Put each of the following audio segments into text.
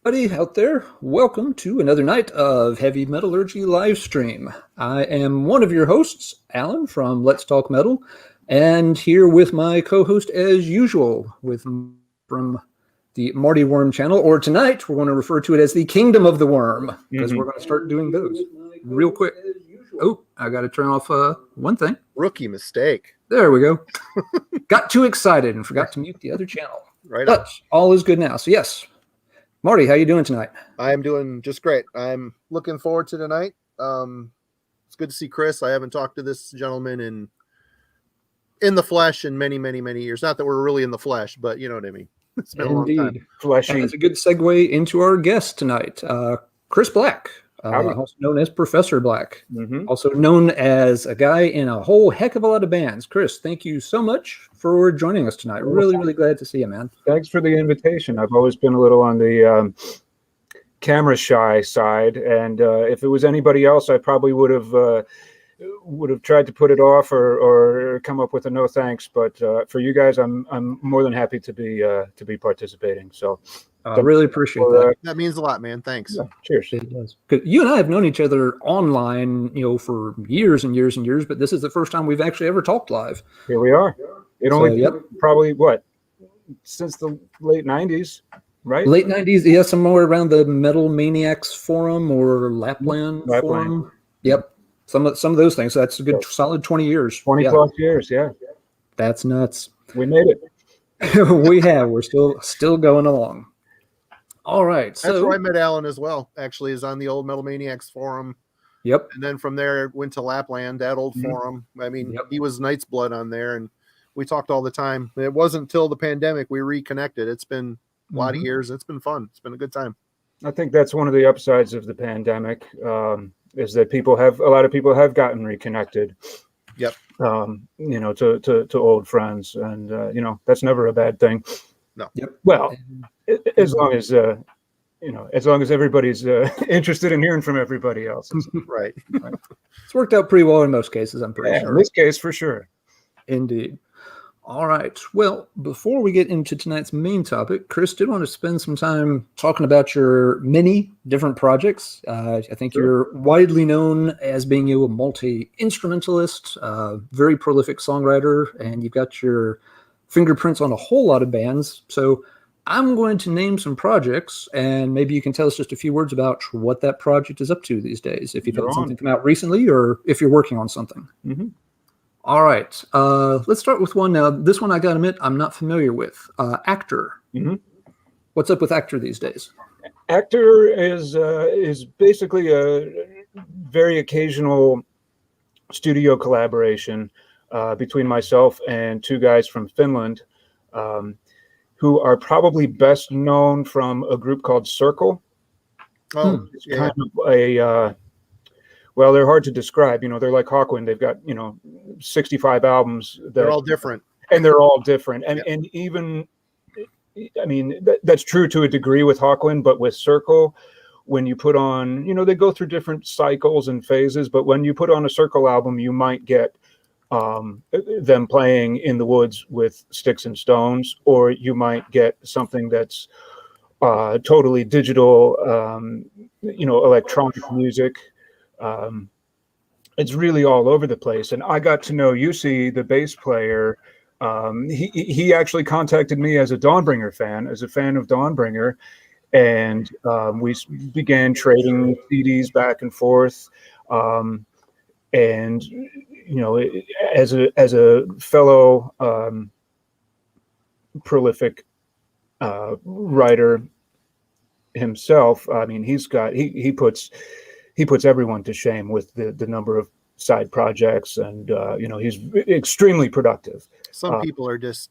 Everybody out there, welcome to another night of Heavy Metallurgy live stream. I am one of your hosts, Alan from Let's Talk Metal, and here with my co-host as usual, from the Marty Worm channel, or tonight we're going to refer to it as the Kingdom of the Worm, because we're going to start doing those real quick. Oh, I got to turn off one thing. Rookie mistake. There we go. Got too excited and forgot to mute the other channel. Right. But all is good now. So yes. Marty, how you doing tonight? I'm doing just great. I'm looking forward to tonight. It's good to see Chris. I haven't talked to this gentleman in the flesh in many, many, many years. Not that we're really in the flesh, but you know what I mean. It's been Indeed. a long time. Fleshy. That's a good segue into our guest tonight, Chris Black, also known as Professor Black, also known as a guy in a whole heck of a lot of bands. Chris, thank you so much for joining us tonight. Really, really glad to see you, man. Thanks for the invitation. I've always been a little on the camera shy side, and if it was anybody else, I probably would have tried to put it off or come up with a no thanks. But for you guys, I'm more than happy to be participating. So I really appreciate that. That means a lot, man. Thanks. Yeah, cheers. It does. You and I have known each other online, for years and years and years, but this is the first time we've actually ever talked live. Here we are. It only probably since the late 90s, right? Late 90s, yeah, somewhere around the Metal Maniacs forum or Lapland forum. Yep. Some of those things. So that's a good solid 20 years. 20 plus years, yeah. That's nuts. We made it. We have. We're still going along. All right. So that's where I met Alan as well, actually, is on the old Metal Maniacs forum. Yep. And then from there went to Lapland, that old forum. I mean, he was Knight's Blood on there, and we talked all the time. It wasn't until the pandemic we reconnected. It's been a lot of years. It's been fun. It's been a good time. I think that's one of the upsides of the pandemic, is that a lot of people have gotten reconnected. Yep. To old friends, and that's never a bad thing. No. Yep. Well, as long as everybody's interested in hearing from everybody else. Right. It's worked out pretty well in most cases, I'm pretty sure. In this case, for sure. Indeed. All right. Well, before we get into tonight's main topic, Chris did want to spend some time talking about your many different projects. I think you're widely known as being a multi-instrumentalist, very prolific songwriter, and you've got your fingerprints on a whole lot of bands. So I'm going to name some projects, and maybe you can tell us just a few words about what that project is up to these days, if you've had something come out recently or if you're working on something. All right. Let's start with one now. This one, I got to admit, I'm not familiar with. Actor. What's up with Actor these days? Actor is basically a very occasional studio collaboration between myself and two guys from Finland, who are probably best known from a group called Circle. It's kind of well, they're hard to describe. They're like Hawkwind. They've got 65 albums. They're all different, and they're all different. And even, I mean, that's true to a degree with Hawkwind, but with Circle, when you put on, they go through different cycles and phases. But when you put on a Circle album, you might get them playing in the woods with sticks and stones, or you might get something that's totally digital, electronic music. It's really all over the place. And I got to know Jussi, the bass player. He actually contacted me as a Dawnbringer fan, as a fan of Dawnbringer. And we began trading CDs back and forth. And, as a fellow prolific writer himself, I mean, he puts everyone to shame with the number of side projects, and he's extremely productive. Some people are just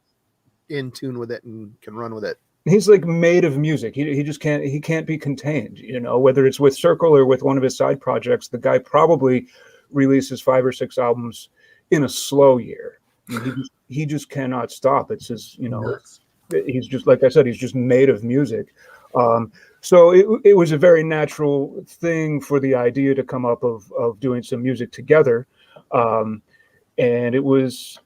in tune with it and can run with it. He's like made of music. He just can't be contained. Whether it's with Circle or with one of his side projects, the guy probably releases 5 or 6 albums in a slow year. He just cannot stop. It's his, he's just, like I said, he's just made of music. So it was a very natural thing for the idea to come up of doing some music together. And it was,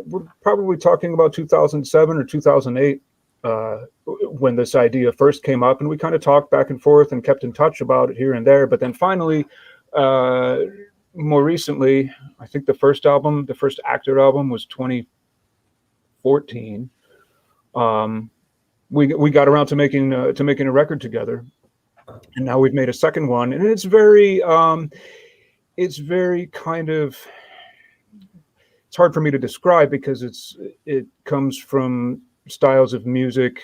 we're probably talking about 2007 or 2008. when this idea first came up, and we kind of talked back and forth and kept in touch about it here and there. But then finally, more recently, I think the first Actor album was 2014. We got around to making a record together, and now we've made a second one, and it's very kind of, it's hard for me to describe because it comes from styles of music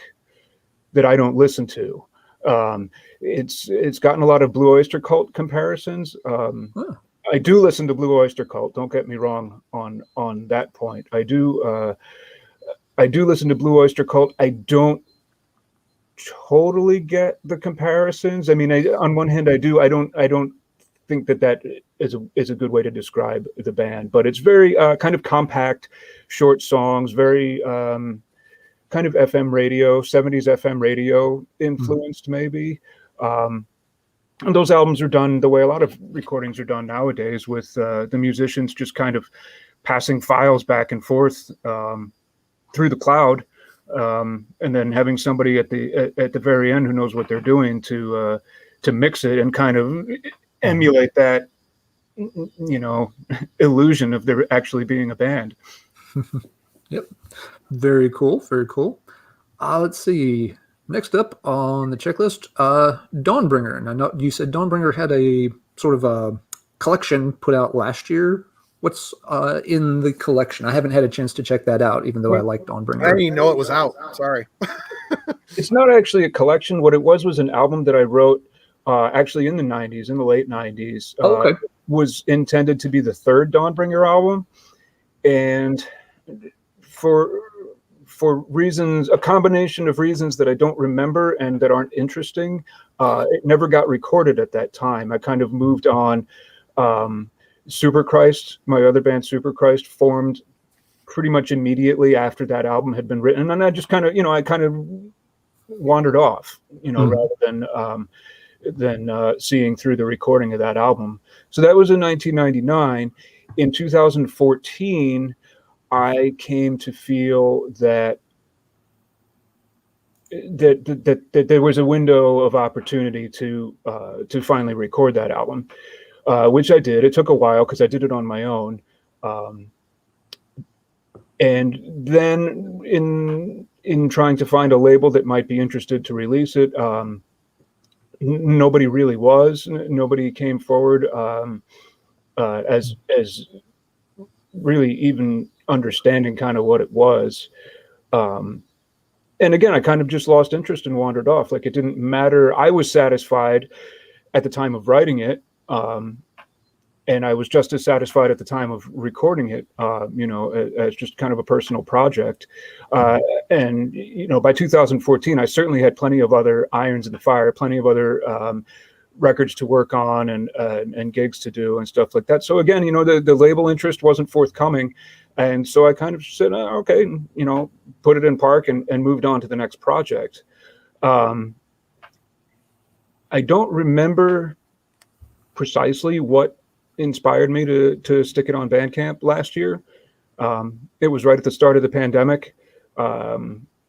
that I don't listen to. It's gotten a lot of Blue Oyster Cult comparisons. I do listen to Blue Oyster Cult. Don't get me wrong on that point. I do listen to Blue Oyster Cult. I don't totally get the comparisons. I mean, on one hand, I do. I don't think that is a good way to describe the band, but it's very kind of compact, short songs, very kind of FM radio, 70s FM radio influenced, maybe. And those albums are done the way a lot of recordings are done nowadays, with the musicians just kind of passing files back and forth through the cloud, and then having somebody at the very end who knows what they're doing to mix it and kind of emulate that, illusion of there actually being a band. Yep. Very cool. Very cool. Let's see. Next up on the checklist, Dawnbringer. And I know you said Dawnbringer had a sort of a collection put out last year. What's in the collection? I haven't had a chance to check that out, even though I like Dawnbringer. I didn't even know it was out. Sorry. It's not actually a collection. What it was an album that I wrote actually in the 90s, in the late 90s. Okay. Was intended to be the third Dawnbringer album. And for reasons, a combination of reasons that I don't remember and that aren't interesting, it never got recorded at that time. I kind of moved on. Superchrist, my other band Superchrist, formed pretty much immediately after that album had been written, and I just kind of, I kind of wandered off, rather than seeing through the recording of that album. So that was in 1999. In 2014, I came to feel that there was a window of opportunity to finally record that album, which I did. It took a while because I did it on my own, and then in trying to find a label that might be interested to release it, nobody really was. Nobody came forward as really even understanding kind of what it was. And again, I kind of just lost interest and wandered off. Like, it didn't matter. I was satisfied at the time of writing it. And I was just as satisfied at the time of recording it, as just kind of a personal project. And by 2014, I certainly had plenty of other irons in the fire, plenty of other records to work on and gigs to do and stuff like that. So again, the label interest wasn't forthcoming. And so I kind of said, okay, put it in park and moved on to the next project. I don't remember precisely what inspired me to stick it on Bandcamp last year. It was right at the start of the pandemic. There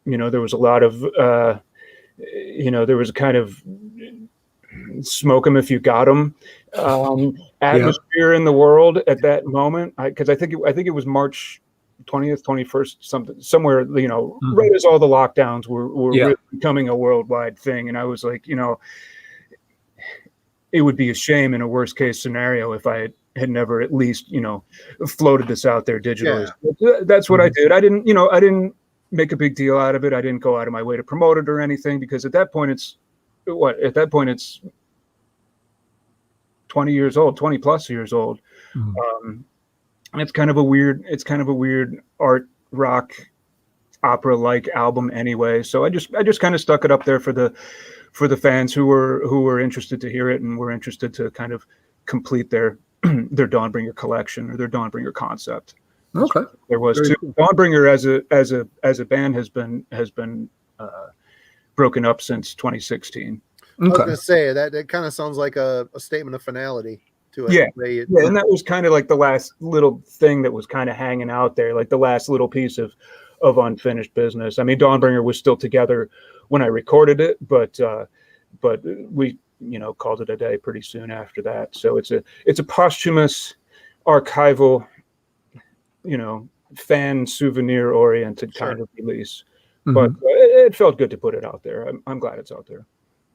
was a lot of, there was a kind of smoke 'em if you got 'em atmosphere in the world at that moment. Because I think it was March 20th, 21st, somewhere, right as all the lockdowns were really becoming a worldwide thing. And I was like, it would be a shame in a worst case scenario if I had never at least, floated this out there digitally. Yeah. That's what I did. I didn't make a big deal out of it. I didn't go out of my way to promote it or anything, because at that point it's 20 years old, 20 plus years old. And it's kind of a weird art rock opera like album anyway. So I just kind of stuck it up there for the fans who were interested to hear it and were interested to kind of complete their Dawnbringer collection or their Dawnbringer concept. Okay. There was too. Cool. Dawnbringer as a band has been broken up since 2016. I was gonna say that kind of sounds like a statement of finality to it. Yeah, and that was kind of like the last little thing that was kind of hanging out there, like the last little piece of of unfinished business. I mean, Dawnbringer was still together when I recorded it, but we, called it a day pretty soon after that. So it's a posthumous, archival, fan souvenir oriented kind of release. But it felt good to put it out there. I'm glad it's out there.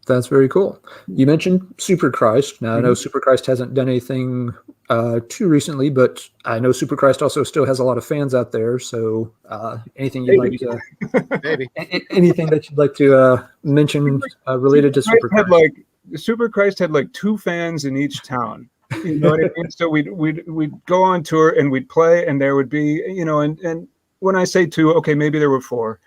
That's very cool. You mentioned Superchrist. Now, I know Superchrist hasn't done anything too recently, but I know Superchrist also still has a lot of fans out there. So anything you'd like to Maybe anything that you'd like to mention related to Superchrist? Superchrist had like 2 fans in each town. You know what I mean? So we'd go on tour and we'd play, and there would be, and when I say 2, okay, maybe there were 4.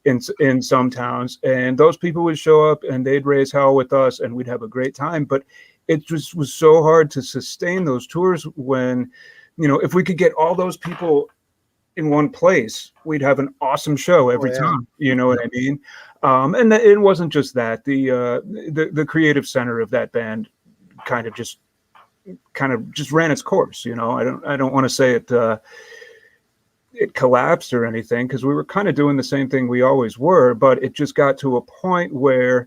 In some towns, and those people would show up and they'd raise hell with us and we'd have a great time. But it just was so hard to sustain those tours when, if we could get all those people in one place, we'd have an awesome show every time. You know what I mean? And it wasn't just that. The creative center of that band kind of just ran its course. I don't want to say it collapsed or anything, because we were kind of doing the same thing we always were, but it just got to a point where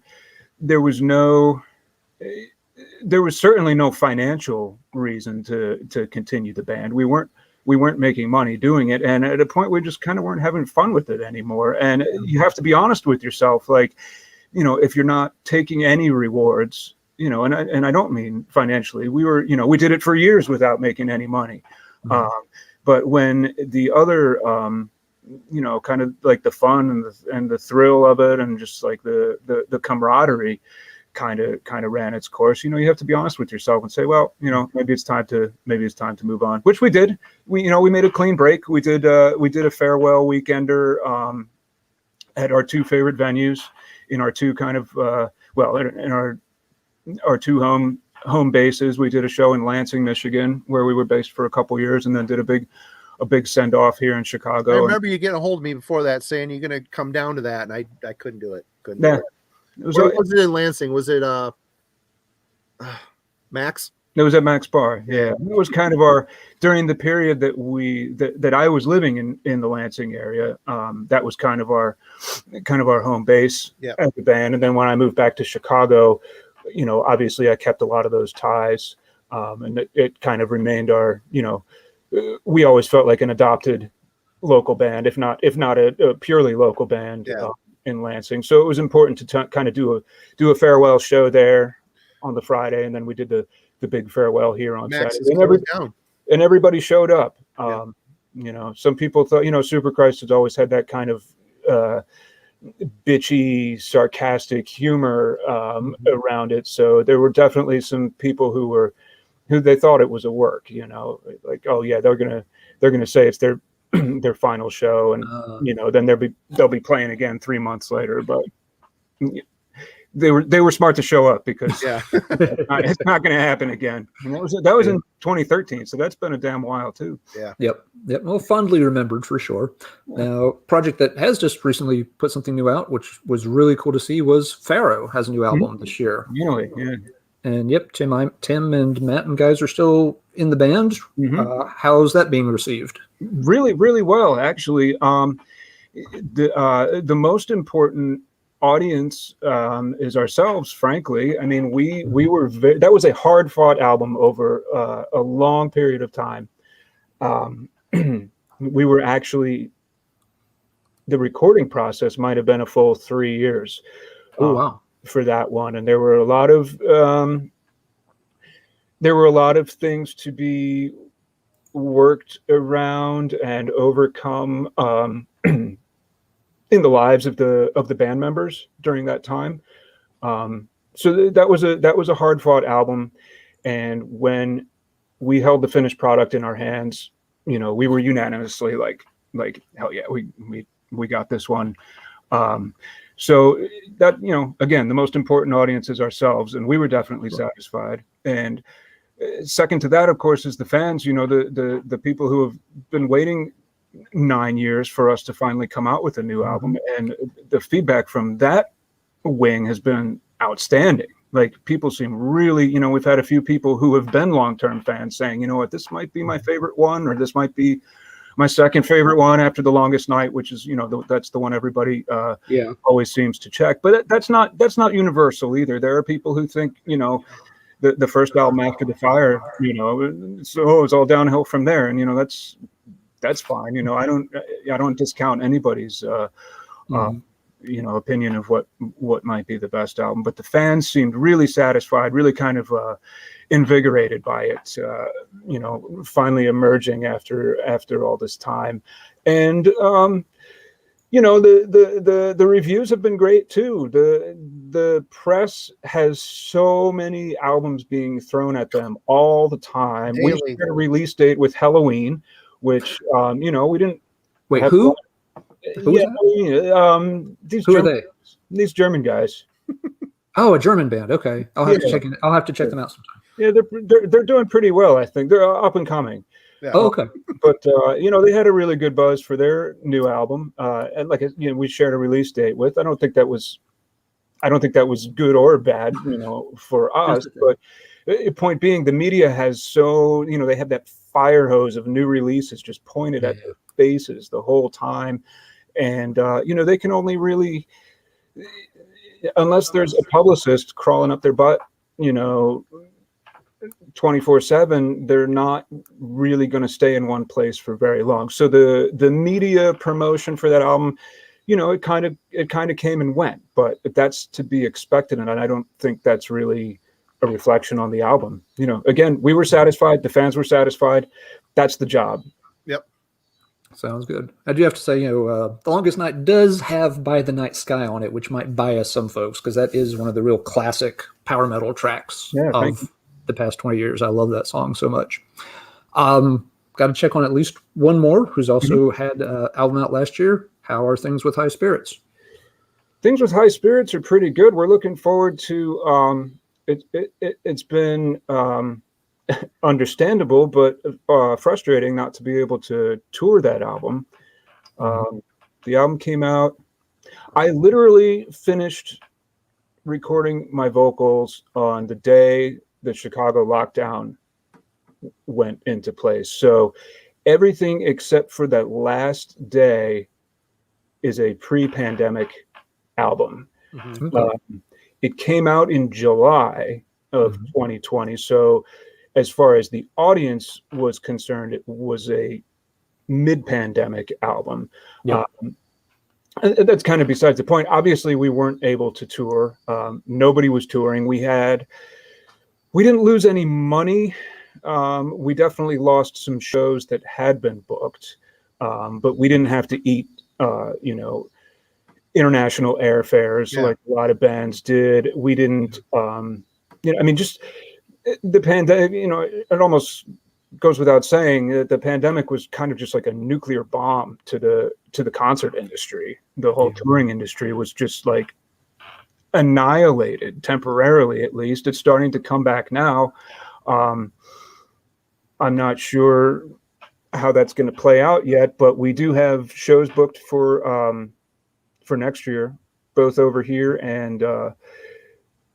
there was certainly no financial reason to continue the band. We weren't making money doing it, and at a point we just kind of weren't having fun with it anymore. And you have to be honest with yourself, like, if you're not taking any rewards, and I don't mean financially. We did it for years without making any money. But when the other, kind of like the fun and the thrill of it, and just like the camaraderie, kind of ran its course. You have to be honest with yourself and say, well, maybe it's time to move on. Which we did. We made a clean break. We did a farewell weekender at our 2 favorite venues in our 2 kind of in our 2 home bases. We did a show in Lansing, Michigan, where we were based for a couple years, and then did a big send off here in Chicago. I remember you getting a hold of me before that saying you're going to come down to that, and I couldn't do it. Where was it in Lansing? Was it Max? It was at Max Bar. Yeah, it was kind of during the period that I was living in the Lansing area. That was kind of our home base as the band. And then when I moved back to Chicago, obviously I kept a lot of those ties, and it kind of remained our, we always felt like an adopted local band, if not a purely local band in Lansing. So it was important to kind of do a farewell show there on the Friday, and then we did the big farewell here on Saturday. And everybody showed up. Some people thought, Superchrist has always had that kind of bitchy, sarcastic humor around it. So there were definitely some people who they thought it was a work, like, oh yeah, they're gonna say it's their their final show, and then they'll be playing again 3 months later. But they were smart to show up, because it's not going to happen again. And that was in 2013, so that's been a damn while too. Yep. Well, fondly remembered for sure. Now, project that has just recently put something new out, which was really cool to see, was Pharaoh has a new album this year. Really? Yeah. And Tim and Matt and guys are still in the band. How's that being received? Really, really well, actually. The most important audience is ourselves, frankly. I mean, we were that was a hard fought album over a long period of time. We were actually, the recording process might have been a full 3 years. Oh wow. For that one, and there were a lot of things to be worked around and overcome in the lives of the band members during that time. So that was a hard fought album, and when we held the finished product in our hands, we were unanimously like hell yeah, we got this one. So that, again, the most important audience is ourselves, and we were definitely satisfied. And second to that, of course, is the fans, the people who have been waiting 9 years for us to finally come out with a new album. And the feedback from that wing has been outstanding. Like, people seem really, we've had a few people who have been long-term fans saying, this might be my favorite one, or this might be my second favorite one after The Longest Night, which is, that's the one everybody always seems to check. But that's not universal either. There are people who think, the first album After the Fire, it's all downhill from there, and that's fine. I don't discount anybody's opinion of what might be the best album, but the fans seemed really satisfied, really kind of invigorated by it, finally emerging after all this time. And the reviews have been great too. The press has so many albums being thrown at them all the time. Daily. We had a release date with Halloween, which we didn't. Wait, who? Who is that? Who are they? These German guys. Oh, a German band. Okay, I'll have to check them out sometime. Yeah, they're doing pretty well. I think they're up and coming. Yeah. Oh, okay. But they had a really good buzz for their new album, and we shared a release date with. I don't think that was good or bad, for us. But point being, the media has they have that fire hose of new releases just pointed at their faces the whole time, and they can only really, unless there's a publicist crawling up their butt, 24/7, they're not really going to stay in one place for very long. So the media promotion for that album, it kind of came and went, but that's to be expected, and I don't think that's really a reflection on the album. Again, we were satisfied, the fans were satisfied. That's the job. Yep. Sounds good. I do have to say, The Longest Night does have By the Night Sky on it, which might bias some folks, because that is one of the real classic power metal tracks of the past 20 years. I love that song so much. Got to check on at least one more who's also had an album out last year. How are things with High Spirits? Things with High Spirits are pretty good. We're looking forward to it's been understandable but frustrating not to be able to tour that album. The album came out. I literally finished recording my vocals on the day the Chicago lockdown went into place. So everything except for that last day is a pre-pandemic album. It came out in July of 2020. So as far as the audience was concerned, it was a mid-pandemic album. And that's kind of besides the point. Obviously, we weren't able to tour. Nobody was touring. We didn't lose any money. We definitely lost some shows that had been booked, but we didn't have to eat, international airfares like a lot of bands did. We didn't, just the pandemic, it almost goes without saying that the pandemic was kind of just like a nuclear bomb to the concert industry. The whole touring industry was just like annihilated temporarily, at least. It's starting to come back now. I'm not sure how that's going to play out yet, but we do have shows booked for next year, both over here and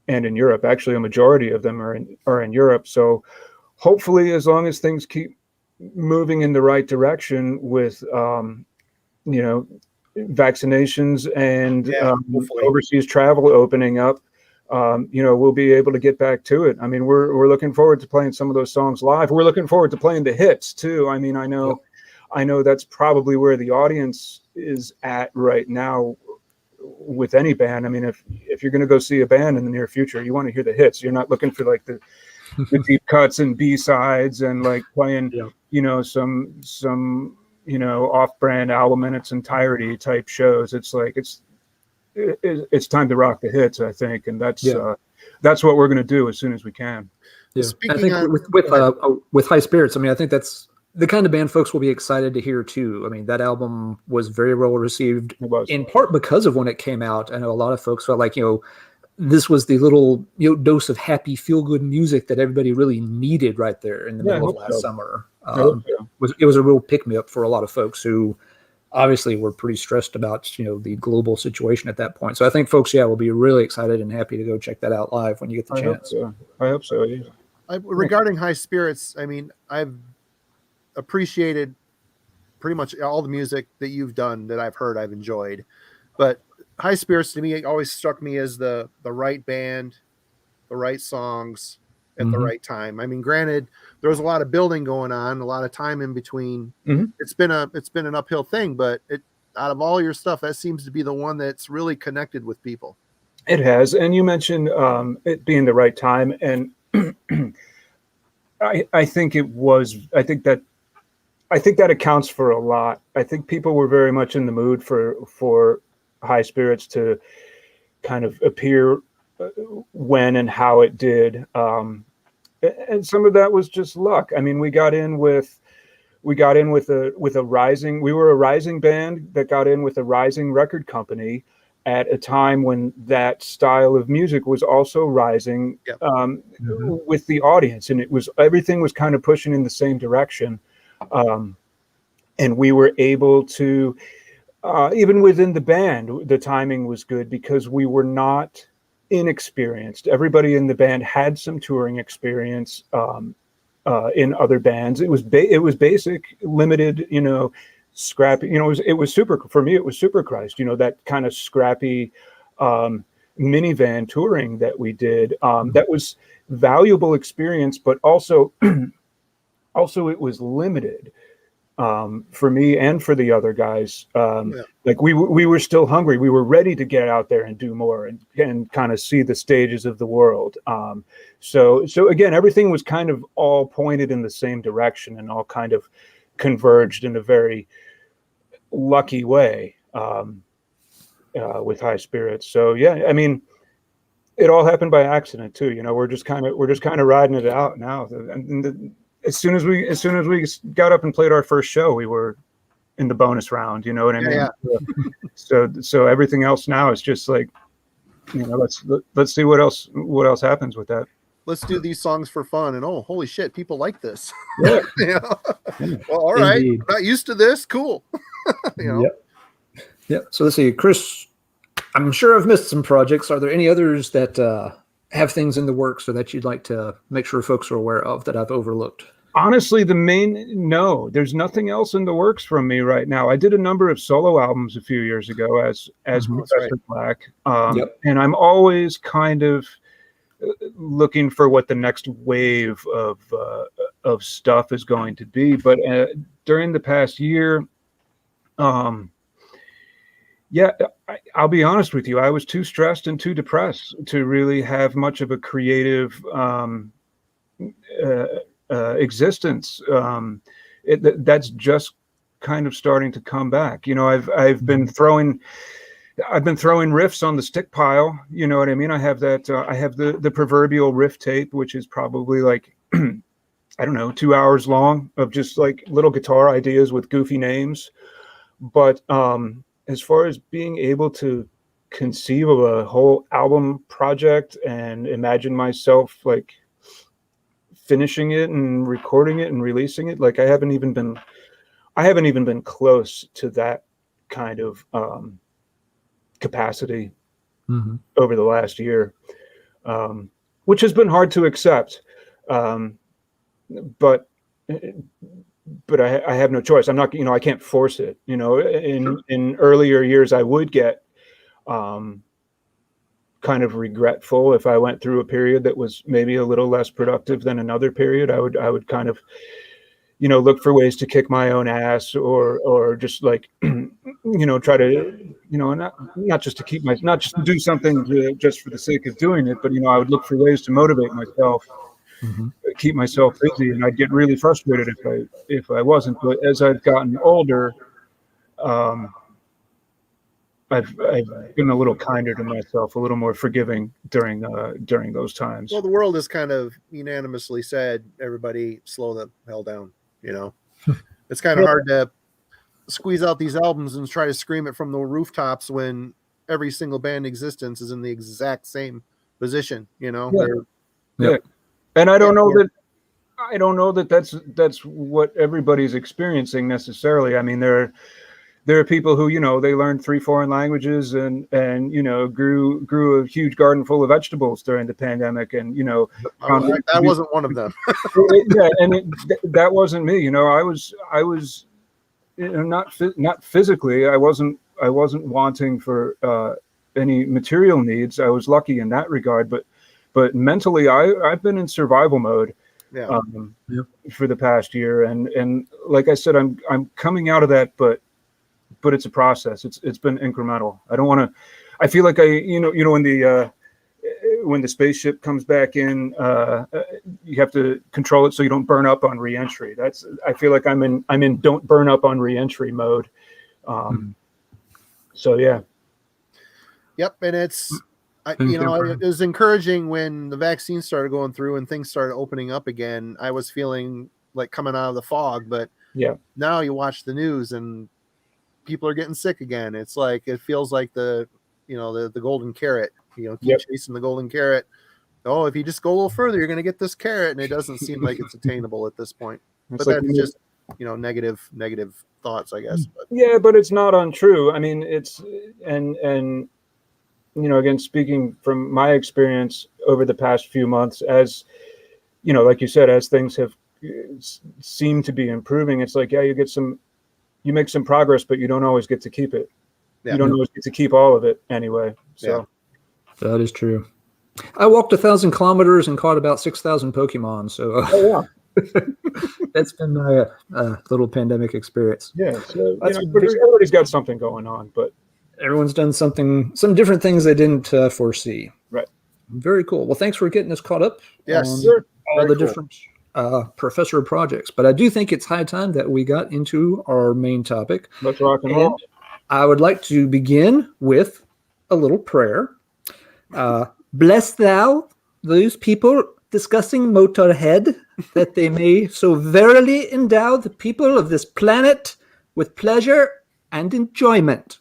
in Europe. Actually, a majority of them are in Europe. So hopefully, as long as things keep moving in the right direction with vaccinations and overseas travel opening up, we'll be able to get back to it. I mean, we're looking forward to playing some of those songs live. We're looking forward to playing the hits too. I mean, I know that's probably where the audience is at right now with any band. I mean, if you're going to go see a band in the near future, you want to hear the hits. You're not looking for like the deep cuts and B-sides and like playing, some off-brand album in its entirety type shows. It's like it's time to rock the hits, I think, and that's what we're going to do as soon as we can. Yeah. I think with High Spirits, I mean, I think that's the kind of band folks will be excited to hear too. I mean, that album was very well received, in part because of when it came out. I know a lot of folks felt like, this was the little dose of happy, feel-good music that everybody really needed right there in the middle of last summer. It was a real pick-me-up for a lot of folks who obviously were pretty stressed about the global situation at that point. So I think folks, will be really excited and happy to go check that out live when you get the chance. I hope so. Yeah. Regarding High Spirits, I mean, I've appreciated pretty much all the music that you've done that I've heard, I've enjoyed. But High Spirits to me always struck me as the right band, the right songs at the right time. I mean, granted, there was a lot of building going on, a lot of time in between. It's been an uphill thing, but out of all your stuff, that seems to be the one that's really connected with people. It has, and you mentioned it being the right time, and I think it was. I think that accounts for a lot. I think people were very much in the mood for High Spirits to kind of appear when and how it did, and some of that was just luck. I mean, we were a rising band that got in with a rising record company at a time when that style of music was also rising with the audience, and everything was kind of pushing in the same direction. And we were able to, even within the band, the timing was good because we were not inexperienced. Everybody in the band had some touring experience in other bands. It was basic, limited, scrappy. It was for me. It was Superchrist. That kind of scrappy minivan touring that we did. That was valuable experience, but also it was limited. For me and for the other guys, like we were still hungry. We were ready to get out there and do more and kind of see the stages of the world. So again, everything was kind of all pointed in the same direction and all kind of converged in a very lucky way with High Spirits. So yeah, I mean, it all happened by accident too. We're just kind of riding it out now. And as soon as we got up and played our first show, we were in the bonus round. You know what I mean? Yeah. So everything else now is just like, let's see what else happens with that. Let's do these songs for fun. And holy shit, people like this. Yeah. Well, all right. Indeed. I'm not used to this. Cool. Yep. So let's see, Chris. I'm sure I've missed some projects. Are there any others that have things in the works or that you'd like to make sure folks are aware of that I've overlooked? Honestly, no, there's nothing else in the works from me right now. I did a number of solo albums a few years ago as Professor Black. And I'm always kind of looking for what the next wave of stuff is going to be. But during the past year, I'll be honest with you, I was too stressed and too depressed to really have much of a creative existence. That's just kind of starting to come back. I've been throwing riffs on the stick pile. You know what I mean? I have that. I have the proverbial riff tape, which is probably like I don't know, 2 hours long of just like little guitar ideas with goofy names. But as far as being able to conceive of a whole album project and imagine myself like finishing it and recording it and releasing it, like I haven't even been close to that kind of capacity over the last year, which has been hard to accept. But I have no choice. I'm not, I can't force it. In earlier years, I would get kind of regretful if I went through a period that was maybe a little less productive than another period. I would kind of, look for ways to kick my own ass or just like, try to, not just to do something just for the sake of doing it, but, I would look for ways to motivate myself. Keep myself busy, and I'd get really frustrated if I wasn't. But as I've gotten older, I've been a little kinder to myself, a little more forgiving during those times. Well, the world has kind of unanimously said, everybody slow the hell down. It's kind of hard to squeeze out these albums and try to scream it from the rooftops when every single band in existence is in the exact same position. Yeah. And I don't know that that's what everybody's experiencing necessarily. I mean, there are people who, they learned 3 foreign languages and grew a huge garden full of vegetables during the pandemic. And, that wasn't one of them. Yeah. And that wasn't me. I was not physically. I wasn't wanting for any material needs. I was lucky in that regard, but mentally, I've been in survival mode for the past year, and like I said, I'm coming out of that, but it's a process. It's been incremental. I don't want to. I feel like when the spaceship comes back in, you have to control it so you don't burn up on reentry. I feel like I'm in don't burn up on reentry mode. So yeah. Yep, and it was encouraging when the vaccine started going through and things started opening up again. I was feeling like coming out of the fog, but now you watch the news and people are getting sick again. It's like it feels like the golden carrot. Keep chasing the golden carrot. Oh, if you just go a little further, you're going to get this carrot, and it doesn't seem like it's attainable at this point. But that's just negative thoughts, I guess. But. Yeah, but it's not untrue. I mean, it's and again, speaking from my experience over the past few months, as like you said, as things have seemed to be improving, it's like you make some progress, but you don't always get to keep it. Yeah. You don't always get to keep all of it anyway. So. Yeah. That is true. I walked 1,000 kilometers and caught about 6,000 Pokemon. So that's been my little pandemic experience. Yeah, so everybody's got something going on, but everyone's done some different things they didn't foresee. Right. Very cool. Well, thanks for getting us caught up. Yes, on sir. All the different professor projects. But I do think it's high time that we got into our main topic. Let's rock and roll. I would like to begin with a little prayer. Bless thou those people discussing Motörhead, that they may so verily endow the people of this planet with pleasure and enjoyment.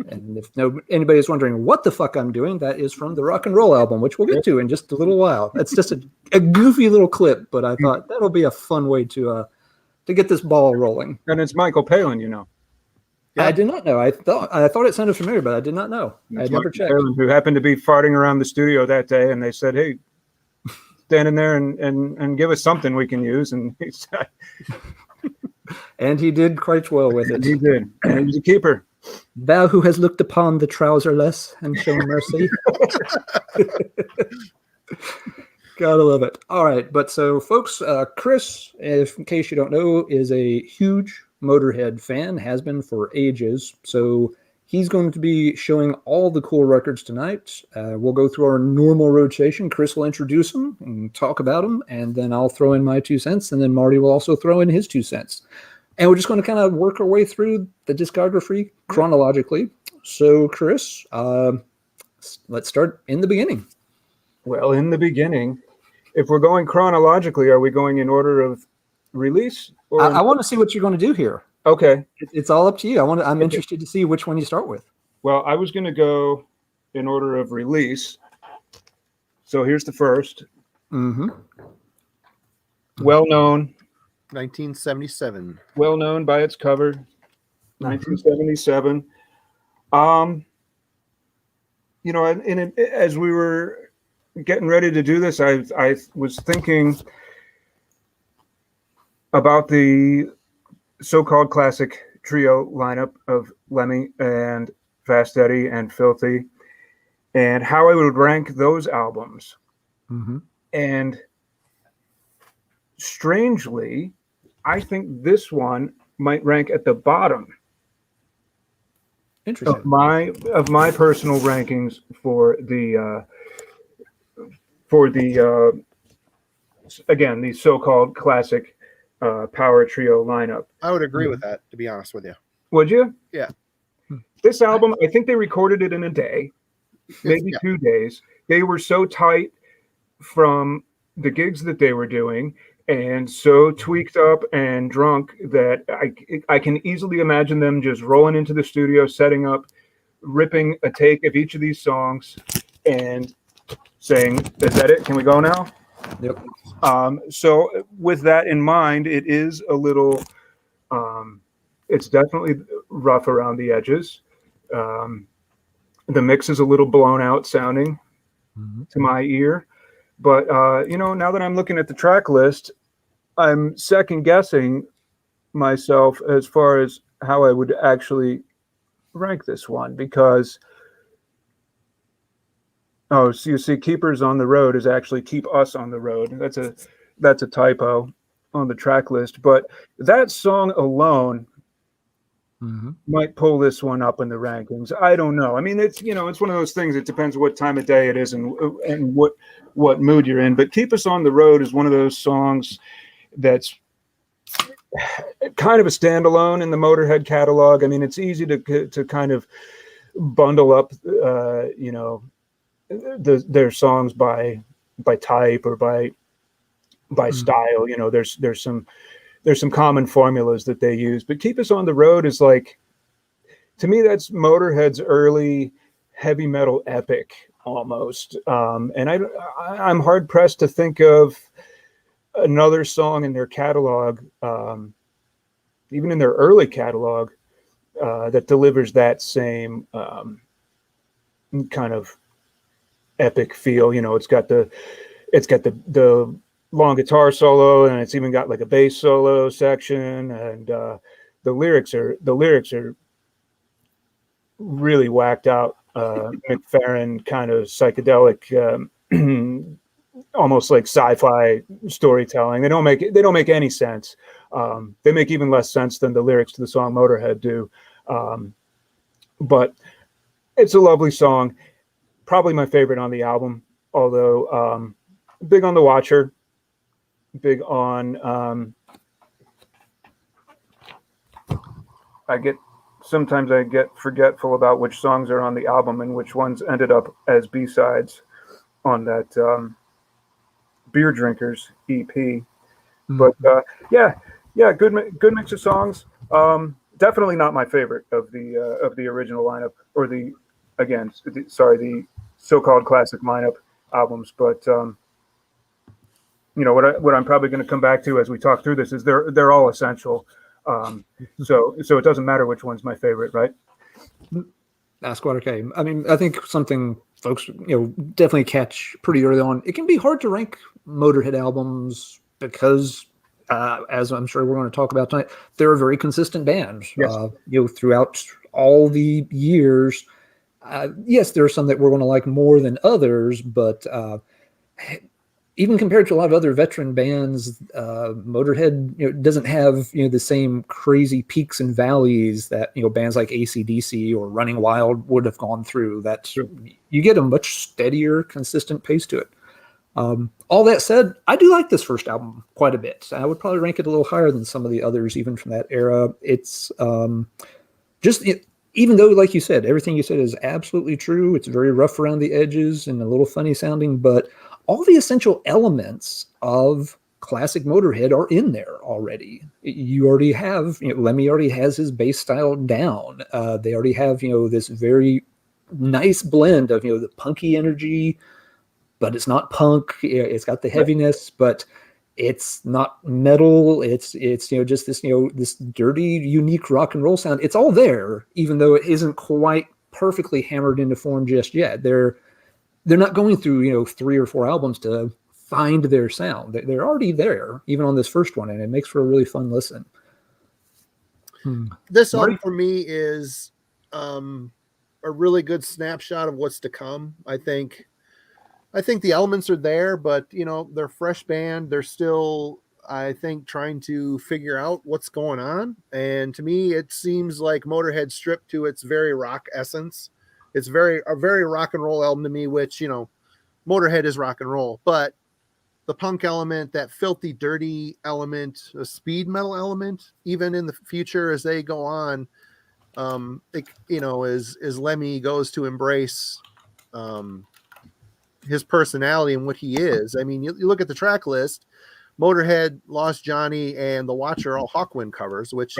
And if anybody is wondering what the fuck I'm doing, that is from the rock and roll album, which we'll get to in just a little while. That's just a goofy little clip, but I thought that'll be a fun way to get this ball rolling. And it's Michael Palin, Yeah. I did not know. I thought it sounded familiar, but I did not know. I had never checked. Who happened to be farting around the studio that day, and they said, "Hey, stand in there and give us something we can use." And he said, and he did quite well with it. He did. And he was a keeper. Thou who has looked upon the trouserless and shown mercy. Gotta love it. All right, but so folks, Chris, in case you don't know, is a huge Motörhead fan, has been for ages. So he's going to be showing all the cool records tonight. We'll go through our normal rotation. Chris will introduce them and talk about them, and then I'll throw in my 2 cents, and then Marty will also throw in his 2 cents. And we're just going to kind of work our way through the discography chronologically. So, Chris, let's start in the beginning. Well, in the beginning, if we're going chronologically, are we going in order of release? Or I want to see what you're going to do here. Okay. It's all up to you. I'm interested to see which one you start with. Well, I was going to go in order of release. So here's the first. Mm-hmm. Well known. 1977. Well known by its cover. 1977. As we were getting ready to do this, I was thinking about the so-called classic trio lineup of Lemmy and Fast Eddie and Filthy, and how I would rank those albums. Mm-hmm. And strangely, I think this one might rank at the bottom of my personal rankings for the again, the so-called classic power trio lineup. I would agree with that, to be honest with you. Would you? Yeah. This album, I think they recorded it in a day, maybe 2 days. They were so tight from the gigs that they were doing and so tweaked up and drunk that I can easily imagine them just rolling into the studio, setting up, ripping a take of each of these songs and saying, "Is that it? Can we go now?" Yep. So with that in mind, it is a little, it's definitely rough around the edges. The mix is a little blown out sounding to my ear. But, now that I'm looking at the track list, I'm second guessing myself as far as how I would actually rank this one, because so you see, Keepers on the Road is actually Keep Us on the Road. That's a typo on the track list, but that song alone might pull this one up in the rankings. I don't know. I mean, it's it's one of those things. It depends what time of day it is and what mood you're in. But Keep Us on the Road is one of those songs that's kind of a standalone in the Motörhead catalog. I mean, it's easy to kind of bundle up, their songs by type or by style. There's some common formulas that they use, but Keep Us on the Road is like, to me, that's Motörhead's early heavy metal epic almost. And I'm hard pressed to think of another song in their catalog, even in their early catalog, that delivers that same kind of epic feel. It's got the long guitar solo, and it's even got like a bass solo section, and the lyrics are really whacked out, McFerrin kind of psychedelic, almost like sci-fi storytelling. They don't make any sense. They make even less sense than the lyrics to the song Motörhead do. But it's a lovely song, probably my favorite on the album, although big on The Watcher, big on sometimes I get forgetful about which songs are on the album and which ones ended up as B-sides on that Beer Drinkers EP. But yeah, good mix of songs. Definitely not my favorite of the original lineup, or the so-called classic lineup albums. But what I'm probably going to come back to as we talk through this is they're all essential. So it doesn't matter which one's my favorite, right? Ask what okay. I mean, I think something folks definitely catch pretty early on. It can be hard to rank Motörhead albums because, as I'm sure we're going to talk about tonight, they're a very consistent band. Yes. Throughout all the years. Yes, there are some that we're going to like more than others, but even compared to a lot of other veteran bands, Motörhead doesn't have the same crazy peaks and valleys that bands like AC/DC or Running Wild would have gone through. That Sure. You get a much steadier, consistent pace to it. All that said, I do like this first album quite a bit. I would probably rank it a little higher than some of the others, even from that era. It's even though, like you said, everything you said is absolutely true. It's very rough around the edges and a little funny sounding, but all the essential elements of classic Motörhead are in there already. You already have, Lemmy already has his bass style down. They already have, this very nice blend of, the punky energy, but it's not punk. It's got the heaviness, but it's not metal. It's just this, this dirty, unique rock and roll sound. It's all there, even though it isn't quite perfectly hammered into form just yet. They're not going through, 3 or 4 albums to find their sound. They're already there, even on this first one, and it makes for a really fun listen. This album for me is a really good snapshot of what's to come. I think the elements are there, but they're a fresh band. They're still, I think, trying to figure out what's going on. And to me, it seems like Motörhead stripped to its very rock essence. It's a very rock and roll album to me, which, Motörhead is rock and roll, but the punk element, that filthy, dirty element, a speed metal element, even in the future as they go on, as Lemmy goes to embrace his personality and what he is. I mean, you look at the track list, Motörhead, Lost Johnny, and The Watcher are all Hawkwind covers, which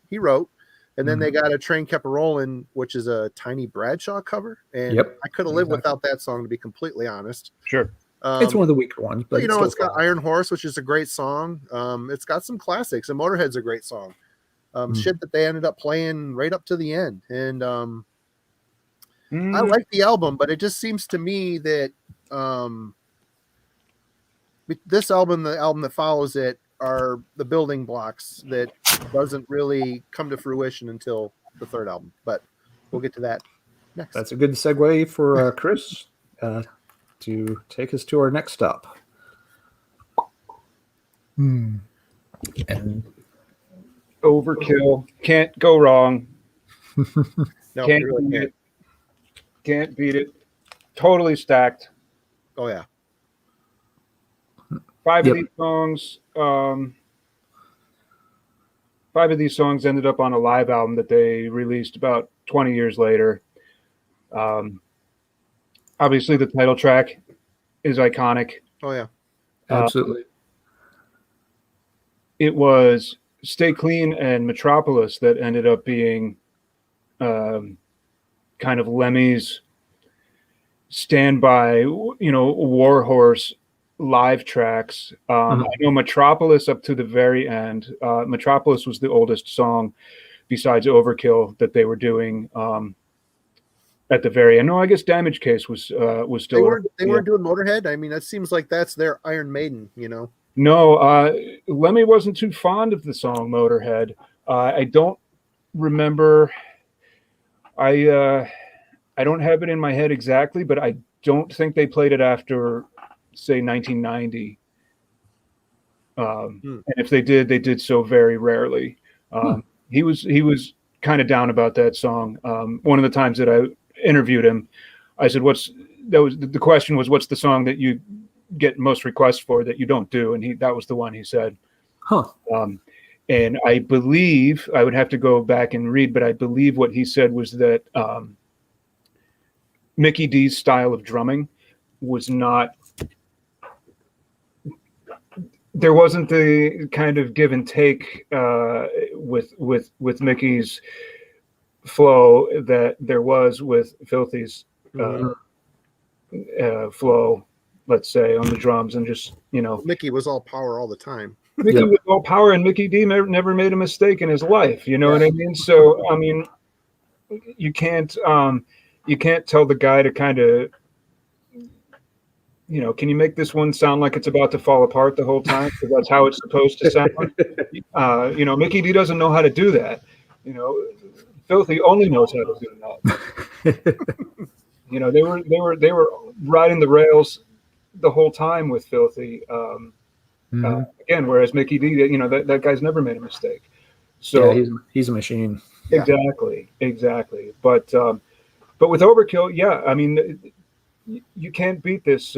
he wrote. And then they got A Train Kept Rollin', which is a Tiny Bradshaw cover. And I could have lived without that song, to be completely honest. Sure. It's one of the weaker ones, but it's got Iron Horse, which is a great song. It's got some classics, and Motörhead's a great song. Shit that they ended up playing right up to the end. And I like the album, but it just seems to me that this album, the album that follows it, are the building blocks that doesn't really come to fruition until the third album. But we'll get to that next. That's a good segue for Chris to take us to our next stop. And Overkill, can't go wrong. No, Can't you really beat can't. it. Can't beat it. Totally stacked. Oh yeah. Five Yep. of these songs ended up on a live album that they released about 20 years later. Obviously, the title track is iconic. Oh yeah. absolutely. It was Stay Clean and Metropolis that ended up being kind of Lemmy's standby, warhorse live tracks. I know Metropolis up to the very end. Metropolis was the oldest song besides Overkill that they were doing at the very end. No, I guess Damage Case was still. They weren't doing Motorhead. I mean, that seems like that's their Iron Maiden, No, Lemmy wasn't too fond of the song Motorhead. I don't remember. I don't have it in my head exactly, but I don't think they played it after, say, 1990. And if they did so very rarely. He was kind of down about that song. One of the times that I interviewed him, I said, the question was, what's the song that you get most requests for that you don't do? And that was the one he said. And I believe, I would have to go back and read, but I believe what he said was that Mickey D's style of drumming was not, there wasn't the kind of give and take with Mickey's flow that there was with Filthy's flow, let's say, on the drums, and just, Mickey was all power all the time. Mickey was all power, and Mickey D never made a mistake in his life. You know what I mean? So, I mean, you can't tell the guy to kind of, can you make this one sound like it's about to fall apart the whole time? Because that's how it's supposed to sound. Mickey D doesn't know how to do that. Filthy only knows how to do that. They were riding the rails the whole time with Filthy. Again, whereas Mickey D, that guy's never made a mistake. So yeah, he's a machine. Exactly. But with Overkill, yeah, I mean, you can't beat this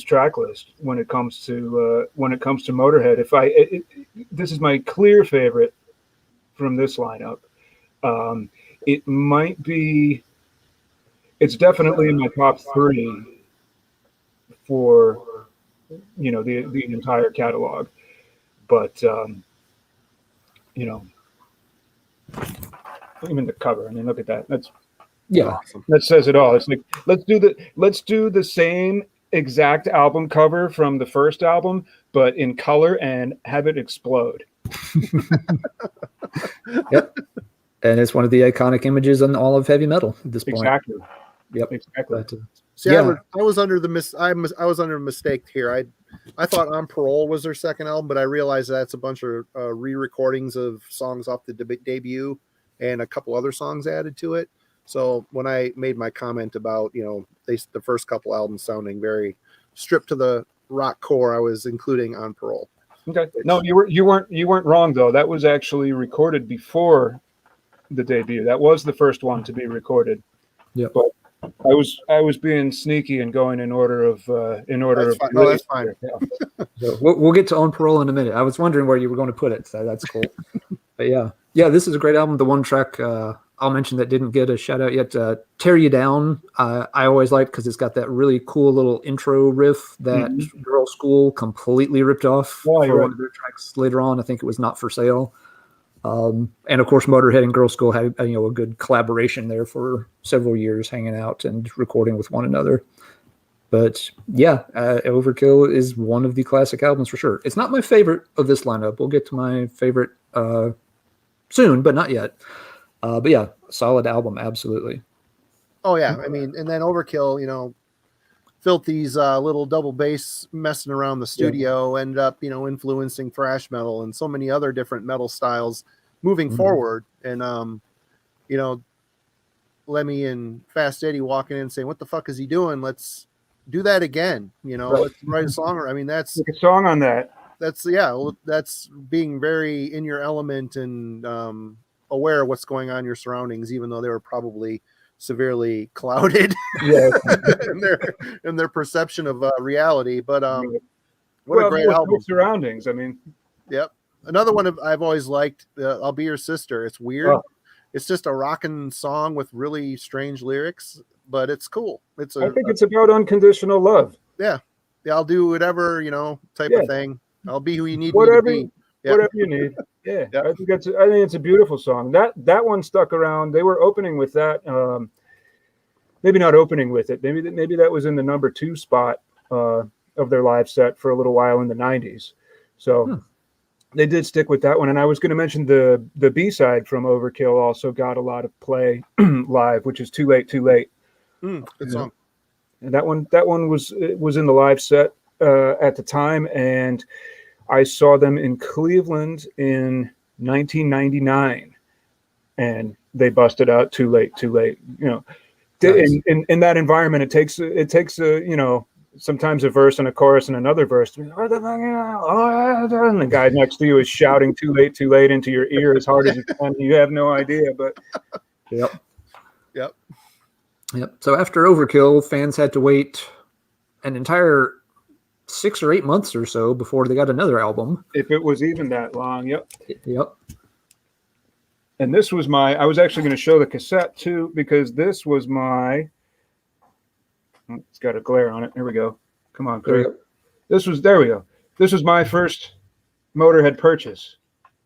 track list when it comes to Motörhead. This is my clear favorite from this lineup. It's definitely in my top three for the entire catalog, but even the cover, I mean, look at that. That's Awesome. That says it all. It's like, let's do the same exact album cover from the first album, but in color, and have it explode. Yep. And it's one of the iconic images in all of heavy metal at this point. Exactly. Yep. Exactly. But, See, I was under a mistake here. I thought On Parole was their second album, but I realized that's a bunch of re-recordings of songs off the debut and a couple other songs added to it. So when I made my comment about the first couple albums sounding very stripped to the rock core, I was including On Parole. Okay. No, you weren't wrong though. That was actually recorded before the debut. That was the first one to be recorded. Yeah. But I was being sneaky and going in order of. That's fine. No, that's fine. Yeah. So we'll get to On Parole in a minute. I was wondering where you were going to put it, so that's cool. But yeah, this is a great album. The one track I'll mention that didn't get a shout out yet, Tear You Down, I always liked because it's got that really cool little intro riff that Girl School completely ripped off for one of their tracks later on. I think it was Not For Sale. And of course, Motorhead and Girl School had a good collaboration there for several years, hanging out and recording with one another. But yeah, Overkill is one of the classic albums for sure. It's not my favorite of this lineup. We'll get to my favorite soon, but not yet. But yeah, solid album, absolutely. Oh yeah, I mean, and then Overkill, Filthy's little double bass messing around the studio ended up, influencing thrash metal and so many other different metal styles moving forward. And, Lemmy and Fast Eddie walking in and saying, "What the fuck is he doing? Let's do that again. Let's write a song." I mean, that's Make a song on that. That's being very in your element and aware of what's going on in your surroundings, even though they were probably severely clouded in their perception of reality. But what a great album! Surroundings. I mean, yep. Another one I've always liked. "I'll Be Your Sister." It's weird. Oh. It's just a rockin' song with really strange lyrics, but it's cool. I think it's about unconditional love. Yeah. I'll do whatever, type of thing. I'll be who you need me to be. Whatever you need. Yeah. I think it's a beautiful song. That one stuck around. They were opening with that. Maybe not opening with it. Maybe that was in the number 2 spot of their live set for a little while in the 90s. So they did stick with that one. And I was going to mention the B-side from Overkill also got a lot of play live, which is Too Late, Too Late. Good song. And that one was in the live set at the time, and I saw them in Cleveland in 1999, and they busted out "Too Late, Too Late." Nice. In that environment, it takes sometimes a verse and a chorus and another verse. And the guy next to you is shouting "Too late, too late" into your ear as hard as you can. You have no idea, but Yep. Yep. So after Overkill, fans had to wait an entire 6 or 8 months or so before they got another album. If it was even that long. Yep. And this was I was actually going to show the cassette too, because this was it's got a glare on it. There we go. Come on, Chris. There we go. This was my first Motörhead purchase.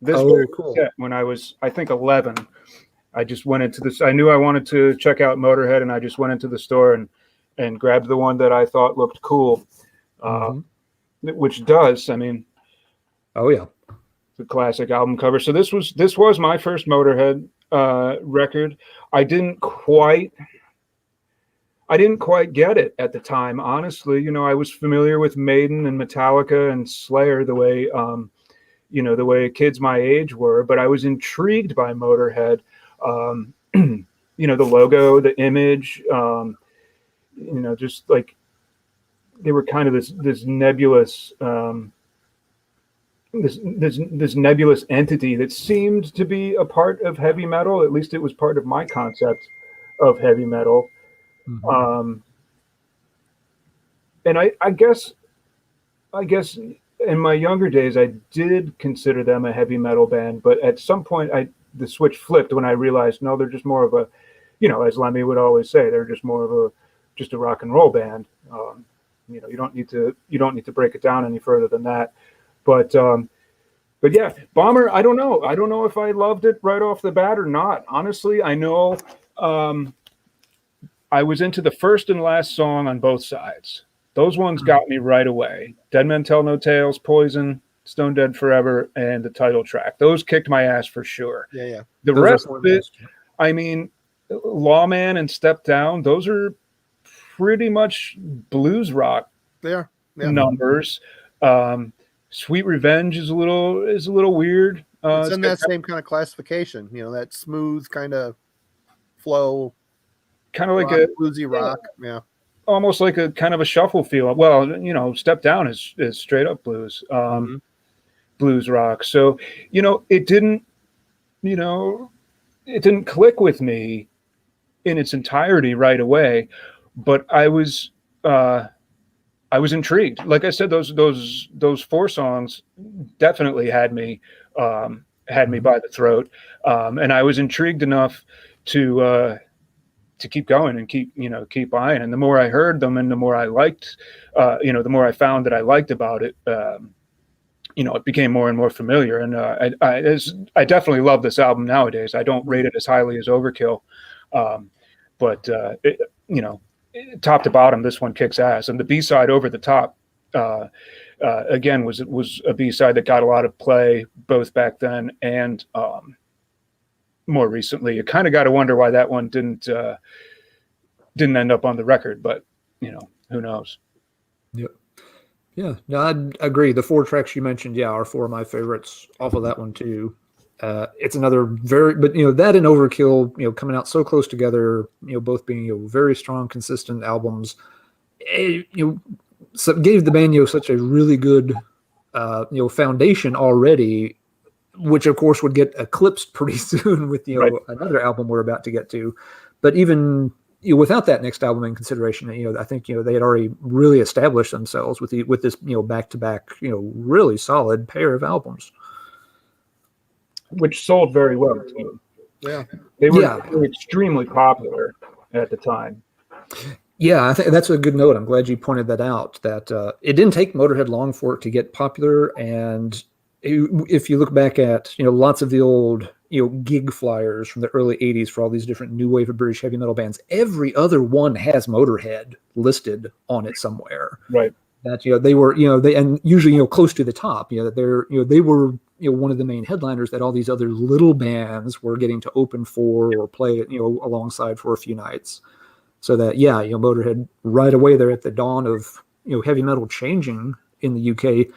This cool. cassette when I was, I think, 11. I just went into this. I knew I wanted to check out Motörhead, and I just went into the store and grabbed the one that I thought looked cool, which does. I mean, it's a classic album cover. So this was my first Motörhead record. I didn't quite get it at the time, honestly. I was familiar with Maiden and Metallica and Slayer the way kids my age were, but I was intrigued by Motörhead. The logo, the image, just like they were kind of this nebulous, this nebulous entity that seemed to be a part of heavy metal. At least it was part of my concept of heavy metal. And I guess in my younger days, I did consider them a heavy metal band, but at some point the switch flipped when I realized, no, they're just more of a, as Lemmy would always say, they're just more of a rock and roll band. You don't need to break it down any further than that. But yeah, Bomber, I don't know if I loved it right off the bat or not. Honestly, I know, I was into the first and last song on both sides. Those ones got me right away. Dead Men Tell No Tales, Poison, Stone Dead Forever, and the title track. Those kicked my ass for sure. Yeah. The rest of it, I mean, Lawman and Step Down, those are pretty much blues rock numbers. Sweet Revenge is a little weird. It's in that same kind of classification, that smooth kind of flow. Kind of like a bluesy rock, almost like a kind of a shuffle feel. Well, Step Down is straight up blues, blues rock. So, it didn't click with me in its entirety right away, but I was intrigued. Like I said, those 4 songs definitely had me by the throat, and I was intrigued enough to keep going and keep buying. And the more I heard them and the more I liked, the more I found that I liked about it, it became more and more familiar. And I definitely love this album nowadays. I don't rate it as highly as Overkill, but top to bottom, this one kicks ass. And the B-side, Over the Top, again, was a B-side that got a lot of play both back then and more recently. You kind of got to wonder why that one didn't end up on the record, but who knows? Yep. Yeah, no, I'd agree. The 4 tracks you mentioned, are 4 of my favorites off of that one too. It's another but that and Overkill, coming out so close together, both being very strong, consistent albums. So gave the band such a really good foundation already, which of course would get eclipsed pretty soon with Right. another album we're about to get to. But even without that next album in consideration, I think they had already really established themselves with this back to back really solid pair of albums, which sold very well too. Yeah, they were extremely popular at the time. Yeah, I think that's a good note. I'm glad you pointed that out. That it didn't take Motorhead long for it to get popular, and if you look back at lots of the old gig flyers from the early '80s for all these different new wave of British heavy metal bands, every other one has Motorhead listed on it somewhere. Right. That they were and usually close to the top. That they're they were one of the main headliners that all these other little bands were getting to open for or play alongside for a few nights. So that Motorhead right away there at the dawn of heavy metal changing in the UK,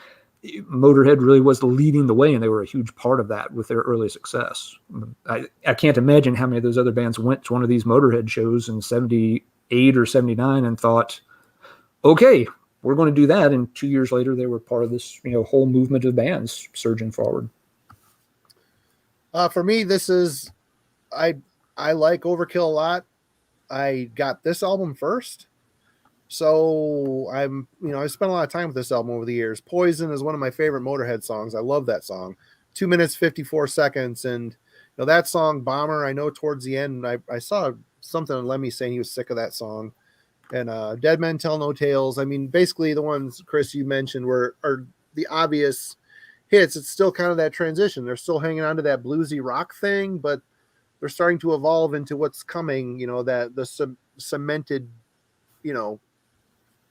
Motorhead really was leading the way, and they were a huge part of that with their early success. I can't imagine how many of those other bands went to one of these Motorhead shows in '78 or '79 and thought, okay, we're going to do that. And 2 years later, they were part of this whole movement of bands surging forward. For me, this is I like Overkill a lot. I got this album first, so I spent a lot of time with this album over the years. Poison is one of my favorite Motorhead songs. I love that song. 2 minutes 54 seconds, and that song Bomber. I know towards the end, I saw something on Lemmy saying he was sick of that song, and Dead Men Tell No Tales. I mean, basically the ones Chris you mentioned are the obvious hits. It's still kind of that transition. They're still hanging on to that bluesy rock thing, but they're starting to evolve into what's coming, that the cemented,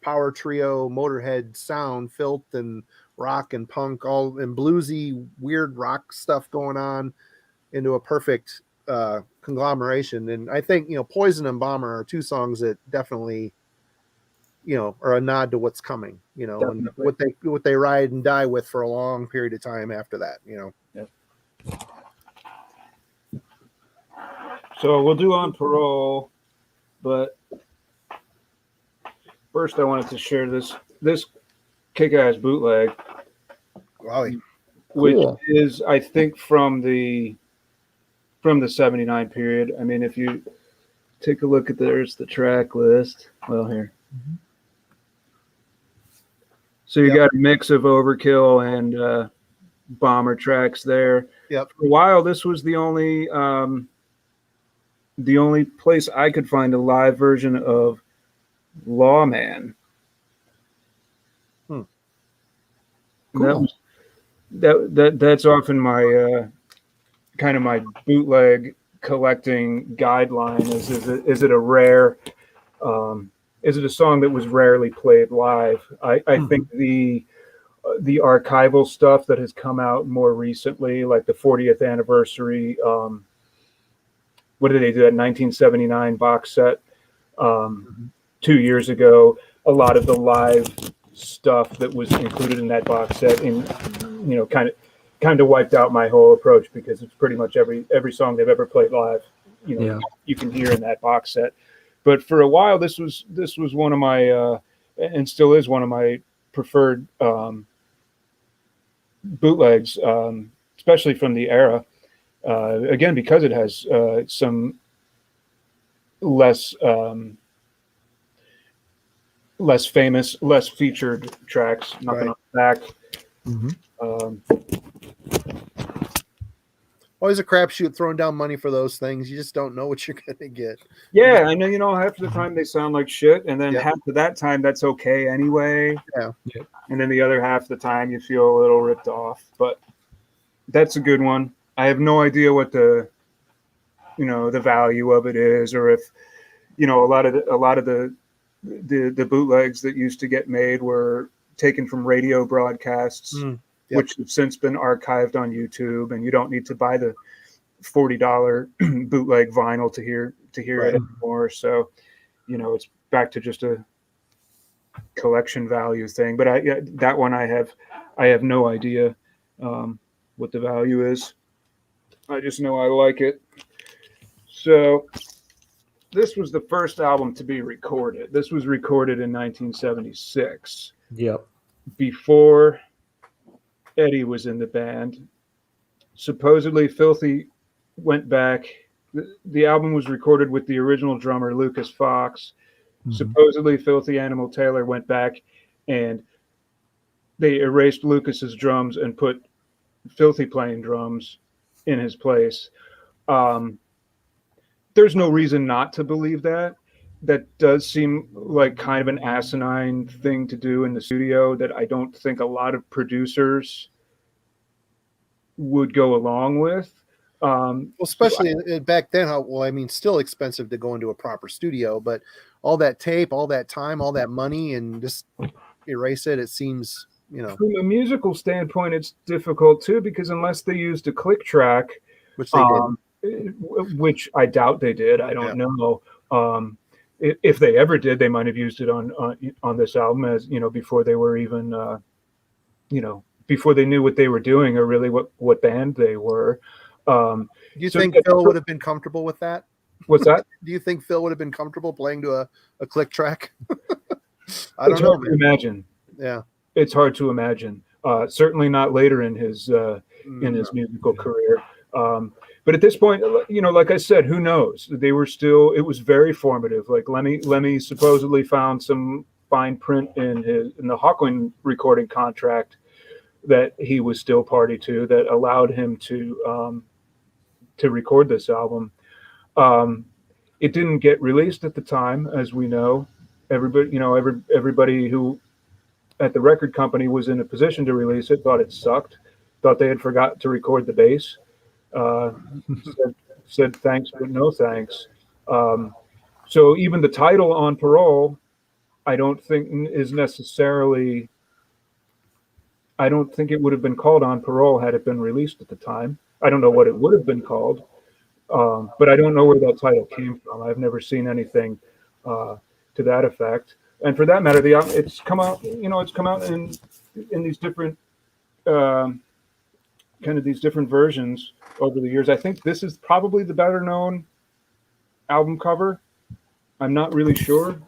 power trio Motorhead sound, filth and rock and punk, all and bluesy, weird rock stuff going on into a perfect conglomeration. And I think, Poison and Bomber are 2 songs that definitely, are a nod to what's coming, and what they ride and die with for a long period of time after that, Yep. So we'll do On Parole, but first I wanted to share this kick-ass bootleg, which is, I think, from the 79 period. I mean, if you take a look at there's the track list. Well, here. Mm-hmm. So you got a mix of Overkill and Bomber tracks there. Yep. For a while, this was the only place I could find a live version of Lawman. Cool. That's often my kind of my bootleg collecting guideline. Is it a rare? Is it a song that was rarely played live? I think the archival stuff that has come out more recently, like the 40th anniversary. What did they do? That 1979 box set 2 years ago. A lot of the live stuff that was included in that box set, kind of wiped out my whole approach, because it's pretty much every song they've ever played live. You can hear in that box set. But for a while, this was one of my and still is one of my preferred bootlegs, especially from the era. Again, because it has some less famous, less featured tracks, nothing on the back. Mm-hmm. Always a crapshoot throwing down money for those things. You just don't know what you're going to get. Yeah, I know, half of the time they sound like shit, and then half of that time that's okay anyway. Yeah. And then the other half of the time you feel a little ripped off. But that's a good one. I have no idea what the value of it is, or if a lot of the bootlegs that used to get made were taken from radio broadcasts, which have since been archived on YouTube, and you don't need to buy the $40 bootleg vinyl to hear it anymore. So, it's back to just a collection value thing. But that one I have no idea what the value is. I just know I like it. So this was the first album to be recorded. This was recorded in 1976. Yep. Before Eddie was in the band. Supposedly Filthy went back. The album was recorded with the original drummer Lucas Fox. Mm-hmm. Supposedly Filthy Animal Taylor went back and they erased Lucas's drums and put Filthy playing drums in his place. There's no reason not to believe that. That does seem like kind of an asinine thing to do in the studio that I don't think a lot of producers would go along with. Well, especially back then, still expensive to go into a proper studio, but all that tape, all that time, all that money, and just erase it, it seems, From a musical standpoint, it's difficult too, because unless they used a click track, which they did. Which I doubt they did. I don't know. If they ever did, they might have used it on this album, as before they were even before they knew what they were doing or really what band they were. Do you think Phil would have been comfortable with that? What's that? Do you think Phil would have been comfortable playing to a click track? I don't know. To imagine. Yeah, it's hard to imagine. Certainly not later in his musical career. But at this point, like I said, who knows? They were still. It was very formative. Like Lemmy supposedly found some fine print in the Hawkwind recording contract that he was still party to that allowed him to record this album. It didn't get released at the time, as we know. Everybody who at the record company was in a position to release it thought it sucked, thought they had forgot to record the bass. Said thanks but no thanks. So even the title On Parole, I don't think is necessarily. I don't think it would have been called On Parole had it been released at the time. I don't know what it would have been called, but I don't know where that title came from. I've never seen anything to that effect. And for that matter, it's come out. It's come out in these different these different versions over the years. I think this is probably the better known album cover. I'm not really sure.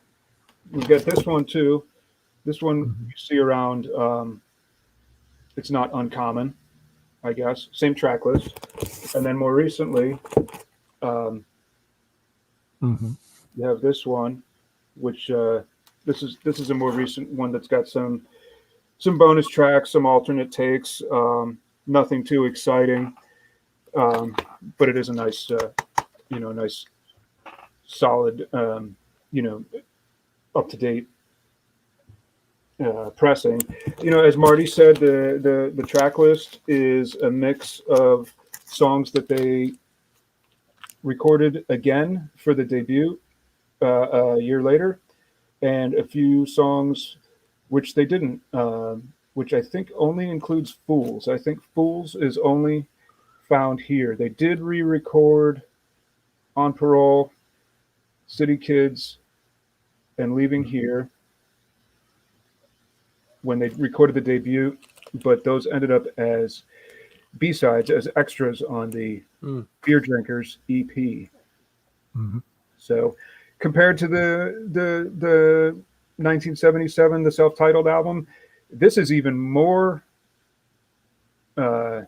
We've got this one too. This one you see around. It's not uncommon, I guess. Same track list. And then more recently, you have this one, which this is a more recent one that's got some bonus tracks, some alternate takes. Nothing too exciting, but it is a nice, nice, solid, up to date pressing. As Marty said, the track list is a mix of songs that they recorded again for the debut a year later, and a few songs which they didn't, which I think only includes Fools. I think Fools is only found here. They did re-record On Parole, City Kids, and Leaving Here when they recorded the debut, but those ended up as B-sides, as extras on the Beer Drinkers EP. Mm-hmm. So compared to the 1977, the self-titled album, this is even more, how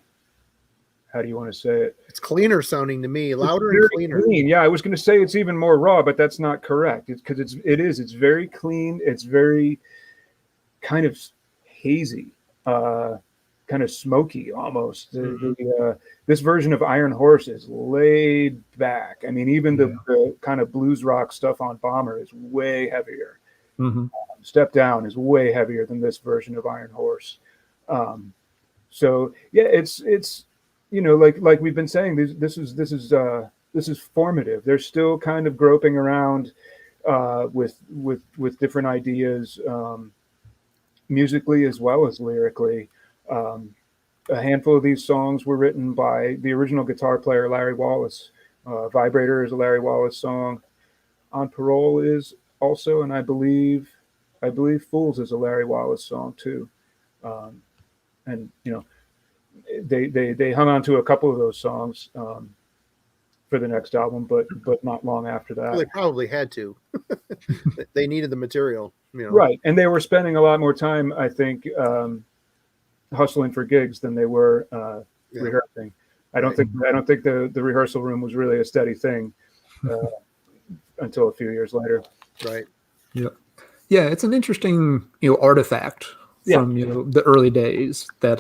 do you want to say it? It's cleaner sounding to me, louder and cleaner. Clean. Yeah, I was going to say it's even more raw, but that's not correct. It's because it's very clean. It's very kind of hazy, kind of smoky almost. This version of Iron Horse is laid back. I mean, even the kind of blues rock stuff on Bomber is way heavier. Mm-hmm. Step Down is way heavier than this version of Iron Horse. So yeah, it's like we've been saying, this is formative. They're still kind of groping around with different ideas, musically as well as lyrically. A handful of these songs were written by the original guitar player Larry Wallace. Vibrator is a Larry Wallace song. On Parole is also, and I believe I believe Fools is a Larry Wallace song too. And they hung on to a couple of those songs for the next album, but not long after that. Well, they probably had to. They needed the material, Right, and they were spending a lot more time, I think, hustling for gigs than they were rehearsing. I don't think the rehearsal room was really a steady thing until a few years later. Right. Yeah, it's an interesting artifact from the early days that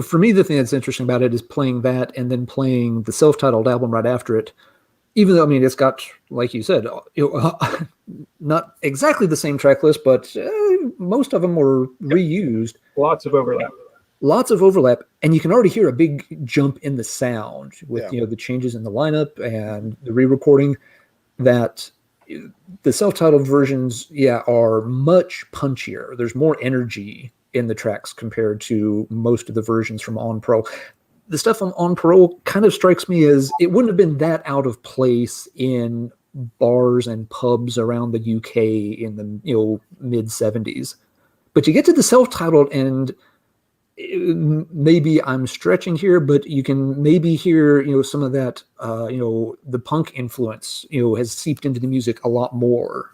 for me, the thing that's interesting about it is playing that and then playing the self-titled album right after it. Even though, it's got, like you said, not exactly the same track list, but most of them were reused. Lots of overlap. And you can already hear a big jump in the sound with, the changes in the lineup and the re-recording, that the self-titled versions, are much punchier. There's more energy in the tracks compared to most of the versions from On Parole. The stuff on Parole kind of strikes me as it wouldn't have been that out of place in bars and pubs around the UK in the mid 70s. But you get to the self-titled, and maybe I'm stretching here, but you can maybe hear some of that the punk influence has seeped into the music a lot more.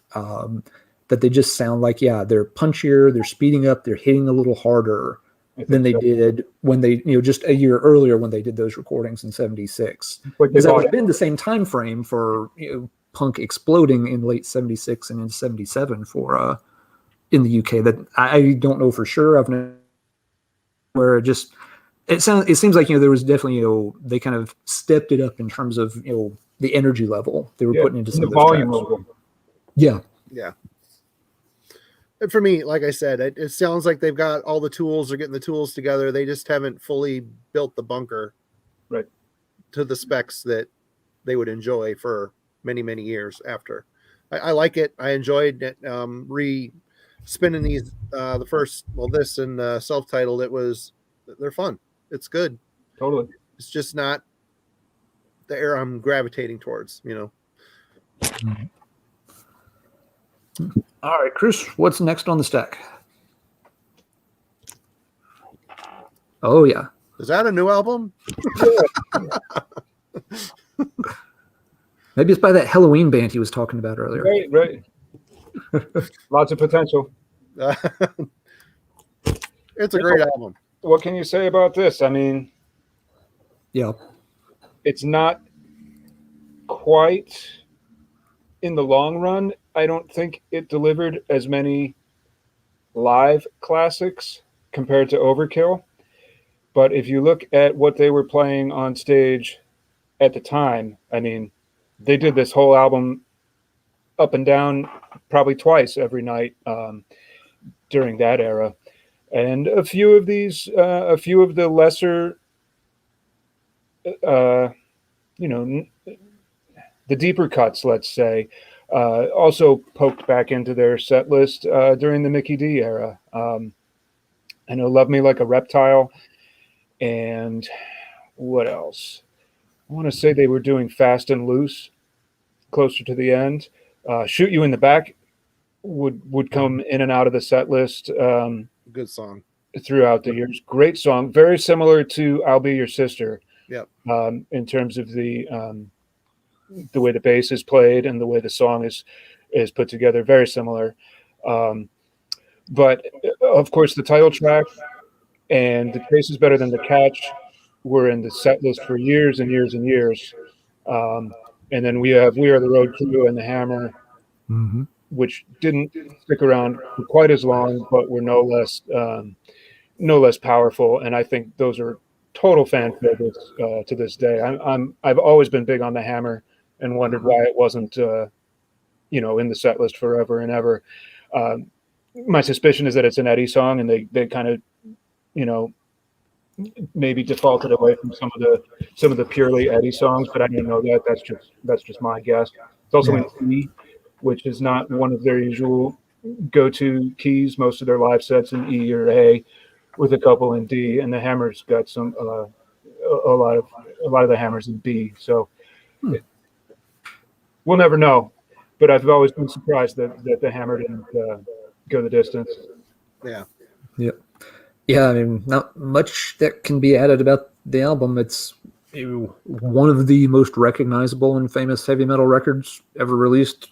That they just sound like they're punchier, they're speeding up, they're hitting a little harder than they did when they, just a year earlier when they did those recordings in 76. Because that would have been the same time frame for punk exploding in late 76 and in 77 for in the UK. That I don't know for sure. I've never where it seems like there was definitely they kind of stepped it up in terms of the energy level they were putting into some of the volume level. Yeah. And for me, like I said, it sounds like they've got all the tools. They're getting the tools together. They just haven't fully built the bunker to the specs that they would enjoy for many, many years after. I like it. I enjoyed it. Spinning these, this and self-titled. They're fun. It's good. Totally. It's just not the era I'm gravitating towards, Mm-hmm. All right, Chris, what's next on the stack? Oh, yeah. Is that a new album? Maybe it's by that Halloween band he was talking about earlier. Right. Lots of potential. It's a great album. What can you say about this? It's not quite, in the long run, I don't think it delivered as many live classics compared to Overkill. But if you look at what they were playing on stage at the time, they did this whole album up and down probably twice every night during that era. And a few of the lesser, the deeper cuts, let's say, also poked back into their set list during the Mickey D era. I know Love Me Like a Reptile, and what else? I want to say they were doing Fast and Loose closer to the end. Shoot You in the Back would come in and out of the set list. Good song. Throughout the years. Great song. Very similar to I'll Be Your Sister. Yep. In terms of the way the bass is played and the way the song is put together. Very similar. But of course the title track and The Chase is Better Than the Catch were in the set list for years and years and years. And then we have We Are the Road Crew and The Hammer, which didn't stick around for quite as long, but were no less powerful. And I think those are total fan favorites to this day. I've always been big on The Hammer and wondered why it wasn't in the set list forever and ever. My suspicion is that it's an Eddie song, and they kind of maybe defaulted away from some of the purely Eddie songs, but I don't know that. That's just my guess. It's also in E, which is not one of their usual go-to keys. Most of their live sets in E or A, with a couple in D, and the Hammer's got some a lot of the Hammers in B. So we'll never know. But I've always been surprised that the Hammer go the distance. Yeah. Yep. Yeah, I mean, not much that can be added about the album. It's one of the most recognizable and famous heavy metal records ever released.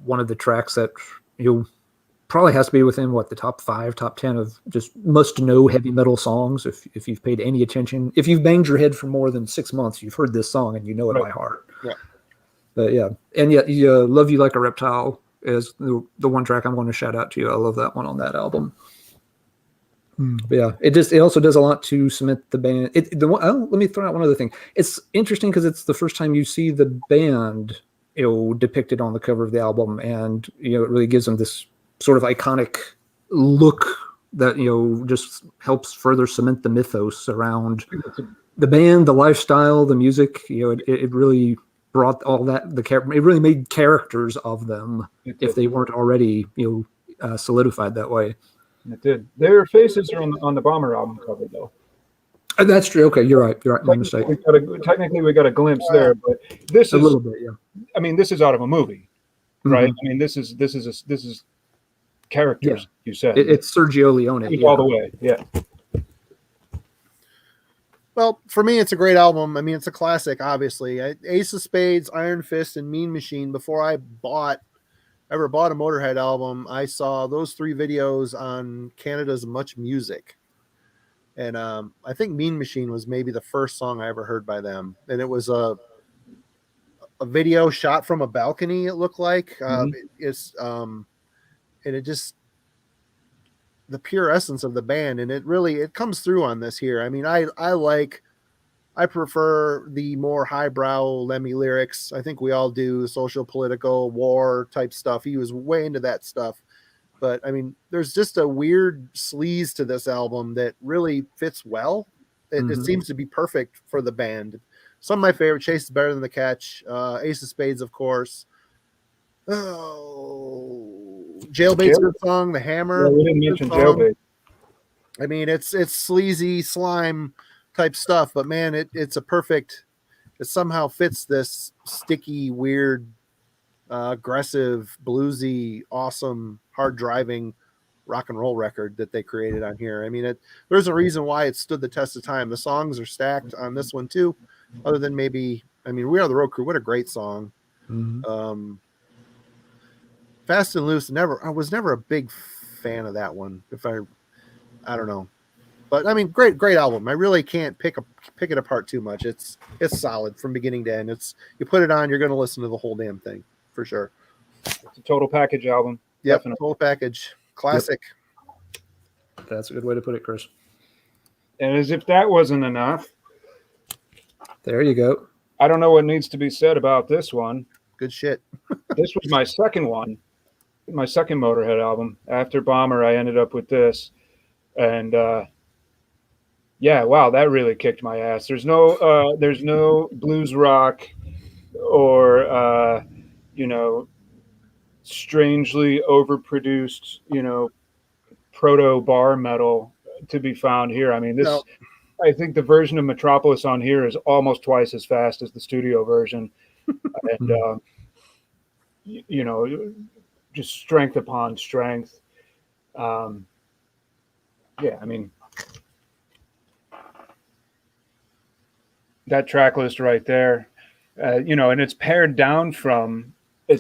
One of the tracks that probably has to be within the top 5, top 10 of just must know heavy metal songs. If you've paid any attention, if you've banged your head for more than 6 months, you've heard this song and you know it by heart. Yeah. But yeah, and yet, "Love You Like a Reptile" is the one track I'm going to shout out to you. I love that one on that album. But yeah, it also does a lot to cement the band. Let me throw out one other thing. It's interesting because it's the first time you see the band, depicted on the cover of the album, and it really gives them this sort of iconic look that just helps further cement the mythos around the band, the lifestyle, the music. It really brought all that. It really made characters of them if they weren't already solidified that way. It did. Their faces are on the Bomber album cover, though. That's true. Okay, you're right. My mistake. Technically, we got a glimpse there, but this is a little bit. Yeah. I mean, this is out of a movie, right? I mean, this is characters. Yeah. You said it's Sergio Leone. All the way. Yeah. Well, for me, it's a great album. I mean, it's a classic, obviously. Ace of Spades, Iron Fist, and Mean Machine. Before I ever bought a Motorhead album, I saw those 3 videos on Canada's Much Music. And I think Mean Machine was maybe the first song I ever heard by them. And it was a video shot from a balcony, it looked like. And it just, the pure essence of the band. And it comes through on this here. I mean, I prefer the more highbrow Lemmy lyrics. I think we all do, social, political, war type stuff. He was way into that stuff. But I mean, there's just a weird sleaze to this album that really fits well. It seems to be perfect for the band. Some of my favorite, Chase is Better Than the Catch, Ace of Spades, of course. Oh, Jailbait's a good song. The Hammer. Yeah, we didn't mention Jailbait. I mean, it's sleazy slime type stuff, but man, it somehow fits this sticky, weird, aggressive, bluesy, awesome, hard driving rock and roll record that they created on here. I mean, there's a reason why it stood the test of time. The songs are stacked on this one too, other than maybe, I mean, We Are the Road Crew. What a great song. Fast and Loose. I was never a big fan of that one. I don't know. But I mean, great album. I really can't pick it apart too much. It's solid from beginning to end. You put it on, you're going to listen to the whole damn thing for sure. It's a total package album. Yep, Definitely. total package, classic. Yep. That's a good way to put it, Chris. And as if that wasn't enough, there you go. I don't know what needs to be said about this one. Good shit. This was my second one, my second Motörhead album. After Bomber, I ended up with this, and yeah, wow, that really kicked my ass. There's no blues rock or strangely overproduced, proto bar metal to be found here. I mean, this. No. I think the version of Metropolis on here is almost twice as fast as the studio version, and just strength upon strength. Yeah, I mean, that track list right there, and it's pared down from a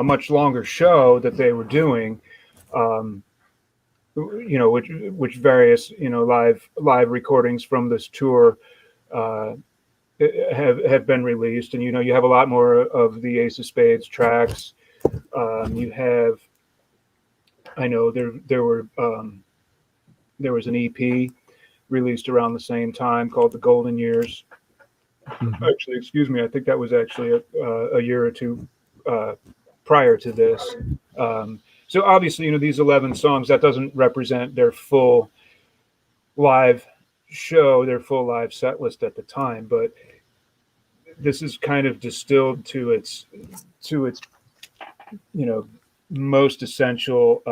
much longer show that they were doing. Which various live recordings from this tour have been released, and you have a lot more of the Ace of Spades tracks. You have, I know there was an EP released around the same time called The Golden Years. Actually, excuse me, I think that was actually a year or two prior to this. So obviously, these 11 songs, that doesn't represent their full live show, their full live set list at the time, but this is kind of distilled to its most essential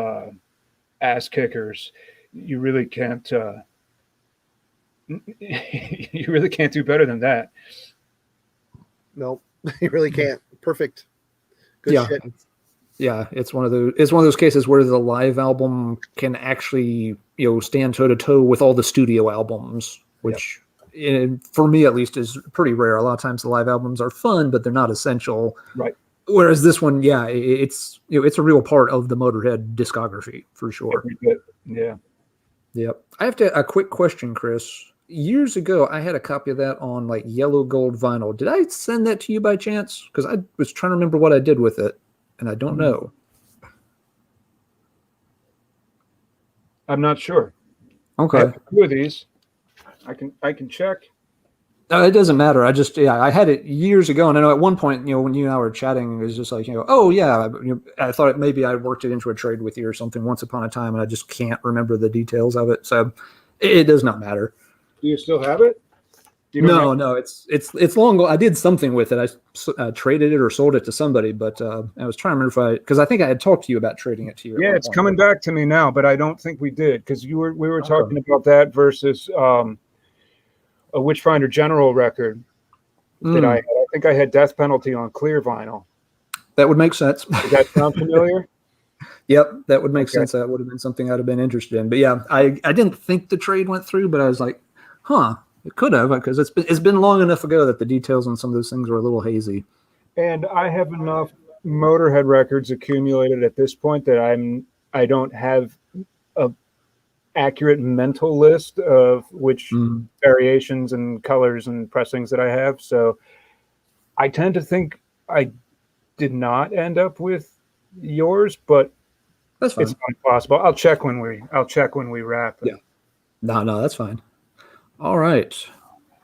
ass kickers. You really can't do better than that. Nope, you really can't. Perfect. Good shit. Yeah, it's one of those cases where the live album can actually, stand toe to toe with all the studio albums, which for me at least is pretty rare. A lot of times the live albums are fun, but they're not essential. Right. Whereas this one, yeah, it's it's a real part of the Motorhead discography for sure. Every bit. Yeah. Yep. I have a quick question, Chris. Years ago, I had a copy of that on like yellow gold vinyl. Did I send that to you by chance? Because I was trying to remember what I did with it, and I don't know. I'm not sure. Okay. I have two of these. I can check. It doesn't matter. I had it years ago, and I know at one point, when you and I were chatting, it was just like, oh yeah, I thought maybe I worked it into a trade with you or something once upon a time, and I just can't remember the details of it. So it does not matter. Do you still have it? No, it's long ago. I did something with it. I traded it or sold it to somebody, but I was trying to remember because I think I had talked to you about trading it to you. Yeah, it's coming back to me now, but I don't think we did because we were talking about that versus a Witchfinder General record that I had. I think I had Death Penalty on clear vinyl. That would make sense. Does that sound familiar? Yep, that would make sense. That would have been something I'd have been interested in. But yeah, I didn't think the trade went through, but I was like, it could have, because it's been long enough ago that the details on some of those things were a little hazy. And I have enough Motorhead records accumulated at this point that I don't have a accurate mental list of which variations and colors and pressings that I have. So I tend to think I did not end up with yours, but that's fine. It's not possible. I'll check when we wrap. Yeah. No, that's fine. All right.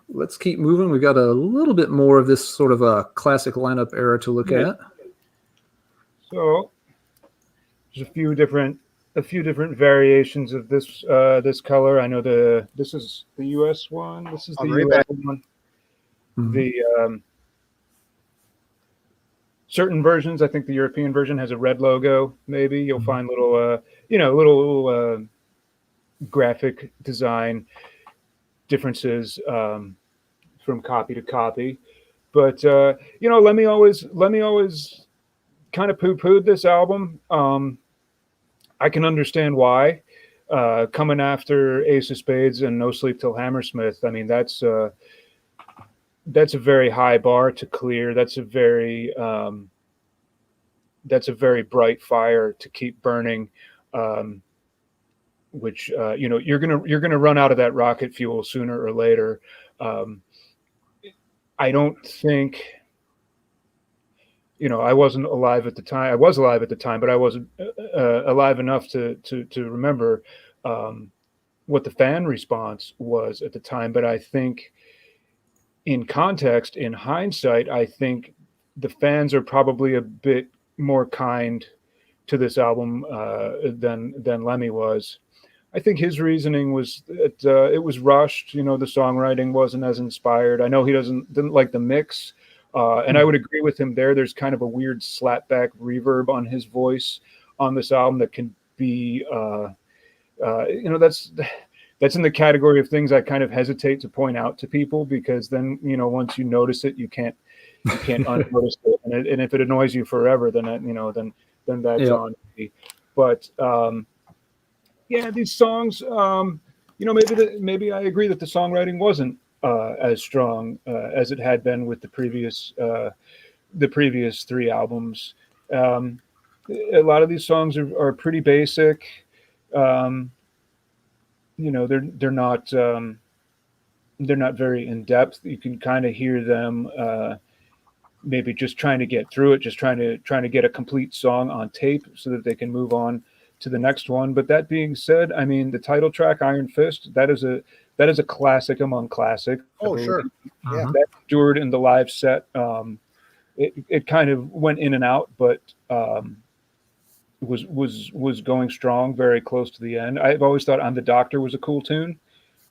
Let's keep moving. We've got a little bit more of this sort of a classic lineup era to look at. So there's a few different variations of this color. I know this is the US one. This is the US one. Mm-hmm. The certain versions, I think the European version has a red logo. Maybe you'll find little graphic design differences from copy to copy. But Lemmy always kind of poo-pooed this album. I can understand why. Coming after Ace of Spades and No Sleep Till Hammersmith, I mean that's a very high bar to clear. That's a very bright fire to keep burning. Which you're gonna run out of that rocket fuel sooner or later. I don't think, I wasn't alive at the time. I was alive at the time, but I wasn't alive enough to remember what the fan response was at the time. But I think, in context, in hindsight, I think the fans are probably a bit more kind to this album than Lemmy was. I think his reasoning was that it was rushed. The songwriting wasn't as inspired. I know he didn't like the mix, and I would agree with him there. There's kind of a weird slapback reverb on his voice on this album that can be, that's in the category of things I kind of hesitate to point out to people, because then once you notice it, you can't unnotice it, and if it annoys you forever, then that's on me. But these songs, maybe I agree that the songwriting wasn't as strong as it had been with the previous three albums. A lot of these songs are pretty basic. They're not very in depth. You can kind of hear them maybe just trying to get through it, just trying to get a complete song on tape so that they can move on to the next one. But that being said, I mean, the title track, Iron Fist, that is a classic among classics. Oh, sure. Yeah. That endured in the live set. It kind of went in and out, but was going strong very close to the end. I've always thought I'm the Doctor was a cool tune.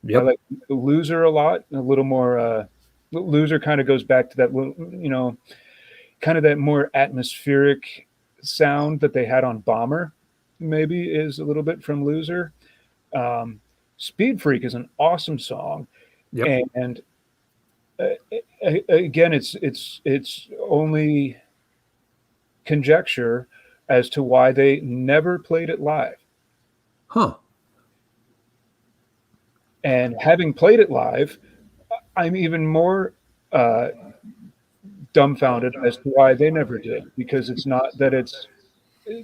Yep. I like Loser a lot. A little more Loser kind of goes back to that little, kind of that more atmospheric sound that they had on Bomber. Maybe is a little bit from Loser. Speed Freak is an awesome song. Yep. And again, it's only conjecture as to why they never played it live. Huh. And having played it live, I'm even more dumbfounded as to why they never did, because it's not that it's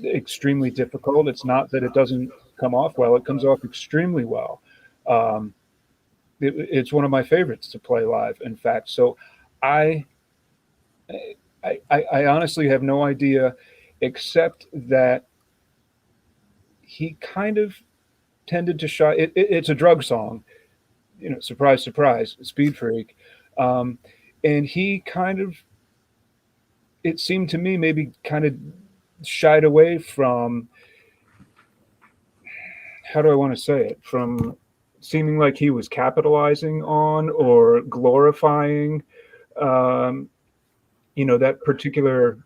extremely difficult. It's not that it doesn't come off well. It comes off extremely well. It's one of my favorites to play live, in fact. So I honestly have no idea, except that he kind of tended to shy. It's a drug song, surprise, surprise, Speed Freak. And he kind of, it seemed to me, maybe kind of shied away from, how do I want to say it, from seeming like he was capitalizing on or glorifying, that particular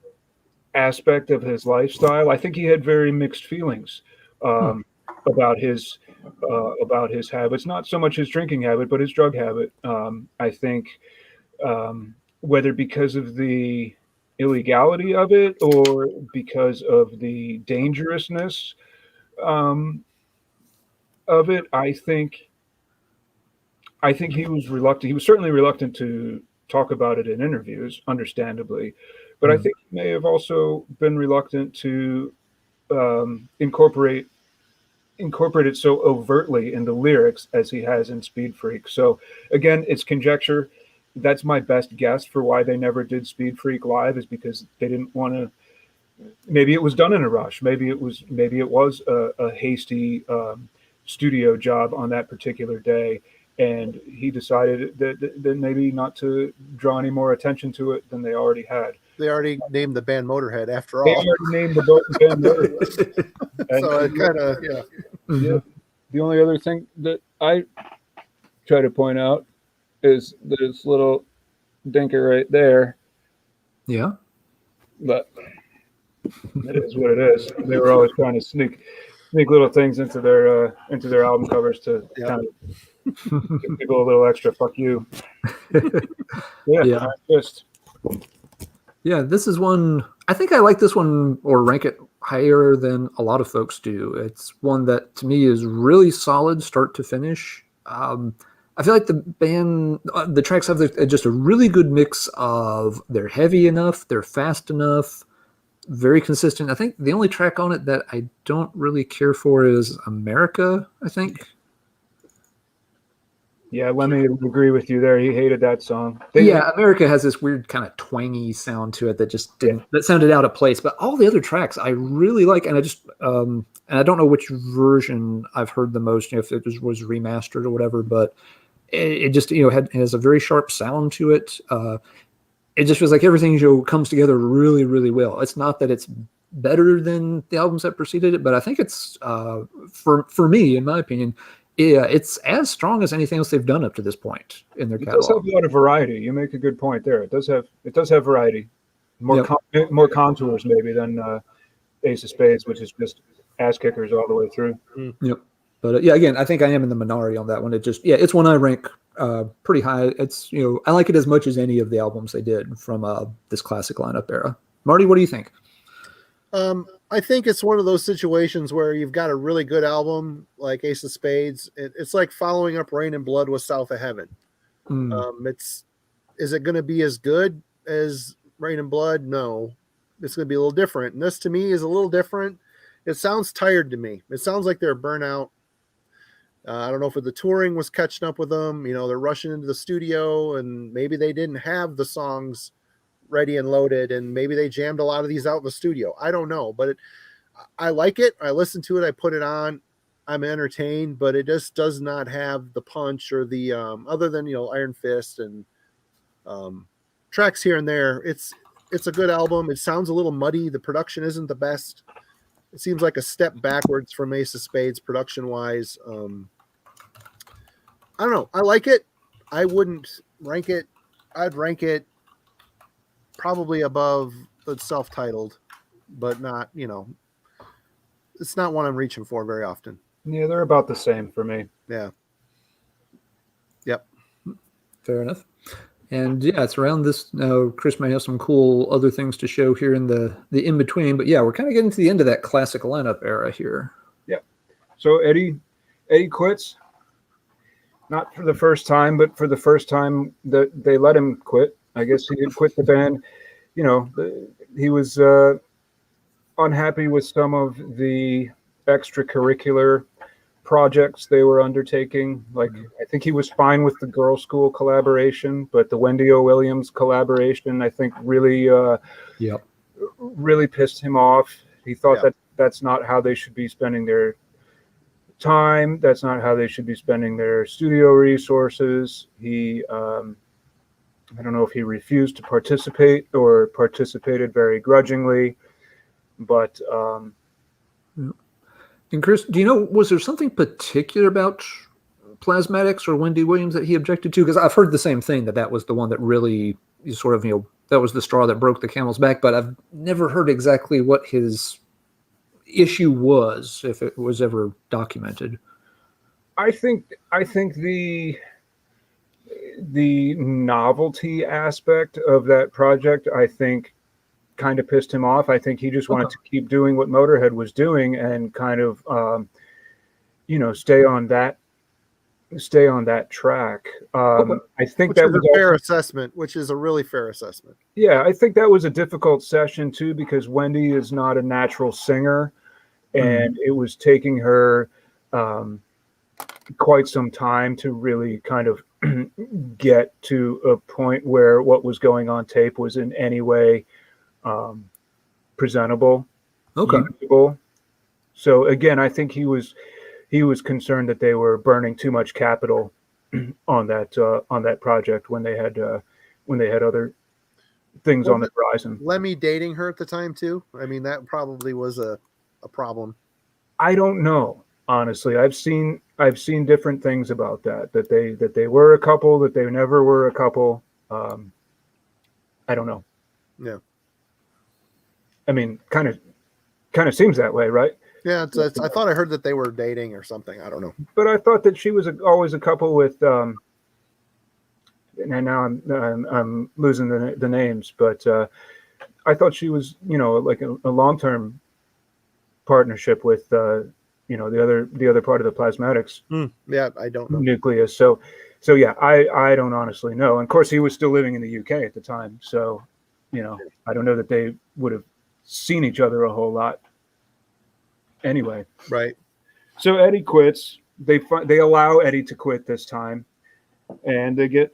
aspect of his lifestyle. I think he had very mixed feelings about his habits, not so much his drinking habit, but his drug habit. I think whether because of the illegality of it or because of the dangerousness of it, I think he was reluctant. He was certainly reluctant to talk about it in interviews, understandably, but I think he may have also been reluctant to incorporate it so overtly in the lyrics as he has in Speed Freak. So again, it's conjecture. That's my best guess for why they never did Speed Freak live, is because they didn't want to. Maybe it was done in a rush. Maybe it was a hasty studio job on that particular day, and he decided that maybe not to draw any more attention to it than they already had. They already named the band Motorhead after They all. already named the band Motörhead. So it kind of, Yeah. The only other thing that I try to point out is this little dinker right there. Yeah. But it is what it is. They were always trying to sneak little things into their album covers to kind of give people a little extra fuck you. Yeah. Just Yeah, this is one, I think I like this one or rank it higher than a lot of folks do. It's one that to me is really solid start to finish. I feel like the band, the tracks have just a really good mix of they're heavy enough, they're fast enough, very consistent. I think the only track on it that I don't really care for is America, I think. Yeah, Lemmy would agree with you there. He hated that song. America has this weird kind of twangy sound to it that just didn't, that sounded out of place. But all the other tracks I really like, and I just and I don't know which version I've heard the most, if it was remastered or whatever, but it just has a very sharp sound to it. It just feels like everything comes together really, really well. It's not that it's better than the albums that preceded it, but I think it's for me, in my opinion, it's as strong as anything else they've done up to this point in their catalog. It does have a lot of variety. You make a good point there. It does have variety, more contours maybe than Ace of Spades, which is just ass kickers all the way through. Yep. But again, I think I am in the minority on that one. It's one I rank pretty high. It's I like it as much as any of the albums they did from this classic lineup era. Marty, what do you think? I think it's one of those situations where you've got a really good album like Ace of Spades. It's like following up Rain and Blood with South of Heaven. Is it going to be as good as Rain and Blood? No, it's going to be a little different. And this to me is a little different. It sounds tired to me. It sounds like they're burnout. I don't know if the touring was catching up with them. They're rushing into the studio and maybe they didn't have the songs ready and loaded, and maybe they jammed a lot of these out in the studio. I don't know, but I like it. I listen to it. I put it on. I'm entertained, but it just does not have the punch or the other than Iron Fist and tracks here and there. It's a good album. It sounds a little muddy. The production isn't the best. It seems like a step backwards from Ace of Spades production wise. I don't know. I like it. I wouldn't rank it. I'd rank it probably above the self-titled, but not, it's not one I'm reaching for very often. Yeah, they're about the same for me. Yeah. Yep. Fair enough. And yeah, it's around this. Now, Chris may have some cool other things to show here in the in between. But yeah, we're kind of getting to the end of that classic lineup era here. Yeah. So Eddie quits. Not for the first time, but for the first time that they let him quit. I guess he did quit the band. You know, he was unhappy with some of the extracurricular projects they were undertaking. Like, I think he was fine with the Girl School collaboration, but the Wendy O. Williams collaboration, I think, really pissed him off. He thought that that's not how they should be spending their time. That's not how they should be spending their studio resources. He, I don't know if he refused to participate or participated very grudgingly, but and Chris, do you know, was there something particular about Plasmatics or Wendy Williams that he objected to? Because I've heard the same thing, that was the one that really sort of, that was the straw that broke the camel's back, but I've never heard exactly what his issue was, if it was ever documented. I think the novelty aspect of that project, I think, kind of pissed him off. I think he just wanted to keep doing what Motörhead was doing and kind of stay on that track. I think that was a fair assessment, which is a really fair assessment. Yeah, I think that was a difficult session too, because Wendy is not a natural singer, and it was taking her quite some time to really kind of get to a point where what was going on tape was in any way presentable, usable. So again, I think he was concerned that they were burning too much capital on that project when they had other things on the horizon. Lemmy dating her at the time too? I mean, that probably was a problem. I don't know, honestly. I've seen different things about that they were a couple, that they never were a couple. I don't know. Yeah. I mean, kind of seems that way, right? Yeah, I thought I heard that they were dating or something. I don't know. But I thought that she was always a couple with. And now I'm losing the names, but I thought she was, like a long-term partnership with, the other part of the Plasmatics. Yeah, I don't know. Nucleus. So yeah, I don't honestly know. And of course, he was still living in the UK at the time, so I don't know that they would have seen each other a whole lot. Anyway, right. So Eddie quits. They allow Eddie to quit this time, and they get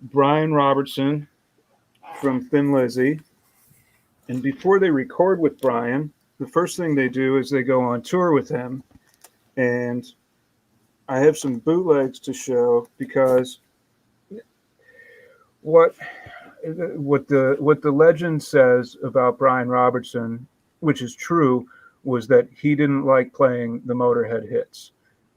Brian Robertson from Thin Lizzy. And before they record with Brian, the first thing they do is they go on tour with him. And I have some bootlegs to show, because what the legend says about Brian Robertson, which is true, was that he didn't like playing the Motörhead hits,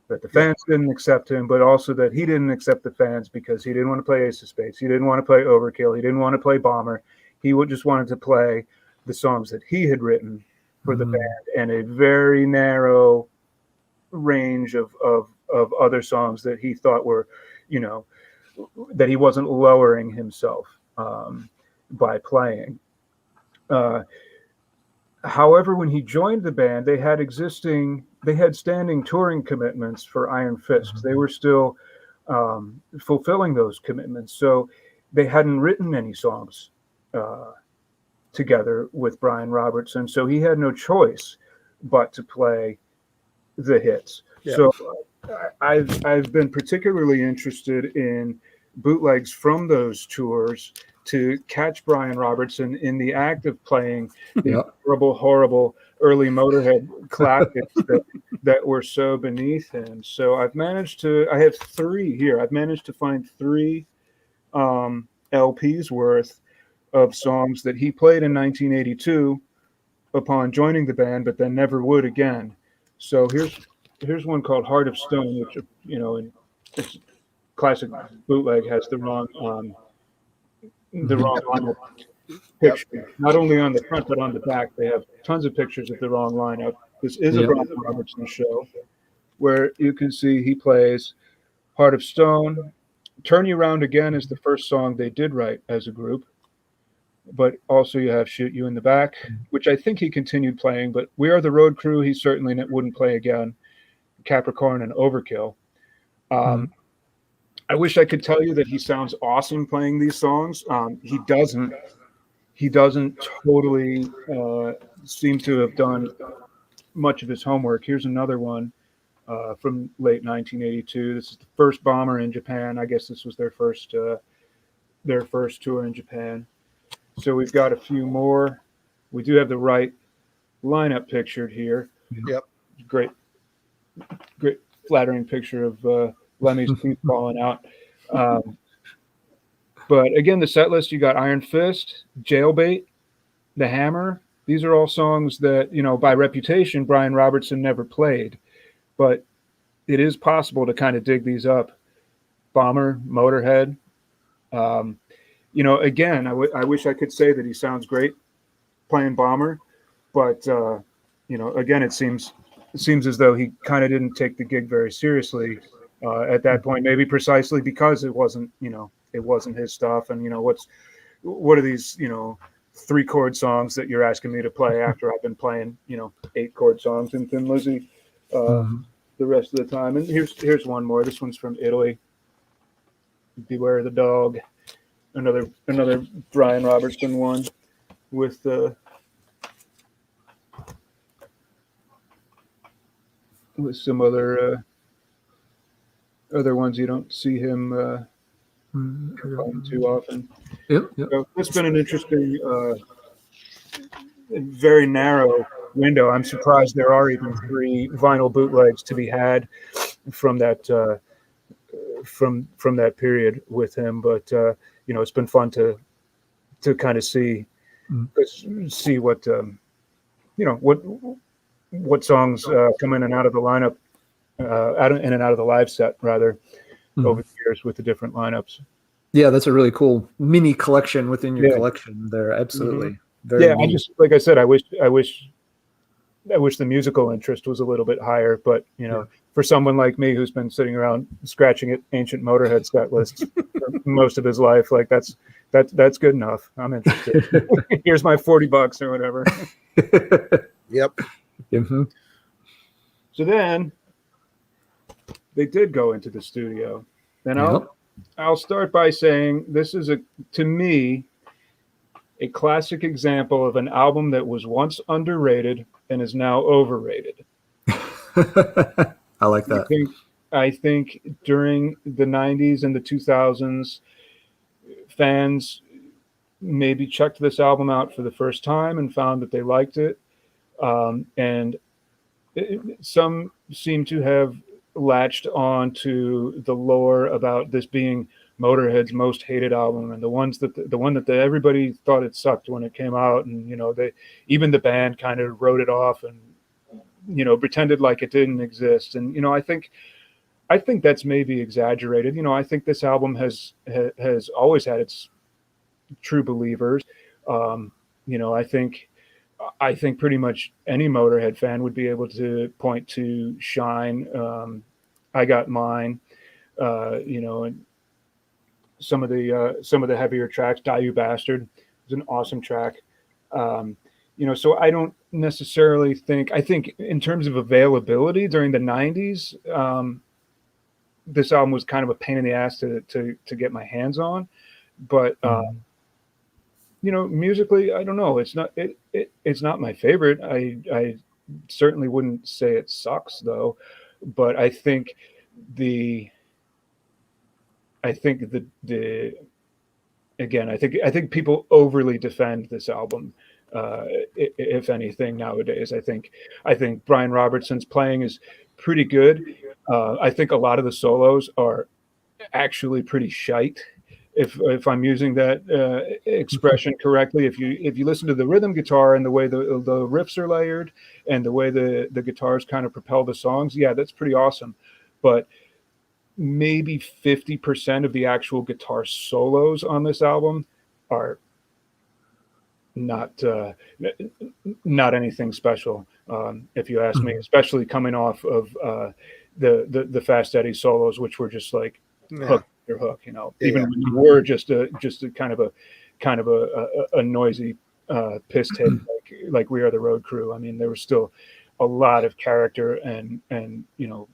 that the fans didn't accept him, but also that he didn't accept the fans because he didn't want to play Ace of Spades. He didn't want to play Overkill. He didn't want to play Bomber. He just wanted to play the songs that he had written for the band, and a very narrow range of other songs that he thought were, that he wasn't lowering himself by playing. However, when he joined the band, they had standing touring commitments for Iron Fist. They were still fulfilling those commitments. So they hadn't written any songs together with Brian Robertson. So he had no choice but to play the hits. Yeah. So I've been particularly interested in bootlegs from those tours to catch Brian Robertson in the act of playing the horrible early Motörhead classics that were so beneath him. So I have 3 here. I've managed to find 3 LPs worth of songs that he played in 1982 upon joining the band, but then never would again. So here's one called Heart of Stone, which, in this classic bootleg has the wrong lineup picture. Not only on the front, but on the back. They have tons of pictures of the wrong lineup. This is a Brian Robertson show, where you can see he plays Heart of Stone, Turn You Round Again is the first song they did write as a group. But also you have Shoot You in the Back, which I think he continued playing, but We Are the Road Crew, he certainly wouldn't play again. Capricorn and Overkill. I wish I could tell you that he sounds awesome playing these songs. He doesn't. He doesn't totally seem to have done much of his homework. Here's another one from late 1982. This is the first Bomber in Japan. I guess this was their first tour in Japan. So we've got a few more. We do have the right lineup pictured here. Yep. Great flattering picture of Lemmy's teeth falling out. But again, the set list, you got Iron Fist, Jailbait, The Hammer. These are all songs that, by reputation, Brian Robertson never played. But it is possible to kind of dig these up. Bomber, Motörhead. Again, I wish I could say that he sounds great playing Bomber. But, again, it seems as though he kind of didn't take the gig very seriously at that point, maybe precisely because it wasn't his stuff. And, what are these, 3-chord songs that you're asking me to play after I've been playing, 8-chord songs in Thin Lizzy the rest of the time. And here's one more. This one's from Italy. Beware the Dog. Another Brian Robertson one with some other ones you don't see him playing too often. Yep. So it's been an interesting, very narrow window. I'm surprised there are even 3 vinyl bootlegs to be had from that from that period with him. But it's been fun to kind of see what what songs come in and out of the lineup, in and out of the live set rather, over the years with the different lineups. Yeah, that's a really cool mini collection within your collection there. Absolutely. Very neat. I just, like I said, I wish the musical interest was a little bit higher, but for someone like me who's been sitting around scratching at ancient Motörhead set lists for most of his life, like that's good enough. I'm interested. Here's my $40 or whatever. Yep. Mm-hmm. So then they did go into the studio, and I'll start by saying this is to me a classic example of an album that was once underrated and is now overrated. I like that. I think during the 90s and the 2000s, fans maybe checked this album out for the first time and found that they liked it. Some seem to have latched on to the lore about this being Motörhead's most hated album, and the one that everybody thought it sucked when it came out, and even the band kind of wrote it off and pretended like it didn't exist. And I think that's maybe exaggerated. I think this album has always had its true believers. I think pretty much any Motörhead fan would be able to point to Shine, I Got Mine, and some of the heavier tracks. Die You Bastard is an awesome track. So I don't necessarily think. I think in terms of availability during the 90s, this album was kind of a pain in the ass to get my hands on, but. Musically, I don't know. It's not my favorite. I certainly wouldn't say it sucks though, but I think I think people overly defend this album. If anything nowadays, I think Brian Robertson's playing is pretty good. I think a lot of the solos are actually pretty shite. If I'm using that expression correctly, if you listen to the rhythm guitar and the way the riffs are layered and the way the guitars kind of propel the songs, yeah, that's pretty awesome. But maybe 50% of the actual guitar solos on this album are not anything special, if you ask me, especially coming off of the Fast Eddie solos, which were just like your hook, you know, Yeah, even when you were just a kind of a noisy piss tape like We Are the Road Crew. I mean, there was still a lot of character and you know,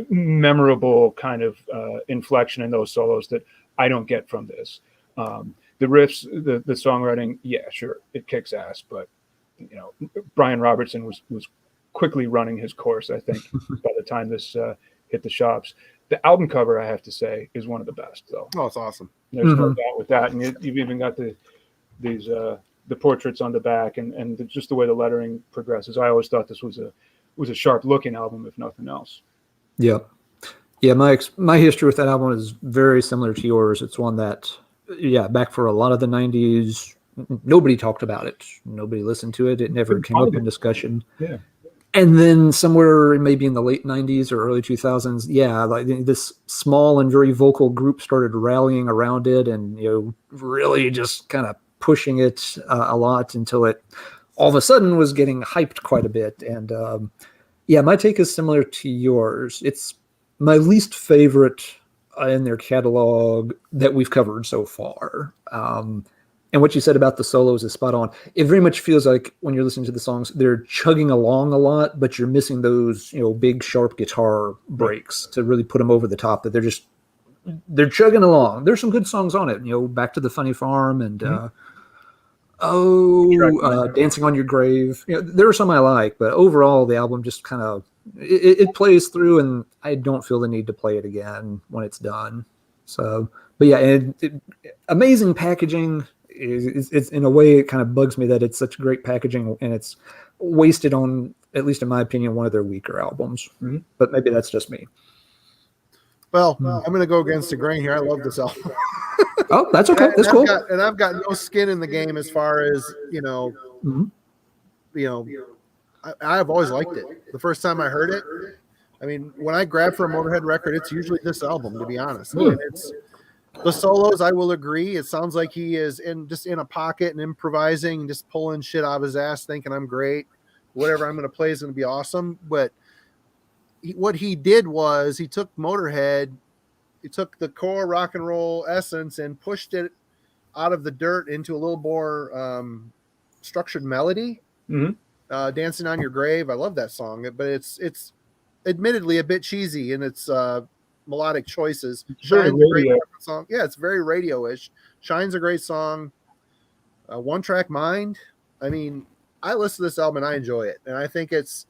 memorable kind of inflection in those solos that I don't get from this. The riffs, the songwriting, yeah, sure, it kicks ass, but you know, Brian Robertson was quickly running his course, I think, by the time this hit the shops. The album cover, I have to say, is one of the best, though. Oh, it's awesome. There's no doubt with that, and you've even got the portraits on the back, and just the way the lettering progresses. I always thought this was a sharp looking album, if nothing else. Yeah. My history with that album is very similar to yours. It's one that, back for a lot of the 90s, nobody talked about it. Nobody listened to it. It never came up in discussion. Yeah. And then somewhere maybe in the late 90s or early 2000s, like this small and very vocal group started rallying around it and, you know, really just kind of pushing it a lot until it all of a sudden was getting hyped quite a bit. And my take is similar to yours. It's my least favorite in their catalog that we've covered so far. And what you said about the solos is spot on. It very much feels like when you're listening to the songs, they're chugging along a lot, but you're missing those, you know, big sharp guitar breaks to really put them over the top. That they're chugging along. There's some good songs on it, you know, Back to the Funny Farm and Dancing on Your Grave. You know, there are some I like, but overall the album just kind of it plays through, and I don't feel the need to play it again when it's done. So, but yeah, amazing packaging. It's in a way it kind of bugs me that it's such great packaging and it's wasted on, at least in my opinion, one of their weaker albums. But maybe that's just me. Well, I'm going to go against the grain here. I love this album. Oh, that's okay. That's cool. I've got no skin in the game as far as, you know, I've always liked it. The first time I heard it, I mean, when I grab for a Motorhead record, it's usually this album, to be honest. And it's the solos, I will agree. It sounds like he is in a pocket and improvising and just pulling shit out of his ass, thinking I'm great. Whatever I'm going to play is going to be awesome. But what he did was he took Motorhead, he took the core rock and roll essence and pushed it out of the dirt into a little more structured melody. Dancing on Your Grave, I love that song, but it's admittedly a bit cheesy in its melodic choices. Shine's a great song. Yeah, it's very radio-ish. Shine's a great song. One Track Mind. I mean, I listen to this album and I enjoy it, and I think it's,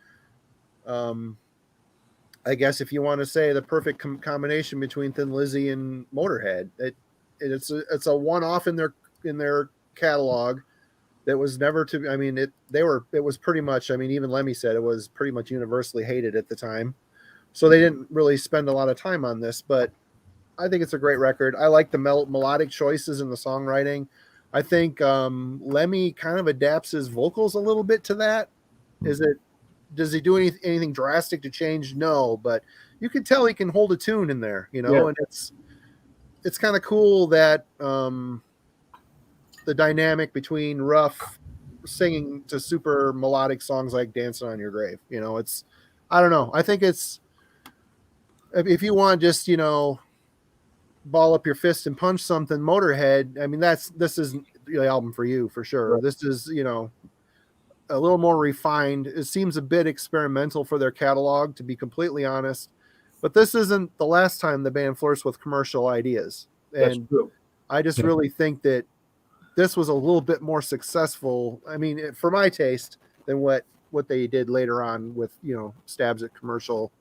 I guess if you want to say the perfect combination between Thin Lizzy and Motorhead. It's a one-off in their catalog that was never to. I mean, it was pretty much. I mean, even Lemmy said it was pretty much universally hated at the time. So they didn't really spend a lot of time on this, but I think it's a great record. I like the melodic choices in the songwriting. I think Lemmy kind of adapts his vocals a little bit to that. Does he do anything drastic to change? No, but you can tell he can hold a tune in there, you know, and it's kind of cool that the dynamic between rough singing to super melodic songs like Dancing on Your Grave, you know, I don't know. I think it's, if you want just, you know, ball up your fist and punch something, Motorhead, I mean, this is the album for you for sure. Right. This is, you know, a little more refined. It seems a bit experimental for their catalog, to be completely honest, but this isn't the last time the band flirts with commercial ideas. And I just really think that this was a little bit more successful. I mean, for my taste, than what they did later on with, you know, stabs at commercial,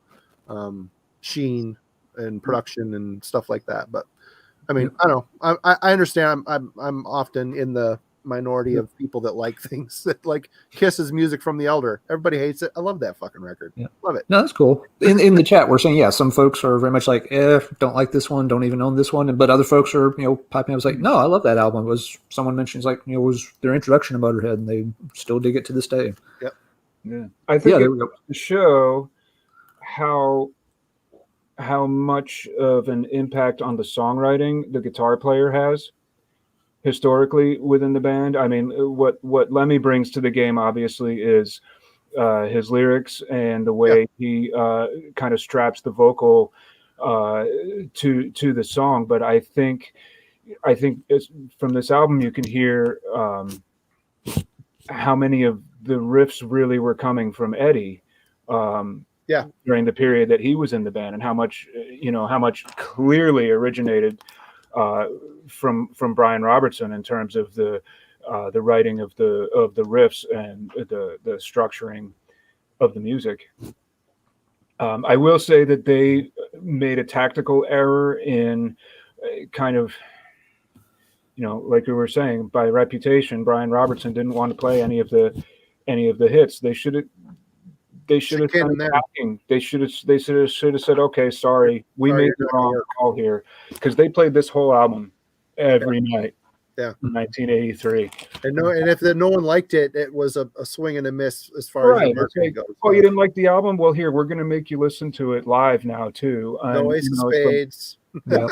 sheen and production and stuff like that. But I mean, I don't know. I understand. I'm often in the minority of people that like things that like Kiss's Music from the Elder. Everybody hates it. I love that fucking record. Love it. No, that's cool. In the chat, we're saying, some folks are very much like, don't like this one, don't even own this one. But other folks are, you know, piping up, was like, no, I love that album. It was, someone mentions like, you know, it was their introduction to Motörhead, and they still dig it to this day. Yep. Yeah. I think it goes to show how much of an impact on the songwriting the guitar player has historically within the band. I mean, what Lemmy brings to the game obviously is his lyrics and the way he kind of straps the vocal to the song. But I think from this album you can hear how many of the riffs really were coming from Eddie. During the period that he was in the band, and how much clearly originated from Brian Robertson in terms of the writing of the riffs and the structuring of the music. I will say that they made a tactical error in kind of, like we were saying, by reputation, Brian Robertson didn't want to play any of the hits. They should have done backing. They should have said, okay, sorry, we made the wrong call here, because they played this whole album every night. Yeah, in 1983. And if no one liked it, it was a swing and a miss as far as the marketing goes. Oh, you didn't like the album? Well, here, we're going to make you listen to it live now too. No Ace of Spades. No.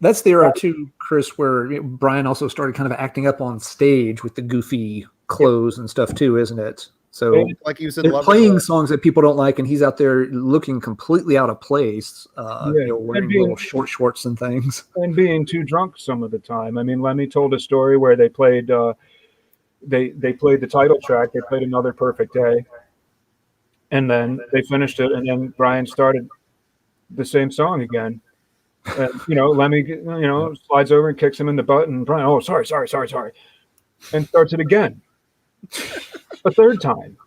That's the era too, Chris, where Brian also started kind of acting up on stage with the goofy clothes and stuff too, isn't it? So like he was they're playing songs that people don't like, and he's out there looking completely out of place, wearing little short shorts and things, and being too drunk some of the time. I mean, Lemmy told a story where they played they played the title track, they played Another Perfect Day, and then they finished it, and then Brian started the same song again. And Lemmy slides over and kicks him in the butt, and Brian, oh, sorry, and starts it again. A third time.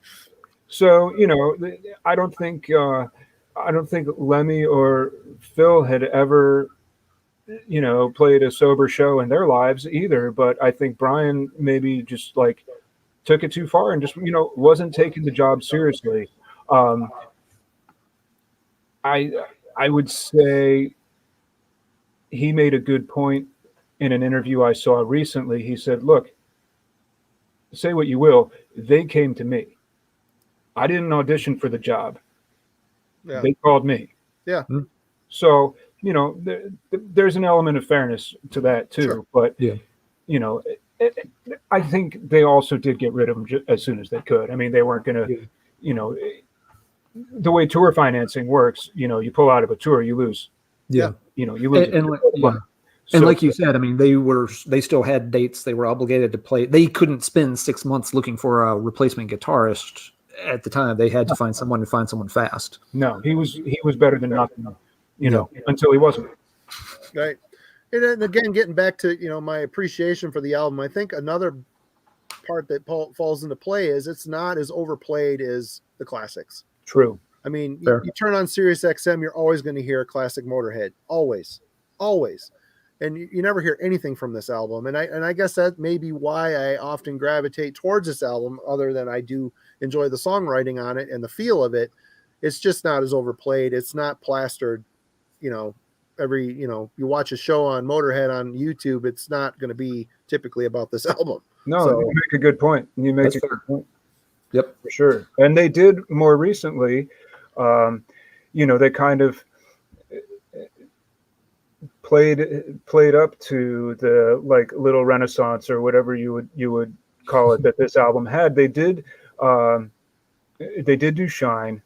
So I don't think Lemmy or Phil had ever played a sober show in their lives either, but I think Brian maybe just like took it too far and just wasn't taking the job seriously. I would say he made a good point in an interview I saw recently. He said, look, say what you will, they came to me. I didn't audition for the job. Yeah. They called me. Yeah. So, there's an element of fairness to that too. Sure. But, I think they also did get rid of them as soon as they could. I mean, they weren't going to, the way tour financing works, you pull out of a tour, you lose. Yeah. You lose. And like you said, I mean, they still had dates they were obligated to play. They couldn't spend 6 months looking for a replacement guitarist at the time. They had to find someone fast. No, he was better than nothing, until he wasn't. Right. And then again, getting back to, my appreciation for the album, I think another part that falls into play is it's not as overplayed as the classics. True. I mean, you turn on Sirius XM, you're always going to hear a classic Motörhead. Always. And you never hear anything from this album. And I guess that may be why I often gravitate towards this album, other than I do enjoy the songwriting on it and the feel of it. It's just not as overplayed. It's not plastered, you watch a show on Motorhead on YouTube, it's not going to be typically about this album. No, you make a good point. Good point. Yep, for sure. And they did more recently, they kind of played up to the like little renaissance or whatever you would call it that this album had. They did do Shine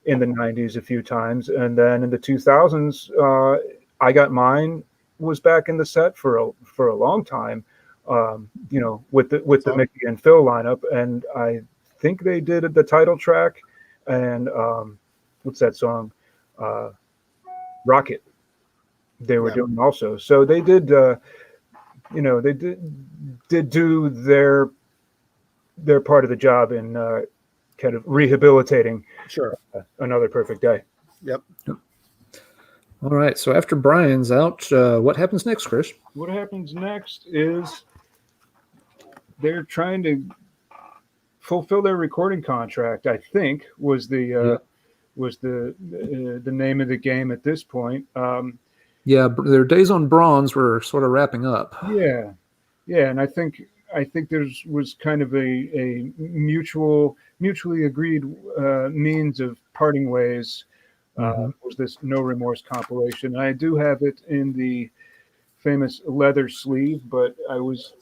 in the 90s a few times, and then in the 2000s I Got Mine was back in the set for a long time, with the Mickey and Phil lineup, and I think they did the title track and what's that song, Rocket, they were doing also. So they did they did do their part of the job in kind of rehabilitating Another Perfect Day. Yep. All right, so after Brian's out, what happens next, Chris? What happens next is they're trying to fulfill their recording contract, I think, was the name of the game at this point. Their days on bronze were sort of wrapping up. Yeah, and I think there was kind of a mutually agreed means of parting ways. Was this No Remorse compilation? I do have it in the famous leather sleeve, but I was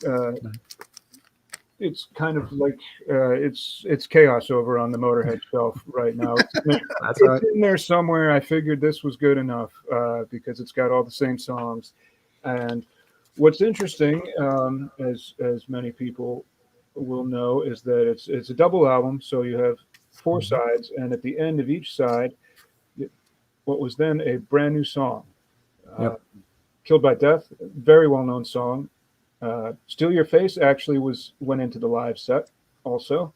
it's kind of like it's chaos over on the Motörhead shelf right now. That's It's right. in there somewhere. I figured this was good enough because it's got all the same songs. And what's interesting, as many people will know, is that it's a double album. So you have 4 sides, and at the end of each side, what was then a brand new song. Yep. Killed by Death, very well known song. Steal Your Face actually went into the live set also.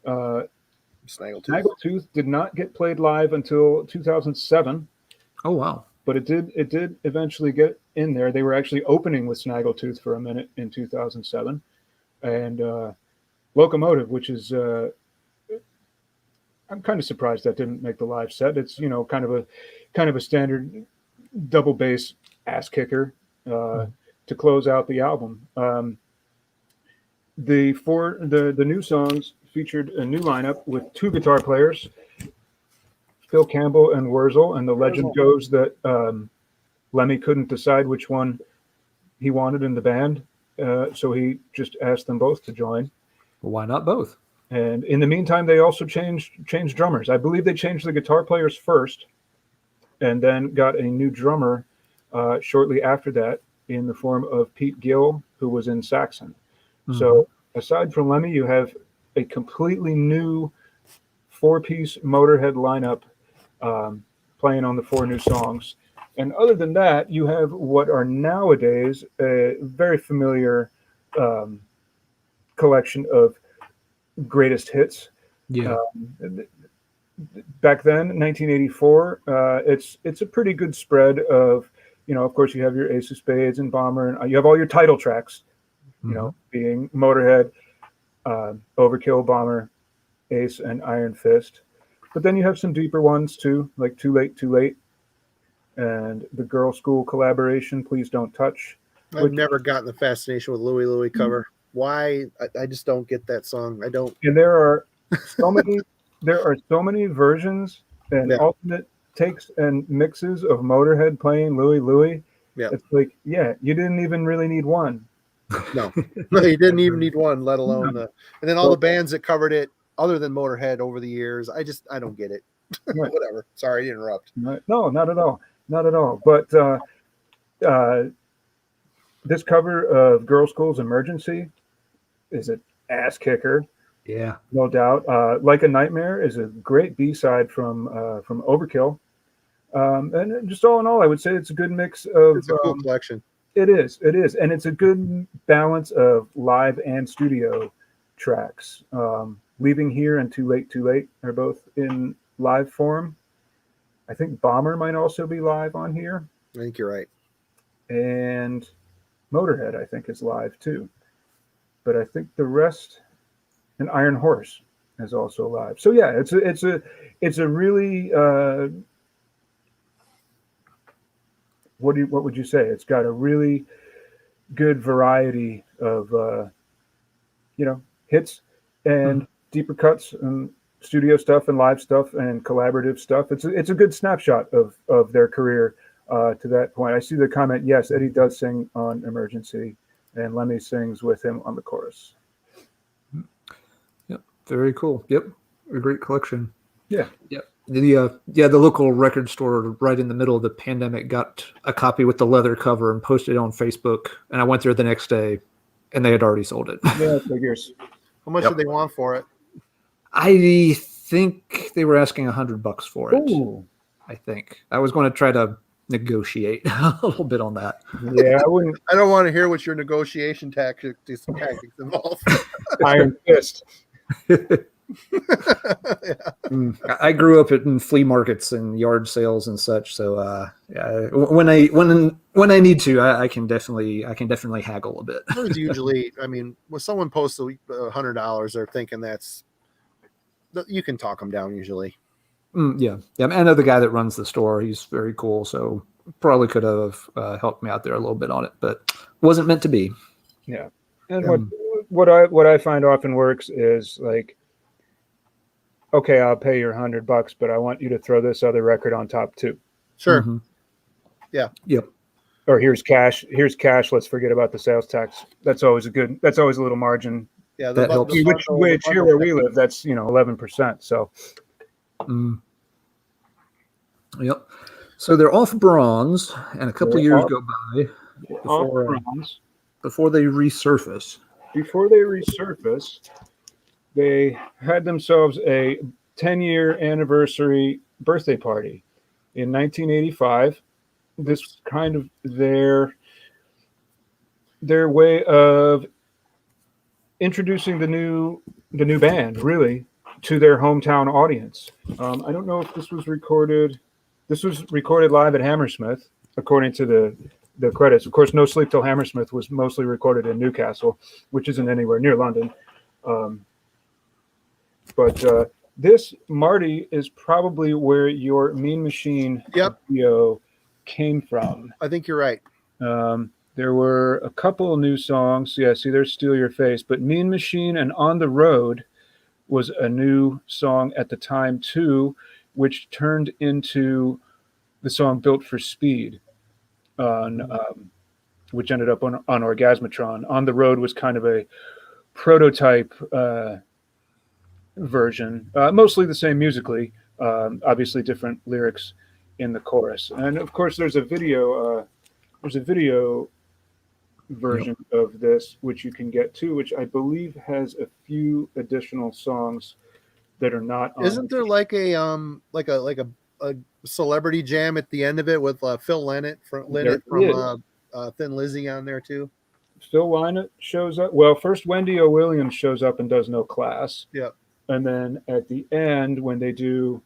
Snaggletooth. Snaggletooth did not get played live until 2007, Oh wow. but it did eventually get in there. They were actually opening with Snaggletooth for a minute in 2007, and Locomotive, which is I'm kind of surprised that didn't make the live set. It's kind of a standard double bass ass kicker to close out the album. The new songs featured a new lineup with 2 guitar players, Phil Campbell and Wurzel, and the legend goes that Lemmy couldn't decide which one he wanted in the band, so he just asked them both to join. Well, why not both? And in the meantime, they also changed drummers. I believe they changed the guitar players first, and then got a new drummer shortly after that in the form of Pete Gill, who was in Saxon. So aside from Lemmy, you have a completely new 4-piece Motörhead lineup playing on the 4 new songs. And other than that, you have what are nowadays a very familiar collection of greatest hits. Yeah. Back then, 1984, it's a pretty good spread of, of course, you have your Ace of Spades and Bomber, and you have all your title tracks, being Motörhead, Overkill, Bomber, Ace, and Iron Fist. But then you have some deeper ones too, like Too Late, Too Late, and the Girl School collaboration, Please Don't Touch. I've never gotten the fascination with Louie Louie cover. Why? I just don't get that song. I don't. And there are so many versions and alternate takes and mixes of Motörhead playing Louie Louie. Yeah. It's like, you didn't even really need one. No, you didn't even need one, let alone the. And then all the bands that covered it, other than Motorhead, over the years, I don't get it. Right. Whatever. Sorry to interrupt. No, not at all. Not at all. But this cover of Girl School's Emergency is an ass kicker. Yeah. No doubt. Like a Nightmare is a great B-side from Overkill. And just all in all, I would say it's a good mix of. It's a cool collection. It is, and it's a good balance of live and studio tracks. Leaving Here and Too Late, Too Late are both in live form. I think Bomber might also be live on here. I think you're right. And Motörhead, I think, is live too. But I think the rest, and Iron Horse is also live. So yeah, it's a really what would you say? It's got a really good variety of hits and deeper cuts and studio stuff and live stuff and collaborative stuff. It's a good snapshot of their career to that point. I see the comment. Yes, Eddie does sing on Emergency, and Lemmy sings with him on the chorus. Yep. Very cool. Yep. A great collection. Yeah. Yep. The local record store right in the middle of the pandemic got a copy with the leather cover and posted it on Facebook. And I went there the next day, and they had already sold it. Yeah, figures. How much did they want for it? I think they were asking $100 for it. Ooh. I think I was going to try to negotiate a little bit on that. Yeah, I wouldn't. I don't want to hear what your negotiation tactics involve. Iron Fist. I grew up in flea markets and yard sales and such, so when I need to, I can definitely haggle a bit. It's usually, I mean, when someone posts $100, they're thinking you can talk them down usually. Yeah. I know the guy that runs the store. He's very cool, so probably could have helped me out there a little bit on it, but wasn't meant to be. Yeah, and what I find often works is like, okay, I'll pay your $100, but I want you to throw this other record on top too. Sure. Mm-hmm. Yeah. Yep. Or here's cash. Let's forget about the sales tax. That's always a little margin Yeah, That helps. Which here where we live, that's 11%. So Yep. So they're off bronze, and a couple of years go by before they resurface. Before they resurface, they had themselves a 10-year anniversary birthday party in 1985. This was kind of their way of introducing the new band, really, to their hometown audience. I don't know if this was recorded. This was recorded live at Hammersmith, according to the credits. Of course, No Sleep Till Hammersmith was mostly recorded in Newcastle, which isn't anywhere near London. But this, Marty, is probably where your Mean Machine video came from. I think you're right. There were a couple of new songs. Yeah, see, there's Steal Your Face. But Mean Machine and On the Road was a new song at the time, too, which turned into the song Built for Speed, which ended up on Orgasmatron. On the Road was kind of a prototype version, mostly the same musically, obviously different lyrics in the chorus. And, of course, there's a video version of this, which you can get to, which I believe has a few additional songs that are not on. Isn't there like a celebrity jam at the end of it with Phil Lynott from Thin Lizzy on there too? Phil Lynott shows up. Well, first Wendy O. Williams shows up and does No Class. Yeah. And then at the end, when they do,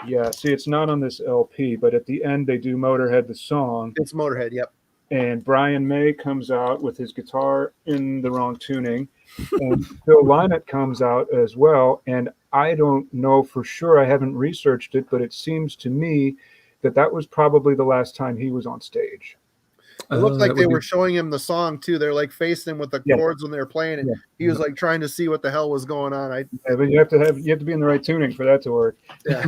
see, it's not on this LP, but at the end they do Motörhead the song. It's Motörhead, yep. And Brian May comes out with his guitar in the wrong tuning, and Phil Lynott comes out as well. And I don't know for sure, I haven't researched it, but it seems to me that was probably the last time he was on stage. It looked like they were showing him the song too. They're like facing him with the chords when they were playing it. He was like trying to see what the hell was going on. But you have to be in the right tuning for that to work. Yeah.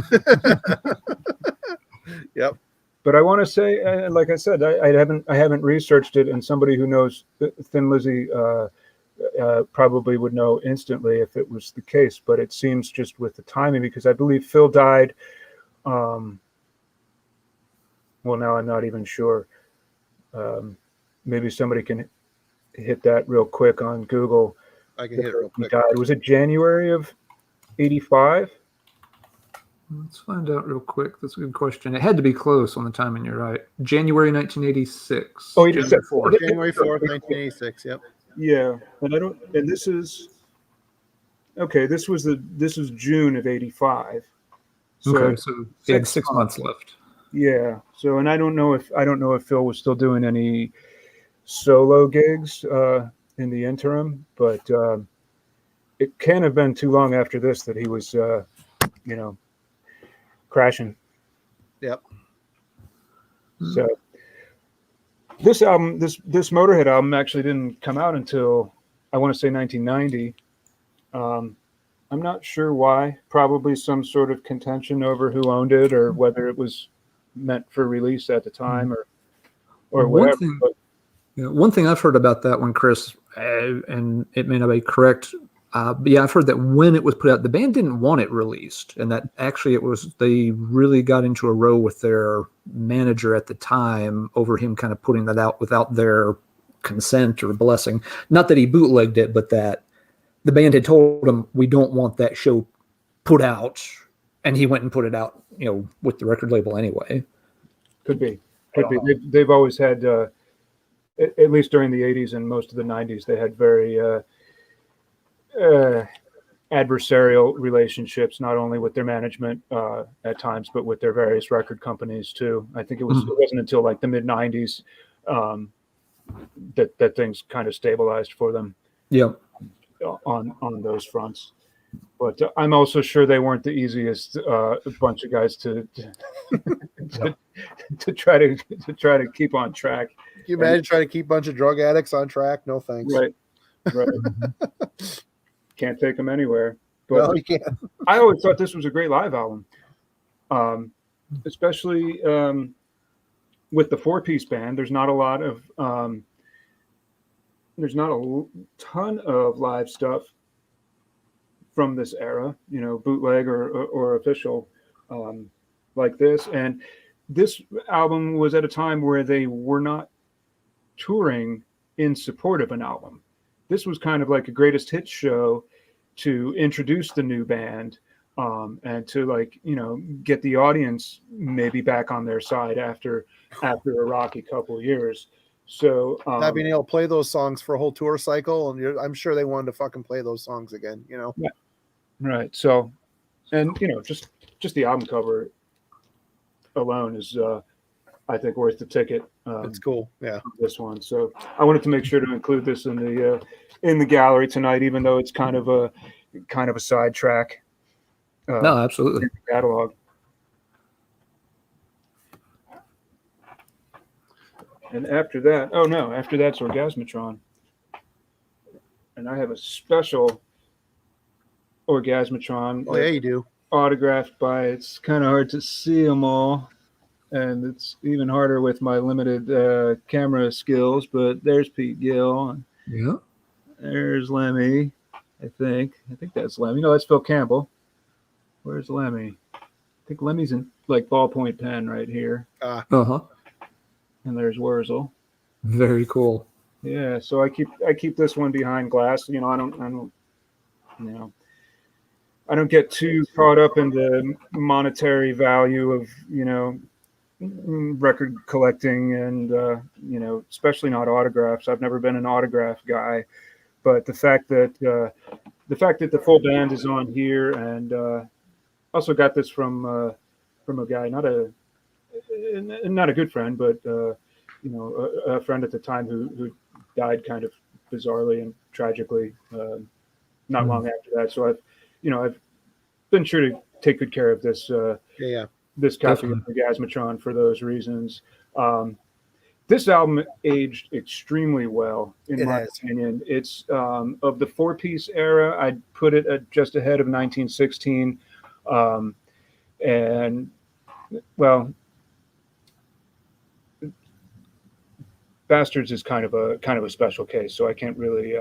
Yep. But I want to say, like I said, I haven't researched it, and somebody who knows Thin Lizzy probably would know instantly if it was the case. But it seems just with the timing, because I believe Phil died. Well, now I'm not even sure. Maybe somebody can hit that real quick on Google. I can hit it real quick. He died. Was it January of '85? Let's find out real quick. That's a good question. It had to be close on the timing. You're right. January 1986. Oh, he just said January 4th, 1986. Yep. Yeah, and I don't. And this is okay. This is June of '85. So he had 6 months left. Yeah. So, and I don't know if Phil was still doing any solo gigs in the interim, but it can't have been too long after this that he was, crashing. Yep. So this album, this Motörhead album, actually didn't come out until I want to say 1990. I'm not sure why. Probably some sort of contention over who owned it or whether it was meant for release at the time or whatever. One thing I've heard about that one, Chris, and it may not be correct, but yeah, I've heard that when it was put out, the band didn't want it released, and that actually they really got into a row with their manager at the time over him kind of putting that out without their consent or blessing. Not that he bootlegged it, but that the band had told him, we don't want that show put out, and he went and put it out, with the record label anyway. Could be. They've always had, at least during the 80s and most of the 90s, they had very adversarial relationships, not only with their management at times, but with their various record companies too. I think it wasn't until like the mid 90s that things kind of stabilized for them. Yeah. On those fronts. But I'm also sure they weren't the easiest bunch of guys to try to keep on track. Can you imagine trying to keep a bunch of drug addicts on track? No thanks. Right. Can't take them anywhere. But no, you can't. I always thought this was a great live album, especially with the 4-piece band. There's not a lot of ton of live stuff from this era, bootleg or official, like this. And this album was at a time where they were not touring in support of an album. This was kind of like a greatest hits show to introduce the new band, and to get the audience maybe back on their side after a rocky couple of years. So not being able to play those songs for a whole tour cycle, and I'm sure they wanted to fucking play those songs again. Yeah. Right. So, and just the album cover alone is I think worth the ticket. It's cool. Yeah. This one. So I wanted to make sure to include this in the gallery tonight, even though it's kind of a sidetrack. No, absolutely. Catalog. And after that's Orgasmatron. And I have a special Orgasmatron. Oh, yeah, you do. Autographed by, it's kind of hard to see them all. And it's even harder with my limited camera skills, but there's Pete Gill. Yeah. There's Lemmy, I think. That's Lemmy. No, that's Phil Campbell. Where's Lemmy? I think Lemmy's in ballpoint pen right here. Uh-huh. And there's Wurzel. Very cool. Yeah, so I keep this one behind glass. I don't get too caught up in the monetary value of, record collecting and, especially not autographs. I've never been an autograph guy, but the fact that the full band is on here, and also got this from a guy, not a good friend, but, a friend at the time who died kind of bizarrely and tragically, not long after that. So I've been sure to take good care of this, this copy of Orgasmatron for those reasons. This album aged extremely well, in my opinion. It's of the 4-piece era, I'd put it at just ahead of 1916. And well, Bastards is kind of a special case, so I can't really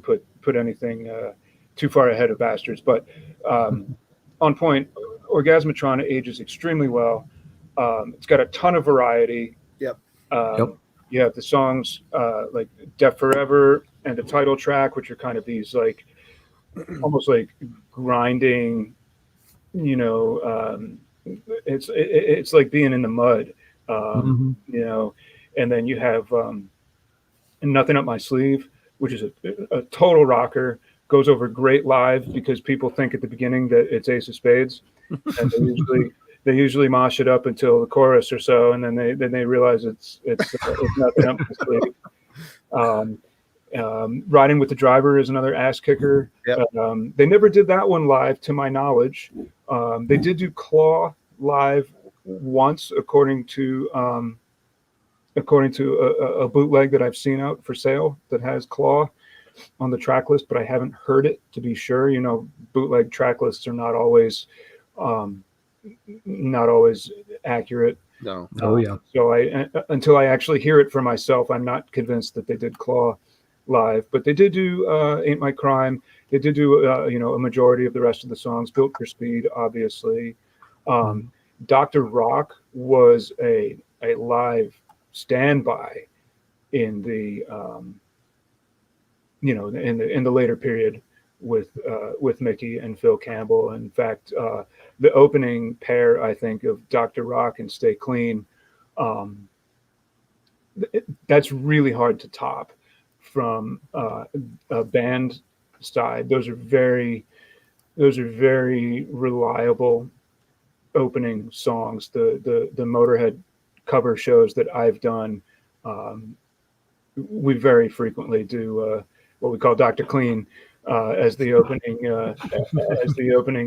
put anything too far ahead of Bastards. But on point, Orgasmatron ages extremely well. It's got a ton of variety. Yep. You have the songs like Deaf Forever and the title track, which are kind of these almost like grinding, it's like being in the mud, and then you have Nothing Up My Sleeve, which is a total rocker, goes over great live because people think at the beginning that it's Ace of Spades, and they usually mosh it up until the chorus or so, and then they realize it's Nothing Up My Sleeve. Riding with the Driver is another ass kicker. Yep. They never did that one live, to my knowledge. They did do Claw live once, according to a bootleg that I've seen out for sale that has Claw on the track list, but I haven't heard it to be sure. Bootleg track lists are not always accurate. No. Oh yeah. So until I actually hear it for myself, I'm not convinced that they did Claw live. But they did do Ain't My Crime. They did do a majority of the rest of the songs. Built for Speed, obviously. Dr. Rock was a live standby in the in the later period with Mickey and Phil Campbell. In fact, the opening pair, I think, of Dr. Rock and Stay Clean, that's really hard to top from a band side. Those are very reliable opening songs. The Motörhead cover shows that I've done, we very frequently do what we call Dr. Clean as the opening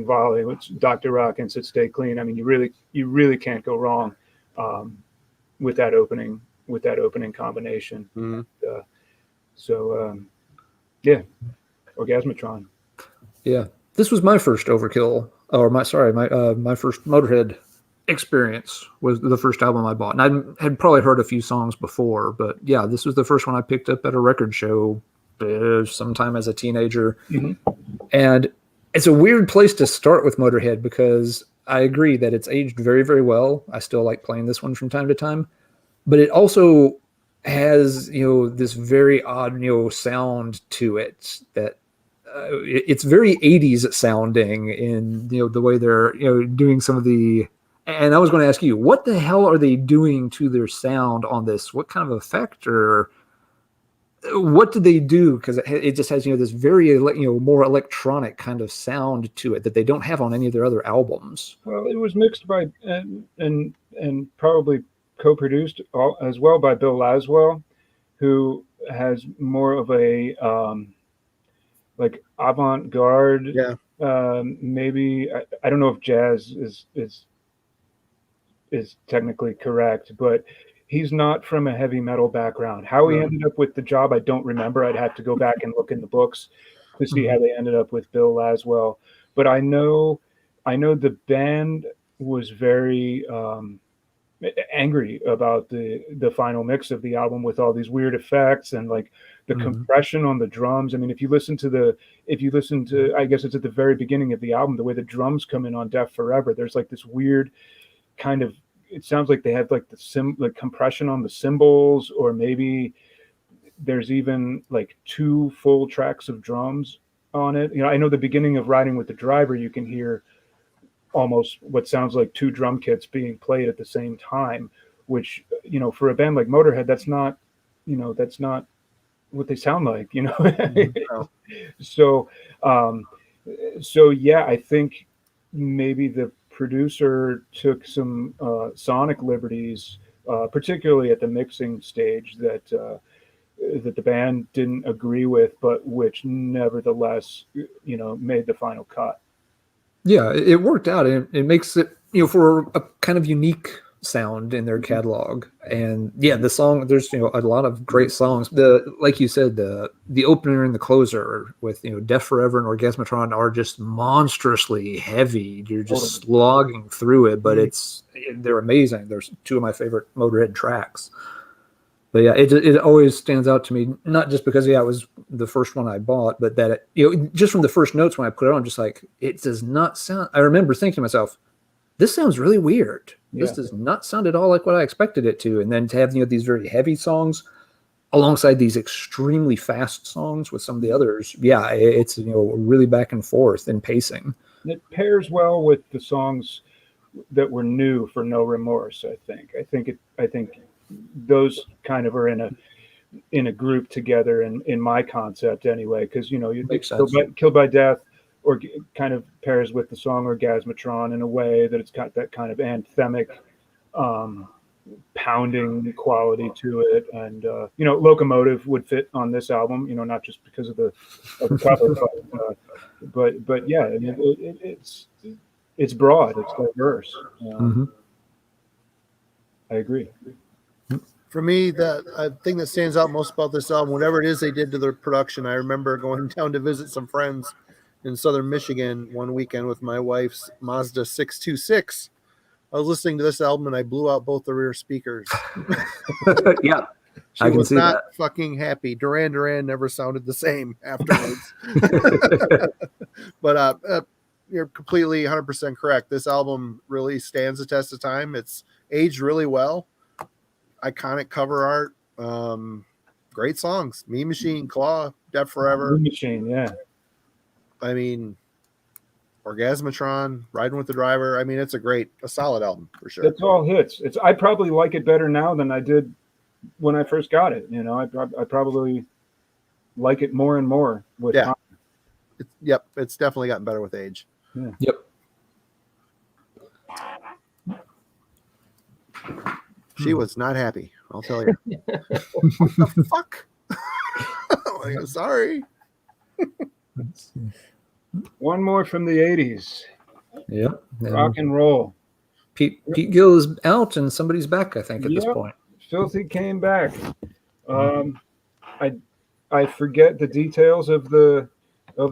volley, which Dr. Rock and Stay Clean. I mean, you really can't go wrong with that opening combination. Mm-hmm. Orgasmatron. Yeah, this was my first Overkill, or my first Motorhead experience was the first album I bought. And I had probably heard a few songs before, but yeah, this was the first one I picked up at a record show sometime as a teenager. And it's a weird place to start with Motörhead because I agree that it's aged very, very well. I still like playing this one from time to time, but it also has, this very odd, sound to it that it's very 80s sounding in, the way they're, doing some of the, and I was going to ask you, what the hell are they doing to their sound on this? What kind of effect or what did they do? Because it just has, this very, more electronic kind of sound to it that they don't have on any of their other albums. Well, it was mixed by and probably co-produced as well by Bill Laswell, who has more of a like avant-garde. Yeah. Maybe I don't know if jazz is technically correct, but he's not from a heavy metal background. How he ended up with the job, I don't remember. I'd have to go back and look in the books to see how they ended up with Bill Laswell. But I know the band was very angry about the final mix of the album with all these weird effects and like the compression on the drums. I mean, if you listen to, I guess it's at the very beginning of the album, the way the drums come in on Death Forever, there's like this weird kind of, it sounds like they have like the compression on the cymbals, or maybe there's even like 2 full tracks of drums on it. I know the beginning of Riding with the Driver, you can hear almost what sounds like 2 drum kits being played at the same time, which, for a band like Motörhead, that's not what they sound like, So yeah, I think maybe the producer took some sonic liberties, particularly at the mixing stage that the band didn't agree with, but which nevertheless, made the final cut. Yeah, it worked out. It makes it, for a kind of unique sound in their catalog. And yeah, the song, there's, a lot of great songs. Like you said, the opener and the closer with, Death Forever and Orgasmatron are just monstrously heavy. You're just slogging through it, but they're amazing. There's 2 of my favorite Motörhead tracks. But yeah, it always stands out to me, not just because, it was the first one I bought, but that, just from the first notes when I put it on, I'm just like, it does not sound, I remember thinking to myself, this sounds really weird. Yeah. This does not sound at all like what I expected it to. And then to have, these very heavy songs alongside these extremely fast songs with some of the others. Yeah, it's, really back and forth in pacing. It pairs well with the songs that were new for No Remorse, I think. I think those kind of are in a group together in my concept anyway, because Killed by Death or kind of pairs with the song Orgasmatron in a way that it's got that kind of anthemic pounding quality to it, and Locomotive would fit on this album, not just because of the cover, but yeah, I mean, it's broad, it's diverse. I agree. For me, the thing that stands out most about this album, whatever it is they did to their production, I remember going down to visit some friends in southern Michigan one weekend with my wife's Mazda 626. I was listening to this album and I blew out both the rear speakers. Yeah, she was not fucking happy. Duran Duran never sounded the same afterwards. But you're completely 100% correct. This album really stands the test of time. It's aged really well. Iconic cover art, great songs. Mean Machine, Claw, Death Forever. Mean Machine, yeah. I mean, Orgasmatron, Riding with the Driver. I mean, it's a solid album for sure. It's all hits. I probably like it better now than I did when I first got it. I probably like it more and more with time. It's definitely gotten better with age. Yeah. Yep. She was not happy, I'll tell you. What the fuck? Sorry. One more from the 80s. Yep. Rock and roll. Pete Gill is out and somebody's back, I think, at this point. Filthy came back. I forget the details of the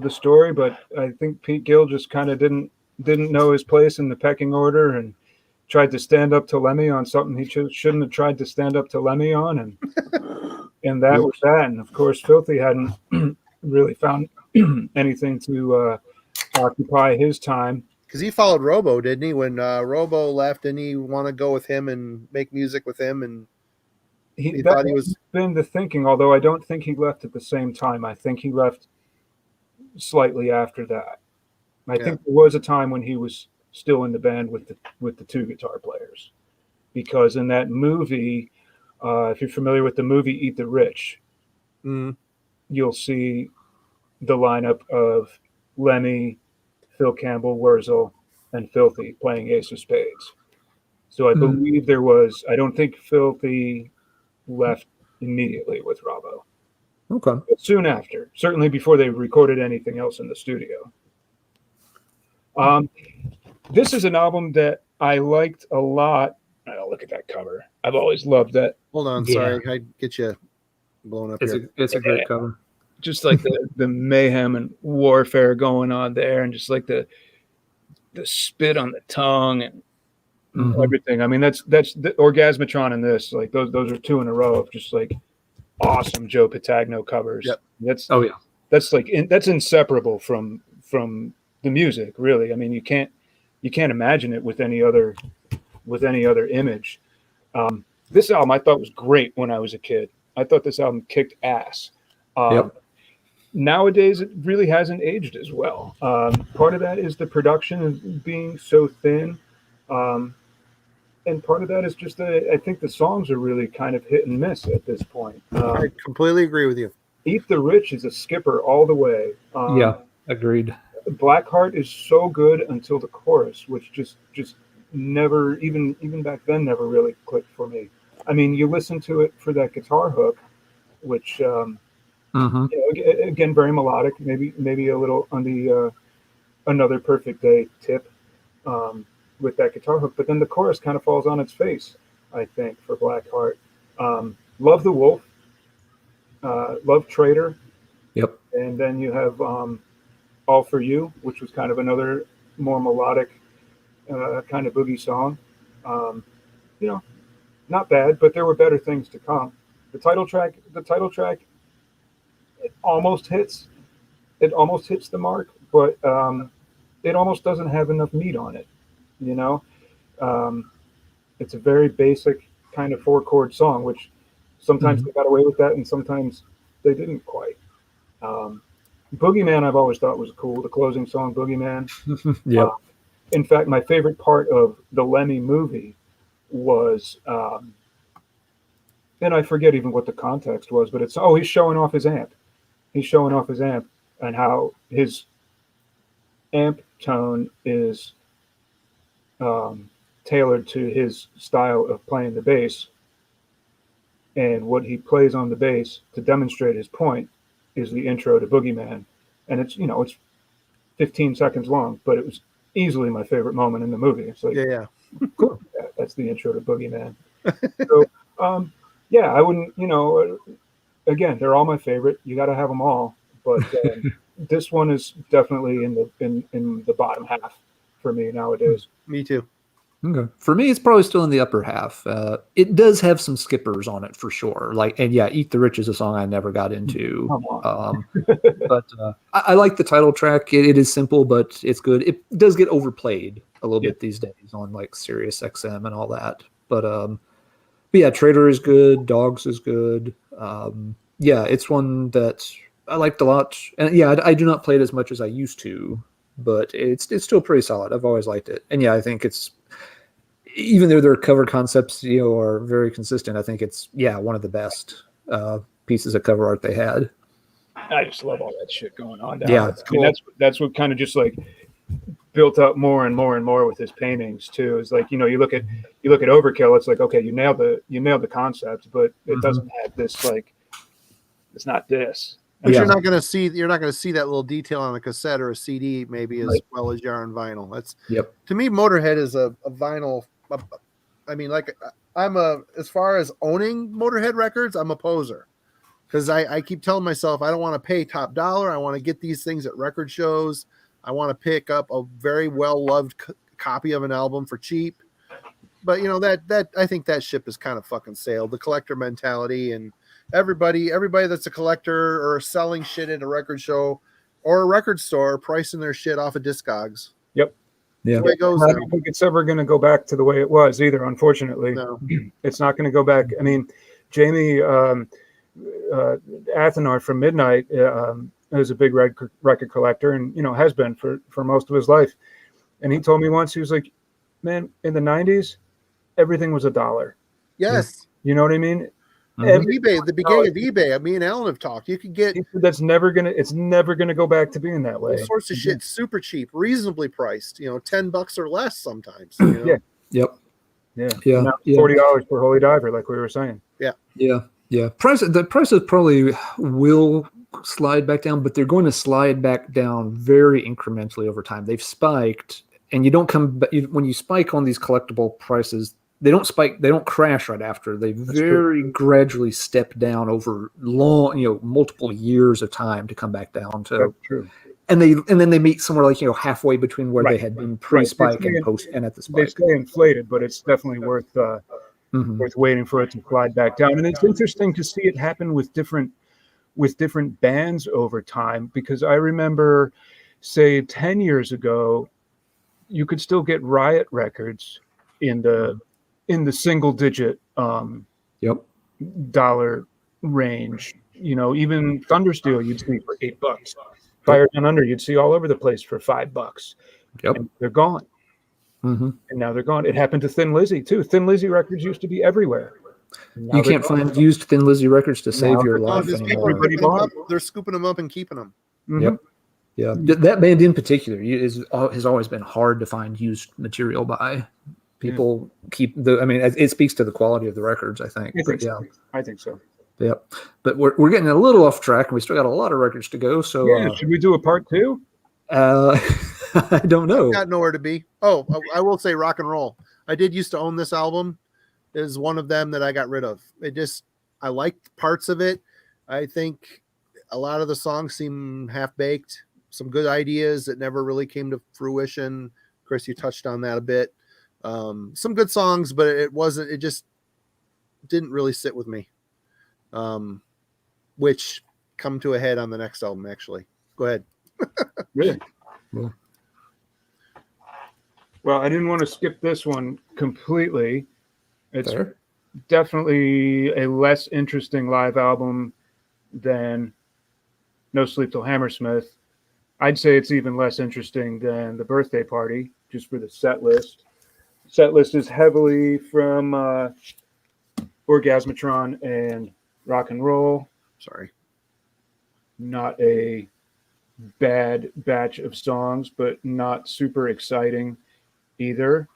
story, but I think Pete Gill just kind of didn't know his place in the pecking order and tried to stand up to Lemmy on something he shouldn't have tried to stand up to Lemmy on, and that was that. And of course, Filthy hadn't really found anything to occupy his time. Because he followed Robo, didn't he? When Robo left, didn't he want to go with him and make music with him? And he thought he was been the thinking. Although I don't think he left at the same time. I think he left slightly after that. I think there was a time when he was still in the band with the two guitar players, because in that movie, if you're familiar with the movie Eat the Rich, you'll see the lineup of Lemmy, Phil Campbell, Wurzel, and Filthy playing Ace of Spades. So I believe there was. I don't think Filthy left immediately with Robbo. Okay. But soon after, certainly before they recorded anything else in the studio. This is an album that I liked a lot. Oh, look at that cover. I've always loved that. Hold on, sorry, I get you blown up here. It's a great cover. Just like the mayhem and warfare going on there, and just like the spit on the tongue and everything. I mean, that's the Orgasmatron in this. Like those are two in a row of just like awesome Joe Patagno covers. Yep. That's inseparable from the music, really. I mean, you can't imagine it with any other image. This album I thought was great when I was a kid. I thought this album kicked ass. Nowadays, it really hasn't aged as well. Part of that is the production being so thin, and part of that is just I think the songs are really kind of hit and miss at this point. I completely agree with you. Eat the Rich is a skipper all the way. Agreed. Blackheart is so good until the chorus, which just never, even back then, never really clicked for me. I mean, you listen to it for that guitar hook, which again, very melodic, maybe a little on the Another Perfect Day tip with that guitar hook, but then the chorus kind of falls on its face, I think, for Blackheart. Love the Wolf, Love Traitor, and then you have All For You, which was kind of another more melodic kind of boogie song. Not bad, but there were better things to come. The title track, it almost hits the mark, but it almost doesn't have enough meat on it. It's a very basic kind of 4-chord song, which sometimes they got away with that, and sometimes they didn't quite. Boogeyman I've always thought was cool, the closing song Boogeyman. In fact, my favorite part of the Lemmy movie was, and I forget even what the context was, but it's, he's showing off his amp. He's showing off his amp and how his amp tone is tailored to his style of playing the bass. And what he plays on the bass to demonstrate his point is the intro to Boogeyman. And it's 15 seconds long, but it was easily my favorite moment in the movie. It's like, cool. That's the intro to Boogeyman. So, I wouldn't, again, they're all my favorite. You got to have them all, but this one is definitely in the bottom half for me nowadays. Me too. Okay. For me, it's probably still in the upper half. It does have some skippers on it for sure. Eat the Rich is a song I never got into. But I like the title track. It is simple, but it's good. It does get overplayed a little bit these days on like Sirius XM and all that. But Trader is good. Dogs is good. It's one that I liked a lot. And I do not play it as much as I used to, but it's still pretty solid. I've always liked it. And I think it's, even though their cover concepts, are very consistent, I think it's, one of the best pieces of cover art they had. I just love all that shit going on down. Yeah, it's cool. I mean, that's what kind of just like built up more and more and more with his paintings too. Is like, you look at Overkill, it's like, okay, you nailed the concept, but it doesn't have this, like, it's not this. But you're not going to see that little detail on a cassette or a CD maybe as well as you are on vinyl. That's to me, Motörhead is a vinyl. I mean, like, as far as owning Motörhead records, I'm a poser, because I keep telling myself I don't want to pay top dollar. I want to get these things at record shows. I want to pick up a very well loved copy of an album for cheap. But that I think that ship has kind of fucking sailed. The collector mentality, and everybody that's a collector or selling shit at a record show or a record store pricing their shit off of Discogs. Yep. Yeah. The way it goes I now. don't think it's ever going to go back to the way it was either. Unfortunately, No. it's not going to go back. I mean, Jamie Athenard from Midnight is a big record collector, and has been for most of his life. And he told me once, he was like, "Man, in the '90s, everything was $1." Yes. You know what I mean? eBay, the beginning of eBay, me and Alan have talked. You could get it's never gonna go back to being that way. all sorts of shit super cheap, reasonably priced, $10 or less sometimes. Yeah. Yep. Yeah. Yeah. Now, Yeah. $40 for Holy Diver, like we were saying. Yeah. The prices probably will slide back down, but they're going to slide back down very incrementally over time. They've spiked, and you don't come back when you spike on these collectible prices. They don't spike. They don't crash right after. They very gradually step down over long, multiple years of time to come back down to. That's true. And then they meet somewhere like halfway between where they had been pre-spike and post and at the spike. They stay inflated, but it's definitely worth waiting for it to slide back down. And it's interesting to see it happen with different bands over time, because I remember, say, 10 years ago, you could still get Riot records in the single digit dollar range. Even Thundersteel you'd see for $8. Fire Down Under you'd see all over the place for $5. Yep. And they're gone. And now they're gone. It happened to Thin Lizzy too. Thin Lizzy records used to be everywhere. You can't find used Thin Lizzy records to save your life anymore. They're scooping them up and keeping them. Yep. Yeah, that band in particular has always been hard to find used material by. People keep it speaks to the quality of the records, I think. I think so. Yeah, but we're getting a little off track, and we still got a lot of records to go. So should we do a part 2? I don't know. I've got nowhere to be. Oh, I will say Rock and Roll. I did used to own this album. It is one of them that I got rid of. I liked parts of it. I think a lot of the songs seem half-baked. Some good ideas that never really came to fruition. Chris, you touched on that a bit. Some good songs, but it just didn't really sit with me. Which come to a head on the next album, actually. Go ahead. Really? Well, I didn't want to skip this one completely. It's definitely a less interesting live album than No Sleep Till Hammersmith. I'd say it's even less interesting than The Birthday Party, just for the set list. Set list is heavily from Orgasmatron and Rock and Roll. Sorry. Not a bad batch of songs, but not super exciting either.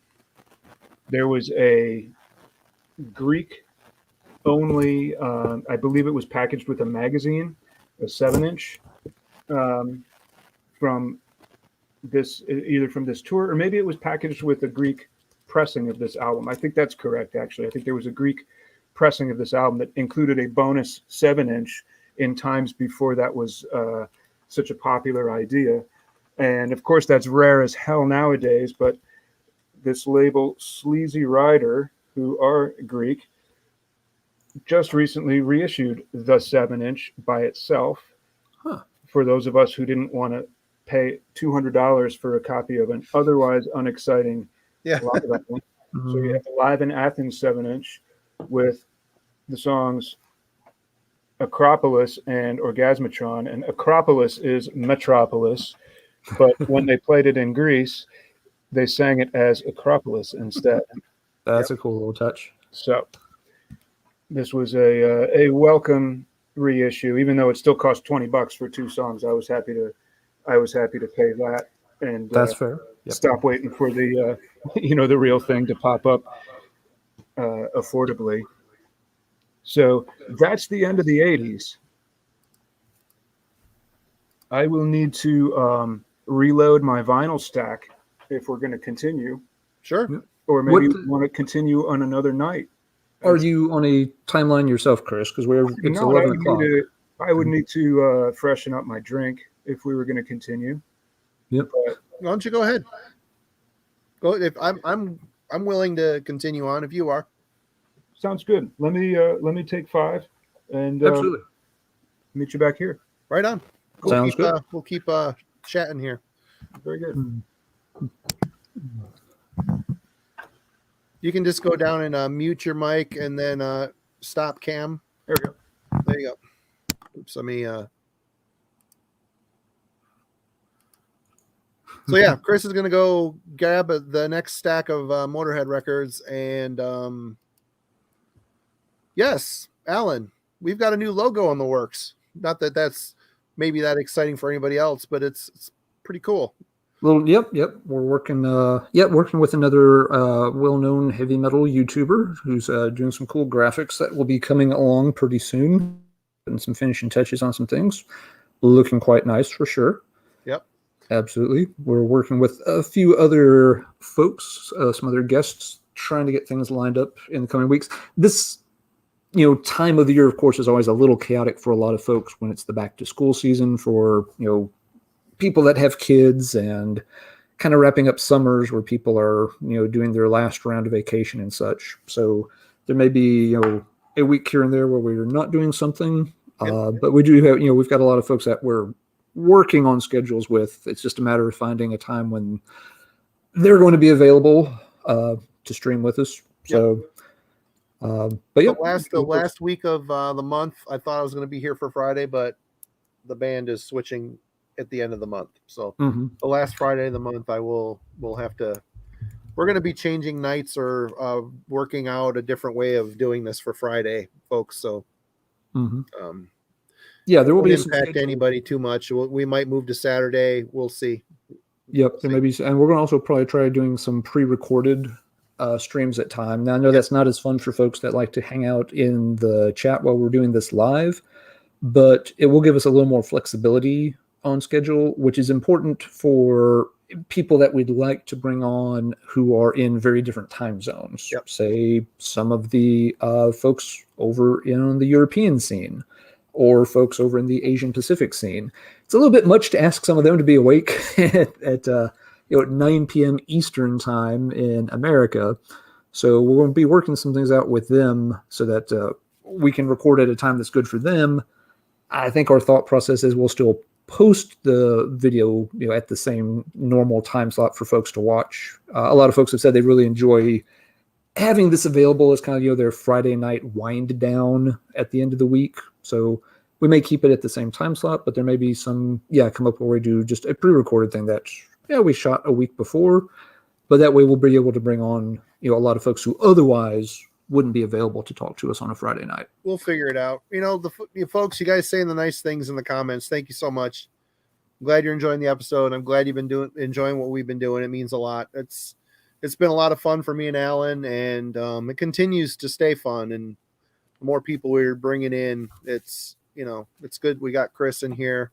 There was a Greek only, I believe it was packaged with a magazine, a 7-inch, from this, either from this tour, or maybe it was packaged with a Greek pressing of this album. I think that's correct, actually. I think there was a Greek pressing of this album that included a bonus 7-inch in times before that was such a popular idea. And of course, that's rare as hell nowadays, but this label, Sleazy Rider, who are Greek, just recently reissued the 7-inch by itself. For those of us who didn't want to pay $200 for a copy of an otherwise unexciting live album. So you have the Live in Athens 7-inch with the songs Acropolis and Orgasmatron, and Acropolis is Metropolis, but when they played it in Greece, they sang it as Acropolis instead. That's a cool little touch. So this was a welcome reissue, even though it still cost $20 for 2 songs. I was happy to pay that, and that's fair. Stop waiting for the the real thing to pop up affordably. So that's the end of the 80s. I will need to reload my vinyl stack if we're going to continue. Sure. Or maybe we want to continue on another night. Are you on a timeline yourself, Chris? Because it's 11 o'clock. I would need to freshen up my drink if we were going to continue. Yep. Why don't you go ahead? Go if I'm I'm willing to continue on if you are. Sounds good. Let me take 5 and Absolutely. meet you back here. Right on. Sounds good. We'll keep chatting here. Very good. You can just go down and mute your mic and then stop cam. There we go. There you go. Oops, let me. So yeah, Chris is gonna go grab the next stack of Motorhead records, and yes, Alan, we've got a new logo in the works. Not that that's maybe that exciting for anybody else, but it's pretty cool. Well, yep. We're working with another well-known heavy metal YouTuber who's doing some cool graphics that will be coming along pretty soon, putting some finishing touches on some things. Looking quite nice for sure. Yep. Absolutely. We're working with a few other folks, some other guests, trying to get things lined up in the coming weeks. This, time of the year, of course, is always a little chaotic for a lot of folks when it's the back to school season for, people that have kids and kind of wrapping up summers where people are, doing their last round of vacation and such. So there may be, a week here and there where we're not doing something. Yep. But we do have, we've got a lot of folks that we're working on schedules with. It's just a matter of finding a time when they're going to be available to stream with us. So, but yeah, the last week of the month, I thought I was going to be here for Friday, but the band is switching at the end of the month. So the last Friday of the month, we'll have to. We're going to be changing nights or working out a different way of doing this for Friday, folks. So. Yeah, there will be impact anybody too much. We might move to Saturday. We'll see. Yep, there may be, and we're going to also probably try doing some pre-recorded streams at time. Now, I know that's not as fun for folks that like to hang out in the chat while we're doing this live, but it will give us a little more flexibility on schedule, which is important for people that we'd like to bring on who are in very different time zones. Yep. Say some of the folks over in the European scene, or folks over in the Asian Pacific scene. It's a little bit much to ask some of them to be awake at 9 p.m. Eastern time in America. So we're going to be working some things out with them so that we can record at a time that's good for them. I think our thought process is we'll still post the video, at the same normal time slot for folks to watch. A lot of folks have said they really enjoy having this available as kind of, their Friday night wind down at the end of the week. So we may keep it at the same time slot, but there may be some, come up where we do just a pre-recorded thing that, we shot a week before, but that way we'll be able to bring on, a lot of folks who otherwise wouldn't be available to talk to us on a Friday night. We'll figure it out. The folks, you guys saying the nice things in the comments. Thank you so much. I'm glad you're enjoying the episode. I'm glad you've been enjoying what we've been doing. It means a lot. It's been a lot of fun for me and Alan, and it continues to stay fun. And the more people we're bringing in, it's good. We got Chris in here.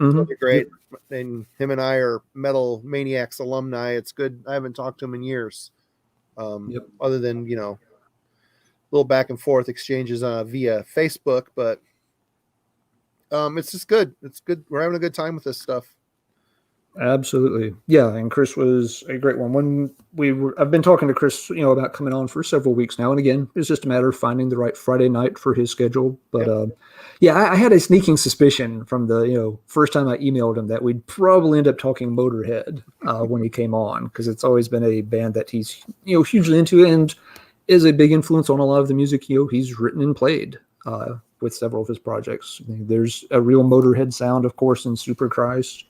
It's great. Yep. And him and I are Metal Maniacs alumni. It's good. I haven't talked to him in years. Other than, little back and forth exchanges via Facebook, but it's just good. It's good. We're having a good time with this stuff. Absolutely. Yeah. And Chris was a great one. I've been talking to Chris, about coming on for several weeks now. And again, it's just a matter of finding the right Friday night for his schedule. But I had a sneaking suspicion from the, first time I emailed him that we'd probably end up talking Motörhead when he came on, because it's always been a band that he's, hugely into and is a big influence on a lot of the music, he's written and played with several of his projects. There's a real Motörhead sound, of course, in Superchrist.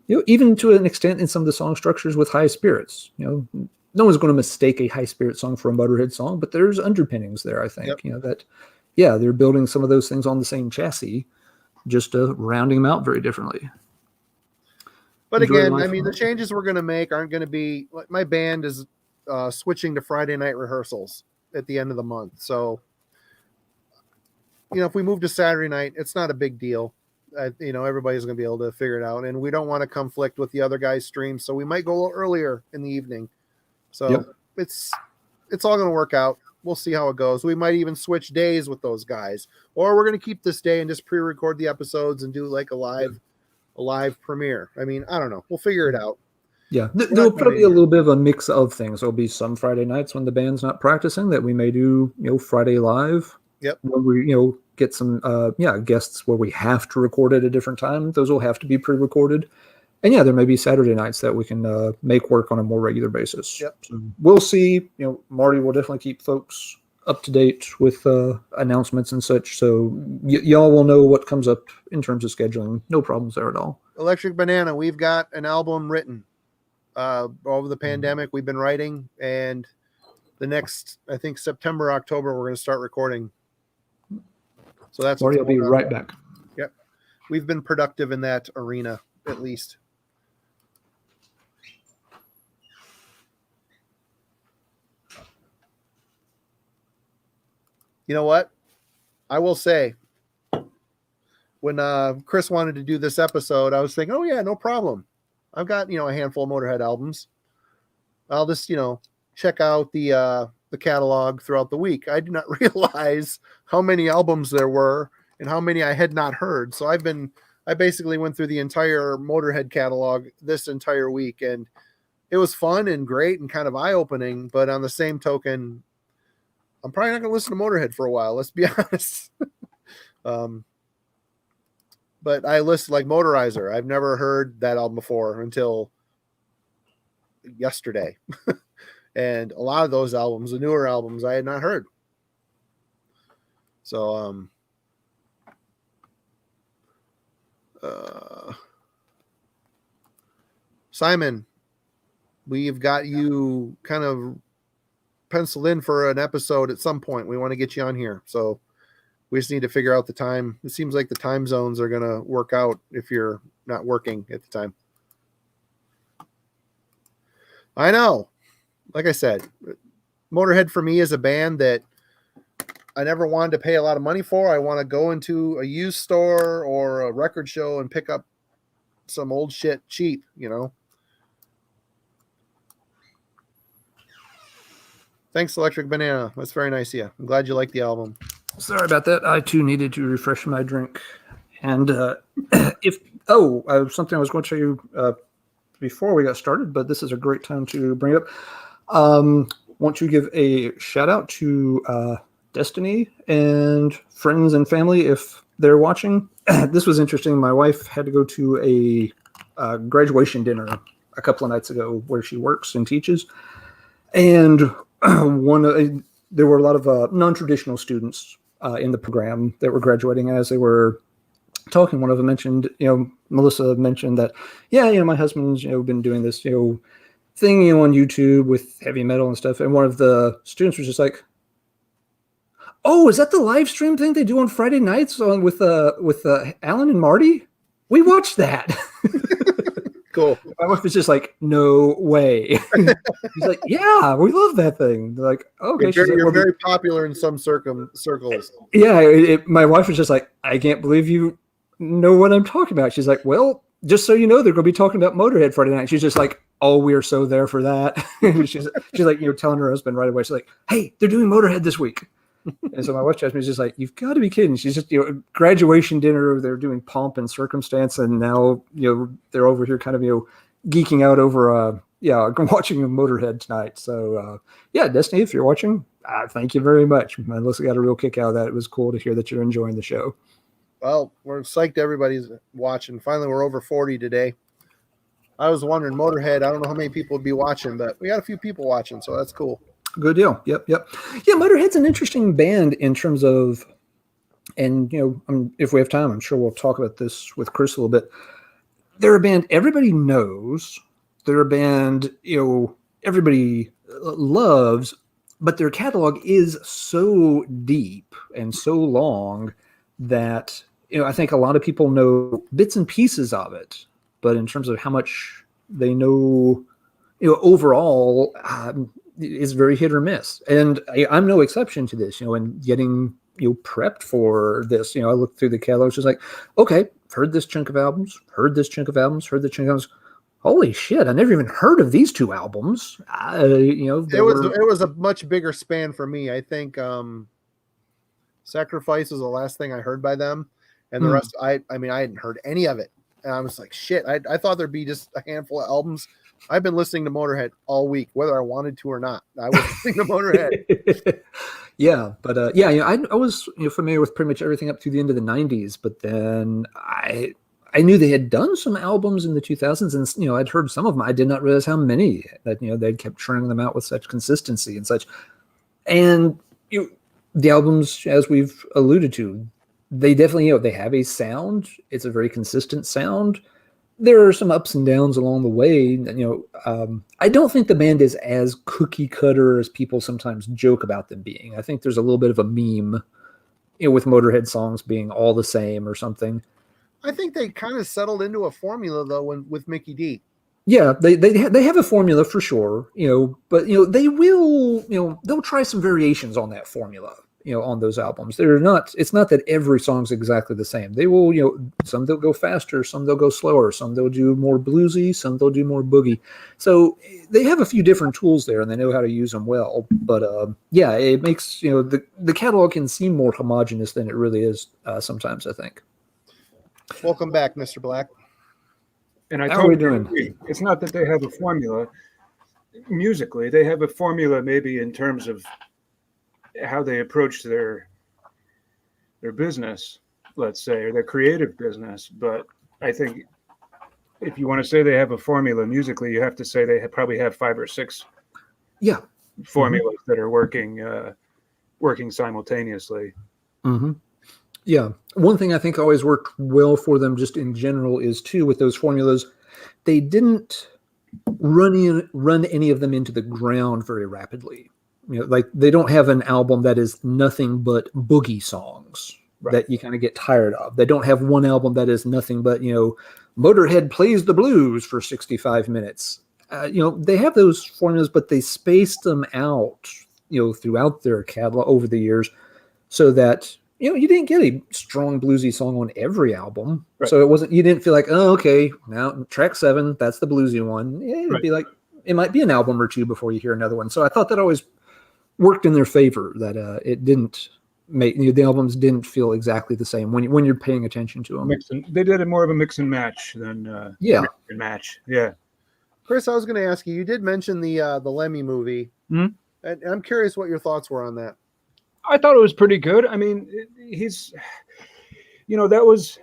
Even to an extent in some of the song structures with High Spirits. No one's going to mistake a High Spirit song for a Motörhead song, but there's underpinnings there, I think. Yep. They're building some of those things on the same chassis, just rounding them out very differently. But again, the changes we're going to make aren't going to be, my band is switching to Friday night rehearsals at the end of the month. So, if we move to Saturday night, it's not a big deal. Everybody's going to be able to figure it out, and we don't want to conflict with the other guys' streams, so we might go a little earlier in the evening. So it's all going to work out. We'll see how it goes. We might even switch days with those guys, or we're going to keep this day and just pre-record the episodes and do like a live premiere. I don't know. We'll figure it out. Yeah, We're there'll not probably be gonna- a little bit of a mix of things. There'll be some Friday nights when the band's not practicing that we may do, Friday live. Yep. When we, get some, guests where we have to record at a different time. Those will have to be pre-recorded. And yeah, there may be Saturday nights that we can make work on a more regular basis. Yep. So we'll see. Marty will definitely keep folks up to date with announcements and such. So y'all will know what comes up in terms of scheduling. No problems there at all. Electric Banana, we've got an album written over the pandemic. We've been writing, and the next, I think, September, October, we're going to start recording. So that's Marty, what's I'll be going on. right back. Yep. We've been productive in that arena, at least. You know what? I will say, when Chris wanted to do this episode, I was thinking, oh yeah, no problem. I've got, a handful of Motorhead albums. I'll just, check out the catalog throughout the week. I did not realize how many albums there were and how many I had not heard. So I basically went through the entire Motorhead catalog this entire week, and it was fun and great and kind of eye-opening. But on the same token, I'm probably not going to listen to Motorhead for a while. Let's be honest. But I listen like Motorizer. I've never heard that album before until yesterday. And a lot of those albums, the newer albums, I had not heard. So, Simon, we've got you kind of penciled in for an episode at some point. We want to get you on here. So we just need to figure out the time. It seems like the time zones are going to work out if you're not working at the time. I know. Like I said, Motorhead for me is a band that I never wanted to pay a lot of money for. I want to go into a used store or a record show and pick up some old shit cheap, Thanks, Electric Banana. That's very nice of you. I'm glad you like the album. Sorry about that. I too needed to refresh my drink. And something I was going to show you before we got started, but this is a great time to bring it up. Want to give a shout out to Destiny and friends and family if they're watching. This was interesting. My wife had to go to a graduation dinner a couple of nights ago where she works and teaches. And there were a lot of non-traditional students in the program that were graduating. As they were talking, one of them mentioned, Melissa mentioned that, my husband's, been doing this, thing, on YouTube with heavy metal and stuff. And one of the students was just like, oh, is that the live stream thing they do on Friday nights with Alan and Marty? We watched that. Cool. My wife was just like, no way. He's like, yeah, we love that thing. They're like, okay. You're very popular in some circles. Yeah, my wife was just like, I can't believe you know what I'm talking about. She's like, well, just so you know, they're going to be talking about Motorhead Friday night. She's just like, oh, we're so there for that. she's like, telling her husband right away. She's like, hey, they're doing Motorhead this week. And so my wife asked me, just like, you've got to be kidding. She's just, graduation dinner, they're doing pomp and circumstance. And now, they're over here kind of, geeking out over, watching Motorhead tonight. So, Destiny, if you're watching, thank you very much. Melissa got a real kick out of that. It was cool to hear that you're enjoying the show. Well, we're psyched everybody's watching. Finally, we're over 40 today. I was wondering, Motorhead, I don't know how many people would be watching, but we got a few people watching, so that's cool. Good deal. Yep. Yeah, Motorhead's an interesting band in terms of, and, if we have time, I'm sure we'll talk about this with Chris a little bit. They're a band everybody knows. They're a band, everybody loves, but their catalog is so deep and so long that, I think a lot of people know bits and pieces of it. But in terms of how much they know, overall, is very hit or miss. And I'm no exception to this, and getting, prepped for this, I looked through the catalog, just like, okay, heard this chunk of albums, heard this chunk of albums, heard the chunk of albums. Holy shit, I never even heard of these two albums. It was a much bigger span for me. I think Sacrifice was the last thing I heard by them. And the rest, I hadn't heard any of it. And I was like, shit, I thought there'd be just a handful of albums I've been listening to Motorhead all week, whether I wanted to or not. I was listening to Motorhead. Yeah, but I was familiar with pretty much everything up to the end of the '90s, but then I knew they had done some albums in the 2000s, and I'd heard some of them. I did not realize how many that they'd kept churning them out with such consistency and such. And the albums, as we've alluded to, they definitely they have a sound. It's a very consistent sound. There are some ups and downs along the way. I don't think the band is as cookie cutter as people sometimes joke about them being. I think there's a little bit of a meme, with Motorhead songs being all the same or something. I think they kind of settled into a formula though with Mickey D. Yeah, they have a formula for sure, but they will, they'll try some variations on that formula, on those albums. It's not that every song's exactly the same. They will, some they'll go faster, some they'll go slower, some they'll do more bluesy, some they'll do more boogie. So they have a few different tools there and they know how to use them well. But it makes, the catalog can seem more homogenous than it really is sometimes, I think. Welcome back, Mr. Black. And I How are we totally doing? agree. It's not that they have a formula musically. They have a formula maybe in terms of how they approach their business, let's say, or their creative business. But I think if you want to say they have a formula musically, you have to say they probably have 5 or 6 formulas that are working simultaneously. Mm-hmm. Yeah. One thing I think always worked well for them just in general is, too, with those formulas, they didn't run any of them into the ground very rapidly. Like they don't have an album that is nothing but boogie songs that you kind of get tired of. They don't have one album that is nothing but, Motorhead plays the blues for 65 minutes. They have those formulas, but they spaced them out, throughout their catalog over the years so that you didn't get a strong bluesy song on every album. Right. So you didn't feel like, oh, okay, now track 7, that's the bluesy one. It'd be like, it might be an album or two before you hear another one. So I thought that always worked in their favor, that it didn't make, the albums didn't feel exactly the same when you're paying attention to them. They did it more of a mix and match than mix and match. Yeah. Chris, I was going to ask you did mention the Lemmy movie. Mm-hmm. And I'm curious what your thoughts were on that. I thought it was pretty good. I mean, he's, that was,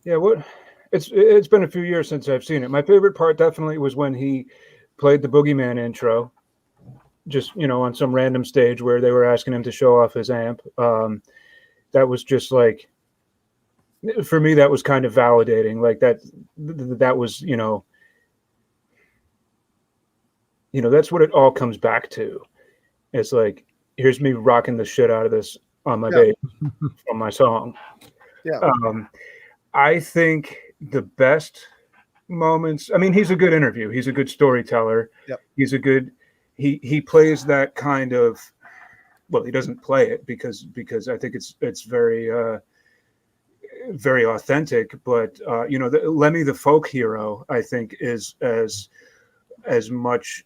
it's been a few years since I've seen it. My favorite part definitely was when he played the Boogeyman intro, just, on some random stage where they were asking him to show off his amp. That was just like, for me, that was kind of validating. Like that was, that's what it all comes back to. It's like, here's me rocking the shit out of this on my bass from my song. Yeah. I think the best moments, I mean, he's a good interview. He's a good storyteller. Yep. He's a good, he plays that kind of, well, he doesn't play it because I think it's very, very authentic, but Lemmy the folk hero, I think, is as much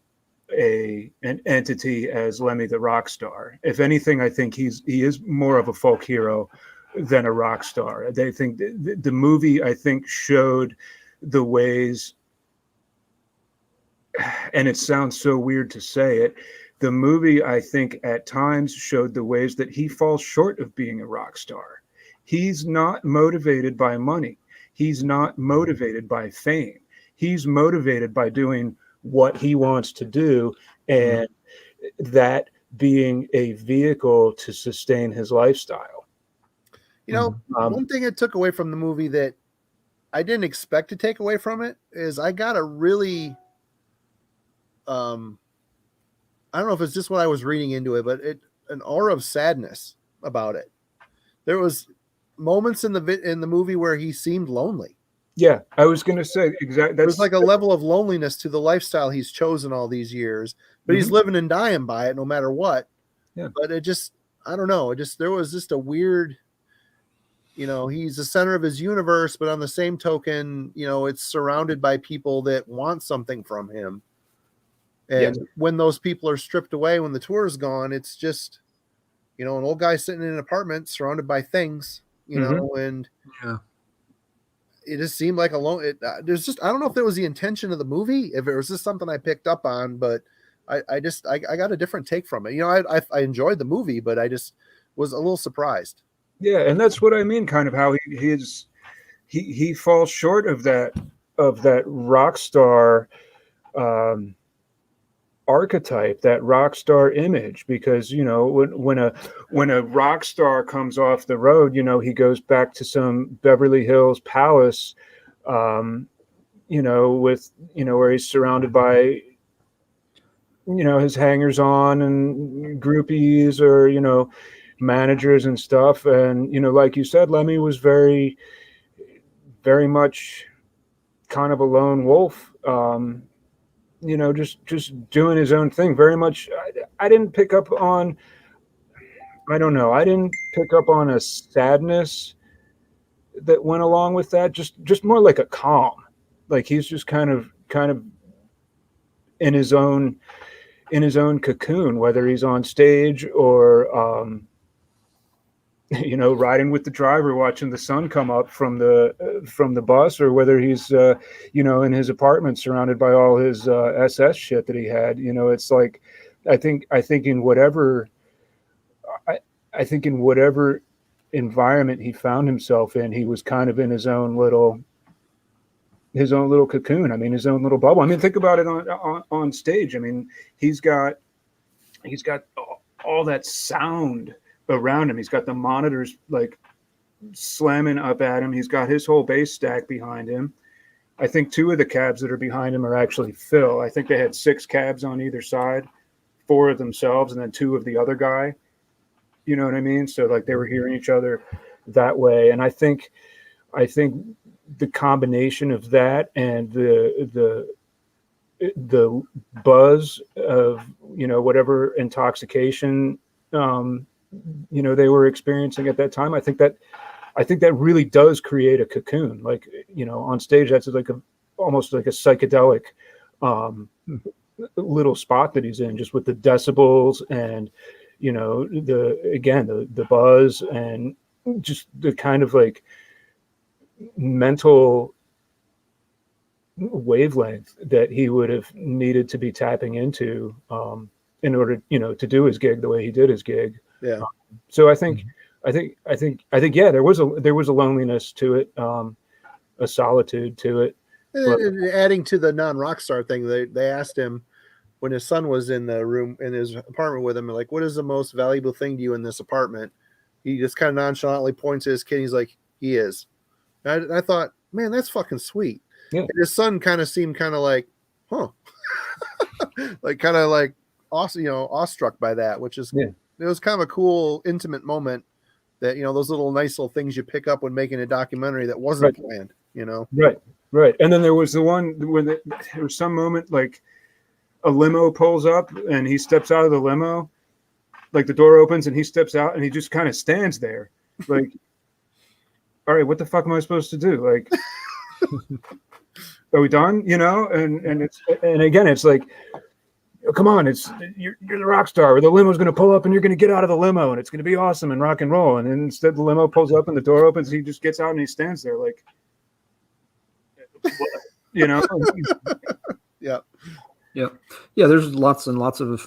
an entity as Lemmy the rock star. If anything, I think he is more of a folk hero than a rock star. They think the movie, I think, showed the ways, and it sounds so weird to say it, the movie, I think, at times showed the ways that he falls short of being a rock star. He's not motivated by money. He's not motivated by fame. He's motivated by doing what he wants to do, and that being a vehicle to sustain his lifestyle. One thing I took away from the movie that I didn't expect to take away from it is I got a really, I don't know if it's just what I was reading into it, but an aura of sadness about it. There was moments in the movie where he seemed lonely. Yeah, I was going to say exactly. There's like a level of loneliness to the lifestyle he's chosen all these years, but he's living and dying by it no matter what. Yeah. But it just, I don't know. There was just a weird, he's the center of his universe, but on the same token, it's surrounded by people that want something from him. And when those people are stripped away, when the tour is gone, it's just, an old guy sitting in an apartment surrounded by things, and it just seemed like there's just, I don't know if it was the intention of the movie, if it was just something I picked up on, but I got a different take from it. I enjoyed the movie, but I just was a little surprised. Yeah, and that's what I mean, kind of how he falls short of that rock star archetype, that rock star image, because when a rock star comes off the road, he goes back to some Beverly Hills palace, with where he's surrounded by his hangers on and groupies, or managers and stuff. And like you said, Lemmy was very, very much kind of a lone wolf, just doing his own thing. Very much. I didn't pick up on, I don't know, I didn't pick up on a sadness that went along with that. Just more like a calm, like he's just kind of in his own cocoon, whether he's on stage or riding with the driver watching the sun come up from the bus, or whether he's in his apartment surrounded by all his SS shit that he had. It's like I think in whatever environment he found himself in, he was kind of in his own little cocoon. I mean, his own little bubble. I mean, think about it on stage. I mean, he's got all that sound around him. He's got the monitors like slamming up at him. He's got his whole bass stack behind him. I think 2 of the cabs that are behind him are actually Phil. I think they had 6 cabs on either side, 4 of themselves, and then 2 of the other guy. You know what I mean? So like they were hearing each other that way. And I think the combination of that and the buzz of whatever intoxication they were experiencing at that time, I think that really does create a cocoon. Like on stage, that's like almost like a psychedelic little spot that he's in, just with the decibels and the buzz and just the kind of like mental wavelength that he would have needed to be tapping into in order to do his gig the way he did his gig. Yeah. So I think yeah, there was a loneliness to it, a solitude to it. But adding to the non-rock star thing, they asked him when his son was in the room in his apartment with him, like, what is the most valuable thing to you in this apartment? He just kind of nonchalantly points to his kid. He's like, he is. And I thought, man, that's fucking sweet. Yeah. And his son kind of seemed kind of like, huh, like kind of like awestruck by that, which is, it was kind of a cool, intimate moment that, those little nice little things you pick up when making a documentary that wasn't planned, Right. And then there was the one where there was some moment like a limo pulls up and he steps out of the limo, like the door opens and he steps out and he just kind of stands there like, all right, what the fuck am I supposed to do? Like, are we done? And again, it's like, oh, come on, you're the rock star, or the limo's going to pull up and you're going to get out of the limo and it's going to be awesome and rock and roll. And then instead the limo pulls up and the door opens, he just gets out and he stands there like, Yeah. Yeah, there's lots and lots of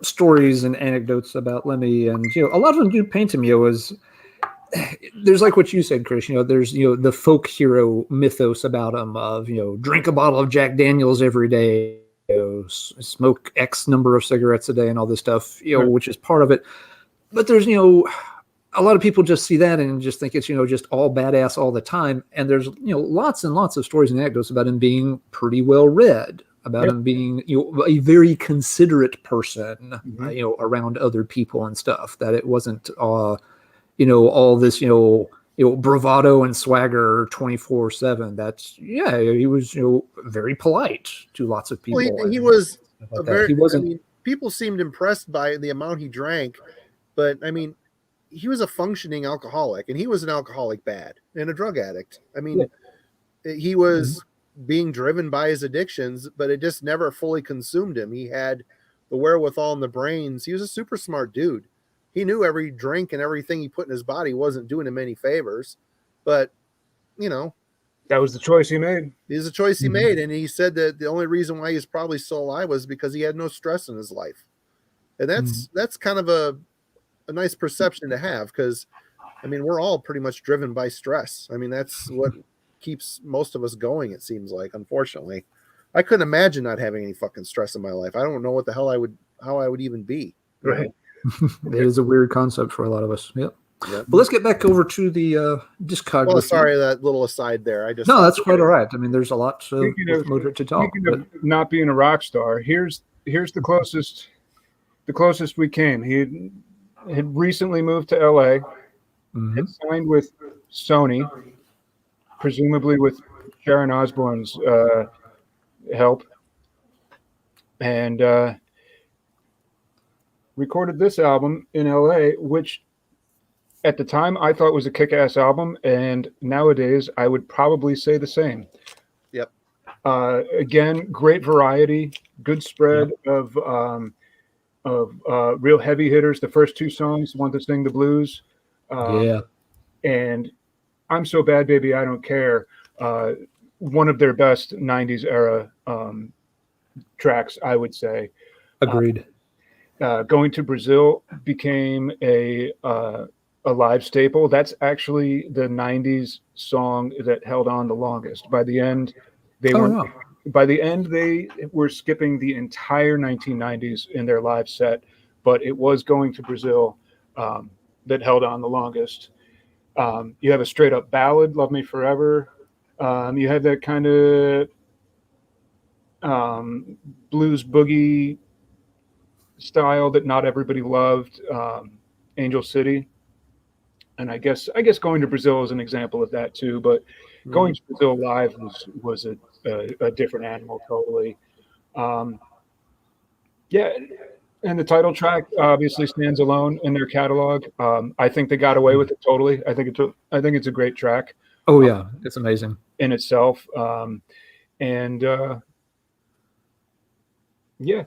stories and anecdotes about Lemmy, and a lot of them do paint him as there's like what you said, Chris. There's the folk hero mythos about him of drink a bottle of Jack Daniels every day, smoke X number of cigarettes a day, and all this stuff, which is part of it. But there's a lot of people just see that and just think it's just all badass all the time, and there's lots and lots of stories and anecdotes about him being pretty well read, about him being a very considerate person, around other people and stuff. That it wasn't all this bravado and swagger 24/7. That's he was very polite to lots of people. Well, he was he wasn't. I mean, people seemed impressed by the amount he drank, but I mean, he was a functioning alcoholic, and he was an alcoholic bad and a drug addict. I mean, he was being driven by his addictions, but it just never fully consumed him. He had the wherewithal and the brains. He was a super smart dude. He knew every drink and everything he put in his body wasn't doing him any favors, but That was the choice he made. It's a choice he Mhm. made, and he said that the only reason why he's probably still alive was because he had no stress in his life, and that's kind of a nice perception to have, because I mean we're all pretty much driven by stress. I mean that's what keeps most of us going. It seems like, unfortunately, I couldn't imagine not having any fucking stress in my life. I don't know what the hell how I would even be. You Right. know? It is a weird concept for a lot of us. Yep. Yep. But let's get back over to the discography. Well, sorry, that little aside there. I just No, that's quite all right. I mean, there's a lot Speaking of- Motörhead to talk. Speaking But of not being a rock star, here's the closest we came. He had recently moved to LA, mhm. had signed with Sony, presumably with Sharon Osbourne's help, and recorded this album in LA, which at the time I thought was a kick-ass album, and nowadays I would probably say the same. Yep. Again, great variety, good spread of real heavy hitters. The first two songs, "Want to Sing the Blues," Yeah. and "I'm So Bad, Baby, I Don't Care," one of their best '90s era tracks, I would say. Agreed. Going to Brazil became a live staple. That's actually the '90s song that held on the longest. By the end, they were skipping the entire 1990s in their live set, but it was Going to Brazil that held on the longest. You have a straight up ballad, "Love Me Forever." You have that kind of blues boogie style that not everybody loved, "Angel City." And I guess Going to Brazil is an example of that too. But Going to Brazil live was a different animal totally. Yeah, and the title track obviously stands alone in their catalog. I think they got away with it totally. I think it's a great track. Oh yeah, it's amazing in itself. Yeah,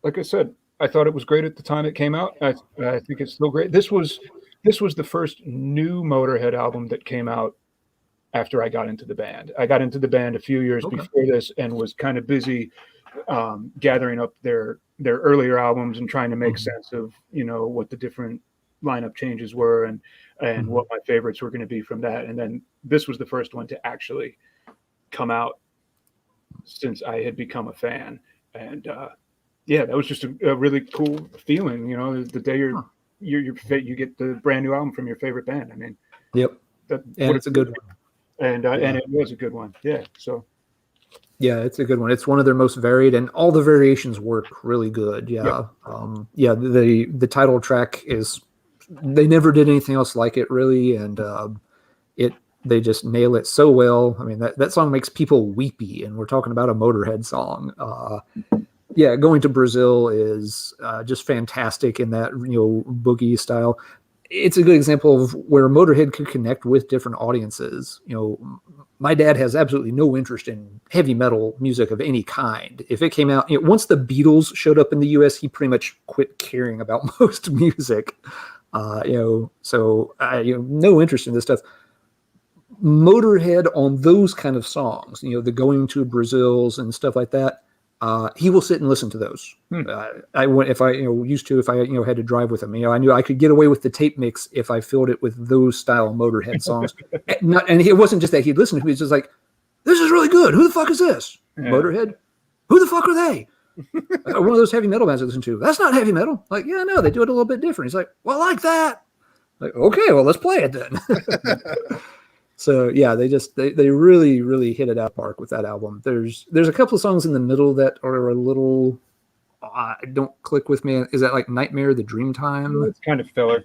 like I said, I thought it was great at the time it came out. I think it's still great. This was the first new Motörhead album that came out after I got into the band. I got into the band a few years before this and was kind of busy gathering up their earlier albums and trying to make sense of what the different lineup changes were and what my favorites were going to be from that. And then this was the first one to actually come out since I had become a fan. And yeah, that was just a really cool feeling. The day you get the brand new album from your favorite band. I mean, yep, and it's a good one. And it was a good one. Yeah. So. Yeah, it's a good one. It's one of their most varied, and all the variations work really good. Yeah, yep. The title track is. They never did anything else like it, really, and they just nail it so well. I mean, that song makes people weepy, and we're talking about a Motörhead song. Yeah, Going to Brazil is just fantastic in that boogie style. It's a good example of where Motörhead could connect with different audiences. My dad has absolutely no interest in heavy metal music of any kind. If it came out, once the Beatles showed up in the U.S., he pretty much quit caring about most music. So no interest in this stuff. Motörhead on those kind of songs, the Going to Brazils and stuff like that. He will sit and listen to those. I went if I had to drive with him. I knew I could get away with the tape mix if I filled it with those style Motörhead songs. And it wasn't just that he'd listen to me. He's just like, "This is really good. Who the fuck is this? Yeah. Motörhead? Who the fuck are they? One of those heavy metal bands I listen to. That's not heavy metal." Like, yeah, no, they do it a little bit different. He's like, "Well, I like that." Like, okay, well, let's play it then. So yeah, they really, really hit it out of the park with that album. There's a couple of songs in the middle that are a little don't click with me. Is that like Nightmare, the Dreamtime? It's kind of filler.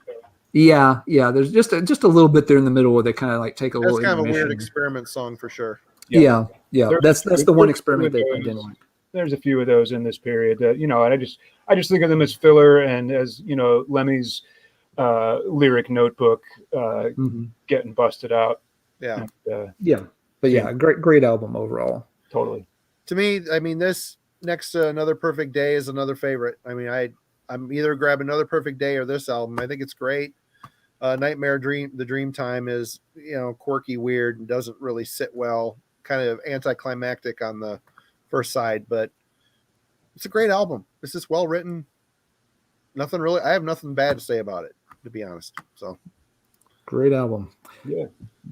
Yeah. There's just a little bit there in the middle where they kind of like take a little. That's kind of a weird experiment song for sure. Yeah. That's the one experiment they didn't like. There's a few of those in this period that and I just think of them as filler and as Lemmy's lyric notebook getting busted out. Yeah. And, but great album overall. Totally. To me, I mean, this next to Another Perfect Day is another favorite. I mean, I'm either grab Another Perfect Day or this album. I think it's great. Nightmare Dream, the Dreamtime is, quirky, weird, and doesn't really sit well, kind of anticlimactic on the first side, but it's a great album. It's just well written. I have nothing bad to say about it, to be honest. So Great album. Yeah.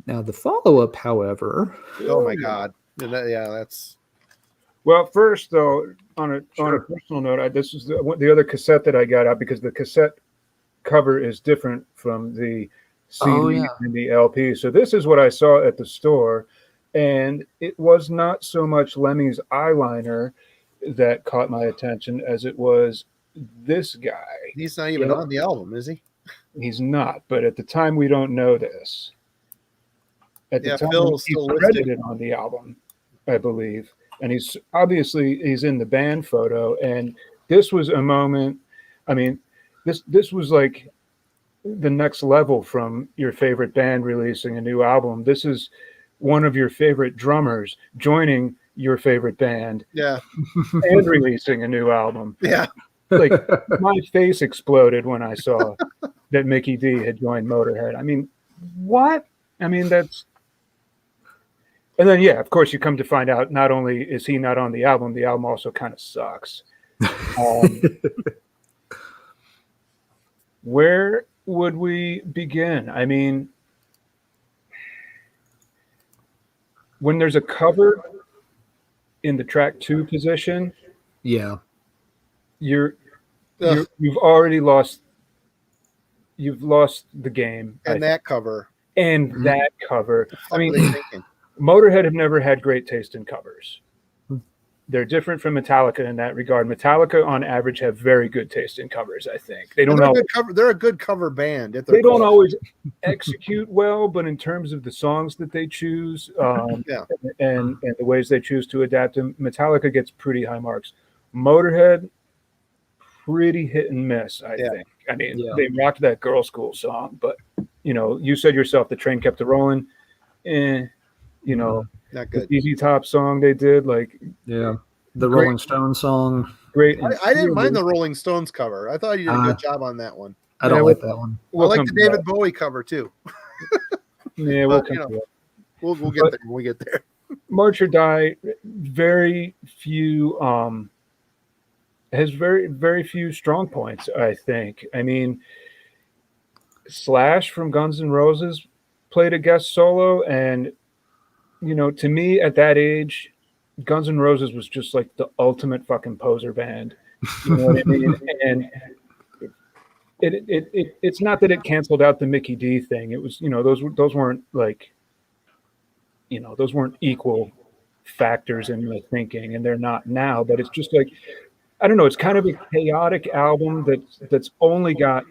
Now the follow-up, however. Oh my God. That's. Well, first though, on a personal note, this is the other cassette that I got out, because the cassette cover is different from the CD and the LP. So this is what I saw at the store, and it was not so much Lemmy's eyeliner that caught my attention as it was this guy. He's not even on the album, is he? He's not, but at the time we don't know this. At the time Phil's he's still credited listed on the album, I believe. And he's in the band photo. And this was a moment, I mean, this was like the next level from your favorite band releasing a new album. This is one of your favorite drummers joining your favorite band. Yeah. And releasing a new album. Yeah. Like, my face exploded when I saw that Mickey D had joined Motörhead. I mean, what? I mean, that's... And then, yeah, of course, you come to find out not only is he not on the album also kind of sucks. Where would we begin? I mean, when there's a cover in the track 2 position, yeah, you've already lost. You've lost the game. And that cover. And that cover. I mean, thinking? Motörhead have never had great taste in covers. They're different from Metallica in that regard. Metallica, on average, have very good taste in covers. I think they don't know. They're a good cover band. They don't always execute well, but in terms of the songs that they choose, and the ways they choose to adapt them, Metallica gets pretty high marks. Motörhead, pretty hit and miss. I think. I mean, they rocked that Girl School song, but you said yourself, the train kept it rolling. Not good. The ZZ Top song they did, the Rolling Stones song. Great. I didn't mind the Rolling Stones cover. I thought you did a good job on that one. I don't like that one. I like the David Bowie cover too. Yeah, we'll get there when we get there. March or Die, very few has very, very few strong points, I think. I mean, Slash from Guns N' Roses played a guest solo, and to me at that age, Guns N' Roses was just like the ultimate fucking poser band. You know what I mean? And it's not that it canceled out the Mickey D thing. It was, those weren't like, those weren't equal factors in my thinking, and they're not now. But it's just like, I don't know. It's kind of a chaotic album that's only got.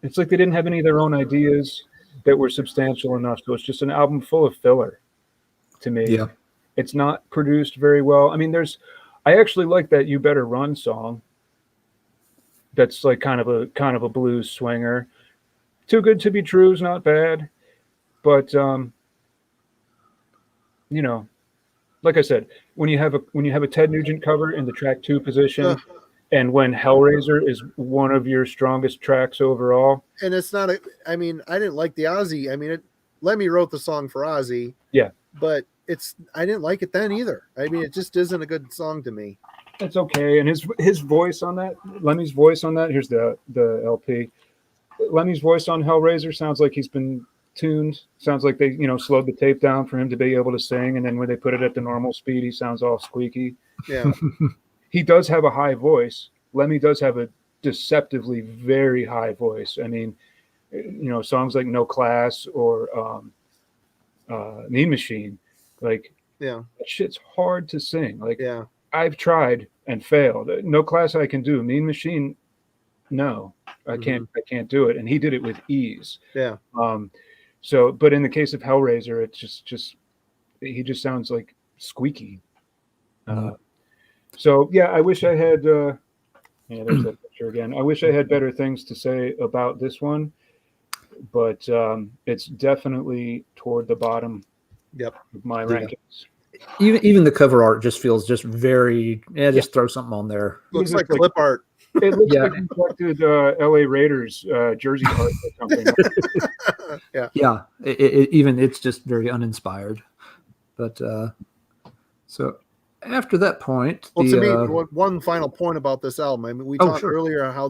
It's like they didn't have any of their own ideas that were substantial enough. So it's just an album full of filler to me. Yeah. It's not produced very well. I mean, I actually like that You Better Run song. That's like kind of a blues swinger. Too Good to Be True is not bad. But, like I said, when you have a Ted Nugent cover in the track 2 position, and when Hellraiser is one of your strongest tracks overall. And it's not I didn't like the Ozzy. I mean, Lemmy wrote the song for Ozzy. Yeah. But I didn't like it then either. I mean, it just isn't a good song to me. It's okay. And his voice on that, Lemmy's voice on that, here's the LP. Lemmy's voice on Hellraiser sounds like he's been tuned. Sounds like they, slowed the tape down for him to be able to sing. And then when they put it at the normal speed, he sounds all squeaky. Yeah. He does have a high voice. Lemmy does have a deceptively very high voice. I mean, songs like No Class or Mean Machine, like, that shit's hard to sing. Like, I've tried and failed. No Class I can do. Mean Machine, no, I can't do it. And he did it with ease. Yeah. So, but in the case of Hellraiser, it's just he just sounds like squeaky. So yeah, I wish I had. There's that picture again. I wish I had better things to say about this one, but it's definitely toward the bottom. Yep. Of my rankings. Even the cover art just feels just very just throw something on there. Looks like clip art. It looks Yeah. like he collected LA Raiders jersey art or something. Yeah. It's just very uninspired. But so after that point, Well, to me, one final point about this album. I mean, we talked sure. earlier on how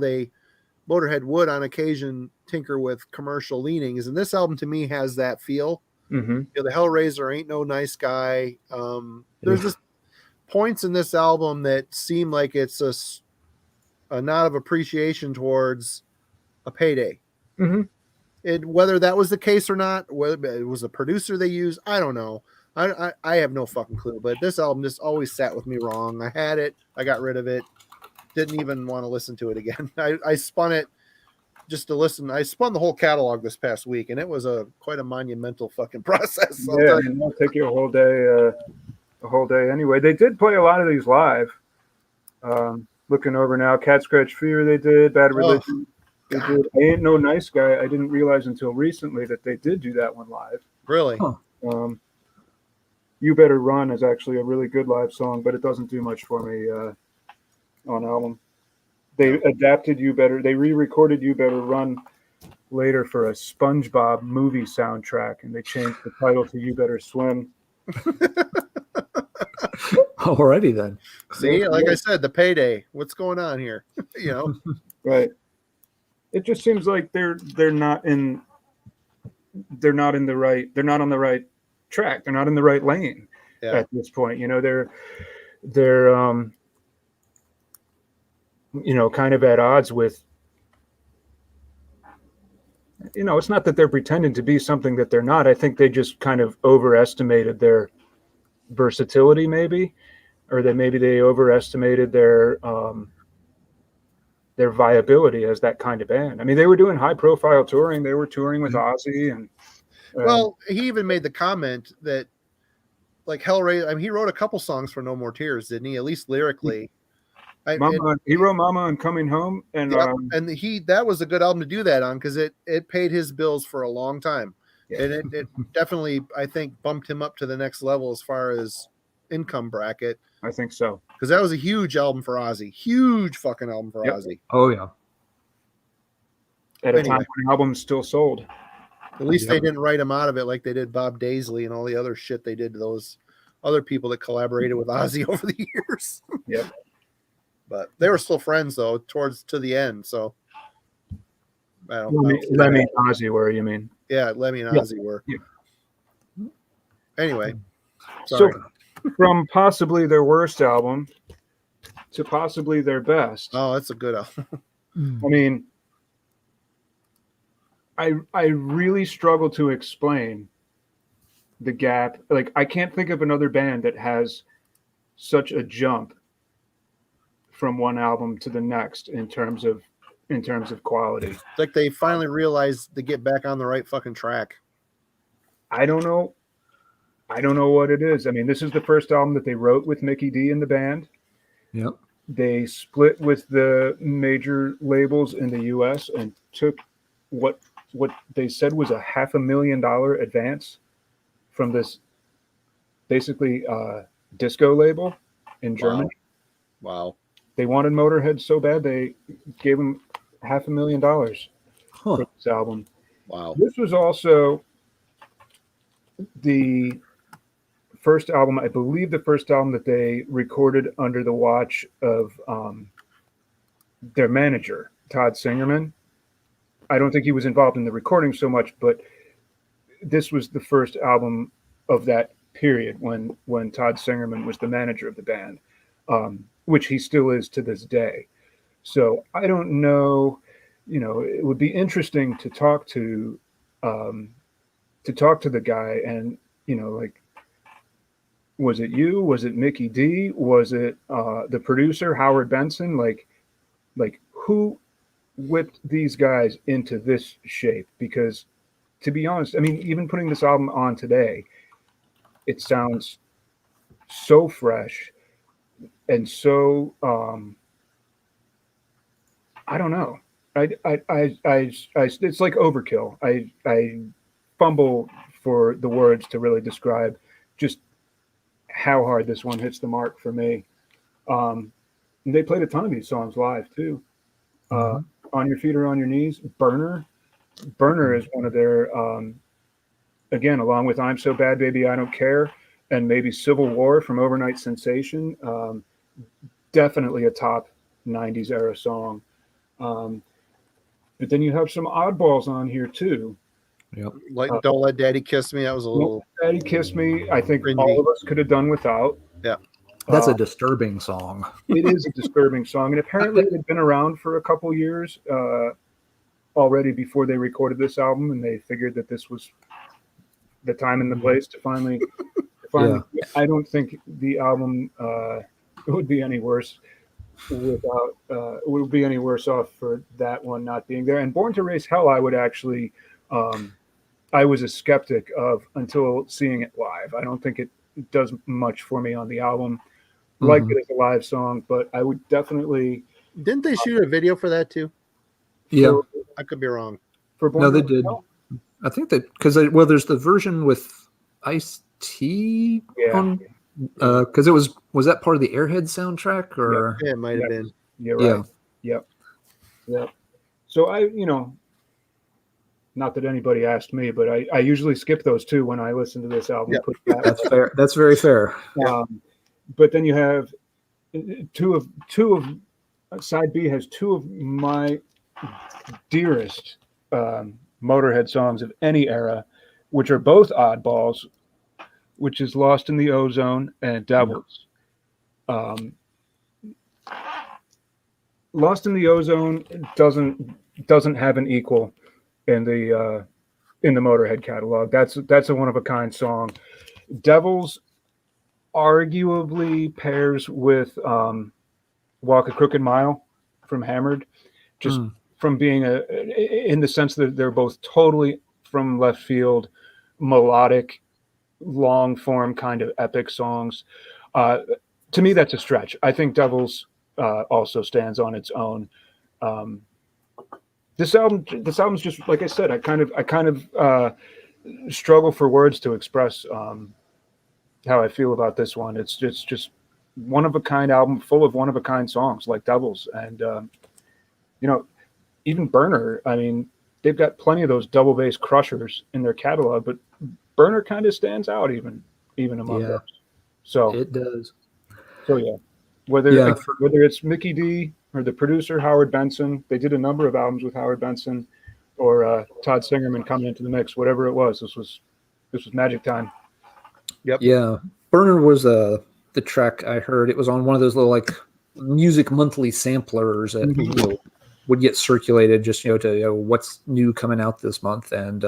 Motorhead would on occasion tinker with commercial leanings, and this album to me has that feel. Mm-hmm. You know, the Hellraiser ain't no nice guy. There's just points in this album that seem like it's a nod of appreciation towards a payday. Mm-hmm. Whether that was the case or not, whether it was a producer they used, I don't know. I have no fucking clue. But this album just always sat with me wrong. I had it, I got rid of it, didn't even want to listen to it again. I spun it just to listen. I spun the whole catalog this past week, and it was quite a monumental fucking process. Yeah, it'll take you a whole day anyway. They did play a lot of these live. Looking over now, Cat Scratch Fever they did, Bad Religion they did. I Ain't No Nice Guy. I didn't realize until recently that they did do that one live. Really? Huh. You Better Run is actually a really good live song, but it doesn't do much for me on album. They adapted You Better. They re-recorded You Better Run later for a SpongeBob movie soundtrack, and they changed the title to You Better Swim. Alrighty then. See, like I said, the payday. What's going on here? You know, right? It just seems like they're not on the right track. They're not in the right lane at this point. You know, they're kind of at odds with. You know, it's not that they're pretending to be something that they're not. I think they just kind of overestimated their versatility, maybe, or that maybe they overestimated their viability as that kind of band. I mean, they were doing high-profile touring. They were touring with Ozzy, and well, he even made the comment that, like Hellraiser, I mean, he wrote a couple songs for No More Tears, didn't he? At least lyrically. He wrote Mama and Coming Home, and that was a good album to do that on because it paid his bills for a long time, and it definitely, I think, bumped him up to the next level as far as income bracket. I think so, because that was a huge album for Ozzy, huge fucking album for Ozzy. Oh yeah. At a time when albums still sold. At least they didn't write him out of it like they did Bob Daisley and all the other shit they did to those other people that collaborated with Ozzy over the years. Yep. But they were still friends though, to the end. So I don't know. Lemmy and Ozzy were, you mean? Yeah, Lemmy and Ozzy were. Yeah. Anyway, sorry. So from possibly their worst album to possibly their best. Oh, that's a good album. I mean, I really struggle to explain the gap. Like, I can't think of another band that has such a jump from one album to the next in terms of quality. It's like they finally realized to get back on the right fucking track. I don't know what it is. I mean, this is the first album that they wrote with Mickey D in the band. Yep. They split with the major labels in the US and took what they said was a $500,000 advance from this basically disco label in Germany. Wow. They wanted Motörhead so bad they gave them $500,000 for this album. Wow. This was also the first album, I believe, that they recorded under the watch of their manager, Todd Singerman. I don't think he was involved in the recording so much, but this was the first album of that period when Todd Singerman was the manager of the band, which he still is to this day. So I don't know, it would be interesting to talk to the guy and, like, was it you? Was it Mickey D? Was it the producer, Howard Benson? Like who whipped these guys into this shape? Because to be honest, I mean, even putting this album on today, it sounds so fresh and so, I don't know. It's like Overkill. I fumble for the words to really describe just how hard this one hits the mark for me. They played a ton of these songs live too. On Your Feet or On Your Knees, Burner is one of their, again, along with I'm So Bad Baby I Don't Care, and maybe Civil War from Overnight Sensation, definitely a top 90s era song. But then you have some oddballs on here too. Yep. Like Don't Let Daddy Kiss Me. That was a little. Daddy Kiss Me, I think cringy. all of us could have done without. Yeah. That's a disturbing song. It is a disturbing song, and apparently it had been around for a couple years already before they recorded this album, and they figured that this was the time and the place to finally. Yeah. I don't think the album would be any worse without. Would be any worse off for that one not being there. And Born to Raise Hell, I would actually. I was a skeptic of until seeing it live. I don't think it does much for me on the album. Like it as a live song, but I would definitely. Didn't they shoot a video for that too? Yeah. I could be wrong. For Born No, to they Raise did. Hell? I think that because there's the version with Ice-T on, because it was that part of the Airhead soundtrack or Yeah, it might have been. You're right. Yep. So not that anybody asked me, but I usually skip those two when I listen to this album. Yep. That's fair. That's very fair. But then you have two of side B has two of my dearest Motörhead songs of any era, which are both oddballs, which is Lost in the Ozone and Devils. Lost in the Ozone doesn't have an equal in the Motörhead catalog. That's a one of a kind song. Devils arguably pairs with Walk a Crooked Mile from Hammered, just from being in the sense that they're both totally from left field, melodic, long form kind of epic songs. To me, that's a stretch. I think Devils also stands on its own. This album's just like I said. I kind of struggle for words to express how I feel about this one. It's just one of a kind album full of one of a kind songs like Devils, and even Burner. I mean, they've got plenty of those double bass crushers in their catalog, but Burner kind of stands out even among those. So it does. So yeah, whether it's Mickey D or the producer Howard Benson, they did a number of albums with Howard Benson, or Todd Singerman coming into the mix. Whatever it was, this was magic time. Yep. Yeah. Burner was the track I heard. It was on one of those little like music monthly samplers that would get circulated just to what's new coming out this month, and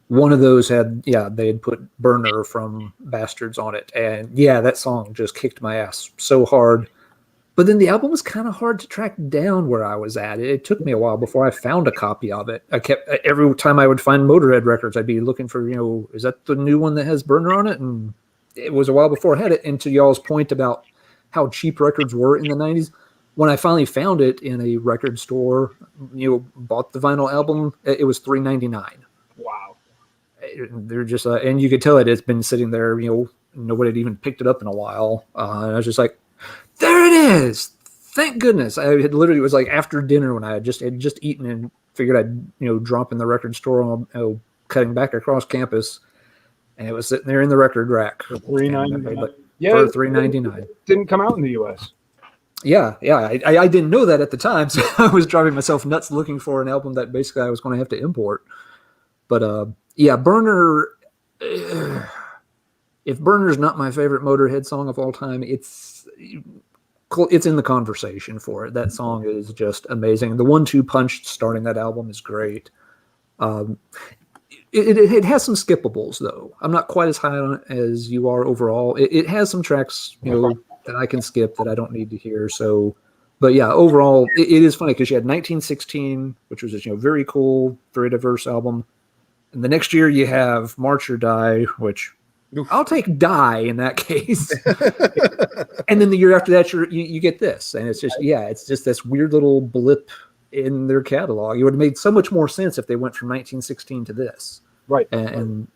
one of those they had put Burner from Bastards on it, and that song just kicked my ass so hard. But then the album was kind of hard to track down where I was at. It took me a while before I found a copy of it. I kept every time I would find Motörhead records, I'd be looking for is that the new one that has Burner on it? And it was a while before I had it. And to y'all's point about how cheap records were in the 90s, when I finally found it in a record store, bought the vinyl album, it was $3.99. Wow. They're just and you could tell it has been sitting there. Nobody had even picked it up in a while. And I was just like, there it is. Thank goodness. It was like after dinner when I had just eaten and figured I'd drop in the record store cutting back across campus, and it was sitting there in the record rack for $3.99. For $3.99. Didn't come out in the US. Yeah. I didn't know that at the time, so I was driving myself nuts looking for an album that basically I was going to have to import. But Burner. If Burner's not my favorite Motörhead song of all time, it's in the conversation for it. That song is just amazing. The 1-2 punch starting that album is great. It has some skippables though. I'm not quite as high on it as you are overall. It has some tracks that I can skip that I don't need to hear. So, but yeah, overall it is funny because you had 1916, which was a very cool, very diverse album, and the next year you have March or Die, which. Oof. I'll take Die in that case. And then the year after that, you get this. And it's just this weird little blip in their catalog. It would have made so much more sense if they went from 1916 to this. Right. And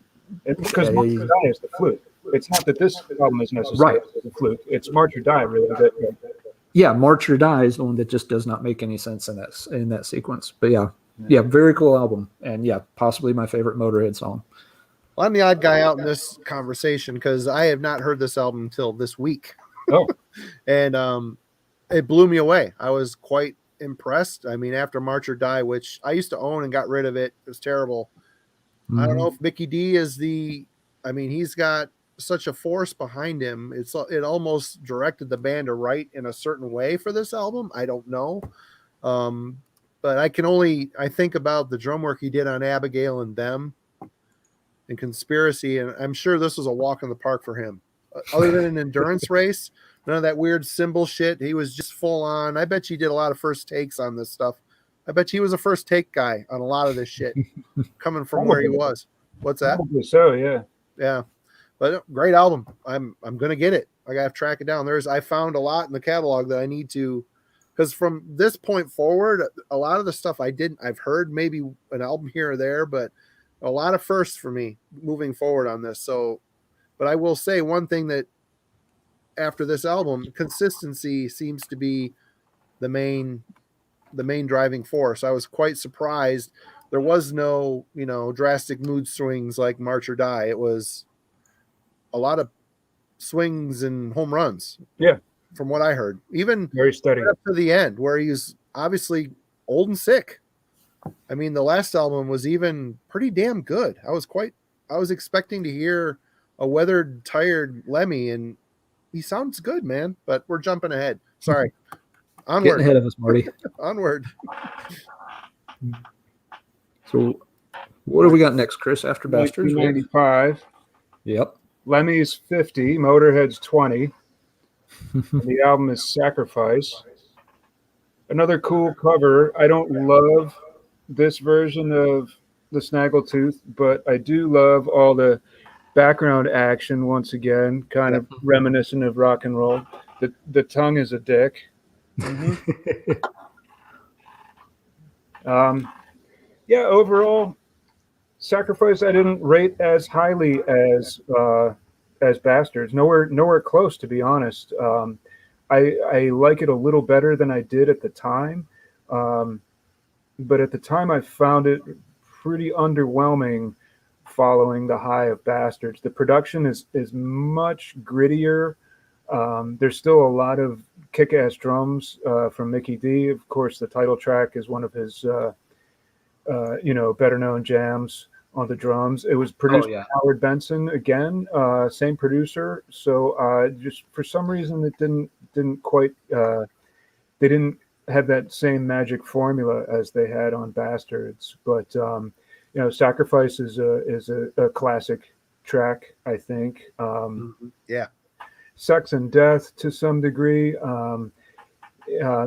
because March or Die is the flute. It's not that this album is necessarily a fluke. It's March or Die, really. Yeah, March or Die is the one that just does not make any sense in that sequence. But yeah, very cool album, and yeah, possibly my favorite Motörhead song. Well, I'm the odd guy out in this conversation because I have not heard this album until this week. Oh, and it blew me away. I was quite impressed. I mean, after March or Die, which I used to own and got rid of it was terrible. I don't know if Mickey D is he's got such a force behind him. It almost directed the band to write in a certain way for this album. I don't know. But I think about the drum work he did on Abigail and Them and Conspiracy, and I'm sure this was a walk in the park for him. Other than an endurance race, none of that weird cymbal shit. He was just full on. I bet you did a lot of first takes on this stuff. I bet he was a first take guy on a lot of this shit coming from where he was. What's that? Probably so, yeah. Yeah. But great album. I'm going to get it. I got to track it down. I found a lot in the catalog that I need to, because from this point forward, a lot of the stuff I've heard maybe an album here or there, but a lot of firsts for me moving forward on this. So, but I will say one thing that after this album, consistency seems to be the main driving force. I was quite surprised. There was no, drastic mood swings like March or Die. It was a lot of swings and home runs. Yeah. From what I heard, even very steady up to the end where he's obviously old and sick. I mean, the last album was even pretty damn good. I was expecting to hear a weathered, tired Lemmy, and he sounds good, man, but we're jumping ahead. Sorry. Onward. Getting ahead of us, Marty. Onward. So what do we got next, Chris, after Bastards? 1995. Yep. Lemmy's 50, Motorhead's 20. The album is Sacrifice. Another cool cover. I don't love this version of the Snaggletooth, but I do love all the background action once again, kind of reminiscent of rock and roll. The tongue is a dick. Overall, Sacrifice I didn't rate as highly as Bastards. Nowhere close, to be honest. I like it a little better than I did at the time. But at the time I found it pretty underwhelming following the high of Bastards. The production is much grittier. There's still a lot of kick-ass drums from Mickey D. Of course, the title track is one of his better known jams on the drums. It was produced by Howard Benson again, same producer. So just for some reason it didn't quite they didn't have that same magic formula as they had on Bastards. But Sacrifice is a classic track, I think. Sex and Death to some degree.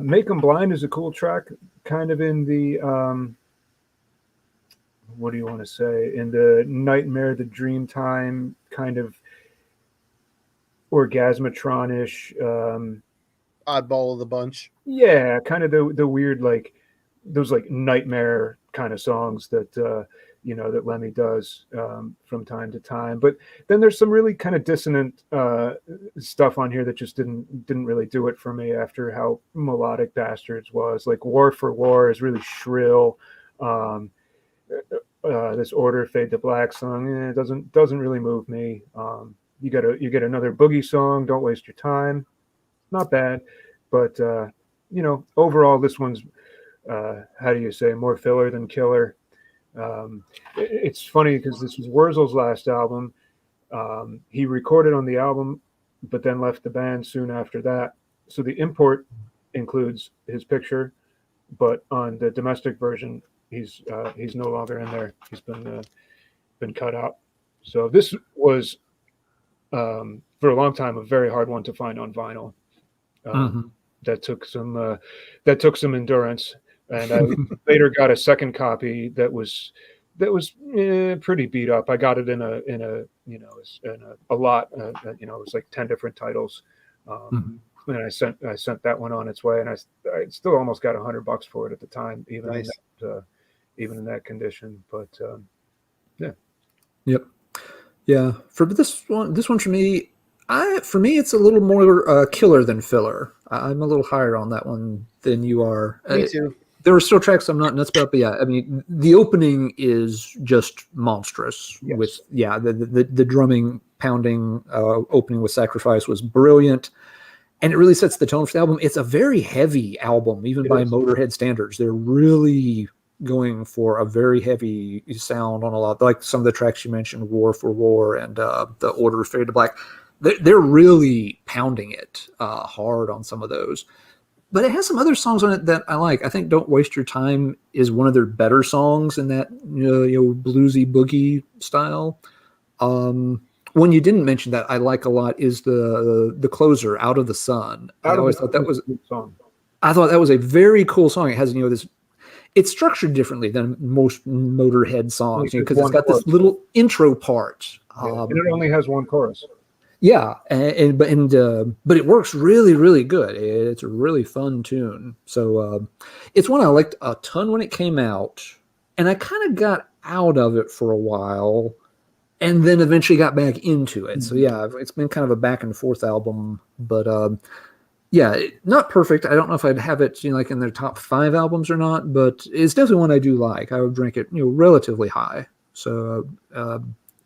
Make 'Em Blind is a cool track, kind of in the what do you want to say, in the Nightmare, the Dreamtime kind of Orgasmatron-ish oddball of the bunch. Yeah, kind of the weird, like those like nightmare kind of songs that that Lemmy does from time to time. But then there's some really kind of dissonant stuff on here that just didn't really do it for me after how melodic Bastards was. Like War for War is really shrill. This Order Fade to Black song, it doesn't really move me. You get another boogie song, Don't Waste Your Time, not bad, but overall this one's how do you say, more filler than killer. It's funny because this was Wurzel's last album. He recorded on the album but then left the band soon after that, so the import includes his picture, but on the domestic version he's no longer in there. He's been cut out. So this was for a long time a very hard one to find on vinyl. That took some endurance, and I later got a second copy that was pretty beat up. I got it in a lot. It was like 10 different titles. And I sent that one on its way, and I still almost got $100 for it at the time, even in that condition. But Yep. Yeah, for this one for me, it's a little more killer than filler. I'm a little higher on that one than you are. Me too. There are still tracks I'm not nuts about, but yeah, I mean, the opening is just monstrous. Yes. With the drumming, pounding opening with Sacrifice was brilliant, and it really sets the tone for the album. It's a very heavy album, even by Motörhead standards. They're really going for a very heavy sound on a lot, like some of the tracks you mentioned, War for War and the Order of Fade to Black. They're really pounding it hard on some of those. But it has some other songs on it that I like. I think "Don't Waste Your Time" is one of their better songs in that bluesy boogie style. One you didn't mention that I like a lot is the closer, "Out of the Sun." I always thought that was a good song. I thought that was a very cool song. It has this. It's structured differently than most Motörhead songs because it's got this little intro part. And it only has one chorus. Yeah, but it works really, really good. It's a really fun tune. So it's one I liked a ton when it came out, and I kind of got out of it for a while, and then eventually got back into it. So yeah, it's been kind of a back and forth album, but yeah, not perfect. I don't know if I'd have it like in their top 5 albums or not, but it's definitely one I do like. I would rank it relatively high. So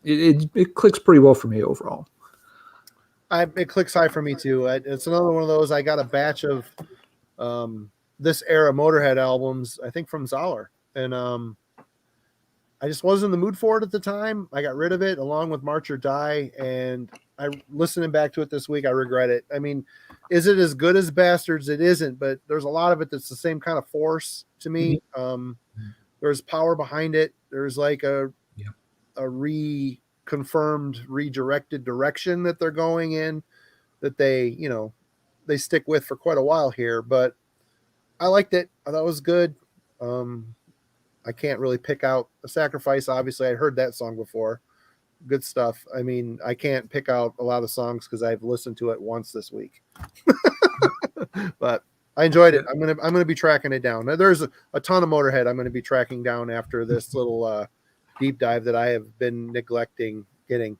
it clicks pretty well for me overall. It clicks high for me too. It's another one of those. I got a batch of this era Motörhead albums, I think from Zoller, and I just wasn't in the mood for it at the time. I got rid of it along with March or Die, and I listening back to it this week, I regret it. I mean, is it as good as Bastards? It isn't, but there's a lot of it that's the same kind of force to me. There's power behind it. There's like a reconfirmed, redirected direction that they're going in that they stick with for quite a while here, but I liked it. I thought it was good. I can't really pick out a Sacrifice. Obviously, I'd heard that song before. Good stuff. I mean, I can't pick out a lot of songs because I've listened to it once this week, but I enjoyed it. I'm gonna be tracking it down. Now, there's a ton of Motörhead I'm going to be tracking down after this little deep dive that I have been neglecting getting.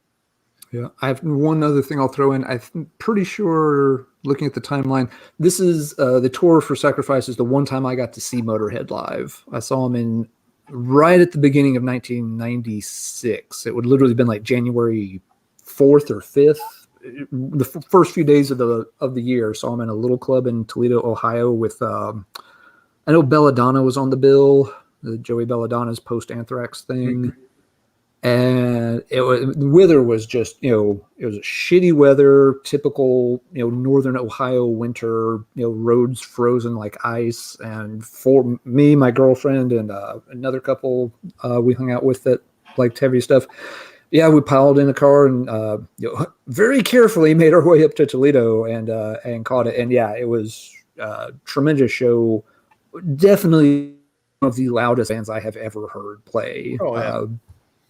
Yeah, I have one other thing I'll throw in. I'm pretty sure, looking at the timeline, this is the tour for Sacrifice is the one time I got to see Motörhead live. I saw them right at the beginning of 1996. It would literally have been like January 4th or 5th, the first few days of the year. Saw them in a little club in Toledo, Ohio with, I know Belladonna was on the bill, the Joey Belladonna's post-Anthrax thing. And the weather was just, it was shitty weather, typical, northern Ohio winter, roads frozen like ice. And for me, my girlfriend, and another couple we hung out with that liked heavy stuff. Yeah, we piled in a car and very carefully made our way up to Toledo and caught it. And yeah, it was a tremendous show. Definitely one of the loudest bands I have ever heard play. Oh, yeah.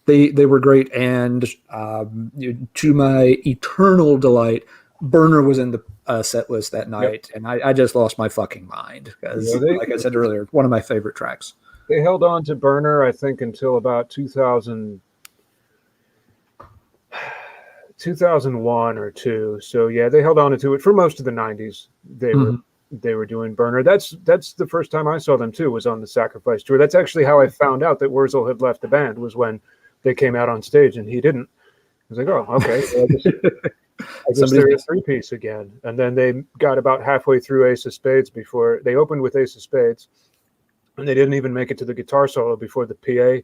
They were great, and to my eternal delight, Burner was in the set list that night, and I just lost my fucking mind because, like I said earlier, one of my favorite tracks. They held on to Burner, I think, until about 2001 or 2. So yeah, they held on to it for most of the 90s. They were doing Burner. That's the first time I saw them too, was on the Sacrifice tour. That's actually how I found out that Wurzel had left the band, was when they came out on stage and he didn't. I was like, oh, okay. So I guess they're a 3-piece again. And then they got about halfway through Ace of Spades before they opened with Ace of Spades, and they didn't even make it to the guitar solo before the PA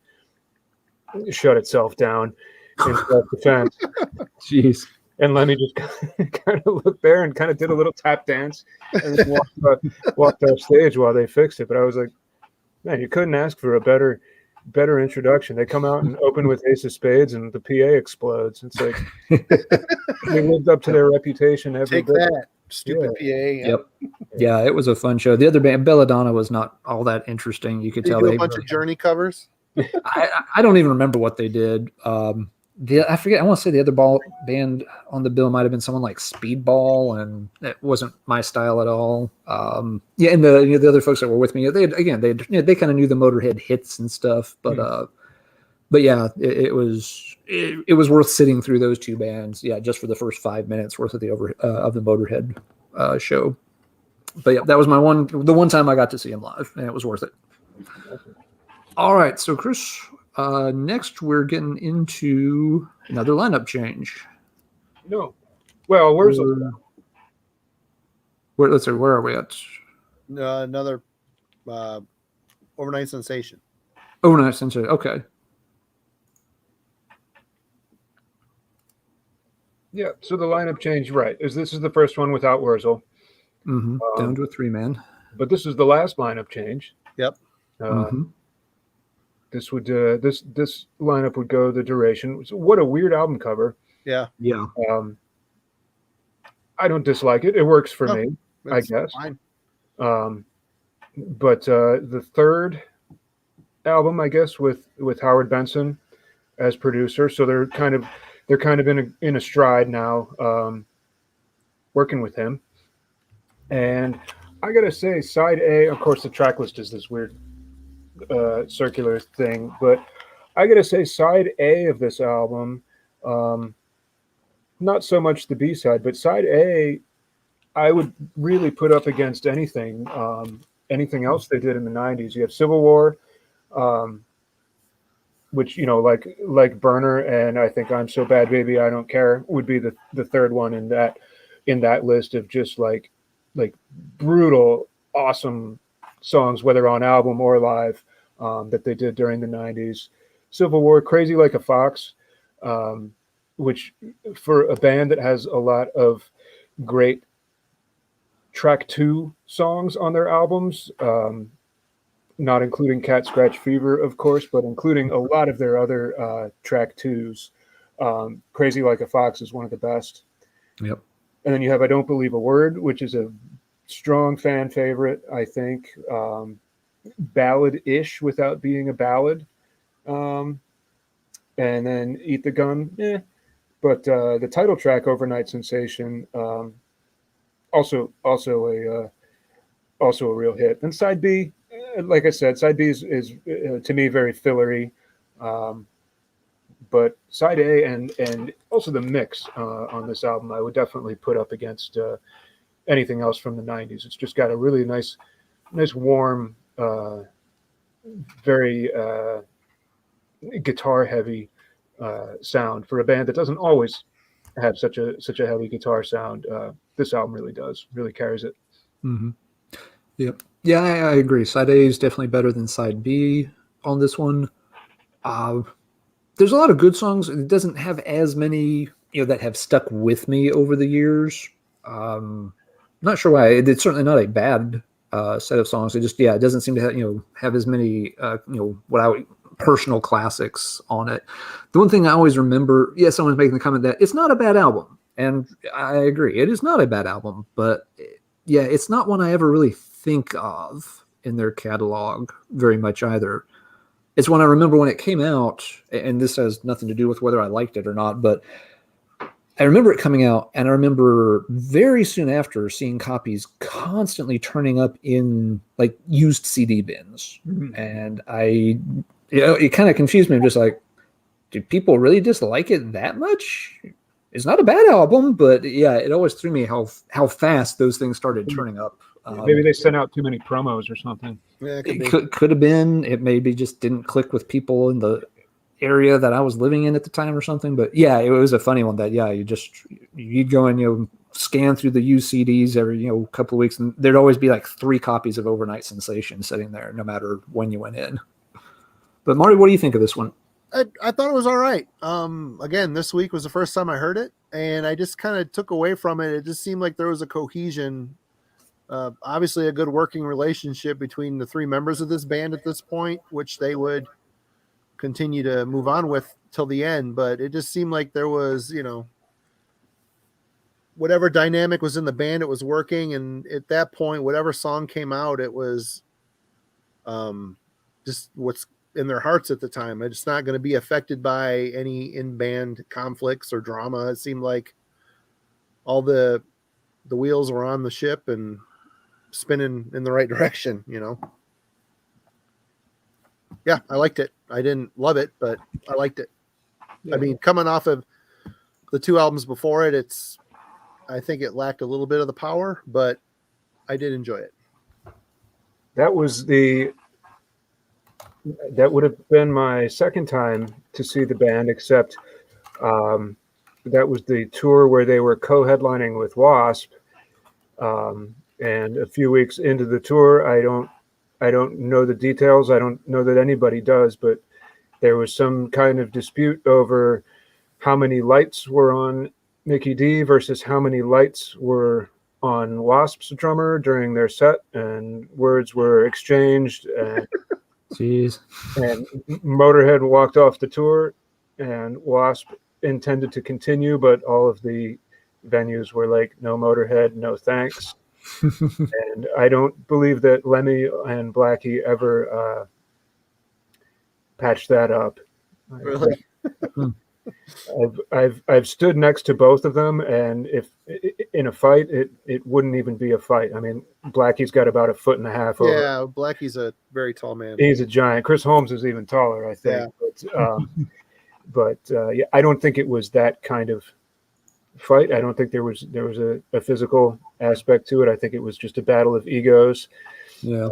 shut itself down in self-defense. Jeez. And Lemmy just kind of looked there and kind of did a little tap dance and then walked off stage while they fixed it. But I was like, man, you couldn't ask for a better introduction. They come out and open with Ace of Spades and the PA explodes. It's like they lived up to their reputation every Take bit. that, stupid PA. Yep. Yeah, it was a fun show. The other band, Belladonna, was not all that interesting. You could tell do they a bunch of Journey covers. I don't even remember what they did. I forget. I want to say the other band on the bill might have been someone like Speedball, and it wasn't my style at all. Yeah, and the other folks that were with me, they kind of knew the Motörhead hits and stuff, but but yeah, it was worth sitting through those two bands. Yeah, just for the first 5 minutes worth of the Motörhead show. But yeah, that was the one time I got to see him live, and it was worth it. All right, so Chris, next we're getting into another lineup change. No, well, where's let's see, where are we at? Another overnight sensation. Overnight sensation. Okay. Yeah, so the lineup change, right? This is the first one without Wurzel. Mm-hmm. Down to a 3-man. But this is the last lineup change. Yep. This would this lineup would go the duration. So what a weird album cover. Yeah. Yeah. I don't dislike it. It works for me, I guess. Fine. But the third album, I guess, with Howard Benson as producer, so they're kind of in a stride now, working with him. And I gotta say, side A, of course, the track list is this weird circular thing, but I gotta say, side A of this album, not so much the B side, but side A, I would really put up against anything else they did in the '90s. You have Civil War, which, you know, like Burner, and I think I'm So Bad Baby I Don't Care would be the third one in that list of just like brutal, awesome songs, whether on album or live, that they did during the '90s. Civil War, Crazy Like a Fox, which for a band that has a lot of great track 2 songs on their albums, not including Cat Scratch Fever, of course, but including a lot of their other track 2s. Crazy Like a Fox is one of the best. Yep. And then you have I Don't Believe a Word, which is a strong fan favorite, I think. Ballad-ish without being a ballad. And then Eat the Gun, But the title track, Overnight Sensation, also a real hit. And side B, like I said, side B is to me very fillery. But side A and also the mix on this album, I would definitely put up against anything else from the '90s. It's just got a really nice warm, very guitar heavy sound for a band that doesn't always have such a heavy guitar sound. This album really carries it. Mm-hmm. Yep. Yeah, I agree. Side A is definitely better than side B on this one. There's a lot of good songs. It doesn't have as many, that have stuck with me over the years. Not sure why. It's certainly not a bad set of songs. It just, it doesn't seem to have as many, what I would personal classics on it. The one thing I always remember, someone's making the comment that it's not a bad album, and I agree, it is not a bad album, but it's not one I ever really think of in their catalog very much either. It's one I remember when it came out, and this has nothing to do with whether I liked it or not, but I remember it coming out, and I remember very soon after seeing copies constantly turning up in like used CD bins. Mm-hmm. And it kind of confused me. I'm just like, do people really dislike it that much? It's not a bad album, but it always threw me how fast those things started turning up. Maybe they sent out too many promos or something. Yeah, it could have been. It maybe just didn't click with people in the area that I was living in at the time or something. But it was a funny one that you'd go and scan through the used CDs every couple of weeks, and there'd always be like 3 copies of Overnight Sensation sitting there, no matter when you went in. But Marty, what do you think of this one? I thought it was all right. Again, this week was the first time I heard it, and I just kind of took away from it. It just seemed like there was a cohesion, obviously a good working relationship between the 3 members of this band at this point, which they would continue to move on with till the end. But it just seemed like there was, whatever dynamic was in the band, it was working. And at that point, whatever song came out, it was just what's in their hearts at the time. It's not going to be affected by any in-band conflicts or drama. It seemed like all the wheels were on the ship and spinning in the right direction, Yeah, I liked it. I didn't love it, but I liked it. Yeah. I mean, coming off of the 2 albums before it, I think it lacked a little bit of the power, but I did enjoy it. That would have been my second time to see the band, except that was the tour where they were co-headlining with Wasp. And a few weeks into the tour, I don't know the details. I don't know that anybody does, but there was some kind of dispute over how many lights were on Mickey D versus how many lights were on Wasp's drummer during their set, and words were exchanged. And Jeez. And Motorhead walked off the tour, and Wasp intended to continue, but all of the venues were like, no Motorhead, no thanks. And I don't believe that Lemmy and Blackie ever patched that up. Really? I've stood next to both of them, and if in a fight, it wouldn't even be a fight. I mean, Blackie's got about 1.5 feet over. Yeah, Blackie's a very tall man. He's a giant. Chris Holmes is even taller, I think. Yeah. But yeah, I don't think it was that kind of fight. I don't think there was a physical aspect to it. I think it was just a battle of egos. Yeah.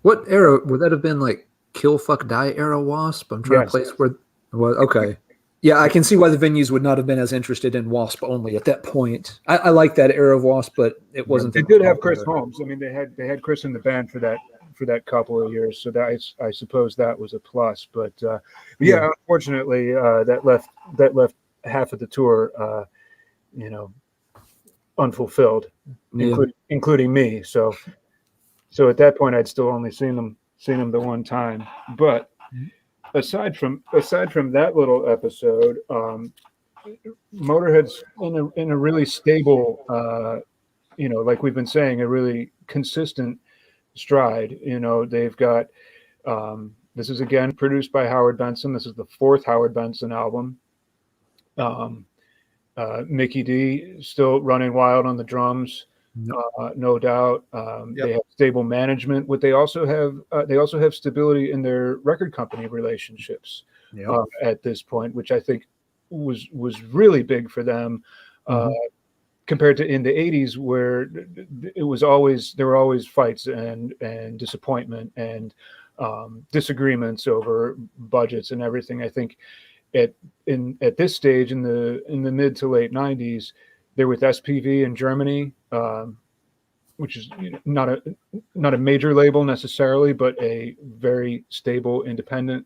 What era would that have been? Like Kill Fuck Die era Wasp? I'm trying to place where. Well, okay. Yeah, I can see why the venues would not have been as interested in Wasp only at that point. I like that era of Wasp, but it wasn't. They did have Chris Holmes. I mean, they had Chris in the band for that couple of years, so that I suppose that was a plus. But yeah, unfortunately, that left half of the tour, unfulfilled, including me. So at that point, I'd still only seen them the one time, but. Aside from that little episode, Motorhead's in a really stable, like we've been saying, a really consistent stride. They've got this is again produced by Howard Benson. This is the 4th Howard Benson album. Mickey D still running wild on the drums. No doubt. They have stable management. What they also have stability in their record company relationships at this point, which I think was really big for them compared to in the 80s, where there were always fights and disappointment and disagreements over budgets and everything. I think at this stage in the mid to late 90s, they're with SPV in Germany, which is not a major label necessarily, but a very stable independent,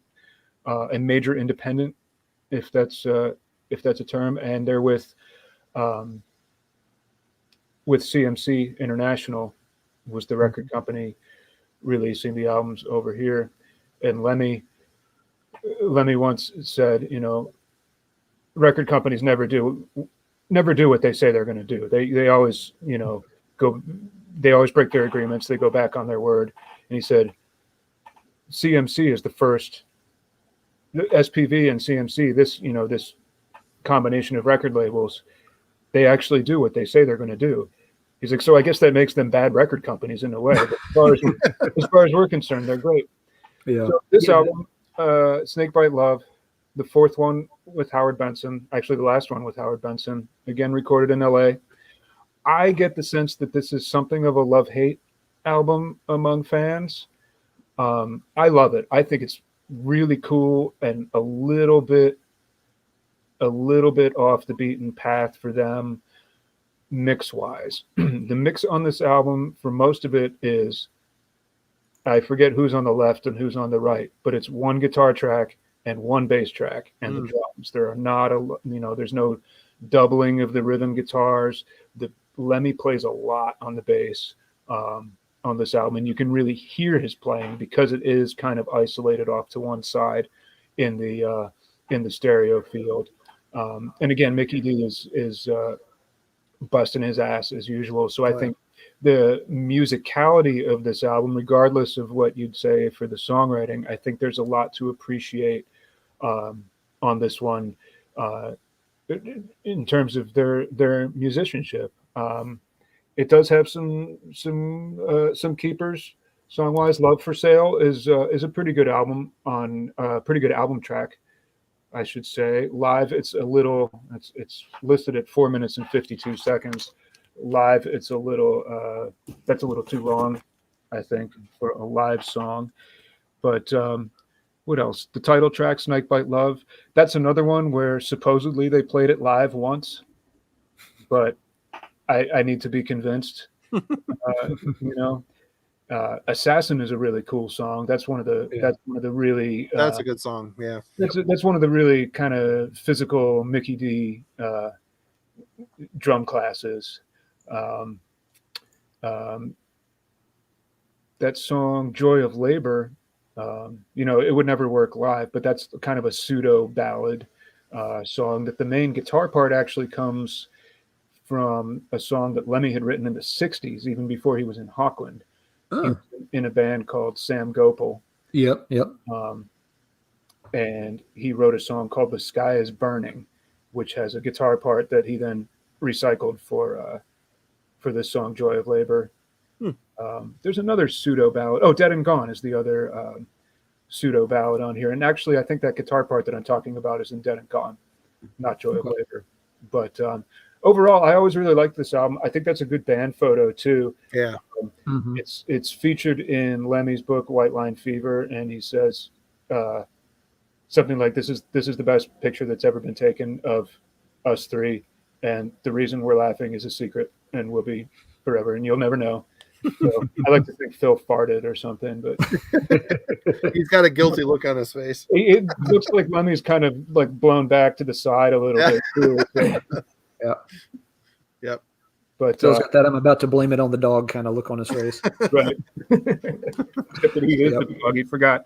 a major independent, if that's a term. And they're with CMC International, was the record company releasing the albums over here. And Lemmy once said, record companies never do what they say they're going to do. They always, they always break their agreements. They go back on their word. And he said, CMC is the first, SPV and CMC, this combination of record labels, they actually do what they say they're going to do. He's like, so I guess that makes them bad record companies in a way. But as far as we're concerned, they're great. Yeah. So this album, Snakebite Love, the 4th one with Howard Benson, actually the last one with Howard Benson, again recorded in LA. I get the sense that this is something of a love-hate album among fans. I love it. I think it's really cool and a little bit off the beaten path for them mix-wise. The mix on this album for most of it is, I forget who's on the left and who's on the right, but it's one guitar track and one bass track and the drums. There are not there's no doubling of the rhythm guitars. The Lemmy plays a lot on the bass on this album, and you can really hear his playing because it is kind of isolated off to one side in the stereo field. And again, Mickey D is busting his ass as usual. So I think the musicality of this album, regardless of what you'd say for the songwriting, I think there's a lot to appreciate on this one in terms of their musicianship. It does have some keepers. Song-wise, "Love for Sale" is a pretty good album on pretty good album track, I should say. Live, it's a little. It's listed at 4 minutes and 52 seconds. Live, it's a little. That's a little too long, I think, for a live song. But what else? The title track, "Snakebite Love." That's another one where supposedly they played it live once, but I need to be convinced. You know. "Assassin" is a really cool song. That's one of the really That's a good song. Yeah. that's one of the really kind of physical Mickey D drum classes. Um, um, that song "Joy of Labor," it would never work live, but that's kind of a pseudo ballad song. That the main guitar part actually comes from a song that Lemmy had written in the '60s, even before he was in Hawkwind. In a band called Sam Gopal. Yep. And he wrote a song called "The Sky is Burning," which has a guitar part that he then recycled for this song "Joy of Labor." There's another pseudo ballad. Oh, "Dead and Gone" is the other pseudo ballad on here. And actually, I think that guitar part that I'm talking about is in "Dead and Gone," not "Joy of Labor." But overall, I always really liked this album. I think that's a good band photo too. Yeah. It's featured in Lemmy's book White Line Fever, and he says something like, "This is the best picture that's ever been taken of us three, and the reason we're laughing is a secret and will be forever, and you'll never know." So I like to think Phil farted or something, but He's got a guilty look on his face. it looks like Lemmy's kind of like blown back to the side a little bit too. So. Yeah. Yep. But Phil's got that "I'm about to blame it on the dog" kind of look on his face. right. Except that he is the dog. He forgot.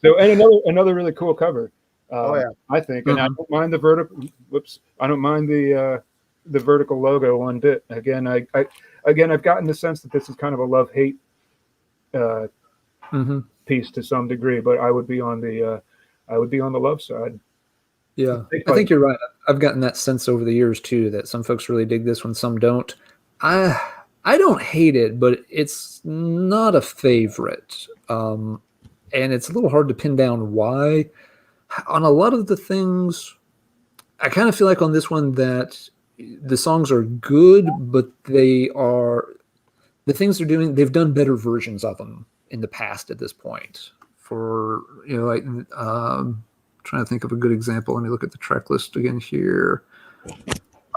So, and another really cool cover. I think, and I don't mind the vertical. I don't mind the vertical logo one bit. Again, I've gotten the sense that this is kind of a love-hate piece to some degree, but I would be on the love side. Yeah, I think you're right. I've gotten that sense over the years too, that some folks really dig this one, some don't. I don't hate it, but it's not a favorite. And it's a little hard to pin down why. On a lot of the things, I kind of feel like on this one that the songs are good, but the things they're doing, they've done better versions of them in the past at this point. For, trying to think of a good example. Let me look at the track list again here.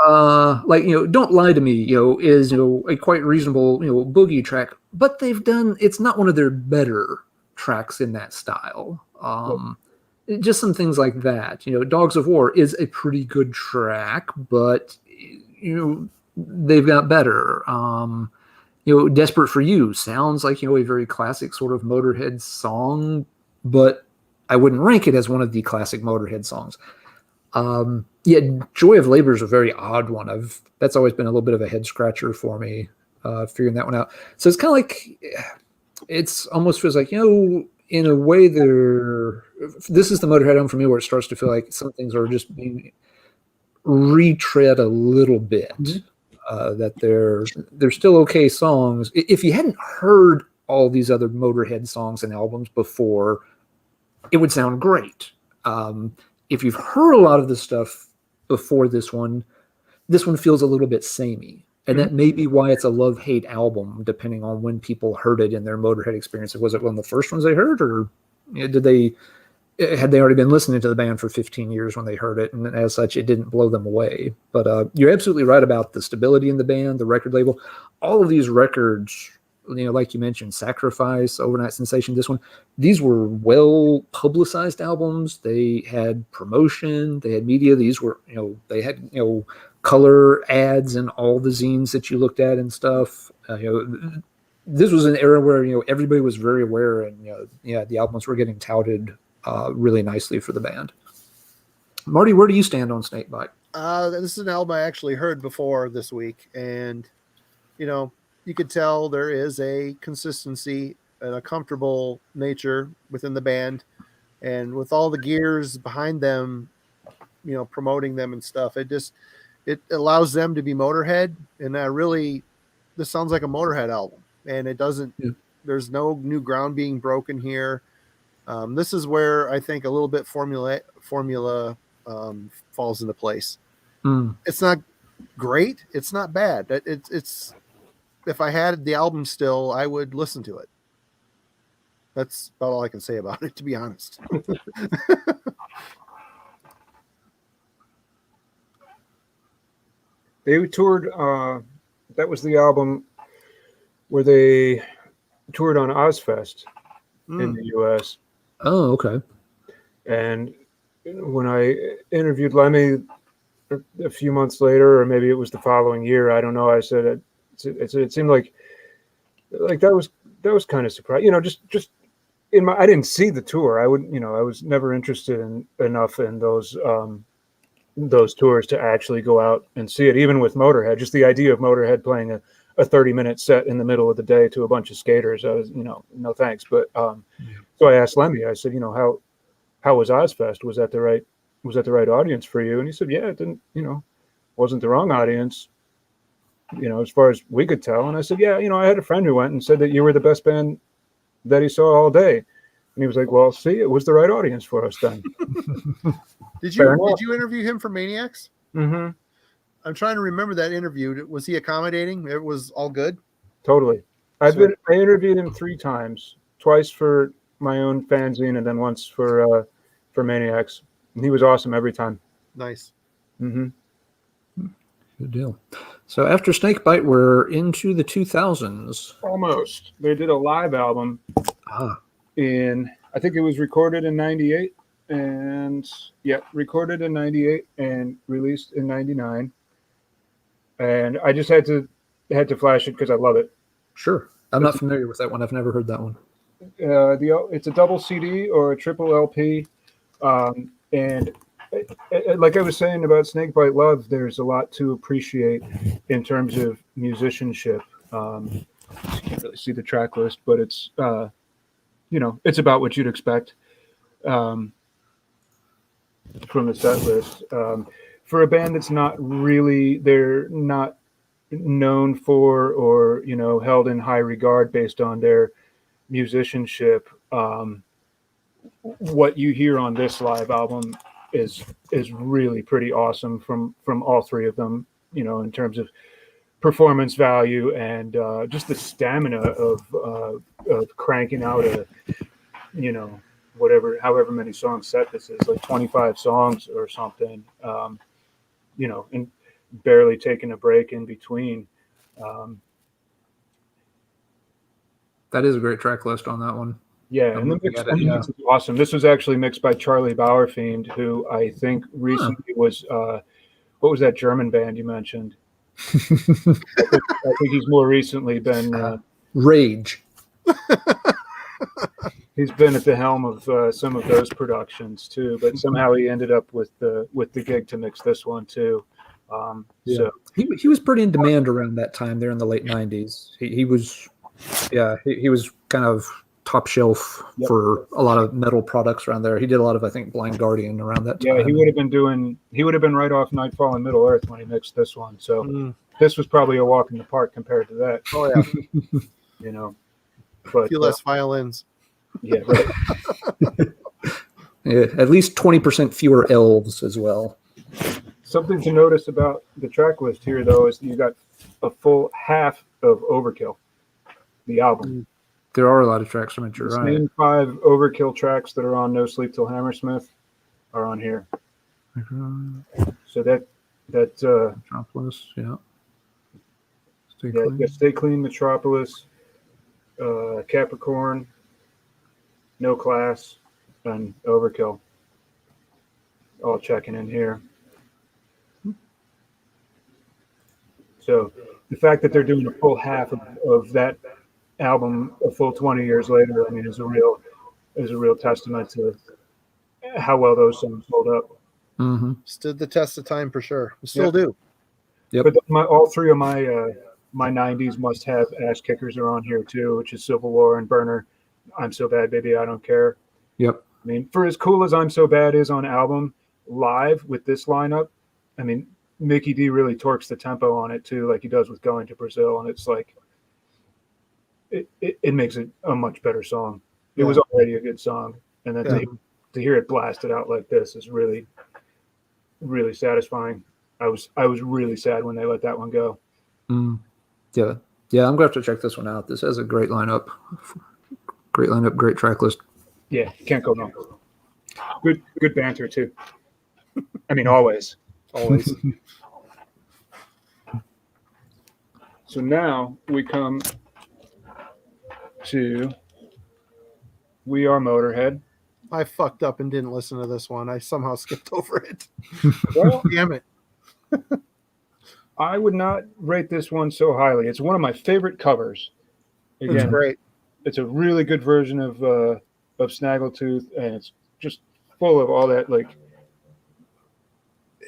"Don't Lie to Me," is a quite reasonable boogie track, but it's not one of their better tracks in that style. Just some things like that. "Dogs of War" is a pretty good track, but they've got better. "Desperate for You" sounds like a very classic sort of Motörhead song, but I wouldn't rank it as one of the classic Motörhead songs. "Joy of Labor" is a very odd one. That's always been a little bit of a head scratcher for me, figuring that one out. So it's kind of like, it's almost feels like, in a way this is the Motörhead album for me where it starts to feel like some things are just being retread a little bit. That they're still okay songs. If you hadn't heard all these other Motörhead songs and albums before, it would sound great. If you've heard a lot of the stuff before this one feels a little bit samey. And that may be why it's a love-hate album, depending on when people heard it in their Motörhead experience. Was it one of the first ones they heard, or had they already been listening to the band for 15 years when they heard it, and as such, it didn't blow them away? But you're absolutely right about the stability in the band, the record label. All of these records, like you mentioned, Sacrifice, Overnight Sensation, this one, these were well publicized albums. They had promotion, they had media. These were, they had, color ads and all the zines that you looked at and stuff. This was an era where, everybody was very aware, and, the albums were getting touted really nicely for the band. Marty, where do you stand on Snakebite? This is an album I actually heard before this week, and, you could tell there is a consistency and a comfortable nature within the band, and with all the gears behind them, promoting them and stuff, it allows them to be Motörhead. And this sounds like a Motörhead album. and it doesn't. Yeah. There's no new ground being broken here. This is where I think a little bit formula falls into place. It's not great. It's not bad. It's if I had the album still, I would listen to it. That's about all I can say about it, to be honest. They toured. That was the album where they toured on Ozfest in the U.S. Oh, okay. And when I interviewed Lemmy a few months later, or maybe it was the following year, I don't know. I said it seemed like that was kind of surprising. You know, just in my, I didn't see the tour. I wouldn't, you know, I was never interested enough in those tours to actually go out and see it. Even with Motörhead, just the idea of Motörhead playing a 30-minute set in the middle of the day to a bunch of skaters, I was, you know, no thanks. But so I asked Lemmy, I said, you know, how was Ozfest? Was that the right audience for you? And he said, yeah, it didn't, you know, wasn't the wrong audience, you know, as far as we could tell. And I said, yeah, you know, I had a friend who went and said that you were the best band that he saw all day. And he was like, well, see, it was the right audience for us then. Did you interview him for Maniacs? Mm-hmm. I'm trying to remember that interview. Was he accommodating? It was all good? Totally. I interviewed him 3 times, twice for my own fanzine and then once for Maniacs. And he was awesome every time. Nice. Mm-hmm. Good deal. So after Snakebite, we're into the 2000s. Almost. They did a live album I think it was recorded in 98 and recorded in 98 and released in 99. And I just had to flash it because I love it. Sure. I'm not familiar with that one. I've never heard that one. It's a double CD or a triple LP. And like I was saying about Snakebite Love, there's a lot to appreciate in terms of musicianship. You can't really see the track list, but it's, you know, it's about what you'd expect from the set list. For a band that's they're not known for or, you know, held in high regard based on their musicianship. What you hear on this live album is really pretty awesome from all 3 of them, you know, in terms of performance value and just the stamina of cranking out a, you know, however many songs set this is, like 25 songs or something, you know, and barely taking a break in between. That is a great track list on that one. Yeah, and the mix is awesome. This was actually mixed by Charlie Bauerfiend, who I think recently was what was that German band you mentioned? I think he's more recently been Rage. He's been at the helm of some of those productions too, but somehow he ended up with the gig to mix this one too. So he was pretty in demand around that time there in the late 90s. He was kind of top shelf for a lot of metal products around there. He did a lot of, I think, Blind Guardian around that time. Yeah, he would have been right off Nightfall and Middle Earth when he mixed this one. So this was probably a walk in the park compared to that. Oh yeah. You know, but a few less violins. Yeah, right. Yeah, at least 20% fewer elves as well. Something to notice about the track list here, though, is you got a full half of Overkill, the album. There are a lot of tracks from it. You're right. Name 5 Overkill tracks that are on No Sleep Till Hammersmith are on here. So that Metropolis, Stay Clean, Metropolis, Capricorn, No Class, and Overkill. All checking in here. So the fact that they're doing a full half of that album a full 20 years later, I mean, is a real testament to how well those songs hold up. Mm-hmm. Stood the test of time for sure. Still do. Yep. But all 3 of my 90s must-have ass kickers are on here too, which is Civil War and Burner. I'm So Bad, Baby, I Don't Care. Yep. I mean, for as cool as I'm So Bad is on album, live with this lineup, I mean, Mickey D really torques the tempo on it too, like he does with Going to Brazil, and it's like, it makes it a much better song. It Yeah. was already a good song, and then Yeah. to hear it blasted out like this is really, really satisfying. I was really sad when they let that one go. Mm. Yeah. I'm going to have to check this one out. This has a great lineup. Great track list. Yeah, can't go wrong. Good banter too. I mean, always. Always. So now we come to We Are Motörhead. I fucked up and didn't listen to this one. I somehow skipped over it. Well, Damn it. I would not rate this one so highly. It's one of my favorite covers. It's Again, great. it's a really good version of Snaggletooth, and it's just full of all that like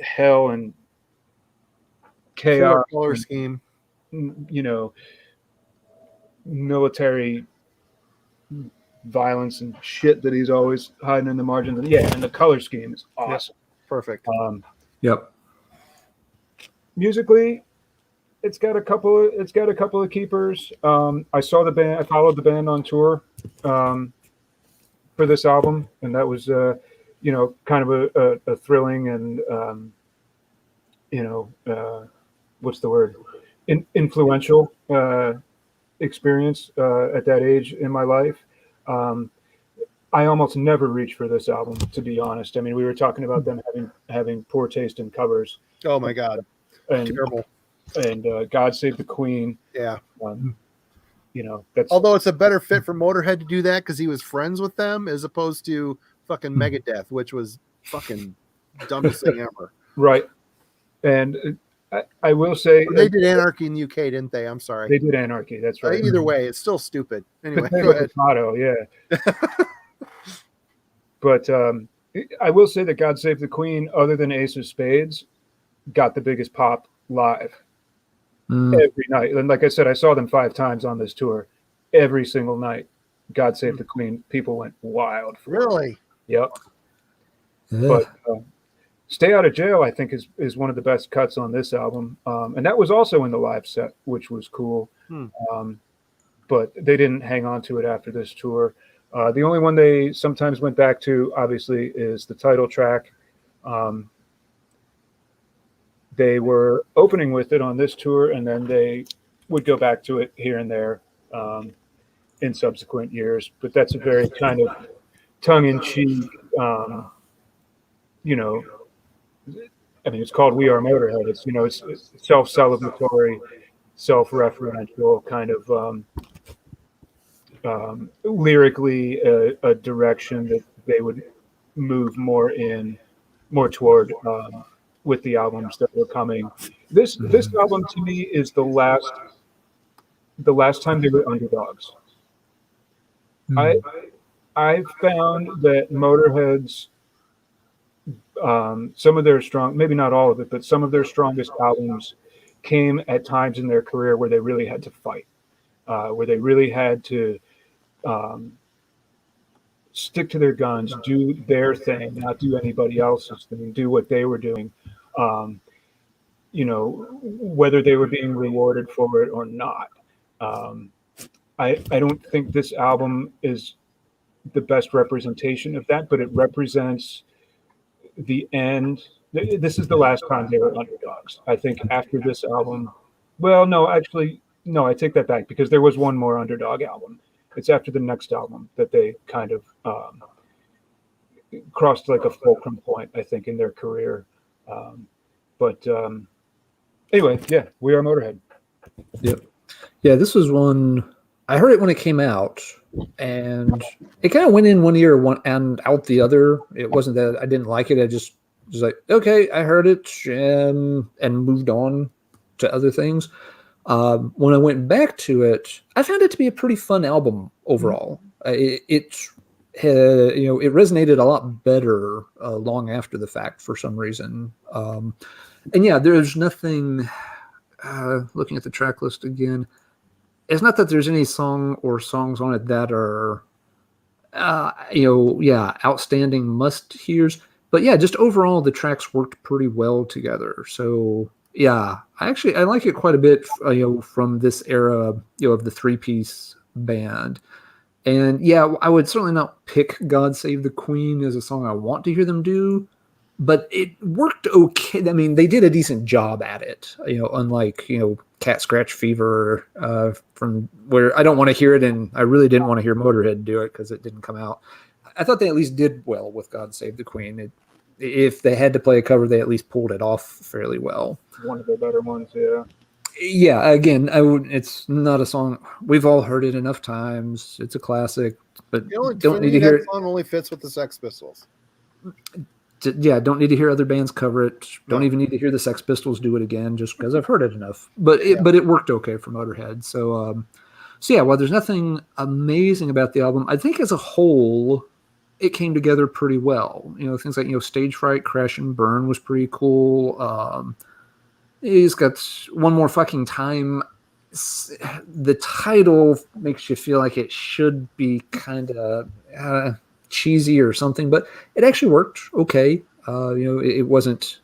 hell and chaos, Color and, scheme. you know, military violence and shit that he's always hiding in the margins. And yeah, and the color scheme is awesome. Perfect. Yep. Musically, it's got a couple of keepers. I saw the band. I followed the band on tour for this album, and that was kind of a thrilling and what's the word? Influential experience at that age in my life. I almost never reach for this album, to be honest. I mean, we were talking about them having poor taste in covers. Oh my God. And Terrible. And God Save the Queen. Yeah. That's Although it's a better fit for Motorhead to do that because he was friends with them as opposed to fucking Megadeth, which was fucking dumbest thing ever. right. And I will say They did Anarchy in the UK, didn't they? I'm sorry. they did Anarchy. That's right. Either way, it's still stupid. Anyway, Potato, go ahead. potato, yeah. But I will say that God Save the Queen, other than Ace of Spades, got the biggest pop live every night. And like I said, I saw them 5 times on this tour. Every single night, God Save the Queen, people went wild. Really? Yep. Yeah. But Stay Out of Jail, I think, is one of the best cuts on this album. And that was also in the live set, which was cool. But they didn't hang on to it after this tour. The only one they sometimes went back to, obviously, is the title track. They were opening with it on this tour, and then they would go back to it here and there in subsequent years. But that's a very kind of tongue-in-cheek, I mean, it's called We Are Motörhead. It's self-celebratory, self-referential, kind of lyrically a direction that they would move more toward with the albums that were coming. This album to me is the last time they were underdogs. I found that Motörhead's some of their maybe not all of it, but some of their strongest albums came at times in their career where they really had to fight, where they really had to stick to their guns, do their thing, not do anybody else's thing, do what they were doing, whether they were being rewarded for it or not. I don't think this album is the best representation of that, but it represents the end. This is the last time they were underdogs. I think after this album, well, no, actually, no, I take that back because there was one more underdog album. It's after the next album that they kind of crossed like a fulcrum point, I think, in their career. But anyway, yeah, We Are Motörhead. Yep. Yeah, this was one. I heard it when it came out, and it kind of went in one ear and out the other. It wasn't that I didn't like it. I just was like, okay, I heard it and moved on to other things. When I went back to it, I found it to be a pretty fun album overall. It resonated a lot better long after the fact for some reason. And yeah, there's nothing. Looking at the track list again, it's not that there's any song or songs on it that are, outstanding must-hears. But yeah, just overall, the tracks worked pretty well together. So yeah, I like it quite a bit, from this era, of the 3-piece band. And yeah, I would certainly not pick God Save the Queen as a song I want to hear them do, but it worked okay. I mean, they did a decent job at it, unlike, Cat Scratch Fever, from where I don't want to hear it, and I really didn't want to hear Motorhead do it because it didn't come out. I thought they at least did well with God Save the Queen. If they had to play a cover, they at least pulled it off fairly well. One of the better ones, yeah. Yeah, again, it's not a song. We've all heard it enough times. It's a classic, but don't need to hear it. That song only fits with the Sex Pistols. Don't need to hear other bands cover it. Don't even need to hear the Sex Pistols do it again, just because I've heard it enough. But it worked okay for Motörhead. So yeah, while there's nothing amazing about the album, I think as a whole, it came together pretty well. Things like Stage Fright, Crash and Burn was pretty cool. He's got One More Fucking Time. The title makes you feel like it should be kind of cheesy or something, but it actually worked okay. It wasn't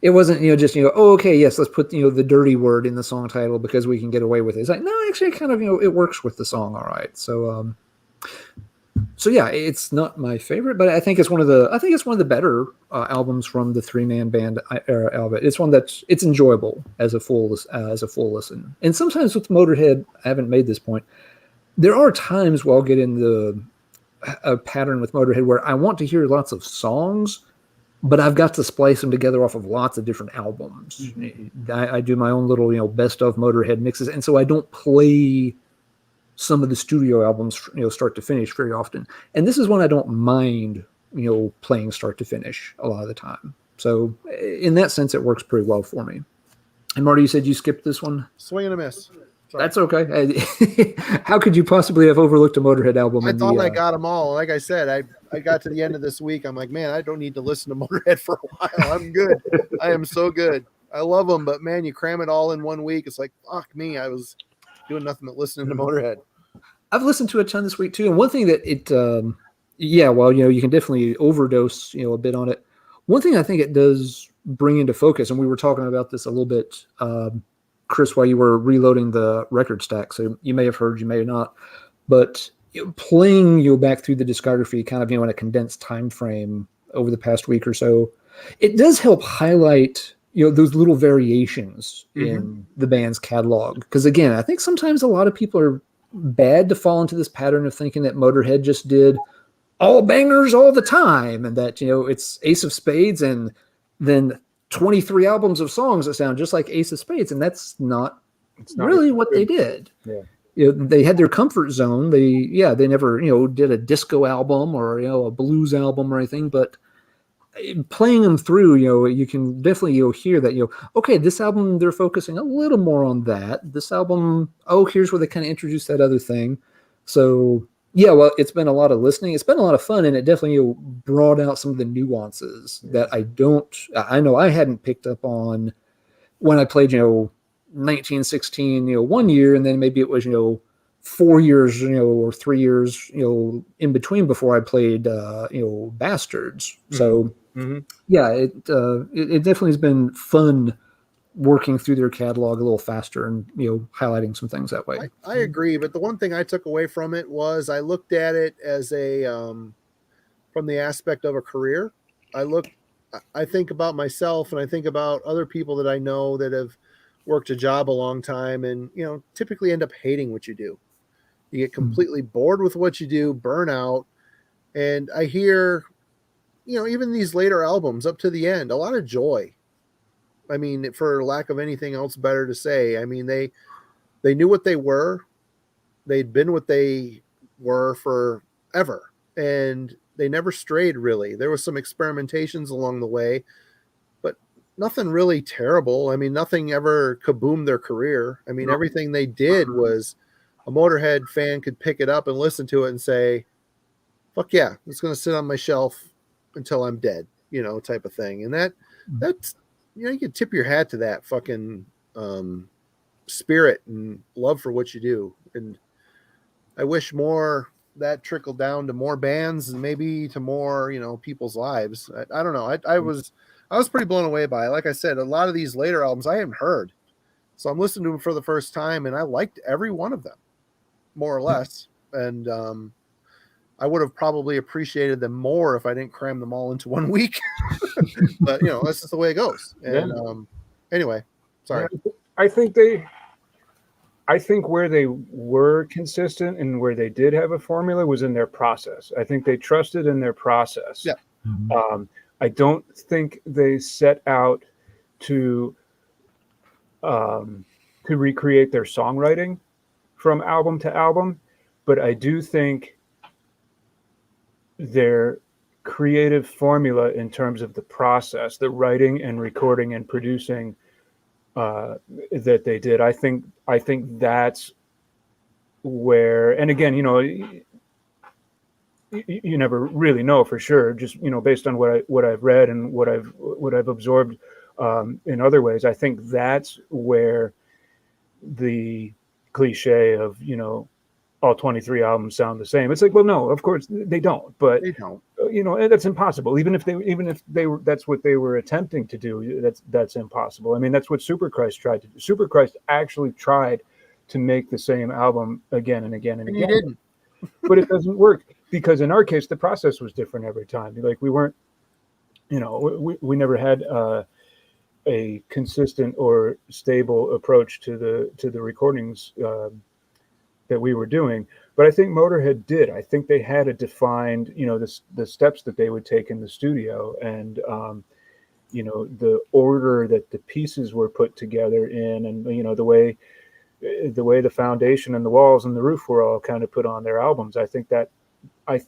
just oh, okay, yes, let's put the dirty word in the song title because we can get away with it. It's like, no, actually kind of it works with the song all right. So yeah, it's not my favorite, but I think it's one of the better albums from the three-man band era album. It's one it's enjoyable as a full listen. And sometimes with Motörhead, I haven't made this point. There are times where I'll get in a pattern with Motörhead where I want to hear lots of songs, but I've got to splice them together off of lots of different albums. Mm-hmm. I do my own little best of Motörhead mixes, and so I don't play some of the studio albums, start to finish very often. And this is one I don't mind, playing start to finish a lot of the time. So in that sense, it works pretty well for me. And Marty, you said you skipped this one? Swing and a miss. Sorry. That's okay. How could you possibly have overlooked a Motörhead album? I thought I got them all. Like I said, I got to the end of this week. I'm like, man, I don't need to listen to Motörhead for a while. I'm good. I am so good. I love them, but man, you cram it all in 1 week. It's like, fuck me. I was doing nothing but listening to Motörhead. I've listened to a ton this week too, and one thing that you can definitely overdose, a bit on it. One thing I think it does bring into focus, and we were talking about this a little bit, Chris, while you were reloading the record stack, so you may have heard, you may have not, but playing back through the discography, kind of in a condensed time frame over the past week or so, it does help highlight those little variations in the band's catalog. Because again, I think sometimes a lot of people are bad to fall into this pattern of thinking that Motörhead just did all bangers all the time, and that it's Ace of Spades and then 23 albums of songs that sound just like Ace of Spades, and that's not really what they did. Yeah. They had their comfort zone. They never did a disco album or a blues album or anything, but playing them through, you can definitely hear that okay, this album they're focusing a little more on that. This album, here's where they kind of introduce that other thing. So yeah, well, it's been a lot of listening. It's been a lot of fun, and it definitely brought out some of the nuances that I know I hadn't picked up on when I played 1916 1 year, and then maybe it was 4 years or 3 years in between before I played Bastards. So yeah, it definitely has been fun working through their catalog a little faster and highlighting some things that way. I agree, but the one thing I took away from it was I looked at it as a from the aspect of a career. I think about myself, and I think about other people that I know that have worked a job a long time, and typically end up hating what you do. You get completely bored with what you do, burn out. And I hear, even these later albums up to the end, a lot of joy. I mean, for lack of anything else better to say, I mean, they knew what they were. They'd been what they were forever, and they never strayed, really. There was some experimentations along the way, but nothing really terrible. I mean, nothing ever kaboomed their career. I mean, everything they did was a Motörhead fan could pick it up and listen to it and say, fuck yeah, it's going to sit on my shelf until I'm dead, type of thing. And that's, you can tip your hat to that fucking spirit and love for what you do. And I wish more that trickled down to more bands and maybe to more, people's lives. I don't know. I was pretty blown away by it. Like I said, a lot of these later albums I haven't heard. So I'm listening to them for the first time, and I liked every one of them, more or less. And I would have probably appreciated them more if I didn't cram them all into 1 week. But that's just the way it goes. And anyway, sorry. I think where they were consistent and where they did have a formula was in their process. I think they trusted in their process. Yeah. I don't think they set out to recreate their songwriting from album to album, but I do think their creative formula in terms of the process, the writing and recording and producing that they did, I think that's where, and again, you never really know for sure, just based on what I've read and what I've absorbed in other ways. I think that's where the cliche of all 23 albums sound the same. It's like, well, no, of course they don't, but They don't. that's impossible. Even if they were, that's what they were attempting to do. That's impossible. I mean, that's what Superchrist tried to do. Superchrist actually tried to make the same album again and again and again. He didn't. But it doesn't work because in our case, the process was different every time. Like we weren't, we never had a consistent or stable approach to the recordings that we were doing. But I think Motörhead did. I think they had a defined, the steps that they would take in the studio, and the order that the pieces were put together in, and the way the foundation and the walls and the roof were all kind of put on their albums. I think that I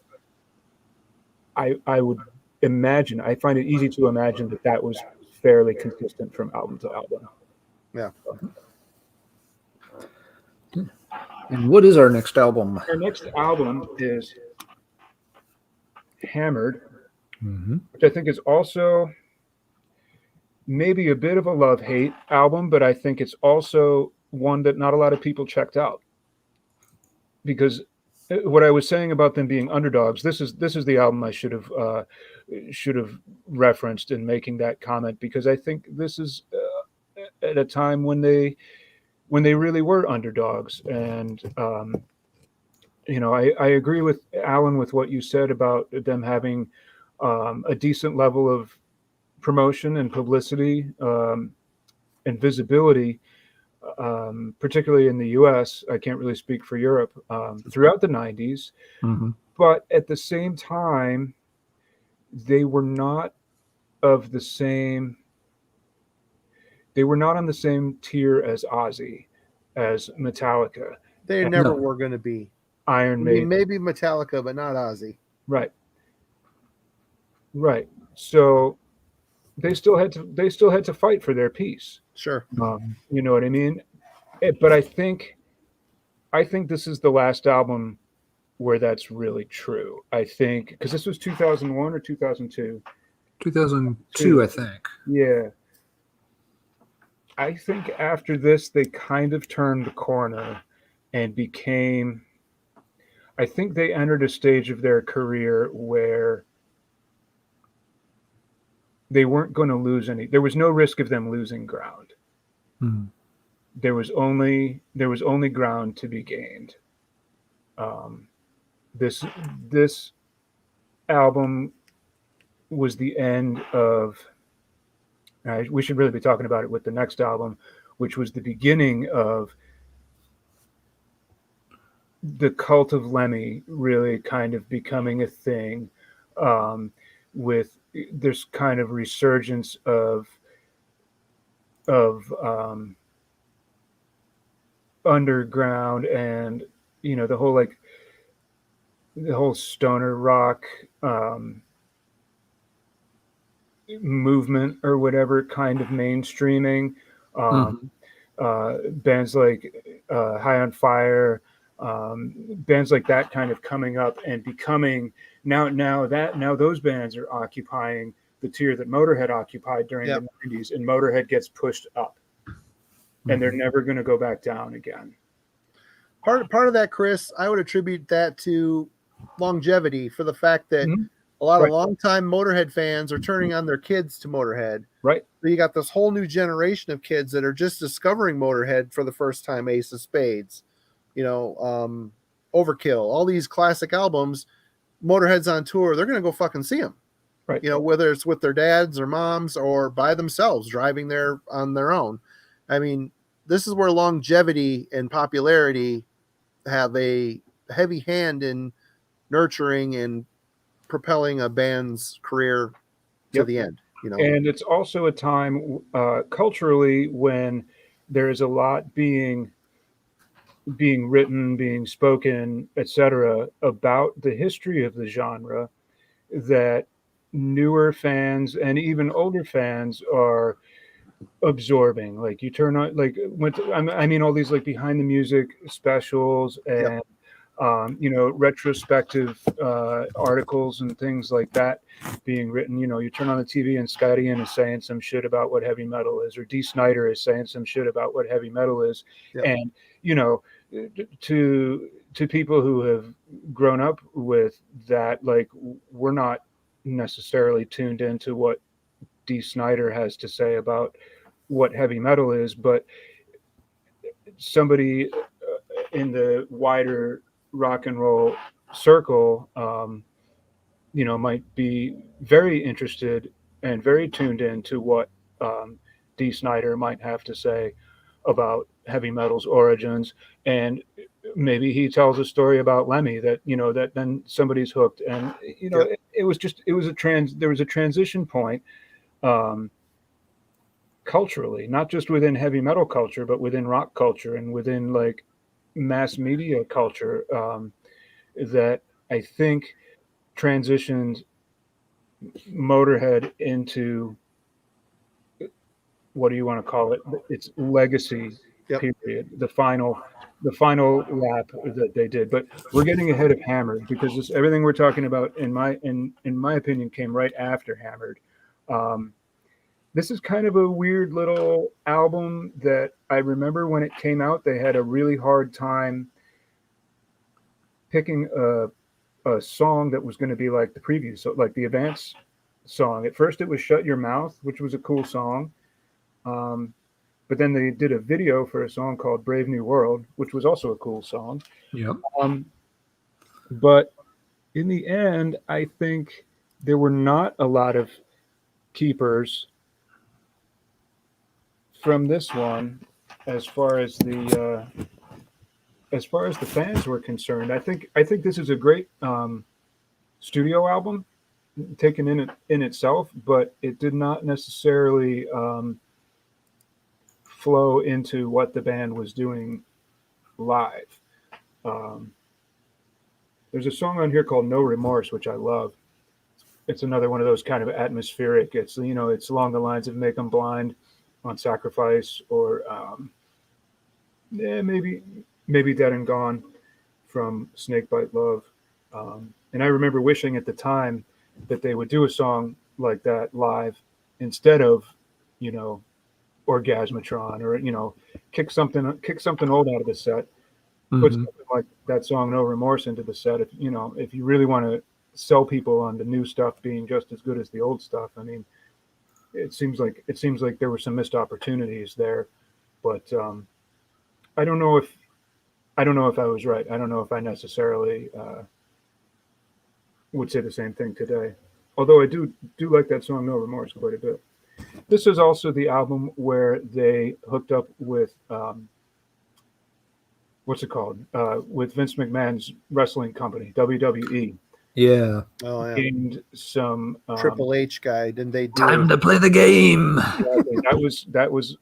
would imagine, I find it easy to imagine that was fairly consistent from album to album. Yeah. And what is our next album? Our next album is Hammered, which I think is also maybe a bit of a love-hate album, but I think it's also one that not a lot of people checked out. Because what I was saying about them being underdogs, this is the album I should have referenced in making that comment, because I think this is at a time when they really were underdogs. And I agree with Alan with what you said about them having a decent level of promotion and publicity and visibility, particularly in the US. I can't really speak for Europe, throughout the 90s. But at the same time, they were not on the same tier as Ozzy, as Metallica. They never were going to be. Iron Maiden. Maybe Metallica, but not Ozzy. Right. So they still had to fight for their piece. Sure. You know what I mean? But I think this is the last album where that's really true. I think because this was 2001 or 2002. 2002, I think. Yeah. I think after this, they kind of turned the corner and became, I think they entered a stage of their career where they weren't going to lose any. There was no risk of them losing ground. There was only ground to be gained. This album was the end of, we should really be talking about it with the next album, which was the beginning of the cult of Lemmy really kind of becoming a thing, with this kind of resurgence of underground and the whole stoner rock movement or whatever, kind of mainstreaming. Bands like High on Fire, bands like that kind of coming up and becoming now those bands are occupying the tier that Motörhead occupied during the 90s, and Motörhead gets pushed up, and they're never going to go back down again. Part of that, Chris, I would attribute that to longevity, for the fact that A lot of Right. longtime Motorhead fans are turning on their kids to Motorhead. Right. So you got this whole new generation of kids that are just discovering Motorhead for the first time. Ace of Spades, Overkill, all these classic albums. Motorhead's on tour. They're going to go fucking see them. Right. Whether it's with their dads or moms or by themselves driving there on their own. I mean, this is where longevity and popularity have a heavy hand in nurturing and propelling a band's career to Yep. the end. And it's also a time culturally when there is a lot being written, being spoken, etc., about the history of the genre that newer fans and even older fans are absorbing. Like you turn on, like I mean, all these like behind the music specials and retrospective articles and things like that being written. You turn on the TV and Scotty Ian is saying some shit about what heavy metal is, or Dee Snider is saying some shit about what heavy metal is, and to people who have grown up with that, like we're not necessarily tuned into what Dee Snider has to say about what heavy metal is, but somebody in the wider rock and roll circle, might be very interested and very tuned in to what Dee Snider might have to say about heavy metal's origins. And maybe he tells a story about Lemmy that then somebody's hooked. And there was a transition point culturally, not just within heavy metal culture, but within rock culture and within like mass media culture, that I think transitioned Motorhead into, what do you want to call it? Its legacy period, the final lap that they did. But we're getting ahead of Hammered, because everything we're talking about, in my opinion, came right after Hammered. This is kind of a weird little album that I remember when it came out, they had a really hard time picking a song that was going to be like the preview, so like the advance song. At first it was Shut Your Mouth, which was a cool song. But then they did a video for a song called Brave New World, which was also a cool song. Yep. But in the end, I think there were not a lot of keepers from this one as far as the fans were concerned. I think this is a great studio album taken in itself, but it did not necessarily flow into what the band was doing live. There's a song on here called No Remorse, which I love. It's another one of those kind of atmospheric. It's it's along the lines of Make 'Em Blind on Sacrifice, or maybe Dead and Gone from Snakebite Love. And I remember wishing at the time that they would do a song like that live instead of Orgasmatron, or kick something old out of the set, put something like that song No Remorse into the set. If you really want to sell people on the new stuff being just as good as the old stuff, I mean, it seems like there were some missed opportunities there. But I don't know if I was right. I don't know if I necessarily would say the same thing today. Although I do like that song No Remorse quite a bit. This is also the album where they hooked up with what's it called? With Vince McMahon's wrestling company, WWE. Yeah. Oh, yeah. Gained some Triple H guy. Didn't they do Time to play the game. that was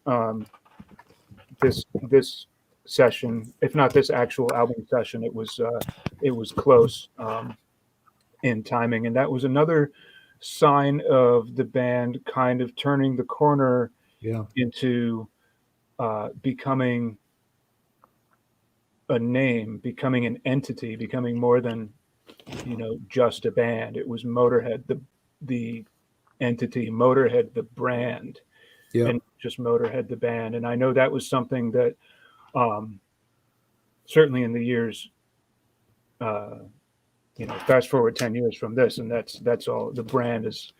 this session, if not this actual album session, it was close in timing, and that was another sign of the band kind of turning the corner into becoming a name, becoming an entity, becoming more than just a band. It was Motörhead, the entity, Motörhead, the brand, and just Motörhead, the band. And I know that was something that certainly in the years fast forward 10 years from this, and that's all. The brand is,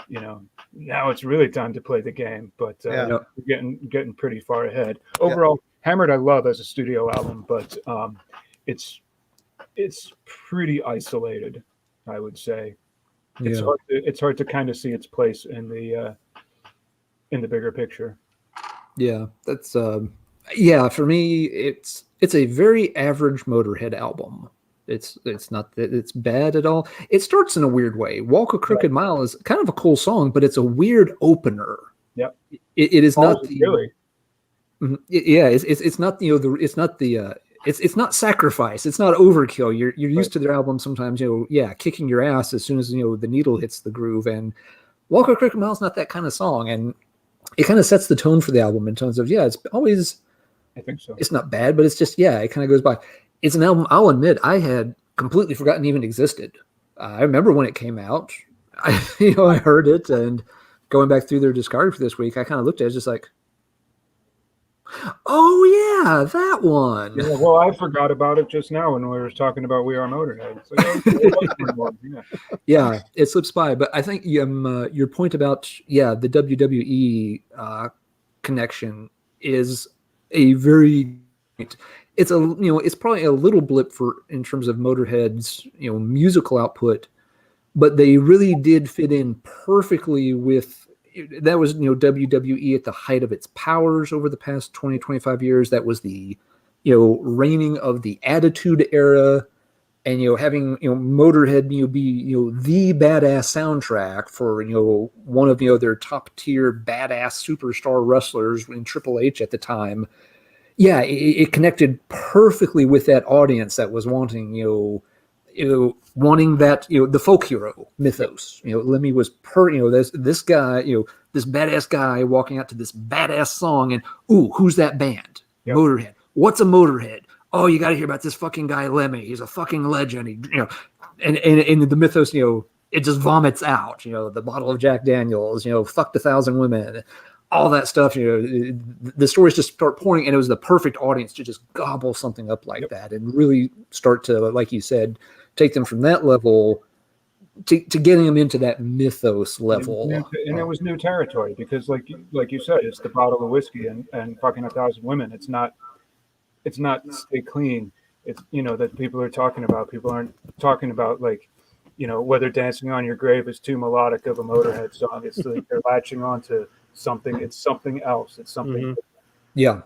now it's really time to play the game. But we're getting pretty far ahead. Overall, Hammered I love as a studio album, but it's pretty isolated, I would say. It's hard to kind of see its place in the bigger picture. Yeah, that's for me it's a very average Motörhead album. It's not that it's bad at all. It starts in a weird way. Walk a Crooked Mile is kind of a cool song, but it's a weird opener. Yep. It is not really. It's not it's not Sacrifice. It's not Overkill. You're used to their albums sometimes, kicking your ass as soon as the needle hits the groove. And Walk a Crooked Mile is not that kind of song, and it kind of sets the tone for the album in terms of it's always. I think so. It's not bad, but it's just it kind of goes by. It's an album I'll admit I had completely forgotten even existed. I remember when it came out. I heard it, and going back through their discography this week, I kind of looked at it just like, oh yeah, that one. Yeah, well, I forgot about it just now when we were talking about We Are Motörhead. It's like, yeah, it slips by. But I think your point about the WWE connection is a very. It's it's probably a little blip in terms of Motörhead's musical output, but they really did fit in perfectly with. That was WWE at the height of its powers over the past 20-25 years. That was the reigning of the Attitude Era, and having Motörhead be the badass soundtrack for one of their top tier badass superstar wrestlers in Triple H at the time. Yeah, it connected perfectly with that audience that was wanting wanting that the folk hero mythos. Lemmy was this guy this badass guy walking out to this badass song, and who's that band? Yep. Motörhead. What's a Motörhead? Oh, you got to hear about this fucking guy Lemmy. He's a fucking legend. And the mythos it just vomits out. The bottle of Jack Daniels. Fucked 1,000 women. All that stuff, the stories just start pouring, and it was the perfect audience to just gobble something up like that and really start to, like you said, take them from that level to getting them into that mythos level. And it was new territory because, like you said, it's the bottle of whiskey and fucking 1,000 women. It's not Stay Clean. It's that people are talking about. People aren't talking about whether Dancing on Your Grave is too melodic of a Motörhead song. It's like they're latching on to something. It's something else. It's something. They're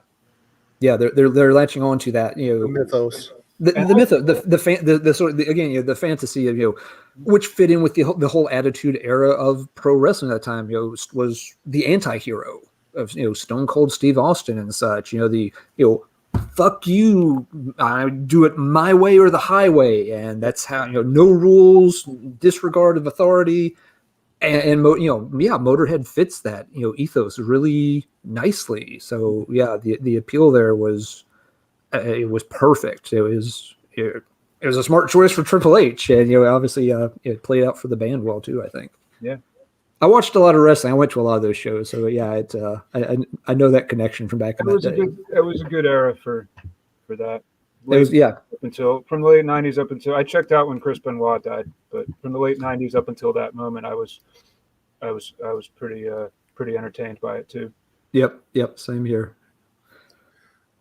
latching on to that the mythos, the mythos, the sort of the fantasy of which fit in with the whole Attitude Era of pro wrestling at that time. Was the anti-hero of Stone Cold Steve Austin and such. Fuck you, I do it my way or the highway, and that's how no rules, disregard of authority. And Motörhead fits that ethos really nicely. So the appeal there was it was perfect. It was a smart choice for Triple H, and obviously it played out for the band well too. I think. Yeah, I watched a lot of wrestling. I went to a lot of those shows, so I know that connection from back in that day. It was a good era for that. Up until from the late 90s up until I checked out when Chris Benoit died, but from the late 90s up until that moment, I was pretty entertained by it too. Yep, same here.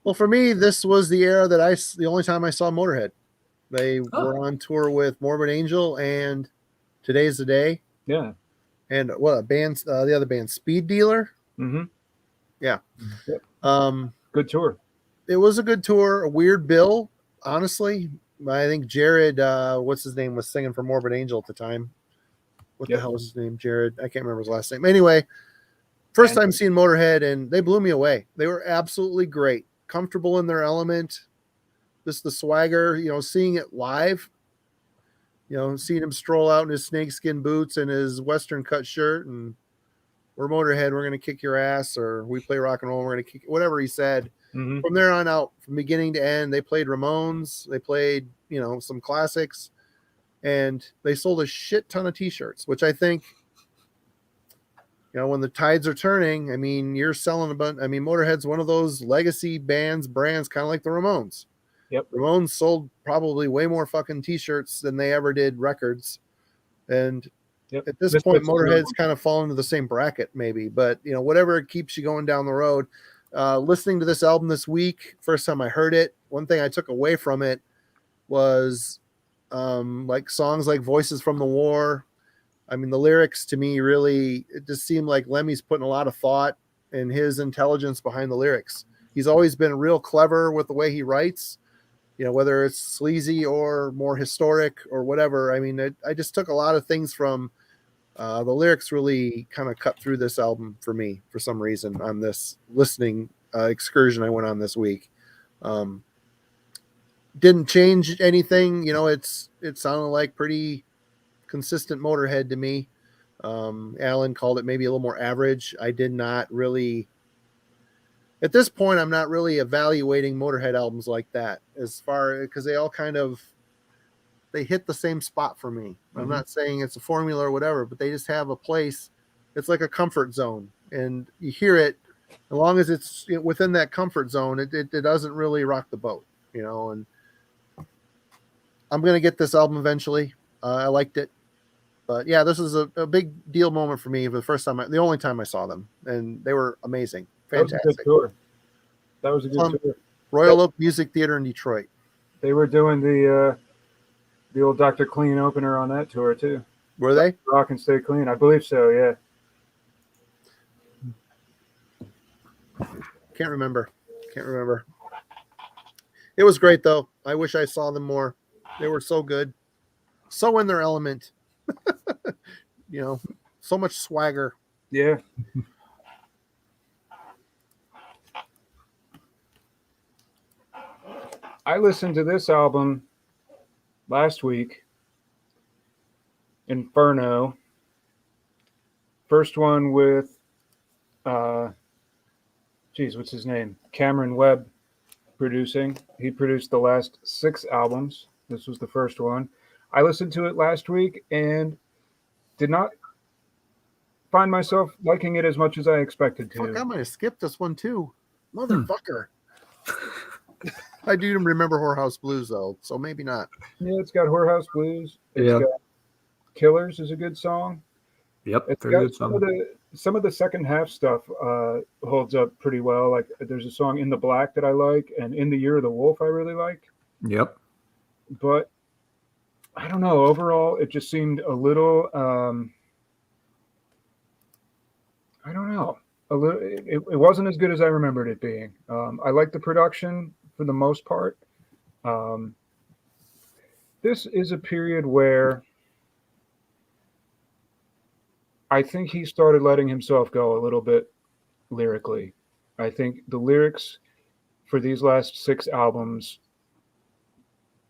Well, for me, this was the era that the only time I saw Motörhead. They were on tour with Morbid Angel and Today's the Day. Yeah. And what bands? The other band, Speed Dealer. Mm-hmm. Yeah. Yep. Good tour. It was a good tour. A weird bill, honestly. I think Jared, what's his name, was singing for Morbid Angel at the time. What the hell was his name? Jared. I can't remember his last name. Anyway, first time seeing Motörhead, and they blew me away. They were absolutely great, comfortable in their element. Just the swagger, seeing it live. Seeing him stroll out in his snakeskin boots and his Western cut shirt, and we're Motörhead, we're going to kick your ass, or we play rock and roll, we're going to kick whatever he said. Mm-hmm. From there on out, from beginning to end, they played Ramones, they played, some classics, and they sold a shit ton of t-shirts, which I think, when the tides are turning, I mean, you're selling a bunch. I mean, Motörhead's one of those legacy brands, kind of like the Ramones. Yep. Ramones sold probably way more fucking t-shirts than they ever did records. And Yep. at this Misfits point, is another Motorhead's one. kind of fallen into the same bracket, maybe. But whatever keeps you going down the road. Listening to this album this week, first time I heard it, one thing I took away from it was like songs like "Voices from the War." I mean, the lyrics to me really, it just seemed like Lemmy's putting a lot of thought and his intelligence behind the lyrics. He's always been real clever with the way he writes. Whether it's sleazy or more historic or whatever. I mean, I just took a lot of things from the lyrics. Really kind of cut through this album for me for some reason on this listening excursion I went on this week. Didn't change anything. It sounded like pretty consistent Motorhead to me. Alan called it maybe a little more average. I did not really. At this point, I'm not really evaluating Motorhead albums like that, because they all they hit the same spot for me. Mm-hmm. I'm not saying it's a formula or whatever, but they just have a place. It's like a comfort zone, and you hear it. As long as it's within that comfort zone, it doesn't really rock the boat, And I'm gonna get this album eventually. I liked it, but yeah, this is a big deal moment for me. For the only time I saw them, and they were amazing. Fantastic. That was a good tour. That was a good tour. Royal Oak Music Theater in Detroit. They were doing the old Dr. Clean opener on that tour too. Were they? Rock and Stay Clean, I believe so. Yeah. Can't remember. It was great though. I wish I saw them more. They were so good, so in their element. So much swagger. Yeah. I listened to this album last week, Inferno. First one with, what's his name? Cameron Webb producing. He produced the last 6 albums. This was the first one. I listened to it last week and did not find myself liking it as much as I expected to. Fuck, I might have skipped this one too. Motherfucker. I do remember Whorehouse Blues though, so maybe not. Yeah, it's got Whorehouse Blues. It's got Killers is a good song. Yep, it's very got good song. Some of the second half stuff holds up pretty well. Like there's a song In the Black that I like, and In the Year of the Wolf I really like. Yep. But I don't know. Overall, it just seemed a little. I don't know. A little. It wasn't as good as I remembered it being. I like the production for the most part. This is a period where I think he started letting himself go a little bit lyrically. I think the lyrics for these last 6 albums,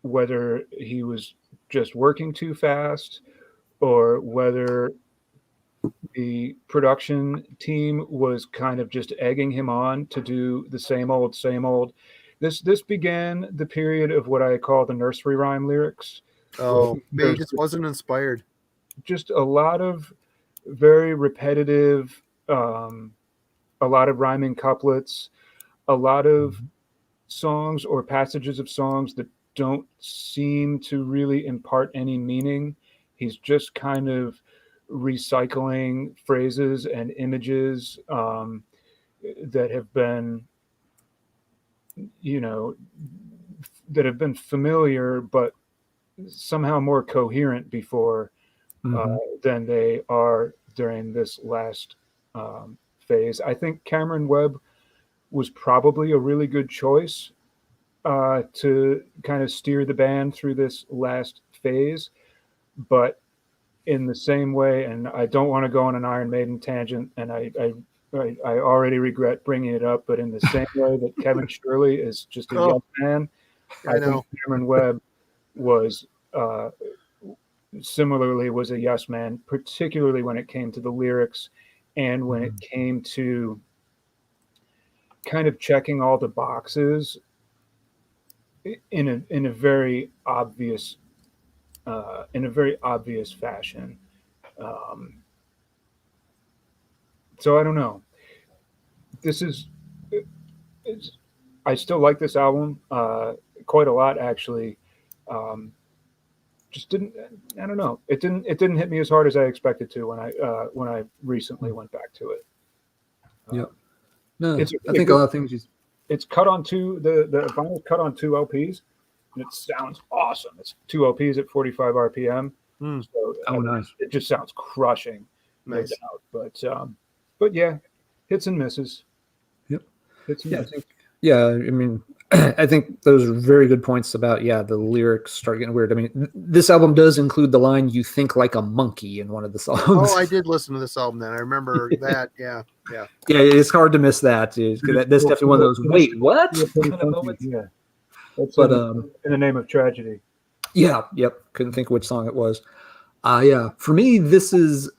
whether he was just working too fast or whether the production team was kind of just egging him on to do the same old. This began the period of what I call the nursery rhyme lyrics. Oh, he just wasn't inspired. Just a lot of very repetitive, a lot of rhyming couplets, a lot of songs or passages of songs that don't seem to really impart any meaning. He's just kind of recycling phrases and images that have been, that have been familiar, but somehow more coherent before than they are during this last phase. I think Cameron Webb was probably a really good choice to kind of steer the band through this last phase, but in the same way, and I don't want to go on an Iron Maiden tangent, and I already regret bringing it up, but in the same way that Kevin Shirley is just a young man, I think Cameron Webb was similarly was a yes man, particularly when it came to the lyrics and when it came to kind of checking all the boxes in a very obvious fashion. So I don't know. I still like this album. quite a lot actually. Just didn't. I don't know. It didn't hit me as hard as I expected to when I recently went back to it. Yep. No, It's I really think good. a lot of things. It's cut on the vinyl's cut on 2 LPs, and it sounds awesome. It's 2 LPs at 45 RPM. Hmm. So Oh, nice. it just sounds crushing, no Nice. doubt. But yeah, hits and misses. Yep. Hits and Yeah, I misses. think. Yeah, I mean, I think those are very good points about the lyrics start getting weird. I mean, this album does include the line "You think like a monkey" in one of the songs. Oh, I did listen to this album then. I remember that. Yeah. Yeah, it's hard to miss that. That's definitely one of those. Wait, what? Pretty kind of funky, moments. yeah. That's But in the name of tragedy. yeah, yep. Couldn't think of which song it was. Yeah, for me, this is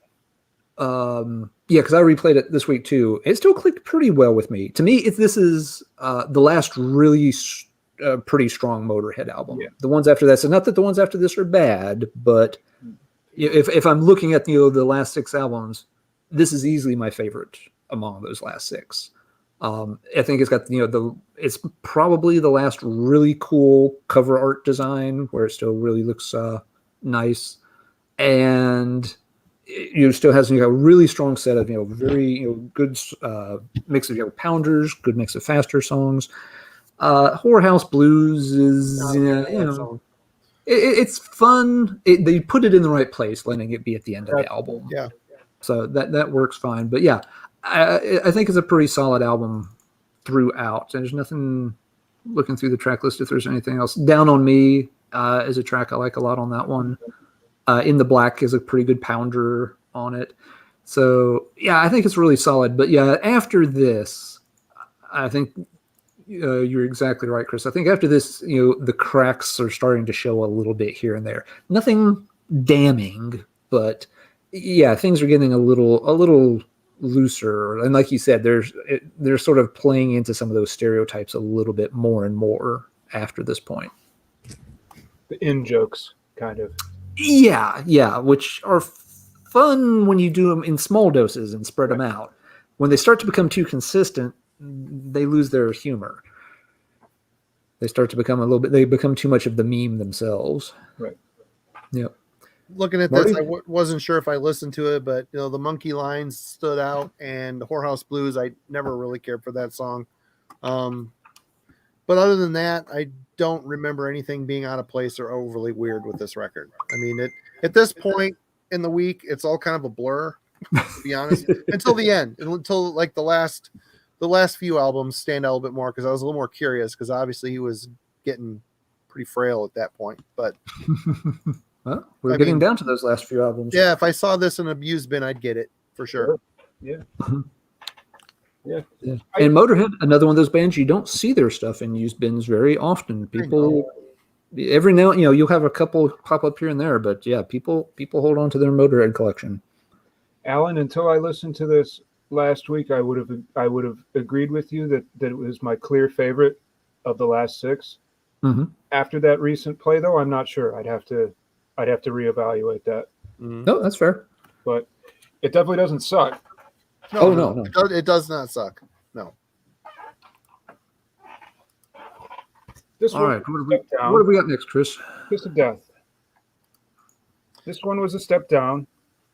because I replayed it this week too. It still clicked pretty well with me. To me, this is the last really pretty strong Motorhead album. Yeah. The ones after that, so not that the ones after this are bad, but if I'm looking at the last 6 albums, this is easily my favorite among those last 6. I think it's got it's probably the last really cool cover art design where it still really looks nice, and it still has a really strong set of very good mix of pounders, good mix of faster songs. Whorehouse Blues is it's fun. They put it in the right place, letting it be at the end of the album. Yeah. So that works fine. But yeah, I think it's a pretty solid album throughout. There's nothing, looking through the track list, if there's anything else. Down on Me is a track I like a lot on that one. In the Black is a pretty good pounder on it. So yeah, I think it's really solid. But yeah, after this, I think you're exactly right, Chris. I think after this, the cracks are starting to show a little bit here and there. Nothing damning, but yeah, things are getting a little looser. And like you said, they're sort of playing into some of those stereotypes a little bit more and more after this point. The in-jokes, kind of. Yeah, which are fun when you do them in small doses and spread them out. When they start to become too consistent, they lose their humor. They start to become they become too much of the meme themselves. Right. Yep. Looking at Marty? this, I wasn't sure if I listened to it, but the monkey lines stood out, and the Whorehouse Blues, I never really cared for that song. But other than that, I don't remember anything being out of place or overly weird with this record. I mean, at this point in the week, it's all kind of a blur, to be honest, until the end, until like the last few albums stand out a little bit more, because I was a little more curious, because obviously he was getting pretty frail at that point. But well, we're getting down to those last few albums. Yeah, if I saw this in an abuse bin, I'd get it for sure. Yeah. Yeah. And Motörhead, another one of those bands, you don't see their stuff in used bins very often. People, every now and you'll have a couple pop up here and there, but yeah, people hold on to their Motörhead collection. Alan, until I listened to this last week, I would have agreed with you that it was my clear favorite of the last 6. Mm-hmm. After that recent play, though, I'm not sure. I'd have to reevaluate that. No, that's fair. But it definitely doesn't suck. No. It does not suck. No. All right. What have we got next, Chris? Kiss of Death. This one was a step down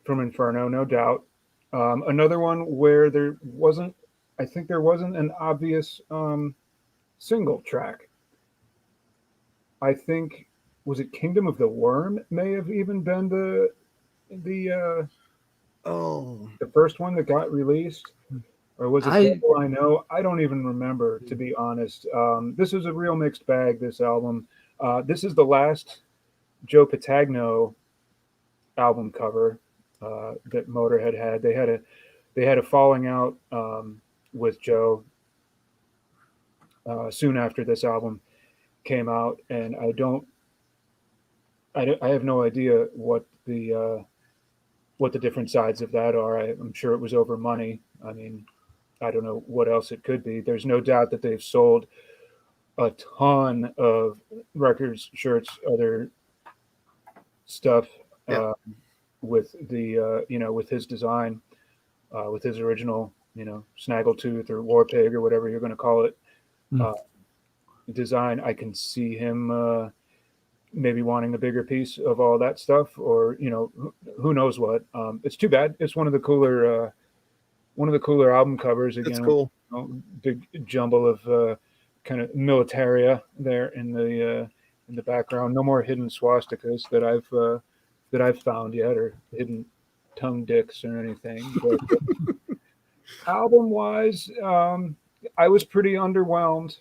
from Inferno, no doubt. Another one where there wasn't an obvious single track. I think, was it Kingdom of the Worm may have even been the first one that got released, or was it People I Know? I don't even remember, to be honest. This is a real mixed bag, this album. This is the last Joe Patagno album cover that Motörhead had. They had a falling out with Joe soon after this album came out, and I have no idea what the different sides of that are. I'm sure it was over money. I mean, I don't know what else it could be. There's no doubt that they've sold a ton of records, shirts, other stuff with the with his design, with his original Snaggletooth or War Pig or whatever you're going to call it. design, I can see him maybe wanting a bigger piece of all that stuff, or who knows what. It's too bad. It's one of the cooler album covers. It's Again, cool. big jumble of kind of militaria there in the background. No more hidden swastikas that I've found yet, or hidden tongue dicks or anything. But album wise, I was pretty underwhelmed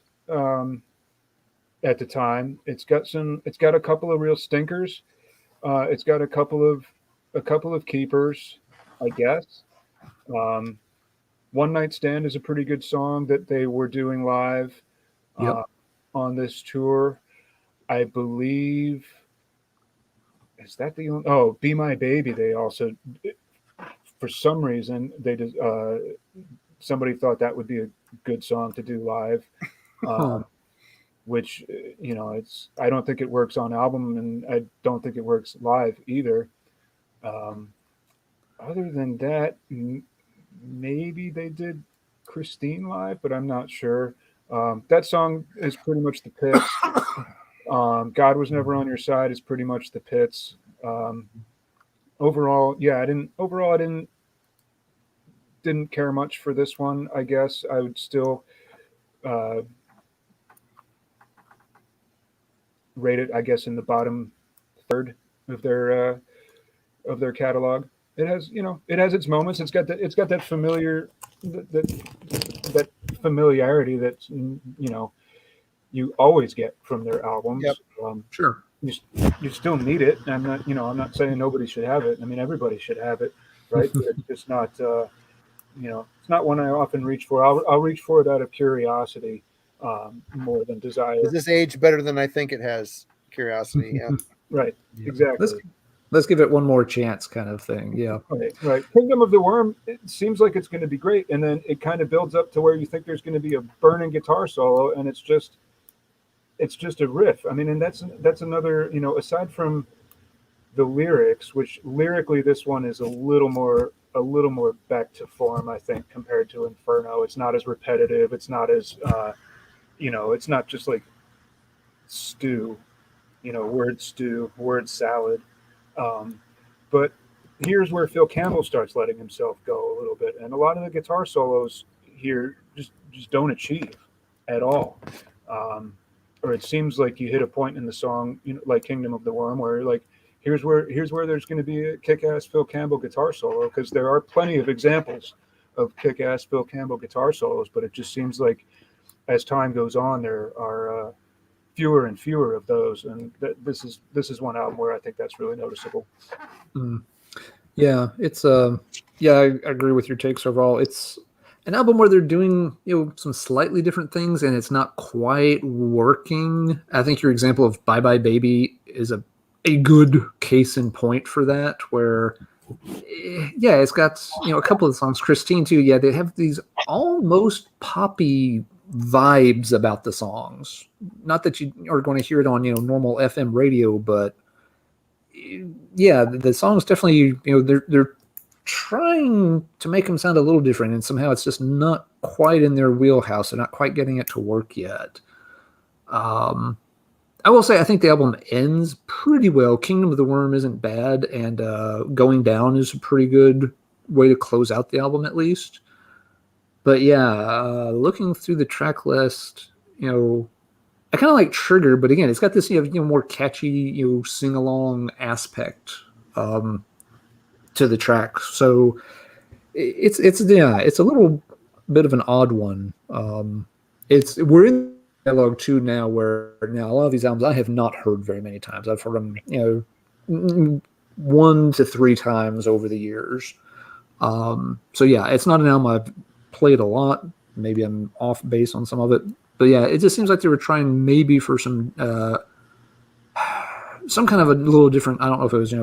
at the time. It's got a couple of real stinkers. It's got a couple of keepers, I guess. One Night Stand is a pretty good song that they were doing live on this tour. I believe, is that the only? Oh, Be My Baby. They also, for some reason, they did. Somebody thought that would be a good song to do live, which I don't think it works on album, and I don't think it works live either. Other than that, maybe they did Christine live, but I'm not sure. That song is pretty much the Pits. God Was Never on Your Side is pretty much the Pits. Overall, I didn't care much for this one. I guess I would still rate it, I guess, in the bottom third of their catalog. It has its moments. It's got that that familiarity that you always get from their albums. Yep. Sure. You still need it. I'm not saying nobody should have it. I mean, everybody should have it, right? But it's just not it's not one I often reach for. I'll reach for it out of curiosity more than desire. Is this age better than I think it has? Curiosity, yeah. Right, exactly. Let's give it one more chance, kind of thing. Yeah. Right. Kingdom of the Worm, it seems like it's going to be great, and then it kind of builds up to where you think there's going to be a burning guitar solo, and it's just a riff. I mean, and that's another, aside from the lyrics, which lyrically this one is a little more back to form, I think, compared to Inferno. It's not as repetitive. It's not as it's not just like stew, word stew, word salad. But here's where Phil Campbell starts letting himself go a little bit, and a lot of the guitar solos here just don't achieve at all. Or it seems like you hit a point in the song, like Kingdom of the Worm, where like here's where there's going to be a kick-ass Phil Campbell guitar solo, because there are plenty of examples of kick-ass Phil Campbell guitar solos, but it just seems like as time goes on, there are fewer and fewer of those, and this is one album where I think that's really noticeable. Yeah, it's I agree with your takes overall. It's an album where they're doing some slightly different things, and it's not quite working. I think your example of Bye Bye Baby is a good case in point for that, where it's got a couple of songs, Christine too. Yeah, they have these almost poppy vibes about the songs. Not that you are going to hear it on normal FM radio, but the songs definitely they're trying to make them sound a little different, and somehow it's just not quite in their wheelhouse. They're not quite getting it to work yet. I will say I think the album ends pretty well. Kingdom of the Worm isn't bad, and Going Down is a pretty good way to close out the album, at least. But looking through the track list, I kind of like Trigger, but again, it's got this more catchy sing along aspect to the track. So it's a little bit of an odd one. We're in dialogue too now, where now a lot of these albums I have not heard very many times. I've heard them 1 to 3 times over the years. It's not an album I've played a lot. Maybe I'm off base on some of it, but it just seems like they were trying maybe for some kind of a little different. I don't know if it was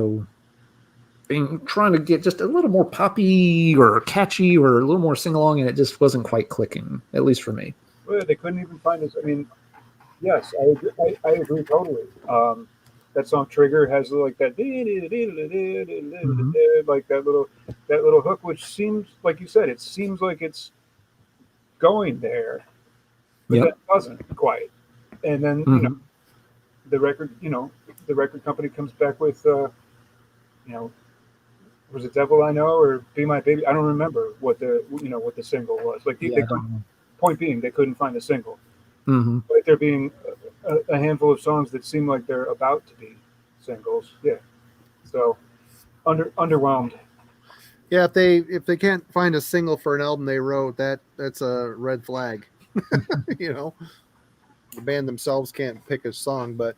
trying to get just a little more poppy or catchy or a little more sing along, and it just wasn't quite clicking, at least for me. Well, they couldn't even find us. I mean, yes, I agree totally. That song Trigger has like that like that little hook, which seems, like you said, it seems like it's going there, but that doesn't quite. And then Mhm. the record company comes back with was it Devil I Know or Be My Baby? I don't remember what the single was. Like Yeah, I don't know. point being, they couldn't find a single. Mhm. Like there being a handful of songs that seem like they're about to be singles. Yeah. So underwhelmed. Yeah, if they can't find a single for an album they wrote, that's a red flag. You know, the band themselves can't pick a song. But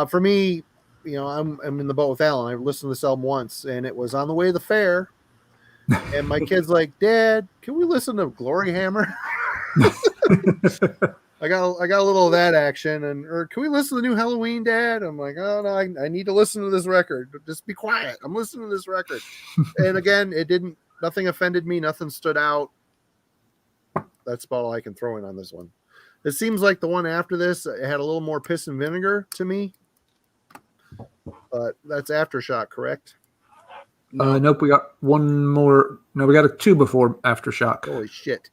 for me, I'm in the boat with Alan. I listened to this album once, and it was on the way to the fair, and my kid's like, "Dad, can we listen to Glory Hammer?" I got a little of that action, or can we listen to the new Halloween, Dad? I'm like, oh no, I need to listen to this record. Just be quiet. I'm listening to this record. And again, nothing offended me, nothing stood out. That's about all I can throw in on this one. It seems like the one after this it had a little more piss and vinegar to me, but that's Aftershock, correct? No. Nope, we got one more. No, we got a two before Aftershock. Holy shit!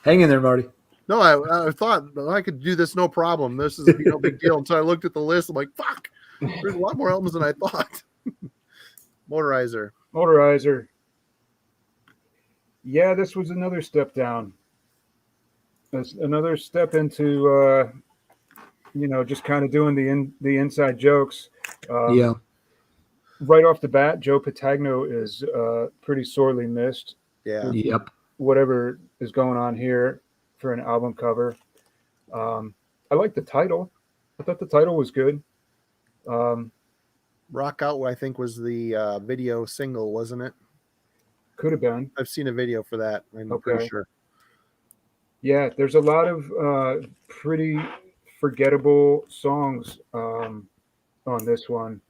Hang in there, Marty. No, I thought I could do this no problem. This is no big deal until I looked at the list. I'm like, fuck, there's a lot more albums than I thought. Motorizer. Yeah, this was another step down. That's another step into just kind of doing the inside jokes. Yeah. Right off the bat, Joe Patagno is pretty sorely missed. Yeah. Yep. Whatever is going on here for an album cover. I like the title. I thought the title was good. Rock Out, I think, was the video single, wasn't it? Could have been. I've seen a video for that. I'm pretty sure. Yeah, there's a lot of pretty forgettable songs on this one.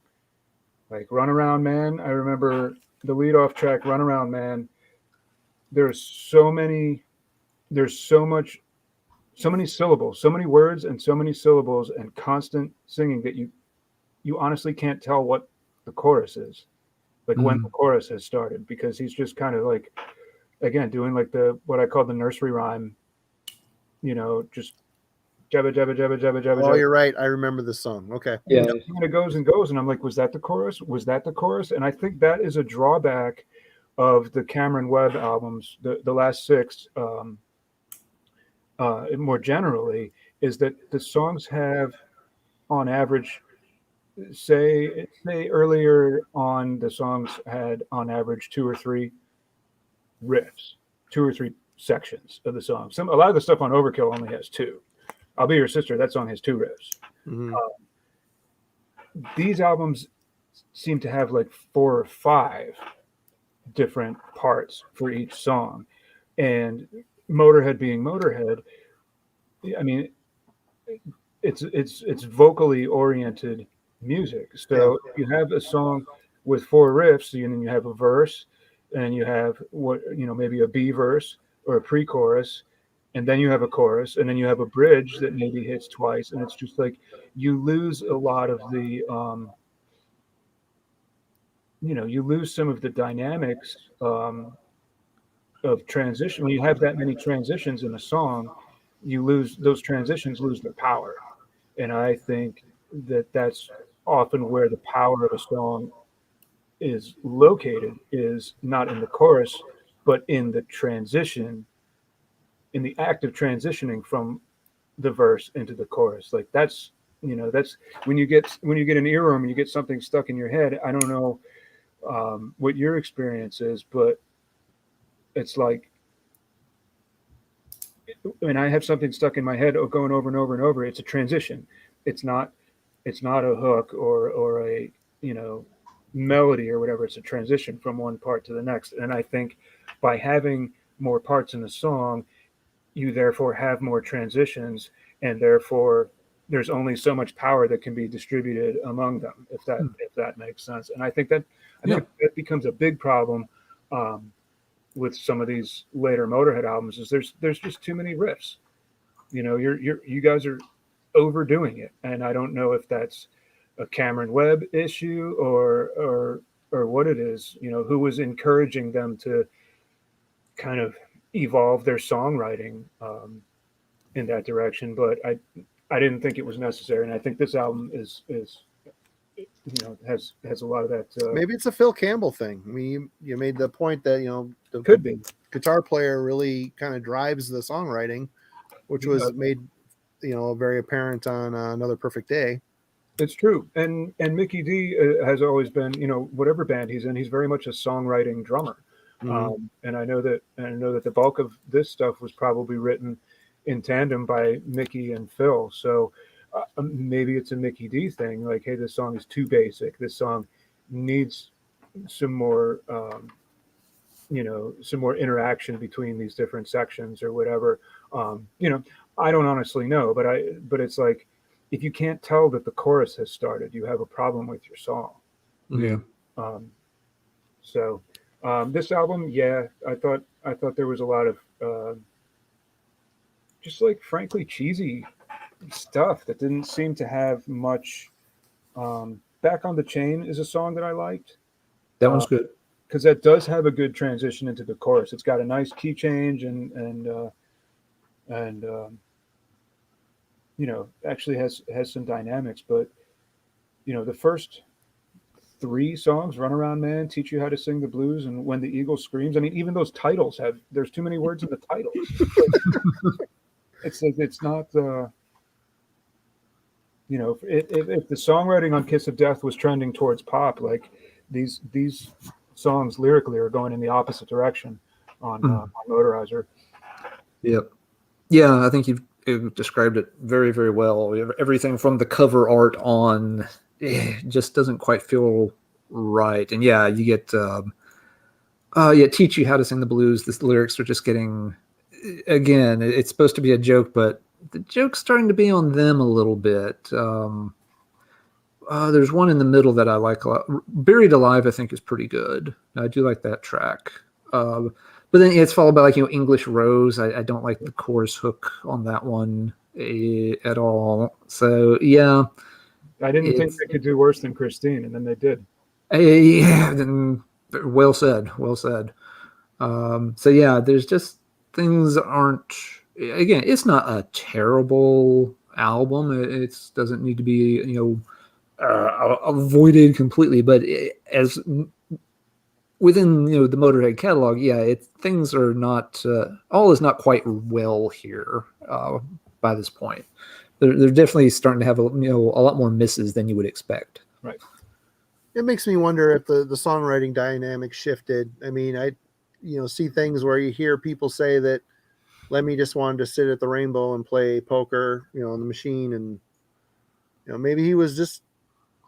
Like Run Around Man. I remember the lead-off track, Run Around Man. There's so many syllables, so many words and so many syllables and constant singing that you honestly can't tell what the chorus is. Like when the chorus has started, because he's just kind of like, again, doing like what I call the nursery rhyme, just jabba jabba jabba jabba jabba. Oh, you're right. I remember this song. Okay. Yeah. And it goes and goes, and I'm like, was that the chorus? Was that the chorus? And I think that is a drawback of the Cameron Webb albums, the last six, more generally, is that the songs have, on average, say earlier on, the songs had on average two or three riffs, two or three sections of the song. A lot of the stuff on Overkill only has two. I'll Be Your Sister, that song has two riffs. Mm-hmm. These albums seem to have like 4 or 5 different parts for each song, and Motörhead being Motörhead, I mean, it's vocally oriented music. So you have a song with 4 riffs, and then you have a verse, and you have maybe a B verse or a pre-chorus, and then you have a chorus, and then you have a bridge that maybe hits twice, and it's just like you lose a lot of the you lose some of the dynamics of transition. When you have that many transitions in a song, those transitions lose their power. And I think that's often where the power of a song is located, is not in the chorus, but in the transition, in the act of transitioning from the verse into the chorus. Like that's when you get an earworm and you get something stuck in your head. I don't know what your experience is, but it's like when I have something stuck in my head going over and over and over, it's a transition. It's not a hook or a melody or whatever. It's a transition from one part to the next. And I think by having more parts in the song, you therefore have more transitions, and therefore there's only so much power that can be distributed among them, if that makes sense. And I think that becomes a big problem with some of these later Motörhead albums. Is there's just too many riffs. You guys are overdoing it, and I don't know if that's a Cameron Webb issue or what it is. Who was encouraging them to kind of evolve their songwriting. in that direction, but I didn't think it was necessary, and I think this album is has a lot of that. Maybe it's a Phil Campbell thing. I mean, you made the point that the Could be. guitar player really kind of drives the songwriting, which was made very apparent on Another Perfect Day. It's true, and Mickey D has always been, whatever band he's in, he's very much a songwriting drummer. Mm-hmm. And I know that the bulk of this stuff was probably written in tandem by Mickey and Phil. So maybe it's a Mickey D thing, like, hey, this song is too basic. This song needs some more, some more interaction between these different sections or whatever. I don't honestly know, but it's like, if you can't tell that the chorus has started, you have a problem with your song. Yeah. So this album, yeah, I thought there was a lot of just like frankly cheesy stuff that didn't seem to have much. Back on the Chain is a song that I liked. That one's good. Because that does have a good transition into the chorus. It's got a nice key change and actually has some dynamics. But the first 3 songs, Run Around Man, Teach You How to Sing the Blues, and When the Eagle Screams. I mean, even those titles there's too many words in the titles. It's not if the songwriting on Kiss of Death was trending towards pop, like these songs lyrically are going in the opposite direction on Motorizer. Yep. Yeah, I think you've described it very, very well. Everything from the cover art on just doesn't quite feel right. And yeah, you get Teach You How to Sing the Blues. The lyrics are just getting, again, it's supposed to be a joke, but the joke's starting to be on them a little bit. There's one in the middle that I like a lot. Buried Alive, I think, is pretty good. I do like that track. But then it's followed by English Rose. I don't like the chorus hook on that one at all. So yeah, I didn't think they could do worse than Christine, and then they did. Yeah, then well said. Well said. So yeah, there's just things that aren't. Again, it's not a terrible album. It doesn't need to be avoided completely, but as within the Motörhead catalog, yeah, things are not all is not quite well here by this point. They're definitely starting to have a lot more misses than you would expect. Right. It makes me wonder if the songwriting dynamic shifted. I mean, I see things where you hear people say that Lemmy just wanted to sit at the Rainbow and play poker, on the machine, and maybe he was just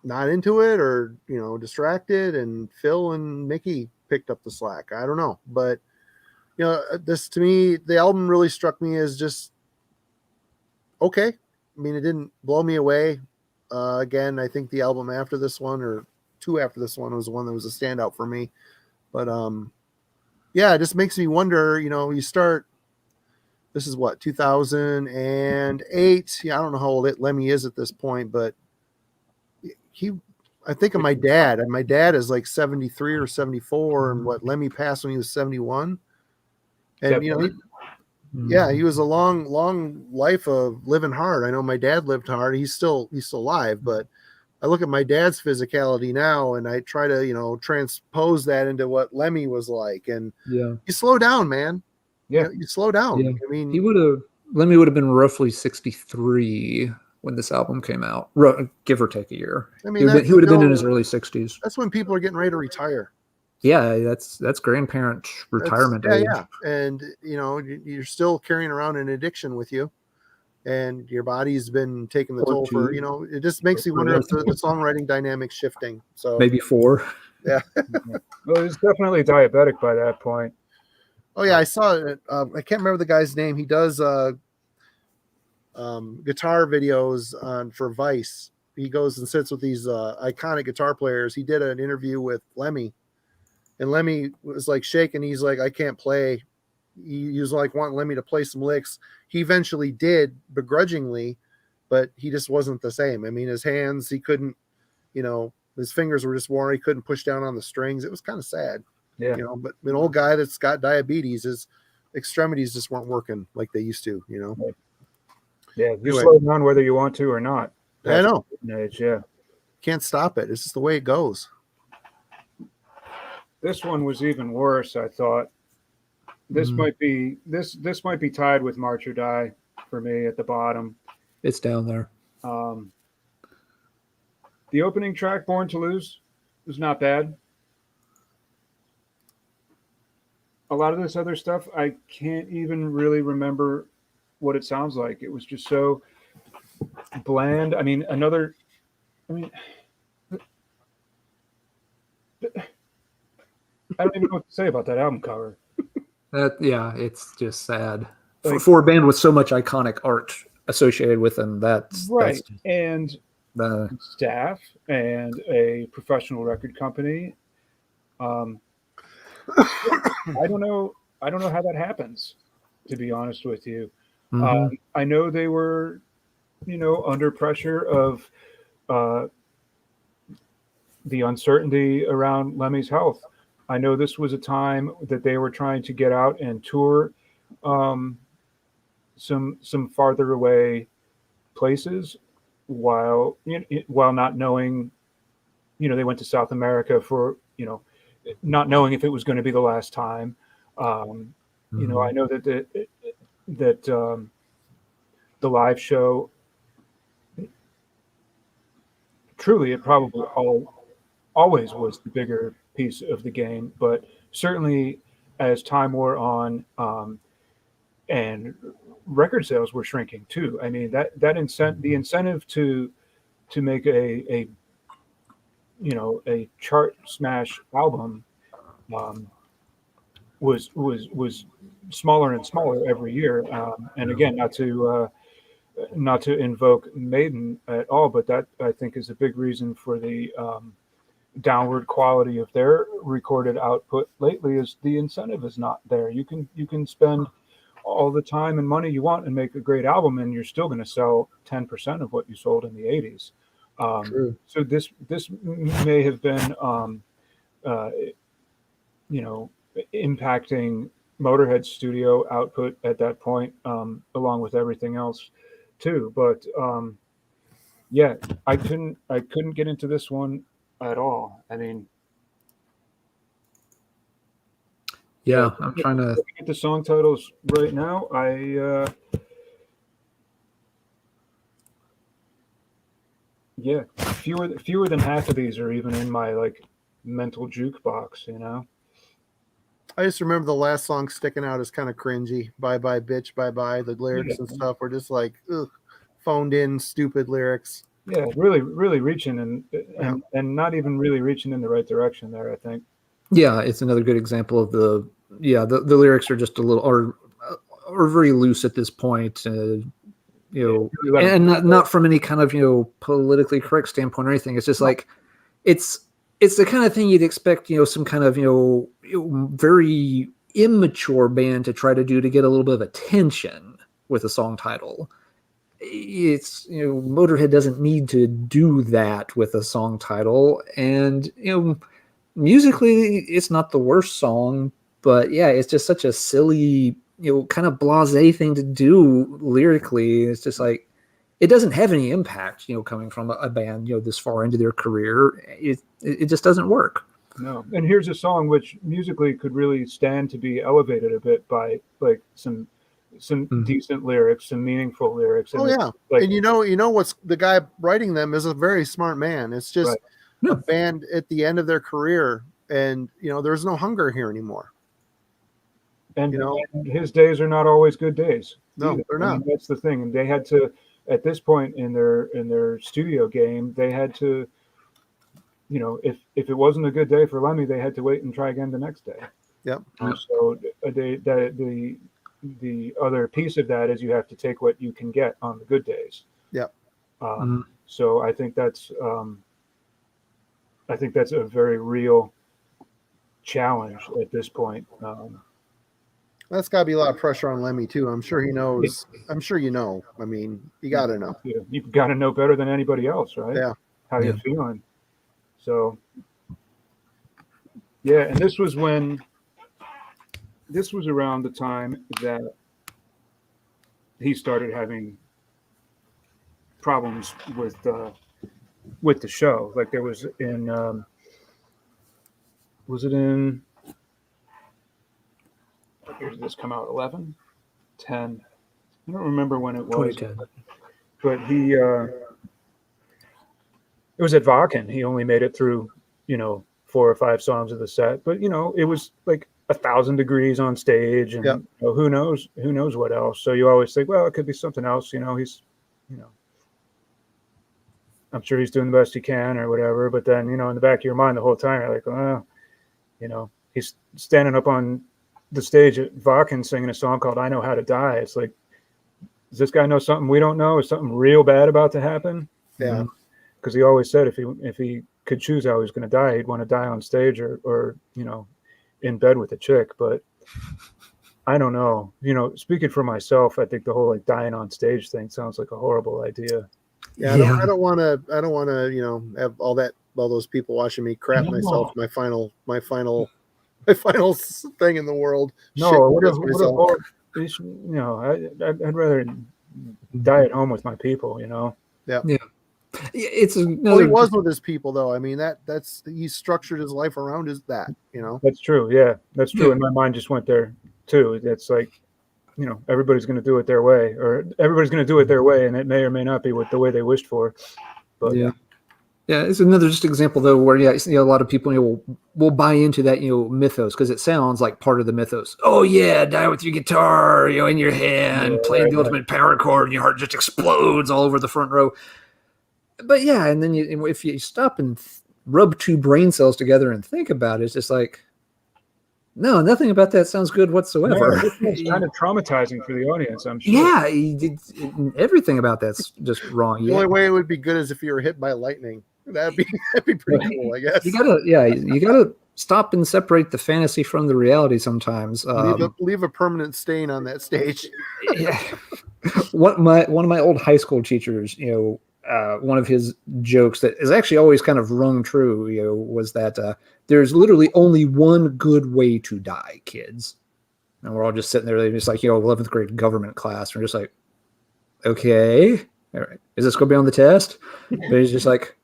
not into it or distracted, and Phil and Mickey picked up the slack. I don't know, but this, to me, the album really struck me as just okay. I mean, it didn't blow me away. Again, I think the album after this one, or 2 after this one, was the one that was a standout for me. But yeah, it just makes me wonder. You start. This is what, 2008. Yeah, I don't know how old Lemmy is at this point, but I think of my dad, and my dad is like 73 or 74, and what, Lemmy passed when he was 71. And he was a long life of living hard. I know my dad lived hard. He's still alive, but I look at my dad's physicality now, and I try to transpose that into what Lemmy was like. And you slow down, man. Yeah, you slow down. Yeah. I mean, Lemmy would have been roughly 63 when this album came out, give or take a year. I mean, he would have been in his early 60s. That's when people are getting ready to retire. Yeah, that's grandparent retirement age. Yeah, and you're still carrying around an addiction with you, and your body's been taking the toll for it just makes you wonder if the songwriting dynamic's shifting. So maybe 4. Yeah. Well, he's definitely diabetic by that point. Oh yeah, I saw it. I can't remember the guy's name. He does guitar videos for Vice. He goes and sits with these iconic guitar players. He did an interview with Lemmy, and Lemmy was like shaking. He's like, I can't play. He was like wanting Lemmy to play some licks. He eventually did, begrudgingly, but he just wasn't the same. I mean, his hands, he couldn't, his fingers were just worn. He couldn't push down on the strings. It was kind of sad. Yeah. But an old guy that's got diabetes, his extremities just weren't working like they used to, Right. Yeah, you Anyway. slow down whether you want to or not. I know. Age, yeah. Can't stop it. It's just the way it goes. This one was even worse, I thought. This might be tied with March or Die for me at the bottom. It's down there. The opening track, Born to Lose, was not bad. A lot of this other stuff, I can't even really remember what it sounds like. It was just so bland. I don't even know what to say about that album cover. It's just sad. Like, for a band with so much iconic art associated with them, that's and the staff and a professional record company. I don't know how that happens, to be honest with you. I know they were, under pressure of the uncertainty around Lemmy's health. I know this was a time that they were trying to get out and tour some farther away places while not knowing, they went to South America for, not knowing if it was going to be the last time. I know that the live show, truly, it probably always was the bigger piece of the game, but certainly as time wore on, and record sales were shrinking too. I mean, the incentive to make a chart smash album was smaller and smaller every year. And again, not to invoke Maiden at all, but that I think is a big reason for the downward quality of their recorded output lately. Is the incentive is not there. You can spend all the time and money you want and make a great album, and you're still going to sell 10% of what you sold in the 80s. So this may have been impacting Motörhead's studio output at that point, along with everything else too. But I couldn't get into this one at all. I mean, I'm trying to get the song titles right now. Fewer than half of these are even in my mental jukebox. I just remember the last song sticking out as kind of cringy. Bye bye bitch, bye bye. The lyrics and stuff were just phoned in, stupid lyrics. Yeah, really, really reaching and not even really reaching in the right direction there, I think. Yeah, it's another good example of the lyrics are just a little are very loose at this point. And not from any kind of politically correct standpoint or anything. It's just it's the kind of thing you'd expect some kind of very immature band to try to do to get a little bit of attention with a song title. It's Motorhead doesn't need to do that with a song title, and musically it's not the worst song, but it's just such a silly kind of blasé thing to do lyrically. It's just it doesn't have any impact, coming from a band, this far into their career. It just doesn't work. No. And here's a song which musically could really stand to be elevated a bit by some decent lyrics, some meaningful lyrics. And and what's the guy writing them is a very smart man. It's just a band at the end of their career, and there's no hunger here anymore. And his days are not always good days. No, either. They're not. That's the thing. And they had to, at this point in their studio game, they had to, if it wasn't a good day for Lemmy, they had to wait and try again the next day. Yep. So the other piece of that is you have to take what you can get on the good days. Yep. So I think that's a very real challenge at this point. That's got to be a lot of pressure on Lemmy too. I'm sure he knows. I'm sure I mean, you got to know. You've got to know better than anybody else, right? Yeah. How you're feeling. So, and this was around the time that he started having problems with the show. Like there was in was it in what year did this come out? 11, 10. I don't remember when it was. 2010. But it was at Wacken. He only made it through, 4 or 5 songs of the set. But it was like 1,000 degrees on stage, and Yep. who knows what else. So you always think, well, it could be something else. He's, I'm sure he's doing the best he can or whatever. But then, in the back of your mind the whole time, you're like, well, he's standing up on the stage at Wacken singing a song called "I Know How to Die." It's like, does this guy know something we don't know? Is something real bad about to happen? Yeah. Because he always said if he could choose how he was going to die, he'd want to die on stage or in bed with a chick. But I don't know. Speaking for myself, I think the whole like dying on stage thing sounds like a horrible idea. Yeah, I don't want to, have all those people watching me crap myself. My final thing in the world. No, I'd rather die at home with my people. Yeah. It's Well, another. he was with his people, though. I mean, that's he structured his life around that. That's true. Yeah, that's true. And my mind just went there too. It's like, everybody's going to do it their way, or everybody's going to do it their way, and it may or may not be the way they wished for. But yeah, it's another just example though where a lot of people will buy into that mythos because it sounds like part of the mythos. Oh yeah, die with your guitar, in your hand, playing the ultimate power chord, and your heart just explodes all over the front row. But yeah, and then if you stop and rub 2 brain cells together and think about it, it's just like, no, nothing about that sounds good whatsoever. It's kind of traumatizing for the audience, I'm sure. Yeah, everything about that's just wrong. The only way it would be good is if you were hit by lightning. That'd be pretty cool, I guess. You gotta stop and separate the fantasy from the reality sometimes. Leave a permanent stain on that stage. Yeah. One of my old high school teachers, one of his jokes that is actually always kind of rung true, was that there's literally only one good way to die, kids. And we're all just sitting there, they're just like, 11th grade government class. We're just like, okay, all right, is this going to be on the test? But he's just like,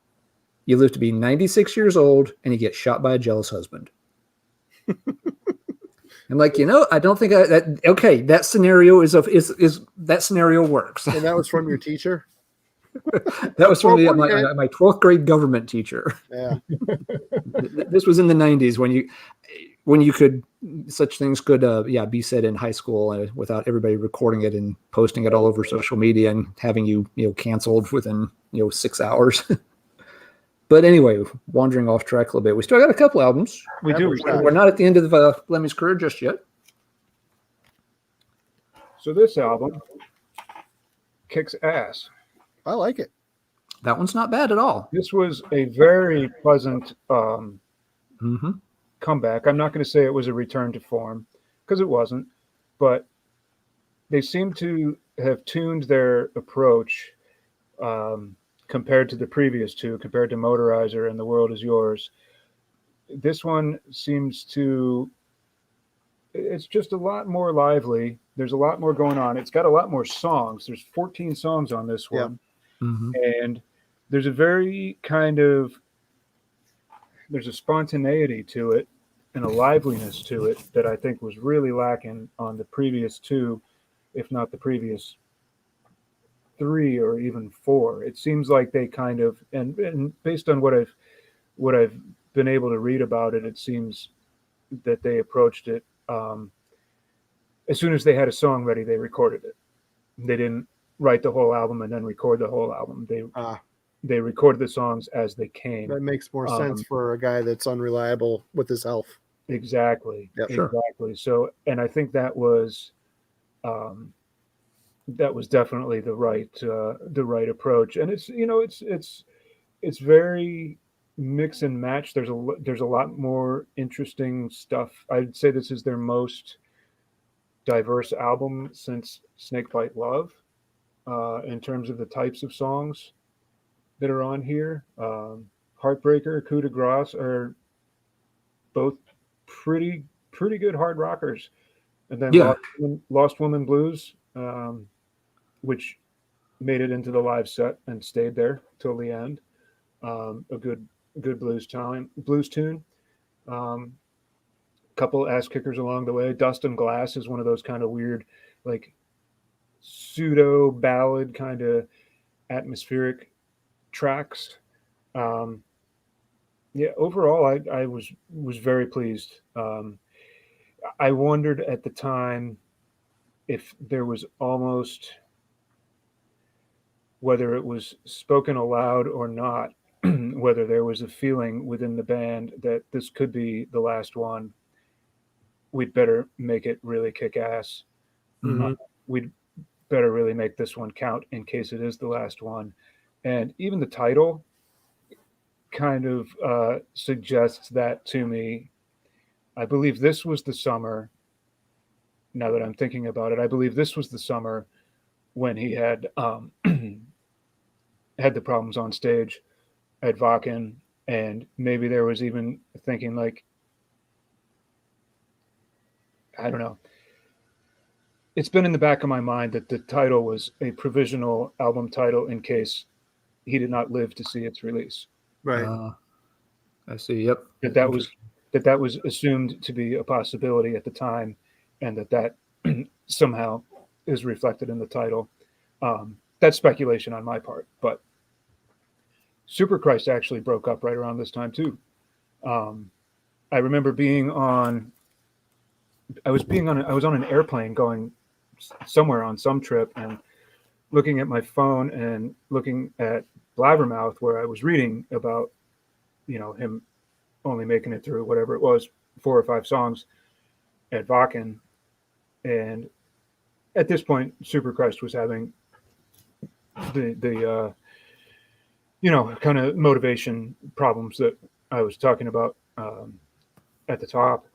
you live to be 96 years old and you get shot by a jealous husband. I'm like, I don't think that scenario is that scenario works. And that was from your teacher? That was from my 12th grade government teacher. Yeah. This was in the 90s when you could, such things could be said in high school without everybody recording it and posting it all over social media and having you canceled within 6 hours. But anyway, wandering off track a little bit. We still got a couple albums. We do. We're not at the end of Lemmy's career just yet. So this album kicks ass. I like it. That one's not bad at all. This was a very pleasant comeback. I'm not going to say it was a return to form because it wasn't, but they seem to have tuned their approach compared to the previous two, compared to Motorizer and The World Is Yours. This one seems to, it's just a lot more lively. There's a lot more going on. It's got a lot more songs. There's 14 songs on this one. And there's a very there's a spontaneity to it and a liveliness to it that I think was really lacking on the previous two, if not the previous 3 or even 4. It seems like they and based on what I've been able to read about it, it seems that they approached it as soon as they had a song ready, they recorded it. They didn't write the whole album and then record the whole album. They recorded the songs as they came. That makes more sense for a guy that's unreliable with his health. Exactly. Yep. Exactly. So, and I think that was definitely the right approach. And it's very mix and match. There's a lot more interesting stuff. I'd say this is their most diverse album since Snakebite Love. In terms of the types of songs that are on here. Heartbreaker, Coup de Grace are both pretty good hard rockers. And then Lost Woman Blues, which made it into the live set and stayed there till the end. A good blues tune. Couple ass kickers along the way. Dust and Glass is one of those kind of weird, like pseudo ballad kind of atmospheric tracks. Yeah, overall, I was very pleased. I wondered at the time if there was almost, whether it was spoken aloud or not, whether there was a feeling within the band that this could be the last one. We'd better make it really kick ass. Mhm. We'd better really make this one count in case it is the last one. And even the title kind of suggests that to me. I believe this was the summer. Now that I'm thinking about it, I believe this was the summer when he had had the problems on stage at Wacken, and maybe there was even thinking like, I don't know. It's been in the back of my mind that the title was a provisional album title in case he did not live to see its release. Right. I see. Yep. That was assumed to be a possibility at the time, and that somehow is reflected in the title. That's speculation on my part, but Superchrist actually broke up right around this time too. I remember I was on an airplane going somewhere on some trip and looking at my phone and looking at Blabbermouth, where I was reading about, him only making it through whatever it was, 4 or 5 songs at Wacken. And at this point, Superchrist was having the kind of motivation problems that I was talking about at the top.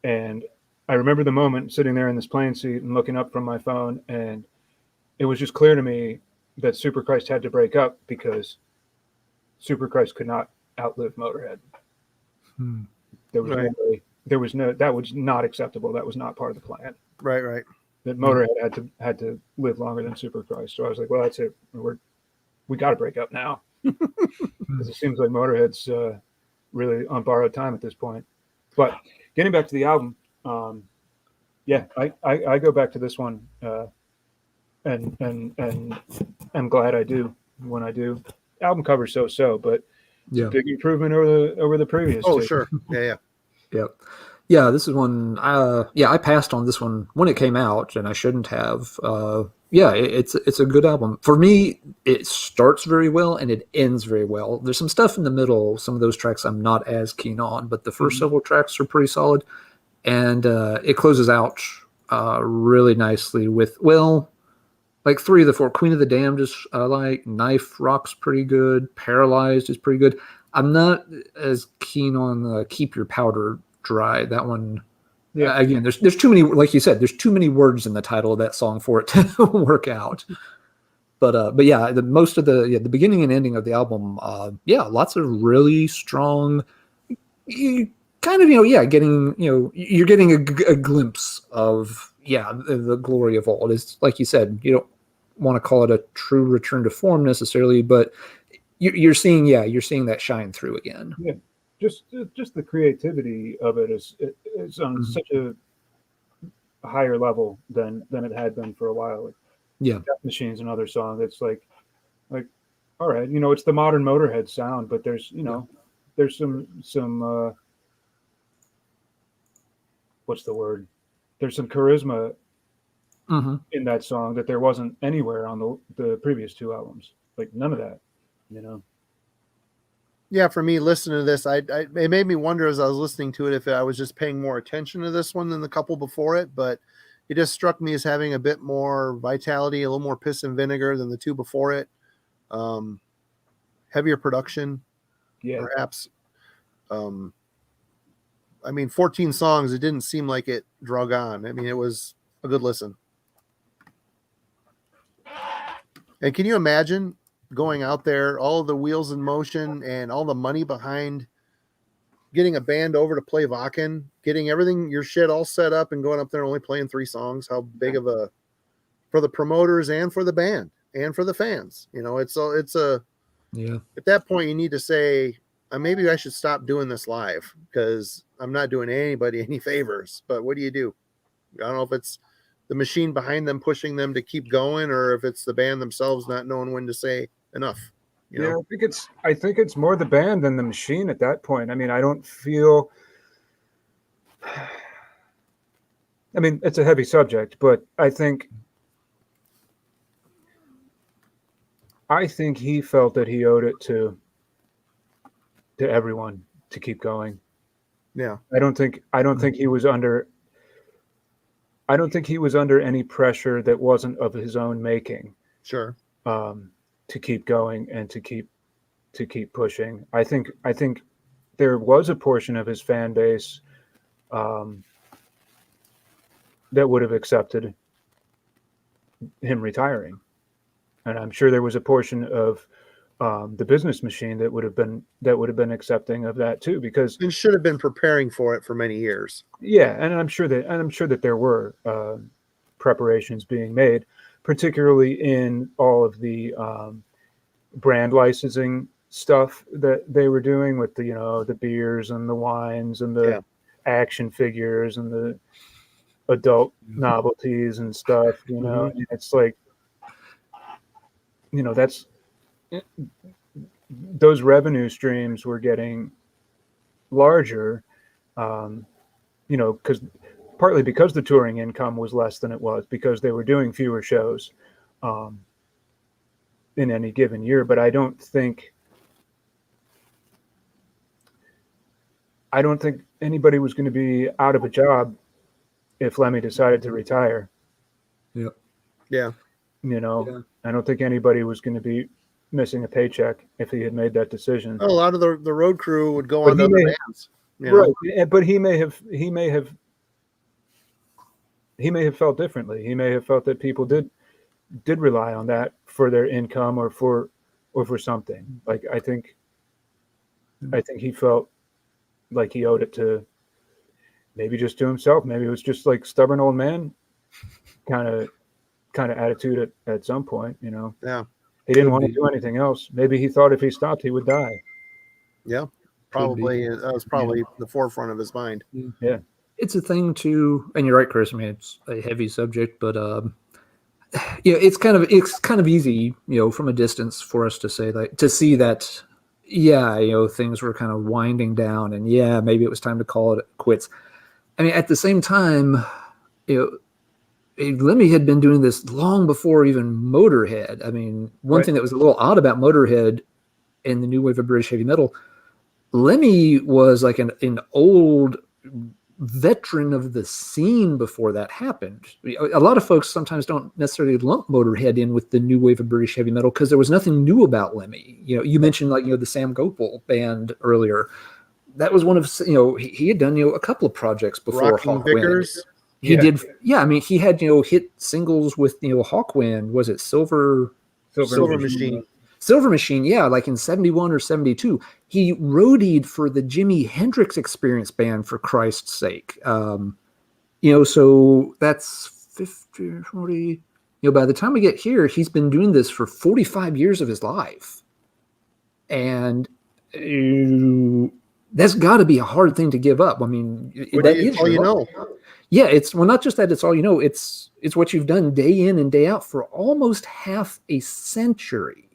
And I remember the moment sitting there in this plane seat and looking up from my phone, and it was just clear to me that Superchrist had to break up because Superchrist could not outlive Motörhead. There was no way. That was not acceptable. That was not part of the plan. Right. That Motörhead had to live longer than Superchrist. So I was like, well, that's it. We got to break up now, because it seems like Motörhead's really on borrowed time at this point. But getting back to the album, I go back to this one, and I'm glad I do when I do. Album cover so, but it's a big improvement over the previous. Oh, two. sure. Yeah. Yep. Yeah, this is one. I passed on this one when it came out, and I shouldn't have. It's a good album. For me, it starts very well and it ends very well. There's some stuff in the middle. Some of those tracks I'm not as keen on, but the first several tracks are pretty solid, and it closes out really nicely with, well, like 3 of the 4. Queen of the Damned is like. Knife Rock's pretty good. Paralyzed is pretty good. I'm not as keen on Keep Your Powder Dry. That one, again, there's too many, like you said, there's too many words in the title of that song for it to work out. But yeah, the beginning and ending of the album, lots of really strong, you're getting a glimpse of the glory of old. It's like you said, you don't want to call it a true return to form necessarily, but you're seeing that shine through again. Yeah, just the creativity of it is on such a higher level than it had been for a while. Like, Death Machines, another song that's like all right, it's the modern Motörhead sound, but there's there's some what's the word? There's some charisma in that song that there wasn't anywhere on the previous 2 albums. Like none of that. Yeah, for me, listening to this, it made me wonder as I was listening to it if I was just paying more attention to this one than the couple before it, but it just struck me as having a bit more vitality, a little more piss and vinegar than the 2 before it. Heavier production, perhaps. 14 songs, it didn't seem like it drug on. It was a good listen. And can you imagine going out there, all the wheels in motion and all the money behind getting a band over to play Wacken, getting everything, your shit all set up and going up there and only playing 3 songs? How big of for the promoters and for the band and for the fans. You know, it's a Yeah. at that point you need to say, maybe I should stop doing this live because I'm not doing anybody any favors. But what do you do? I don't know if it's the machine behind them pushing them to keep going, or if it's the band themselves not knowing when to say enough. You know? I think it's more the band than the machine at that point. I mean, I don't feel. I mean, it's a heavy subject, but I think he felt that he owed it to everyone to keep going. Yeah. I don't think he was under any pressure that wasn't of his own making. Sure. To keep going and to keep pushing. I think there was a portion of his fan base that would have accepted him retiring, and I'm sure there was a portion of the business machine that would have been accepting of that too, because and should have been preparing for it for many years. Yeah, and I'm sure that there were preparations being made, particularly in all of the brand licensing stuff that they were doing with the beers and the wines and the action figures and the adult novelties and stuff. And it's like, that's those revenue streams were getting larger, partly because the touring income was less than it was because they were doing fewer shows in any given year. But I don't think anybody was going to be out of a job if Lemmy decided to retire. Yeah. Yeah. I don't think anybody was going to be missing a paycheck if he had made that decision. A lot of the road crew would go on to other bands. Right. But he may have felt differently. He may have felt that people did rely on that for their income or for something. Like I think he felt like he owed it to maybe just to himself. Maybe it was just like stubborn old man kind of attitude at some point, Yeah. He didn't want to do anything else. Maybe he thought if he stopped, he would die. Yeah. Probably. That was probably the forefront of his mind. Yeah. It's a thing too, and you're right, Chris. I mean, it's a heavy subject, but it's kind of easy, from a distance for us to say that, to see that, things were kind of winding down, and maybe it was time to call it quits. I mean, at the same time, Lemmy had been doing this long before even Motörhead. I mean, one thing that was a little odd about Motörhead and the new wave of British heavy metal, Lemmy was like an old veteran of the scene before that happened. A lot of folks sometimes don't necessarily lump Motörhead in with the new wave of British heavy metal because there was nothing new about Lemmy. You mentioned the Sam Gopal band earlier. That was one of he had done a couple of projects before Hawkwind. He did. Yeah, I mean, he had hit singles with Hawkwind. Was it Silver Machine? Silver Machine, yeah, like in 71 or 72. He roadied for the Jimi Hendrix Experience band, for Christ's sake. So that's 50, 40. By the time we get here, he's been doing this for 45 years of his life. And that's got to be a hard thing to give up. I mean, that's all you know. Yeah, it's not just that it's all you know, it's what you've done day in and day out for almost half a century.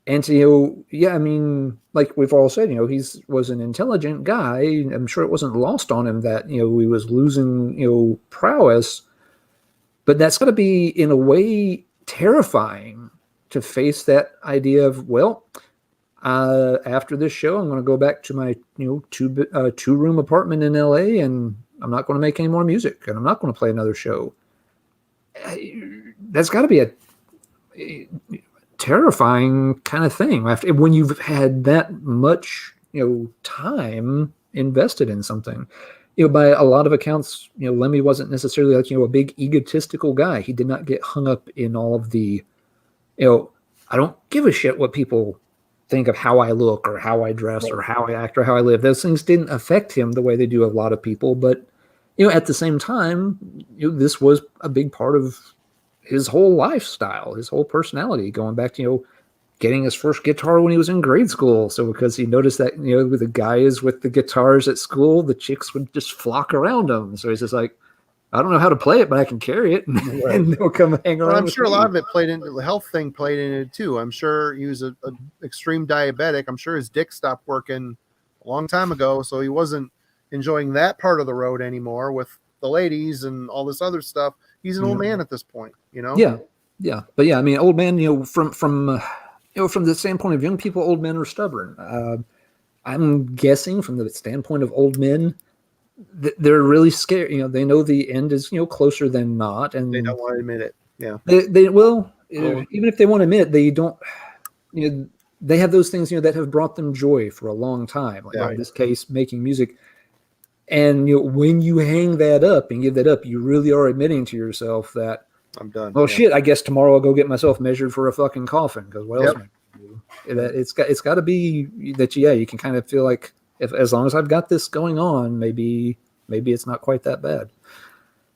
And I mean, like we've all said, he was an intelligent guy. I'm sure it wasn't lost on him that, he was losing, prowess. But that's got to be, in a way, terrifying to face that idea of, after this show, I'm going to go back to my, two-room apartment in LA, and I'm not going to make any more music, and I'm not going to play another show. That's got to be a terrifying kind of thing when you've had that much time invested in something. By a lot of accounts, Lemmy wasn't necessarily like a big egotistical guy. He did not get hung up in all of the I don't give a shit what people think of how I look or how I dress or how I act or how I live. Those things didn't affect him the way they do a lot of people. But at the same time, this was a big part of his whole lifestyle, his whole personality, going back to, getting his first guitar when he was in grade school. So because he noticed that, with the guys with the guitars at school, the chicks would just flock around him. So he's just like, I don't know how to play it, but I can carry it, and they'll come hang around. Well, I'm sure a lot of it played into the health thing, played in it too. I'm sure he was a extreme diabetic. I'm sure his dick stopped working a long time ago, so he wasn't enjoying that part of the road anymore with the ladies and all this other stuff. He's an old man at this point, Yeah, but yeah, I mean, old man. From the standpoint of young people, old men are stubborn. I'm guessing from the standpoint of old men, they're really scared. They know the end is closer than not, and they don't want to admit it. Yeah, they will. Even if they want to admit it, they don't. They have those things that have brought them joy for a long time. Like in this case, making music. And when you hang that up and give that up, you really are admitting to yourself that I'm done. Oh shit! I guess tomorrow I'll go get myself measured for a fucking coffin, because what else am I gonna do? It's got to be that you can kind of feel like, as long as I've got this going on, maybe it's not quite that bad.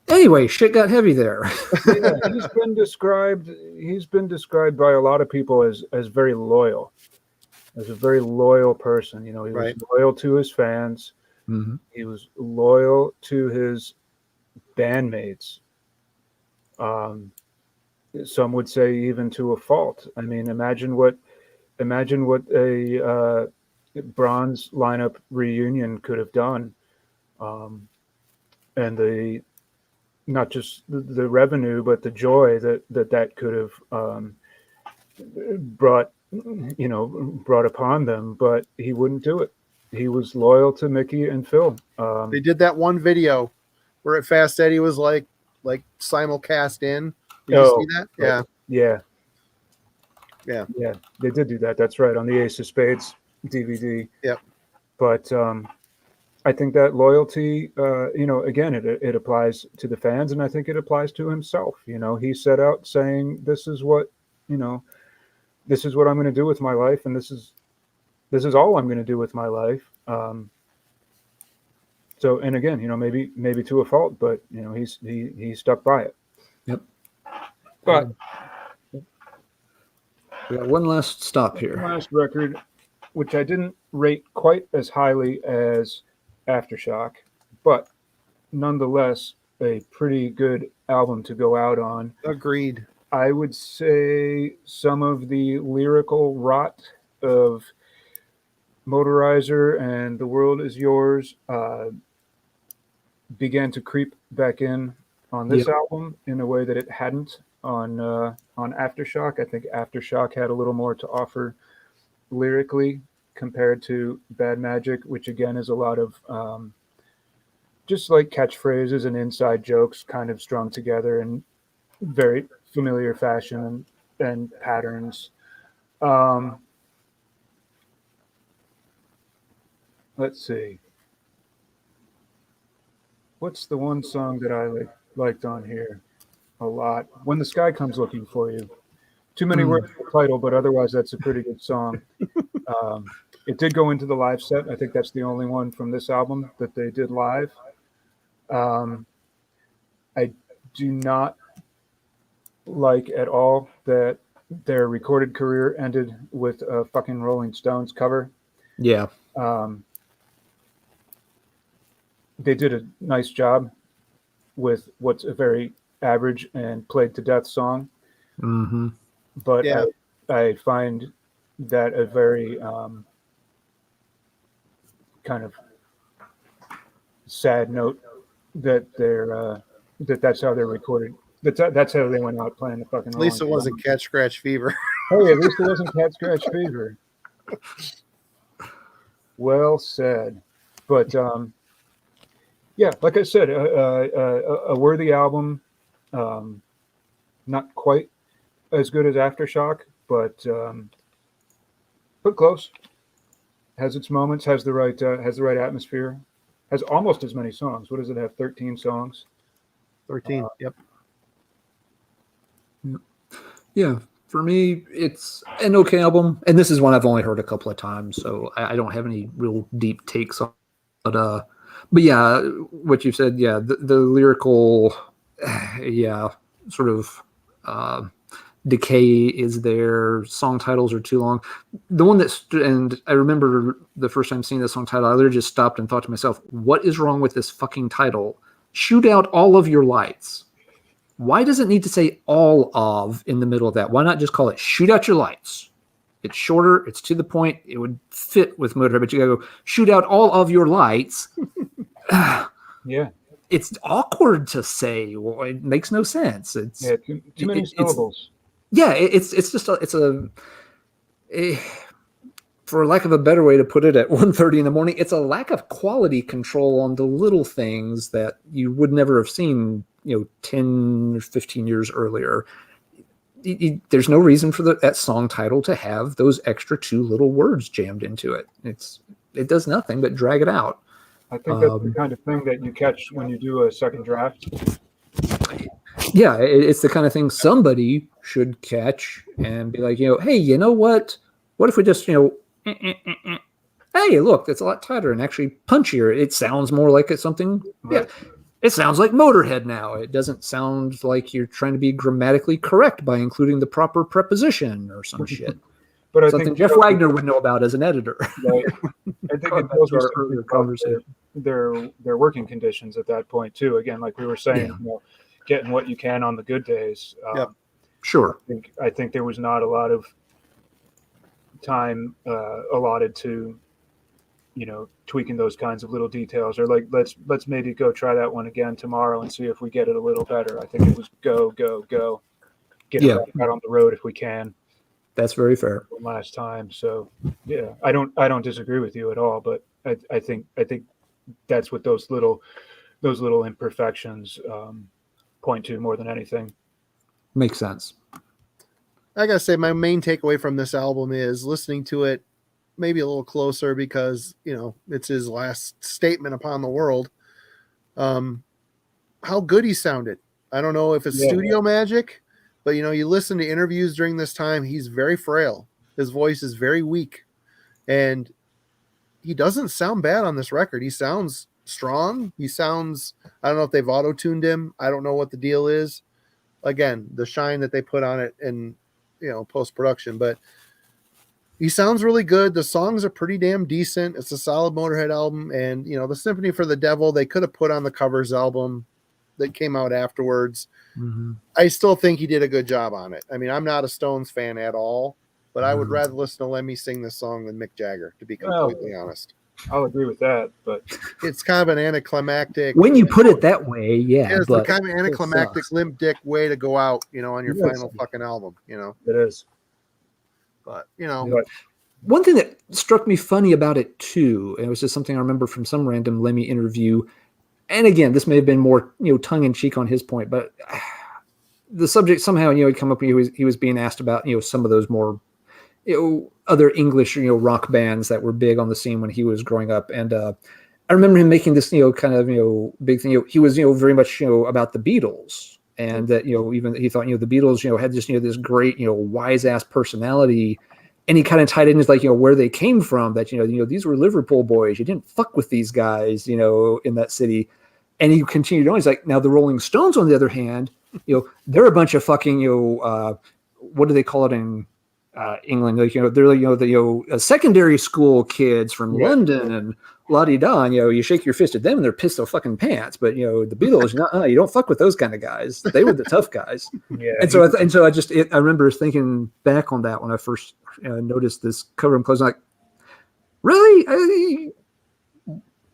Anyway, shit got heavy there. He's been described by a lot of people as very loyal, as a very loyal person. He was loyal to his fans. Mm-hmm. He was loyal to his bandmates. Some would say even to a fault. I mean, imagine what a bronze lineup reunion could have done, and not just the revenue, but the joy that could have brought upon them. But he wouldn't do it. He was loyal to Mickey and Phil. They did that one video where at Fast Eddie was like simulcast in. Did you see that? Yeah. They did do that. That's right, on the Ace of Spades DVD. Yep. But I think that loyalty, again, it applies to the fans, and I think it applies to himself. He set out saying, "This is what I'm going to do with my life, and this is all I'm going to do with my life." So, and again, maybe to a fault, but he stuck by it. Yep. But we got one last stop here. Last record, which I didn't rate quite as highly as Aftershock, but nonetheless a pretty good album to go out on. Agreed. I would say some of the lyrical rot of Motorizer and The World Is Yours began to creep back in on this album in a way that it hadn't on Aftershock. I think Aftershock had a little more to offer lyrically compared to Bad Magic, which again is a lot of just like catchphrases and inside jokes kind of strung together in very familiar fashion and patterns. Let's see. What's the one song that I liked on here a lot? When the Sky Comes Looking for You. Too many words for the title, but otherwise that's a pretty good song. It did go into the live set. I think that's the only one from this album that they did live. I do not like at all that their recorded career ended with a fucking Rolling Stones cover. Yeah. They did a nice job with what's a very average and played to death song. Mm-hmm. But I find that a very kind of sad note that that's how they're recorded. That's how they went out playing the fucking. At least it wasn't Cat Scratch Fever. Hey, at least it wasn't Cat Scratch Fever. Well said. But yeah, like I said, a worthy album. Not quite as good as Aftershock, but close. Has its moments. Has the right atmosphere. Has almost as many songs. What does it have? 13 songs. 13. Yep. Yeah. For me, it's an okay album, and this is one I've only heard a couple of times, so I don't have any real deep takes on it. But yeah, what you said, yeah, the lyrical, sort of Decay is there. Song titles are too long. The one and I remember the first time seeing the song title, I literally just stopped and thought to myself, what is wrong with this fucking title? Shoot out all of your lights. Why does it need to say all of in the middle of that? Why not just call it shoot out your lights? It's shorter. It's to the point. It would fit with Motörhead, but you gotta go shoot out all of your lights. Yeah. It's awkward to say. Well, it makes no sense. It's too many syllables. It's just for lack of a better way to put it, at 1:30 in the morning, it's a lack of quality control on the little things that you would never have seen, 10 or 15 years earlier. There's no reason for that song title to have those extra 2 little words jammed into it. It does nothing but drag it out. I think that's the kind of thing that you catch when you do a second draft. Yeah, it's the kind of thing somebody should catch and be like, hey, you know what? What if we just, hey, look, that's a lot tighter and actually punchier. It sounds more like it's something. Right. Yeah, it sounds like Motorhead now. It doesn't sound like you're trying to be grammatically correct by including the proper preposition or some shit. But I something think Jeff Wagner would know about as an editor. Right. I think it tells our earlier conversation. Their working conditions at that point too. Again, like we were saying, getting what you can on the good days. Sure. I think there was not a lot of time allotted to, tweaking those kinds of little details, or like let's maybe go try that one again tomorrow and see if we get it a little better. I think it was go, get it out on the road if we can. That's very fair. Last time, so yeah, I don't disagree with you at all, but I think that's what those little imperfections point to more than anything. Makes sense. I gotta say, my main takeaway from this album is listening to it maybe a little closer because it's his last statement upon the world. How good he sounded. I don't know if it's studio magic, but you listen to interviews during this time, he's very frail. His voice is very weak, and he doesn't sound bad on this record. He sounds strong. He sounds, I don't know if they've auto-tuned him. I don't know what the deal is. Again, the shine that they put on it in, post-production, but he sounds really good. The songs are pretty damn decent. It's a solid Motorhead album. And, the Symphony for the Devil, they could have put on the covers album that came out afterwards. Mm-hmm. I still think he did a good job on it. I mean, I'm not a Stones fan at all, but I would rather listen to Lemmy sing this song than Mick Jagger, to be completely honest. I'll agree with that, but it's kind of an anticlimactic. When you put it that way, it's the kind of anticlimactic limp dick way to go out, on your final fucking album, It is. But, one thing that struck me funny about it too, and it was just something I remember from some random Lemmy interview, and again, this may have been more, tongue in cheek on his point, but the subject somehow, he'd come up, he was being asked about, some of those more, other English, rock bands that were big on the scene when he was growing up. And I remember him making this, kind of, big thing. He was, very much, about the Beatles, and that, even he thought, the Beatles, had this, this great, wise ass personality. And he kind of tied in as like, where they came from, that, these were Liverpool boys. You didn't fuck with these guys, in that city. And he continued on. He's like, now the Rolling Stones, on the other hand, they're a bunch of fucking, what do they call it in England? Like, they're like, the secondary school kids from London and la-di-da. And, you shake your fist at them and they're pissed their fucking pants. But, the Beatles, you don't fuck with those kind of guys. They were the tough guys. Yeah. And so I remember thinking back on that when I first noticed this cover and close. I'm like, really?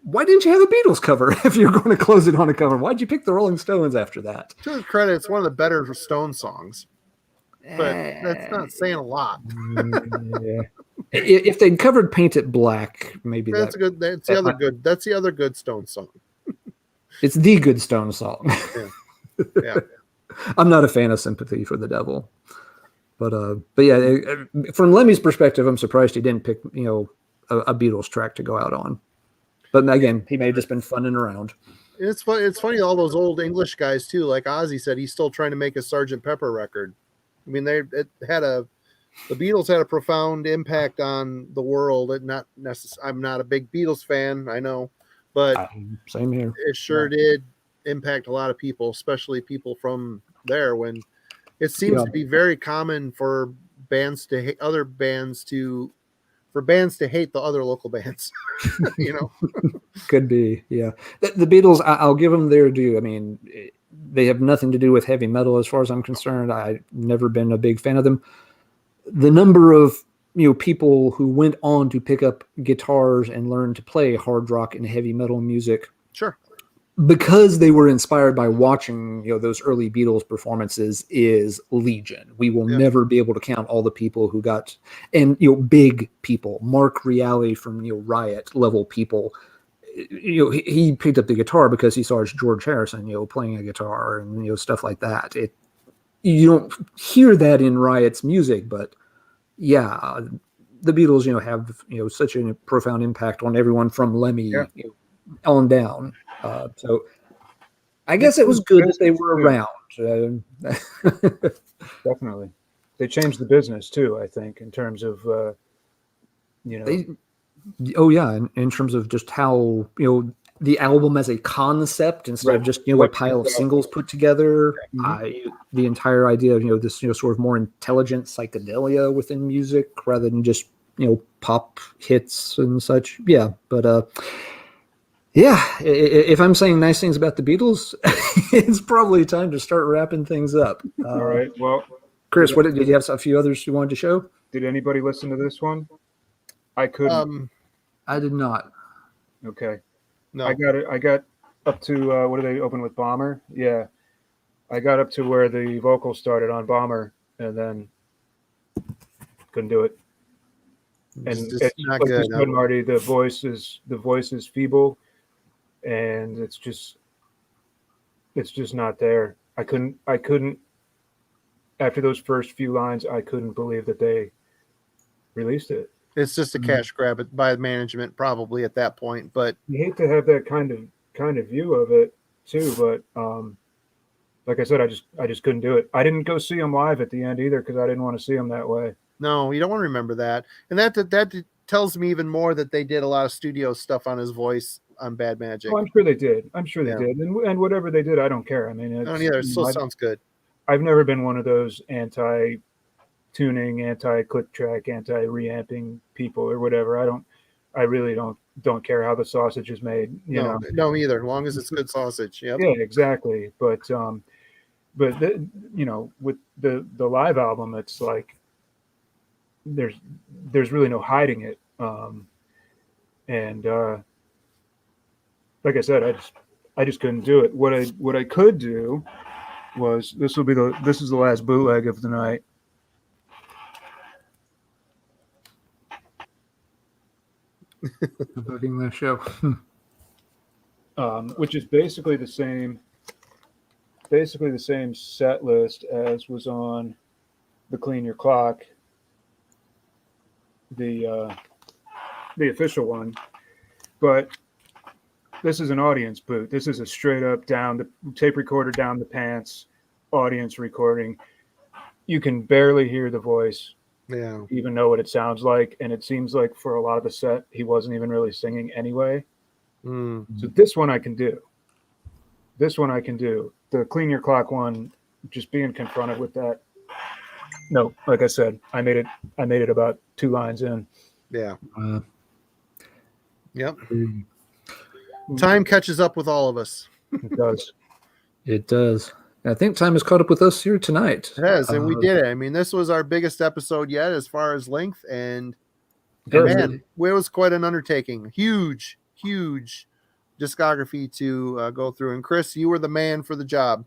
Why didn't you have a Beatles cover if you're going to close it on a cover? Why'd you pick the Rolling Stones after that? To his credit, it's one of the better Stone songs. But that's not saying a lot. Yeah. If they'd covered Paint It Black, maybe that's good. That's the other good Stone song. It's the good Stone song. Yeah. I'm not a fan of Sympathy for the Devil. But yeah, from Lemmy's perspective, I'm surprised he didn't pick, a Beatles track to go out on. But again, he may have just been funning around. It's funny, all those old English guys too. Like Ozzy said, he's still trying to make a Sgt. Pepper record. I mean, the Beatles had a profound impact on the world. I'm not a big Beatles fan, I know, but same here. It sure did impact a lot of people, especially people from there when It seems to be very common for bands to hate other bands for bands to hate the other local bands. Could be, yeah. The Beatles, I'll give them their due. I mean, they have nothing to do with heavy metal as far as I'm concerned. I've never been a big fan of them. The number of people who went on to pick up guitars and learn to play hard rock and heavy metal music, Sure, because they were inspired by watching those early Beatles performances, is legion. We will never be able to count all the people who got, and big people, Mark Reale from Riot level people. He picked up the guitar because he saw George Harrison playing a guitar and stuff like that. You don't hear that in Riot's music, but yeah, the Beatles have such a profound impact on everyone from Lemmy on down. So I guess it was good that they were around. Definitely. They changed the business too, I think, in terms of, in terms of just how, the album as a concept instead of just, a pile of singles put together. The entire idea of, this, sort of more intelligent psychedelia within music rather than just, pop hits and such. Yeah. But, if I'm saying nice things about the Beatles, it's probably time to start wrapping things up. All right. Well, Chris, did you have a few others you wanted to show? Did anybody listen to this one? I couldn't. I did not. Okay. No. I got up to what do they open with? Bomber? Yeah. I got up to where the vocals started on Bomber, and then couldn't do it. And it's not good. Said, Marty, the voice is feeble, and it's just not there. I couldn't. After those first few lines, I couldn't believe that they released it. It's just a cash grab by management, probably at that point. But you hate to have that kind of view of it too. But like I said, I just couldn't do it. I didn't go see him live at the end either because I didn't want to see him that way. No, you don't want to remember that. And that tells me even more that they did a lot of studio stuff on his voice on Bad Magic. Oh, I'm sure they did. Did. And whatever they did, I don't care. I mean, I don't either. It still sounds good. I've never been one of those anti-tuning, anti-click track, anti-reamping people or whatever. I really don't care how the sausage is made. No, either. As long as it's good sausage. Yep. Yeah, exactly. But with the live album, it's like there's really no hiding it. And like I said, I just couldn't do it. What I could do was this is the last bootleg of the night. Voting the show. Which is basically the same set list as was on the Clean Your Clock, the official one, but this is an audience boot. This is a straight up down the tape recorder down the pants audience recording. You can barely hear the voice. Yeah. Even know what it sounds like, and it seems like for a lot of the set he wasn't even really singing anyway. So this one I can do. The Clean Your Clock one, just being confronted with that. No, like I said, I made it about 2 lines in. Yeah. Yep. Time catches up with all of us. It does. It does. I think time has caught up with us here tonight. It has, and we did it. I mean, this was our biggest episode yet as far as length, and man, it was quite an undertaking. Huge discography to go through. And Chris, you were the man for the job.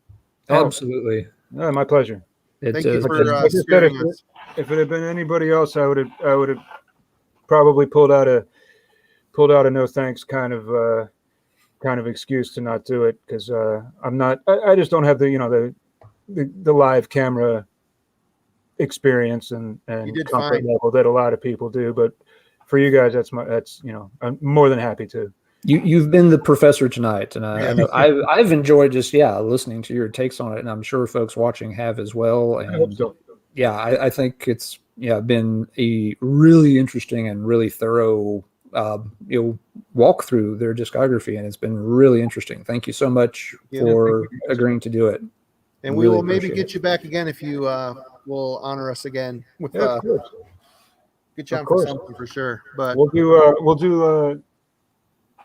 Absolutely. Oh, my pleasure. Thank you for steering us. If it had been anybody else, I would have probably pulled out a no thanks kind of excuse to not do it because I just don't have the live camera experience and comfort level that a lot of people do. But for you guys, I'm more than happy to. You've been the professor tonight, and I know I've enjoyed just listening to your takes on it, and I'm sure folks watching have as well. And I hope so. Yeah, I think it's been a really interesting and really thorough walk through their discography, and it's been really interesting. Thank you so much for agreeing to do it. And we Really will maybe appreciate get you back again if you will honor us again with Yeah, of course. get you Of on for course. something for sure. But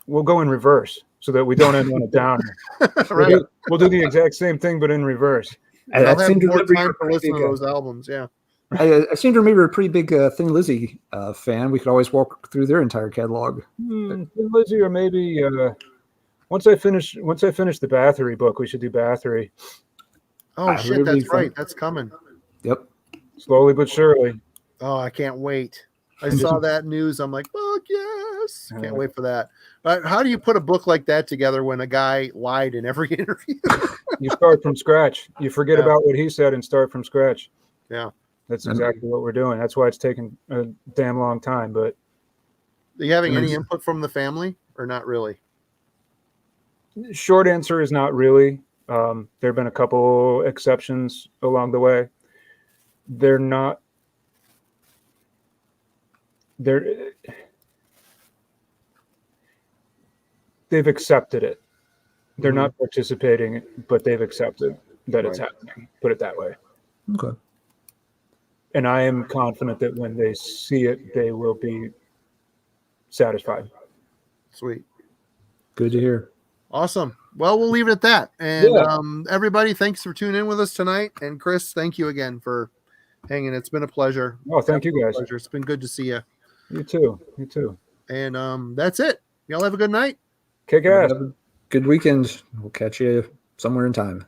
We'll go in reverse so that we don't end on a downer. right. We'll do the exact same thing, but in reverse. I I'll have seem to more remember time you're a to pretty listen big, to those albums. Yeah. I seem to remember you're a pretty big Thin Lizzy fan. We could always walk through their entire catalog. Lizzie, or maybe once I finish the Bathory book, we should do Bathory. Oh Battery shit, would be that's fun. right. That's coming. Yep. Slowly but surely. Oh, I can't wait. I And saw just- that news. I'm like, fuck yes. Can't wait for that. But how do you put a book like that together when a guy lied in every interview? You start from scratch. You forget Yeah. about what he said and start from scratch. Yeah. That's exactly what we're doing. That's why it's taken a damn long time. But Are you having any input from the family or not really? short answer is not really. There have been a couple exceptions along the way. They're not. They've accepted it. They're not participating, but they've accepted that it's happening. Put it that way. Okay. And I am confident that when they see it, they will be satisfied. Sweet. Good to hear. Awesome. Well, we'll leave it at that. And Yeah. Everybody, thanks for tuning in with us tonight. And Chris, thank you again for hanging. It's been a pleasure. Oh, thank you guys. Pleasure. It's been good to see you. You too. You too. And that's it. Y'all have a good night. Kick ass. Have a good weekend. We'll catch you somewhere in time.